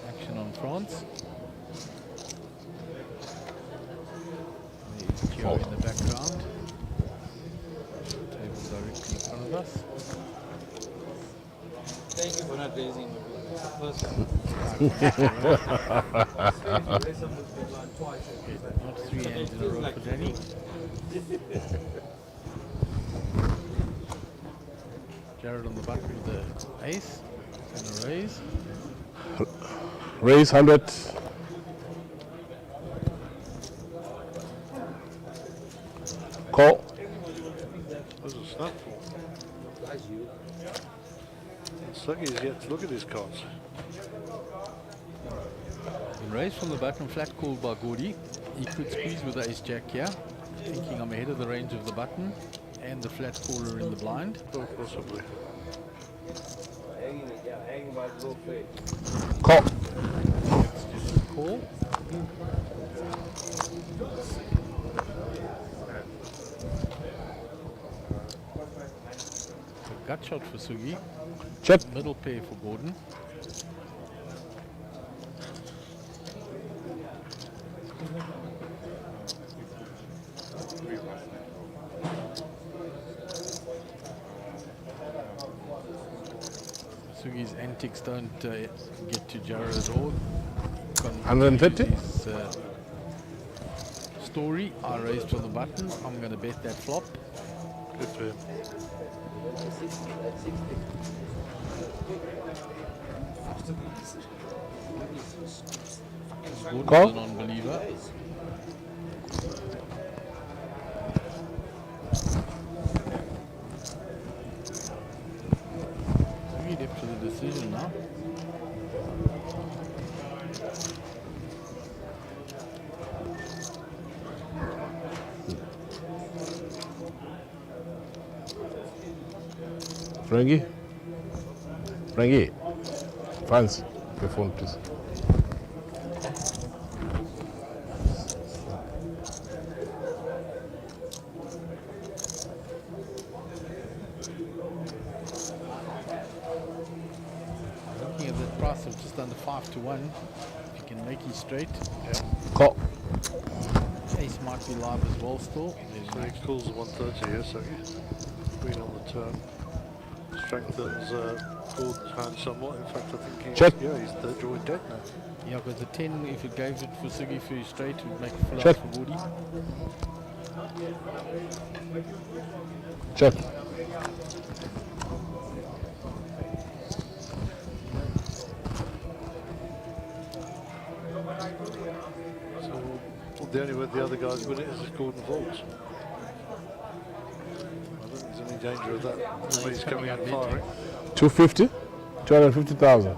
Action on France. There's Joe in the background. Table directly in front of us. Thank you for not raising my first Not 3 hands in a row for Danny. Jared on the button with the ace and a raise. Raise 100. Call. There's a snap for. Sluggy's yet to look at his cards. Raised from the button, flat called by Gordy. He could squeeze with the ace-jack here, thinking I'm ahead of the range of the button and the flat caller in the blind. Oh, possibly. Call. Call. A gut shot for Sugi. Check. Middle pair for Gordon. Sugi's antics don't get to Jared at all. 150? His, story, I raised for the button. I'm going to bet that flop. Good for him. Gordon's Call. a non-believer. Sugi left for the decision now. Frankie. Fans, your phone, please. Looking at that price of just under 5 to 1, if you can make it straight. Yeah. Call. Ace might be live as well still. So he calls the 130 here, so queen on the turn. Strengthens Gordon's hand somewhat. In fact, I think he's, check. Yeah, he's drawing dead now. Yeah, because the 10, if it gave it for Sugi for his straight, it would make a full Check. out for Woody. Check. So the only way the other guys win it is if Gordon folds. I don't think there's any danger of that. The way he's coming out firing. 250? 250,000.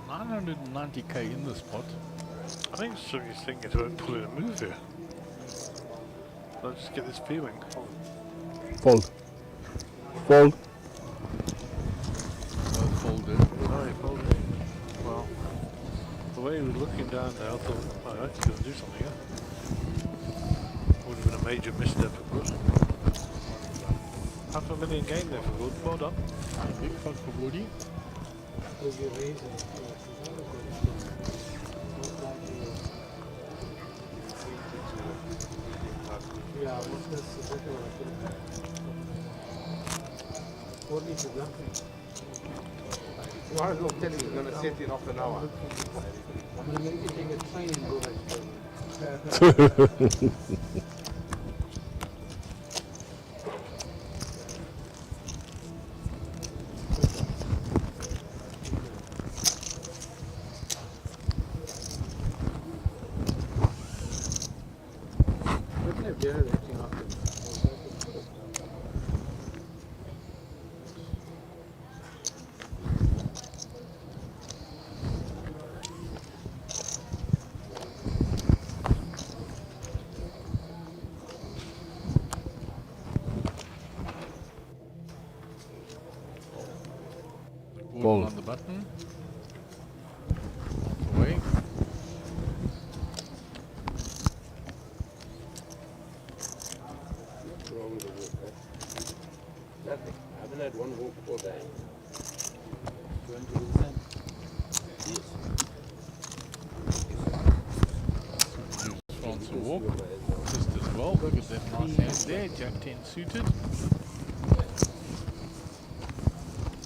$990K in the spot. I think Sugi's thinking about pulling a move here. I just get this feeling. Fold. Fold. Well folded. No, he folded. Well, the way he was looking down there, I thought, oh, that's going to do something here. Would have been a major misstep for Gordon. $500,000 game there for Gordon. Well done. Big fuck for Woody. Yeah, what's this? What is the bluffing? Well, look, tell him he's going to set in half an hour. I'm going to make it a train and go back. Fold. On the button. Away. What's wrong with the walk, eh? Nothing. I haven't had one walk all day. 200%. Yes. France a walk. Just as well. Look at that nice hand there. Jack 10 suited.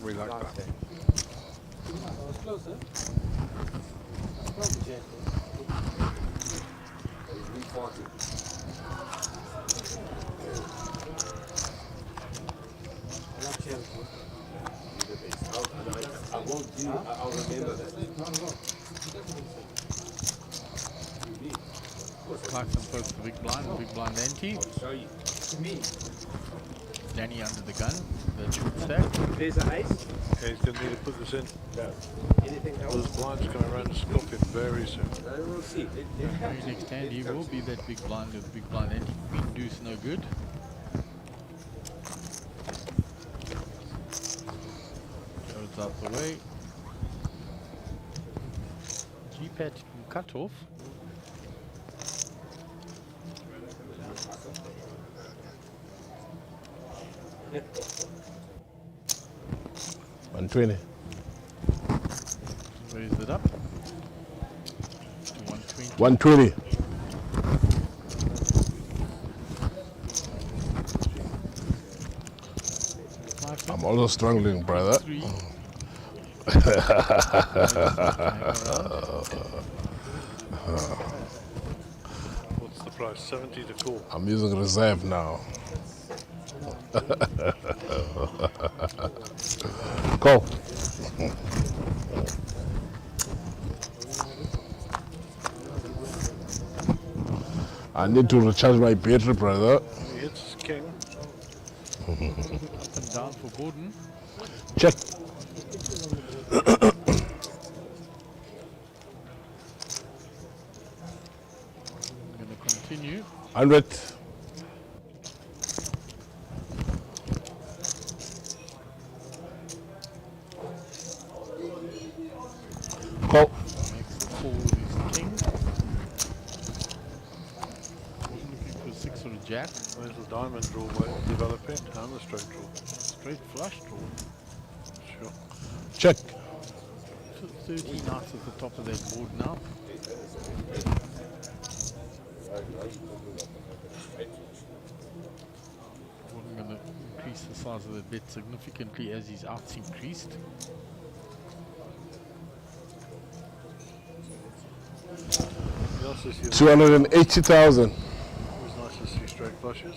We like that. Closer. I won't do. I'll remember that. Clarkson puts the big blind ante. I'll show you. To me. Danny under the gun. The short stack. There's an ace. Okay, he's going to need to put this in. No. Anything else? Those blinds coming around to scoop him very soon. We'll see. Very next hand, he will be that big blind with big blind ante. Queen deuce, no good. Goes out the way. G-pad cut off. $120. Raise it up. To 120. 120. I'm also struggling, brother. What's the price? 70 to call. I'm using reserve now. Call. I need to recharge my battery, brother. He hits king. Up and down for Gordon. Check. I'm going to continue. 100. Call. Makes the call with his king. Wasn't looking for a 6 or a jack. Where's the diamond draw developing? And the straight draw. Straight flush draw. Sure. Check. 13 outs at the top of that board now. I'm going to increase the size of the bet significantly as his outs increased. Nice to see 280,000. It was nice to see straight flushes.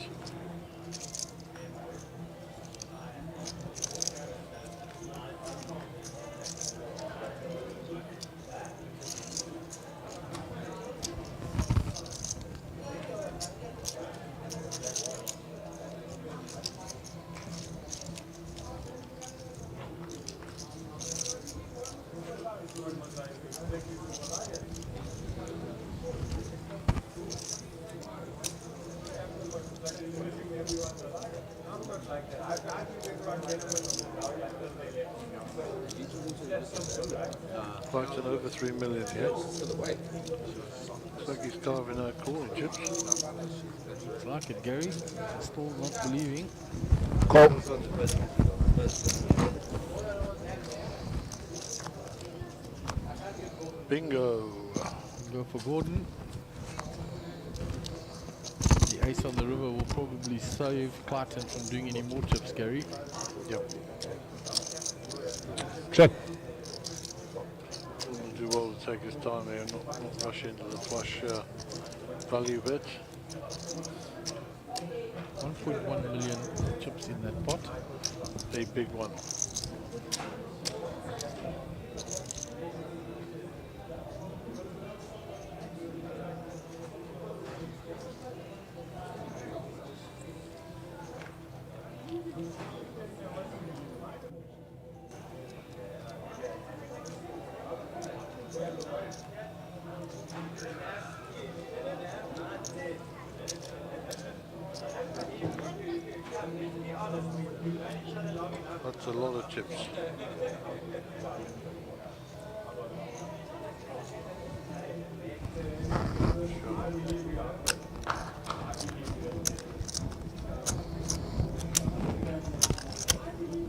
Quite an over 3 million here. Looks like he's carving out corner chips. Looks like it, Gary. Still not believing. Call. Bingo. Go for Gordon. The ace on the river will probably save Clayton from doing any more chips, Gary. Yep. Check. He'll do well to take his time here and not rush into the flush value bet. 1.1 million chips in that pot. A big one. That's a lot of chips.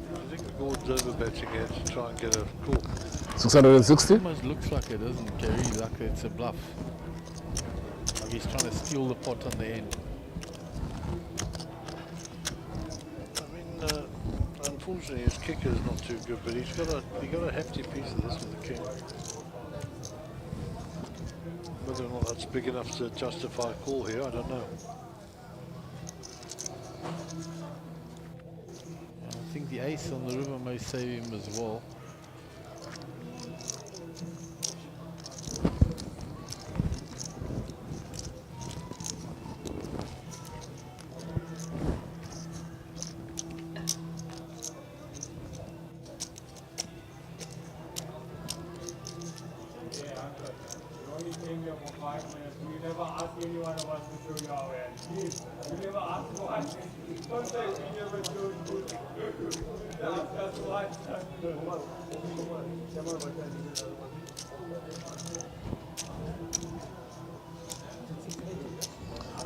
I think Gordon's over-betting here to try and get a call. 660? Almost looks like it, doesn't Gary? Like it's a bluff. Like he's trying to steal the pot on the end. I mean, unfortunately his kicker is not too good, but he got a hefty piece of this with the king. Whether or not that's big enough to justify a call here, I don't know. I think the ace on the river may save him as well.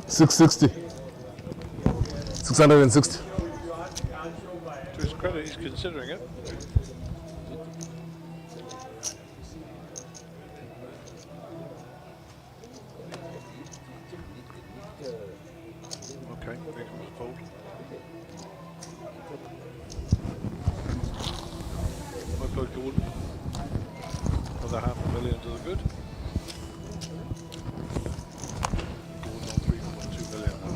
$660. 660. To his credit, he's considering it. Okay, here comes the fold. My poker wouldn't. Another $500,000 to the good. Gordon on 3.2 million now.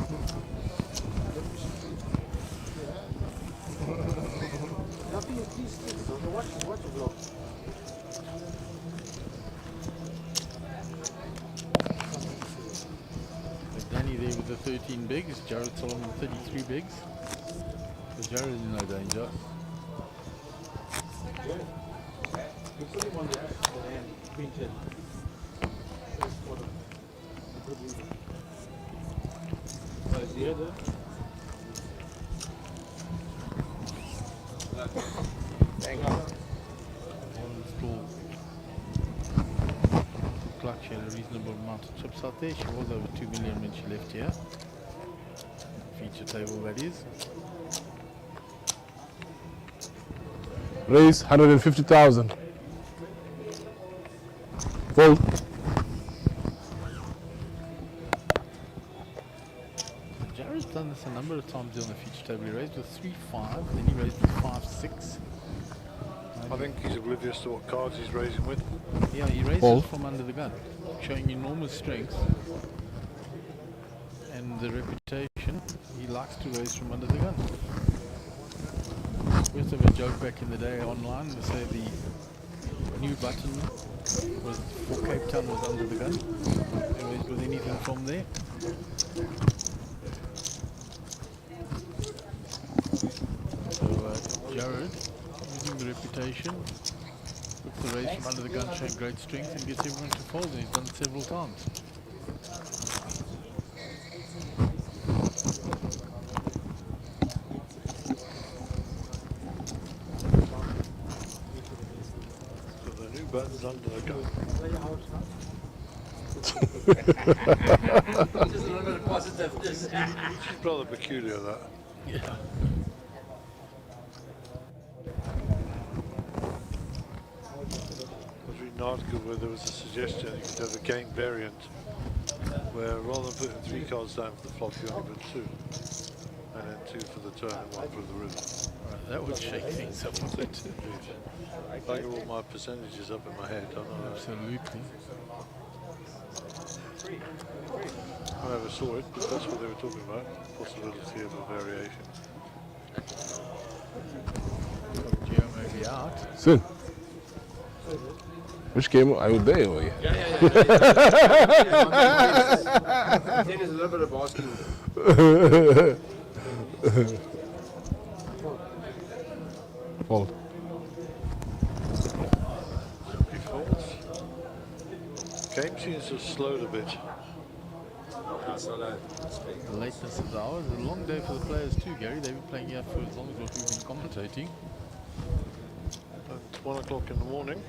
Danny there with the 13 bigs, Jared Solomon 33 bigs. So Jared is in no danger. You put him on the end, pinch it. Is he there? Thank you. Clutch had a reasonable amount of chips out there. She was over 2 million when she left here. Feature table that is. Raise 150,000. Fold. Jared's done this a number of times on the feature table. He raised with 3-5, then he raised with 5-6. I think he's oblivious to what cards he's raising with. Yeah, he raises from under the gun, showing enormous strength and the reputation. He likes to raise from under the gun. We used to have a joke back in the day online. They say the new button was for Cape Town was under the gun. They raised with anything from there. So Jared, using the reputation, puts the raise from under the gun, showing great strength, and gets everyone to fold, and he's done it several times. So the new button's under the gun. Just a little bit of positiveness. It's rather peculiar, that. Yeah. I was reading an article where there was a suggestion you could have a game variant where rather than putting 3 cards down for the flop, you only put 2. And then 2 for the turn and 1 for the river. Right, that would shake things up a bit. If I get all my percentages up in my head, I don't know. Absolutely. I never saw it, but that's what they were talking about. Possibility of a variation. Geo may be out. Sin. Which game are you there? Or Yeah. 10 is a little bit of asking. Fold. He folds. Game seems to have slowed a bit. The lateness of the hours. A long day for the players too, Gary. They've been playing here for as long as what we've been commentating. It's 1 o'clock in the morning.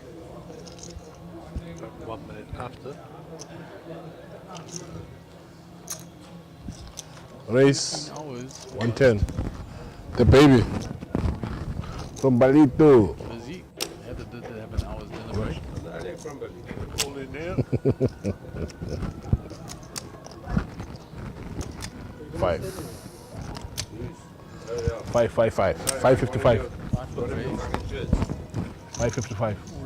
About 1 minute after. Race 110. The baby from Balito. Busy. Yeah, they did have an hour's dinner break. All in here. 555. 555. All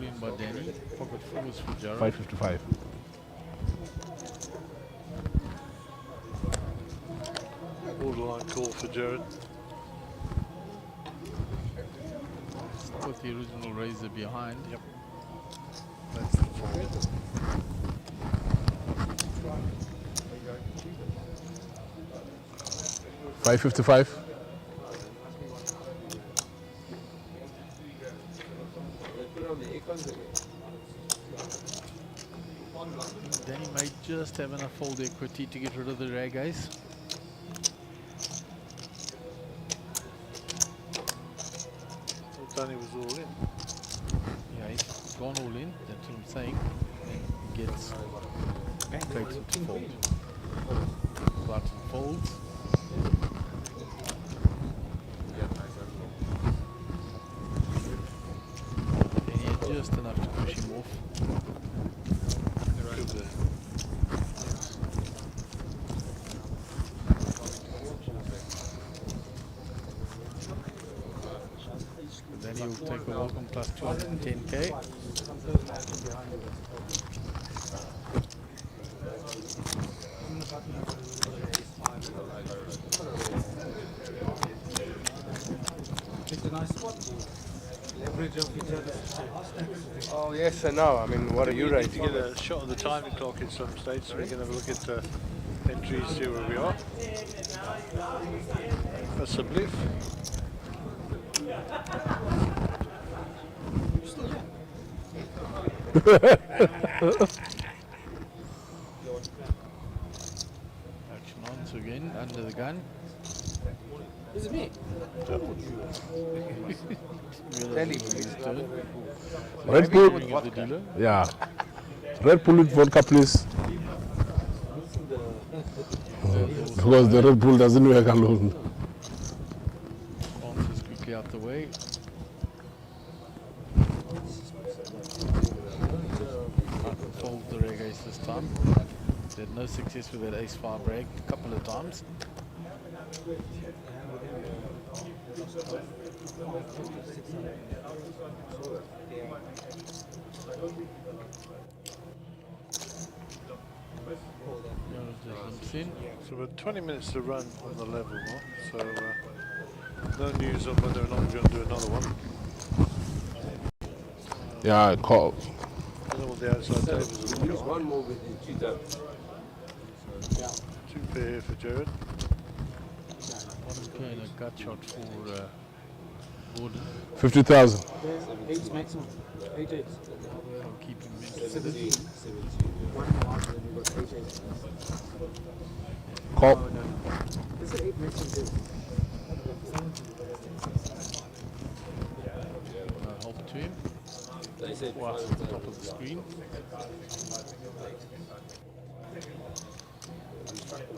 in by Danny. Pocket forwards for Jared. 555. Borderline call for Jared. With the original razor behind. Yep. That's the form. 555. Danny may just have enough fold equity to get rid of the rag ace. Danny was all in. Yeah, he's gone all in, that's what I'm saying. He gets pancakes into fold. Button folds. And he had just enough to push him off. Then he'll take a welcome plus 210k. It's a nice spot to leverage off each other's. Oh yes and no. I mean, what are you We need rating? to get a shot of the timing clock at some stage, so we can have a look at entries, see where we are. That's a bliff. Action on, so again, under the gun. Is it me? Red Bull. Yeah. Red Bull with vodka, please. Because the Red Bull doesn't work alone. Bounces quickly out the way. Fold the rag ace this time. They had no success with that ace-5 rag a couple of times. So we're 20 minutes to run on the level, Mark. So no news on whether or not we're going to do another one. Yeah, call. I don't know what the outside tables are looking like. One more with you, cheetah. Yeah. 2 pair here for Jared. One play and a gut shot for Gordon. 50,000. 8 maximum. 8 8. I'll keep him in. 17. 1 more, then you got 8 8. Call. No. This is 8 maximum. Help to him. They said Whilst at the top of the screen.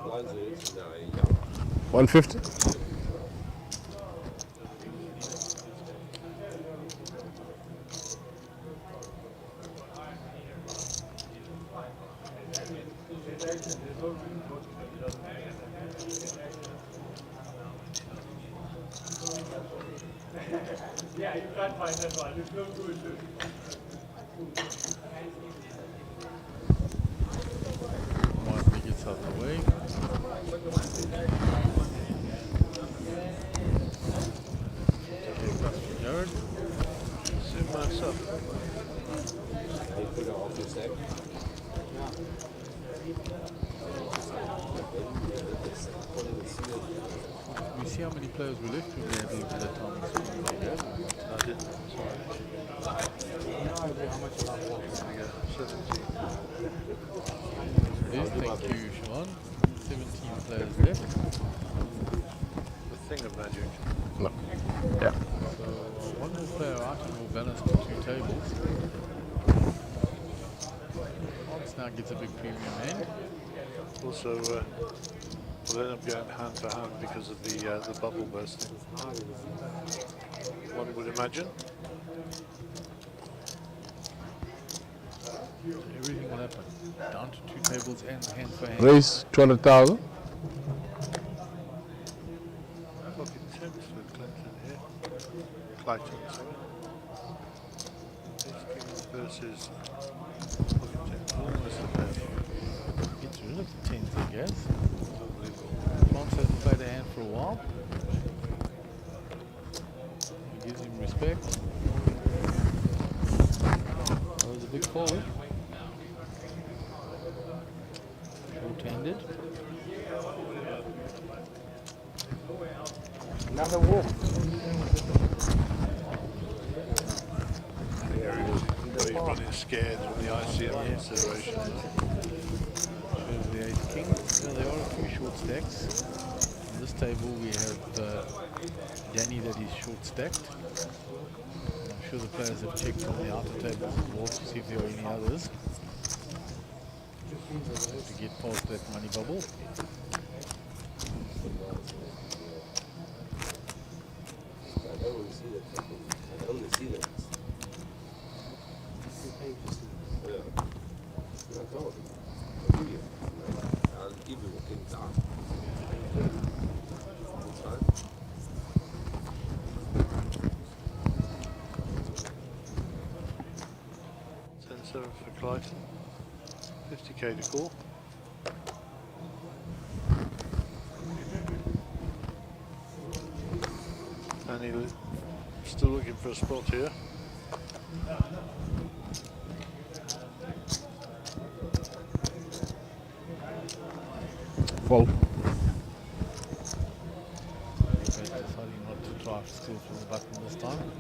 Blinds it. No, 150. Yeah, you can't find that one. It's no good. Wisely gets out the way. Jared. Nice up. they put it off your stack. We see how many players were left when we had a look at that timing screen. I didn't. Sorry. No idea how much you There we go. 17. Thank you, Siobhan. 17 players left. The thing of magic. No. Yeah. So one more player out and we'll balance the two tables. Hans now gets a big premium end. Also, we'll end up going hand to hand because of the bubble bursting. One would imagine. Everything will happen. Down to two tables and hand for hand. Raise 200,000. Pocket 10 for Clinton here. Clayton, sorry. Ace King versus pocket 10. Almost a pair. Gets rid of the 10s, I guess. Hans hasn't played a hand for a while. He gives him respect. That was a big forward. Short-handed. Another walk. There he is. He's running scared with the ICM consideration. Shows the ace king. Yeah, there are a few short stacks. On this table we have Danny that is short stacked. I'm sure the players have checked on the outer tables as well to see if there are any others to get past that money bubble. $10-7 for Clayton. 50k to call. And he's still looking for a spot here. Fold. Deciding not to try still for the button this time.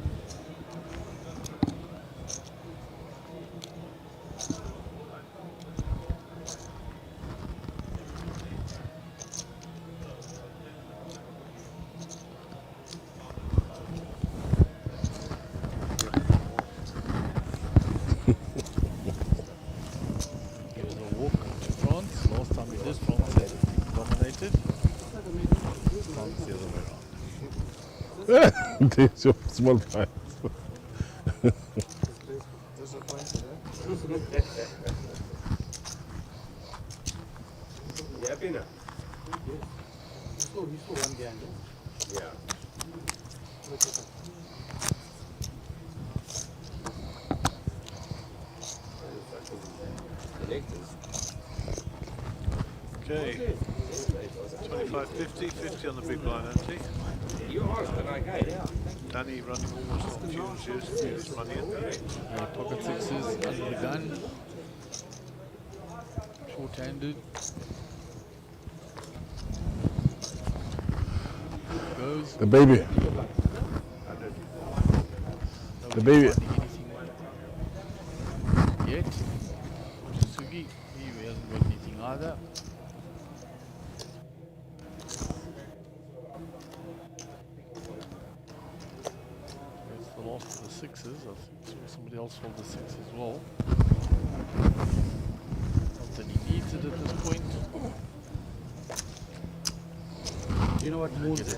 Gives a walk to France. Last time he did, France had dominated. France the other way around. There's your small fight. You happy now? He's still one behind. Yeah. Okay. 25-50, 50 on the big line, Anthony. You asked and I gave. Danny running almost on fumes here to get his money in. Yeah, pocket sixes under the gun. Short-handed. Goes. The baby. The baby. Yet. Sugi, he hasn't got anything either. That's the last of the sixes. I saw somebody else hold the six as well. Not that he needs it at this point. You know what moon is?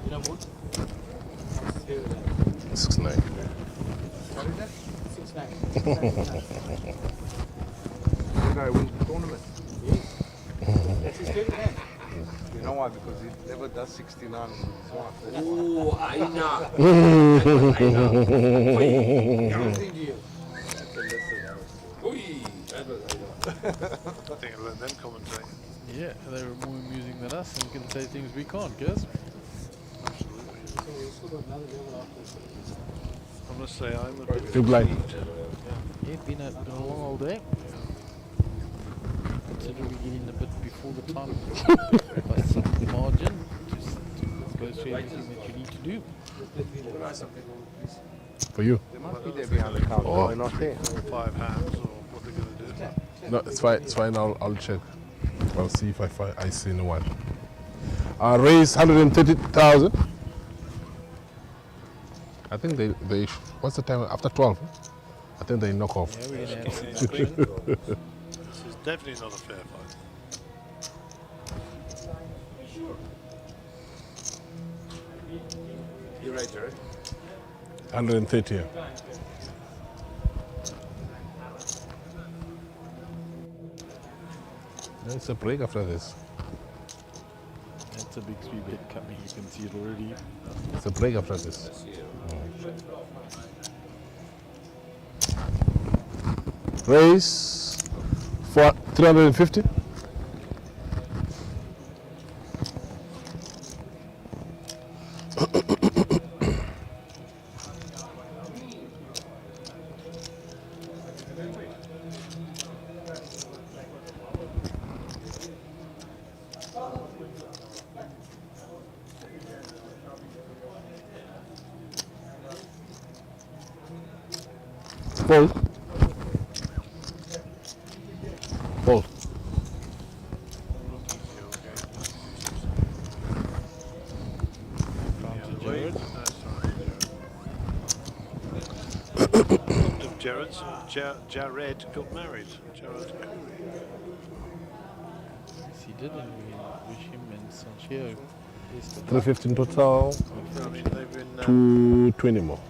You know moon? 6-9. What is that? 6-9. The guy wins the tournament. That's his favorite hand. You know why? Because he never does 69 with his wife. Oh, I know. Everything to you. Oi, that was I think I'll let them commentate. Yeah, they were more amusing than us and can say things we can't, guys. I must say I'm a bit Too blind. Yeah, been a long old day. Consider we get in a bit before the time by some margin to go through everything that you need to do. For you. They must be there behind the counter. Oh. They're not there. 5 hands or what they're going to do. No, it's fine. It's fine. I'll check. I'll see if I see anyone. Raise 130,000. I think they what's the time after 12? I think they knock off. This is definitely not a fair fight. You're right, Jared. 130. It's a break after this. That's a big 3-bet coming. You can see it already. It's a break after this. Raise for 350. Fold. Fold. Jared got married. Jared Curry. Yes, he did, and we wish him and Sancheo. 350 in total. I mean, they've been 220 more.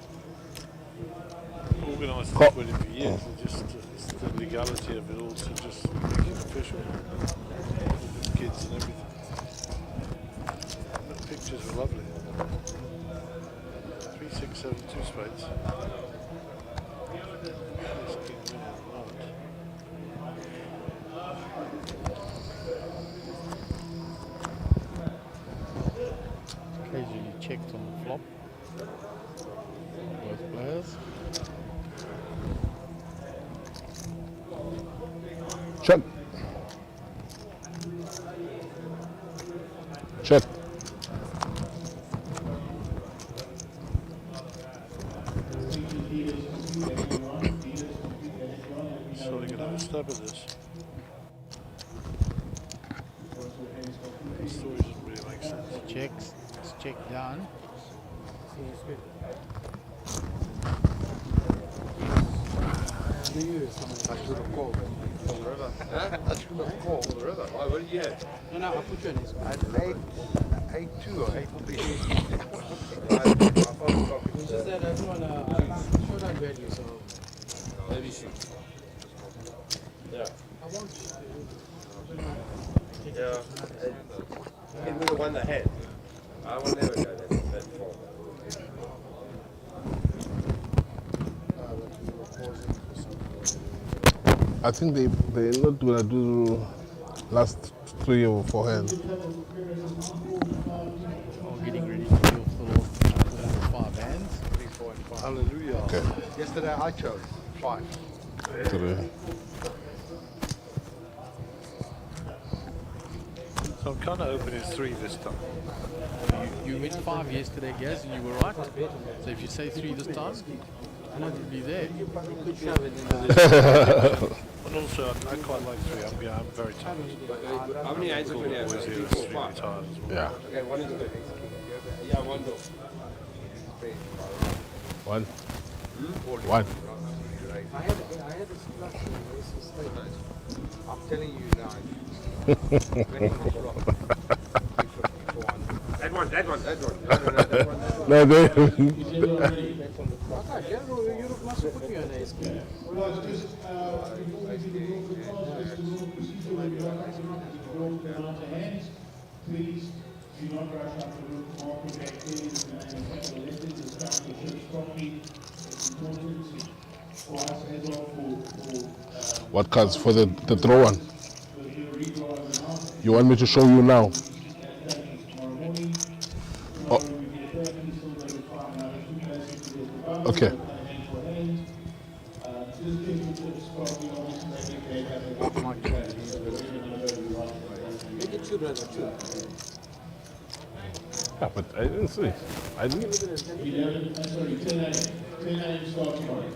organised this wedding for years. Just it's the legality of it all to just make it official. With kids and everything. The pictures are lovely. 3, 6, 7, 2 spades. Occasionally checked on the flop. Both players. Check. Check. Sorry, going to have a stab at this. The story doesn't really make sense. Checks. It's check down. I should have called the river. I should have called the river. Oh, what did you have? No, I put you in his. I had 8-2 or 8-3. It's just that everyone showdown value, so. Maybe she. Yeah. I want Yeah. It was the one that had. I will never go that far. I think they're not gonna do last 3 or 4 hands. Oh, getting ready to go for 5 hands. Hallelujah. Okay. Yesterday I chose 5. 3. So I'm kind of hoping it's 3 this time. You went 5 yesterday, Gaz, and you were right. So if you say 3 this time, you'll be there. And also, I quite like 3. I'm very tired. How many hands have we had? Always here is extremely tired as well. Yeah. Okay, one is good. Yeah, one door. 1. Hmm? 1. I had a discussion. I'm telling you now. That one. No, that one. No, they. Europe must put me on ace. Please do not rush up the room more correctly and listen to start the ships properly. It's important for us as well for What cards for the throw one? You want me to show you now? Oh. Okay. Yeah, but I didn't see. I didn't. 11, sorry, 10 a.m. start tomorrow.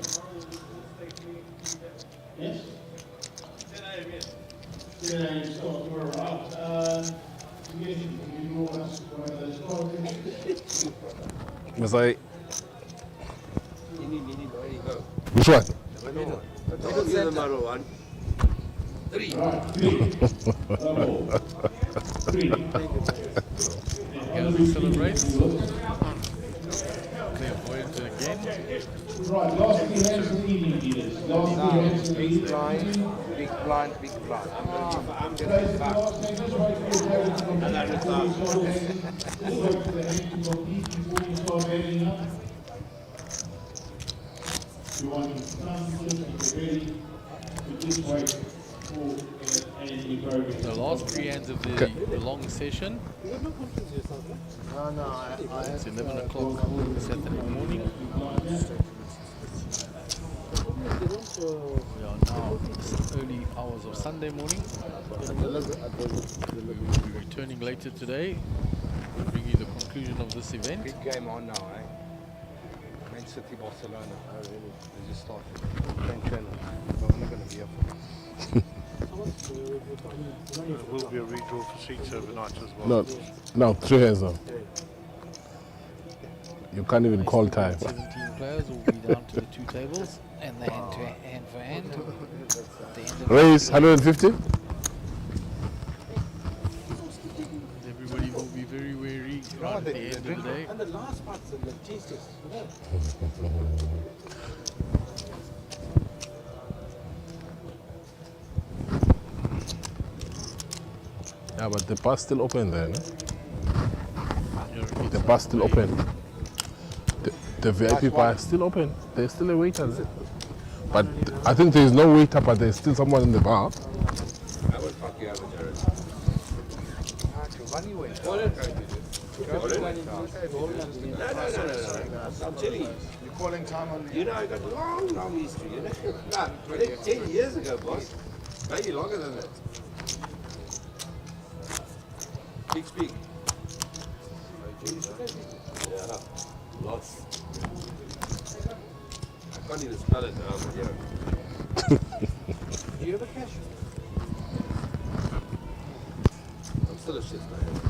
Yes? 10 a.m., yes. eliminations start tomorrow. Right. Suggestion, can you draw us one of those cards? Masai. Go. Which one? I'll give them another one. 3. Gaz celebrates. Clairvoyant again. Right, last few hands of the evening, dealers. Last few hands of the Big evening. blind, big blind, big blind. I'm going to give Guys, it back. last hand, just wait for your table to complete before you start betting. Just wait for the hand to complete before you start betting up. If you want to come, just be ready. But just wait for the hand to progress. The last 3 hands of the long session. It's 11 o'clock Saturday morning. We are now early hours of Sunday morning. We'll be returning later today. We'll bring you the conclusion of this event. Big game on now, eh? Man City, Barcelona. Oh, really? They just started. 10 channel. But I'm not going to be here for it. There will be a redraw for seats overnight as well. No, 3 hands now. You can't even call time. 17 players will be down to the 2 tables and the hand for hand. At the end of Raise 150. Everybody will be very wary right at the end of the day. And the last part's the tastiest. Yeah, but the bar's still open there, no? The bar's still open. The VIP bar is still open. There's still a waiter there. But I think there's no waiter, but there's still someone in the bar. I would fuck you over, Jared. Giovanni went. No. I'm telling you. You're calling time on You know, I got long, long history, you know. No, 10 years ago, boss. Maybe longer than that. Speak. Yeah, lots. I can't even spell it now, but yeah. Do you have a cash? I'm still a shit man.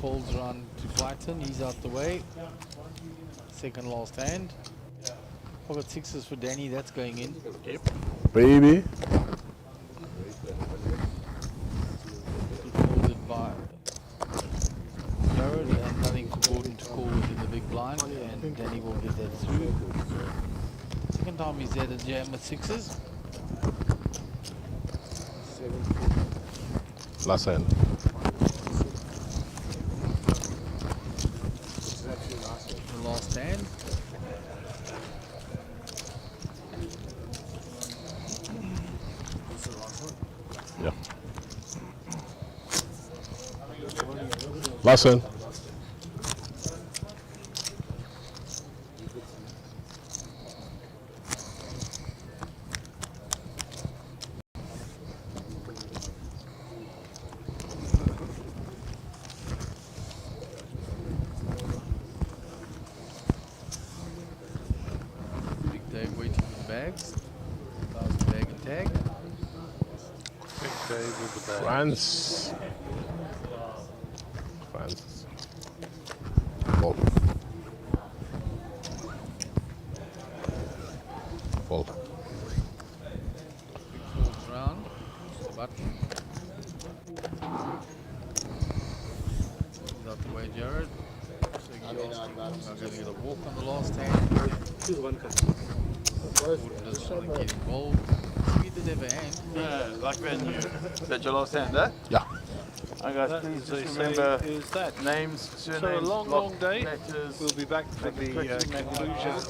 Folds around to Brighton, he's out the way. Second last hand. I've got 6s for Danny, that's going in. Yep. Baby. Folded by Jared and nothing for Gordon to call within the big blind, and Danny will get that through. Second time he's had a jam with 6s. Last hand. The last hand. Yeah. Last hand. Big Dave waiting in the bags. Last bag and tag. Big Dave with the bag. France. Fold. Fold. Folds round. Just a button. He's out the way, Jared. So I'm going to get a walk on the last hand. Choose one card. Gordon doesn't want to get involved. We did have a hand. Like venue. Is that your last hand, eh? Yeah. Hi guys, That, please as they just say, remember is that. names, surnames, So a long, block long day. letters, We'll be back for the conclusion of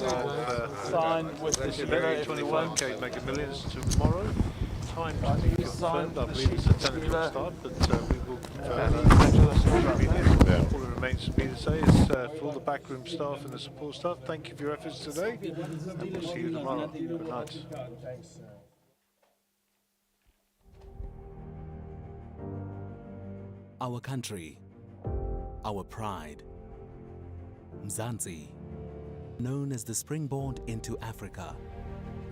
signed with this the event, Shibboleth 25k Mega Millions tomorrow. Time to be confirmed. I believe it's a 10 o'clock start, but we will confirm that. All that remains for me to say is for all the backroom staff and the support staff, thank you for your efforts today, and we'll see you tomorrow. Good night. our country, our pride. Mzansi, known as the springboard into Africa.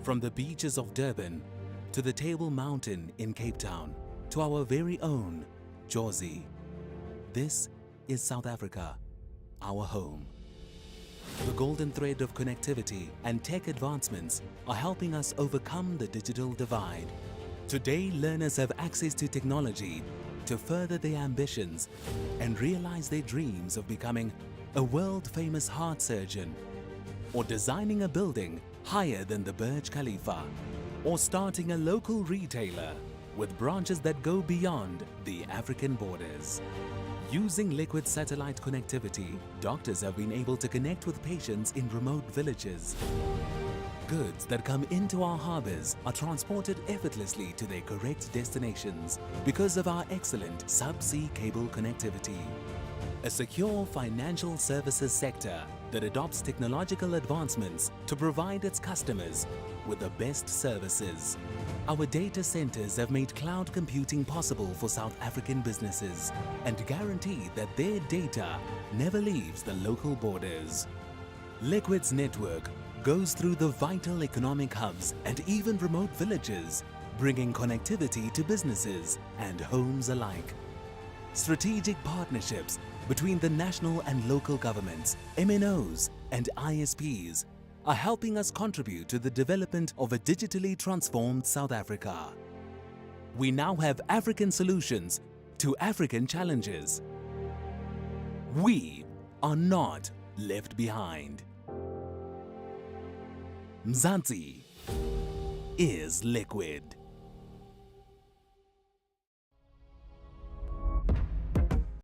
From the beaches of Durban to the Table Mountain in Cape Town to our very own Jozi. This is South Africa, our home. The golden thread of connectivity and tech advancements are helping us overcome the digital divide. Today, learners have access to technology to further their ambitions and realize their dreams of becoming a world-famous heart surgeon, or designing a building higher than the Burj Khalifa, or starting a local retailer with branches that go beyond the African borders. Using liquid satellite connectivity, doctors have been able to connect with patients in remote villages. Goods that come into our harbors are transported effortlessly to their correct destinations because of our excellent subsea cable connectivity. A secure financial services sector that adopts technological advancements to provide its customers with the best services. Our data centers have made cloud computing possible for South African businesses and guarantee that their data never leaves the local borders. Liquid's network goes through the vital economic hubs and even remote villages, bringing connectivity to businesses and homes alike. Strategic partnerships between the national and local governments, MNOs and ISPs are helping us contribute to the development of a digitally transformed South Africa. We now have African solutions to African challenges. We are not left behind. Mzansi is liquid.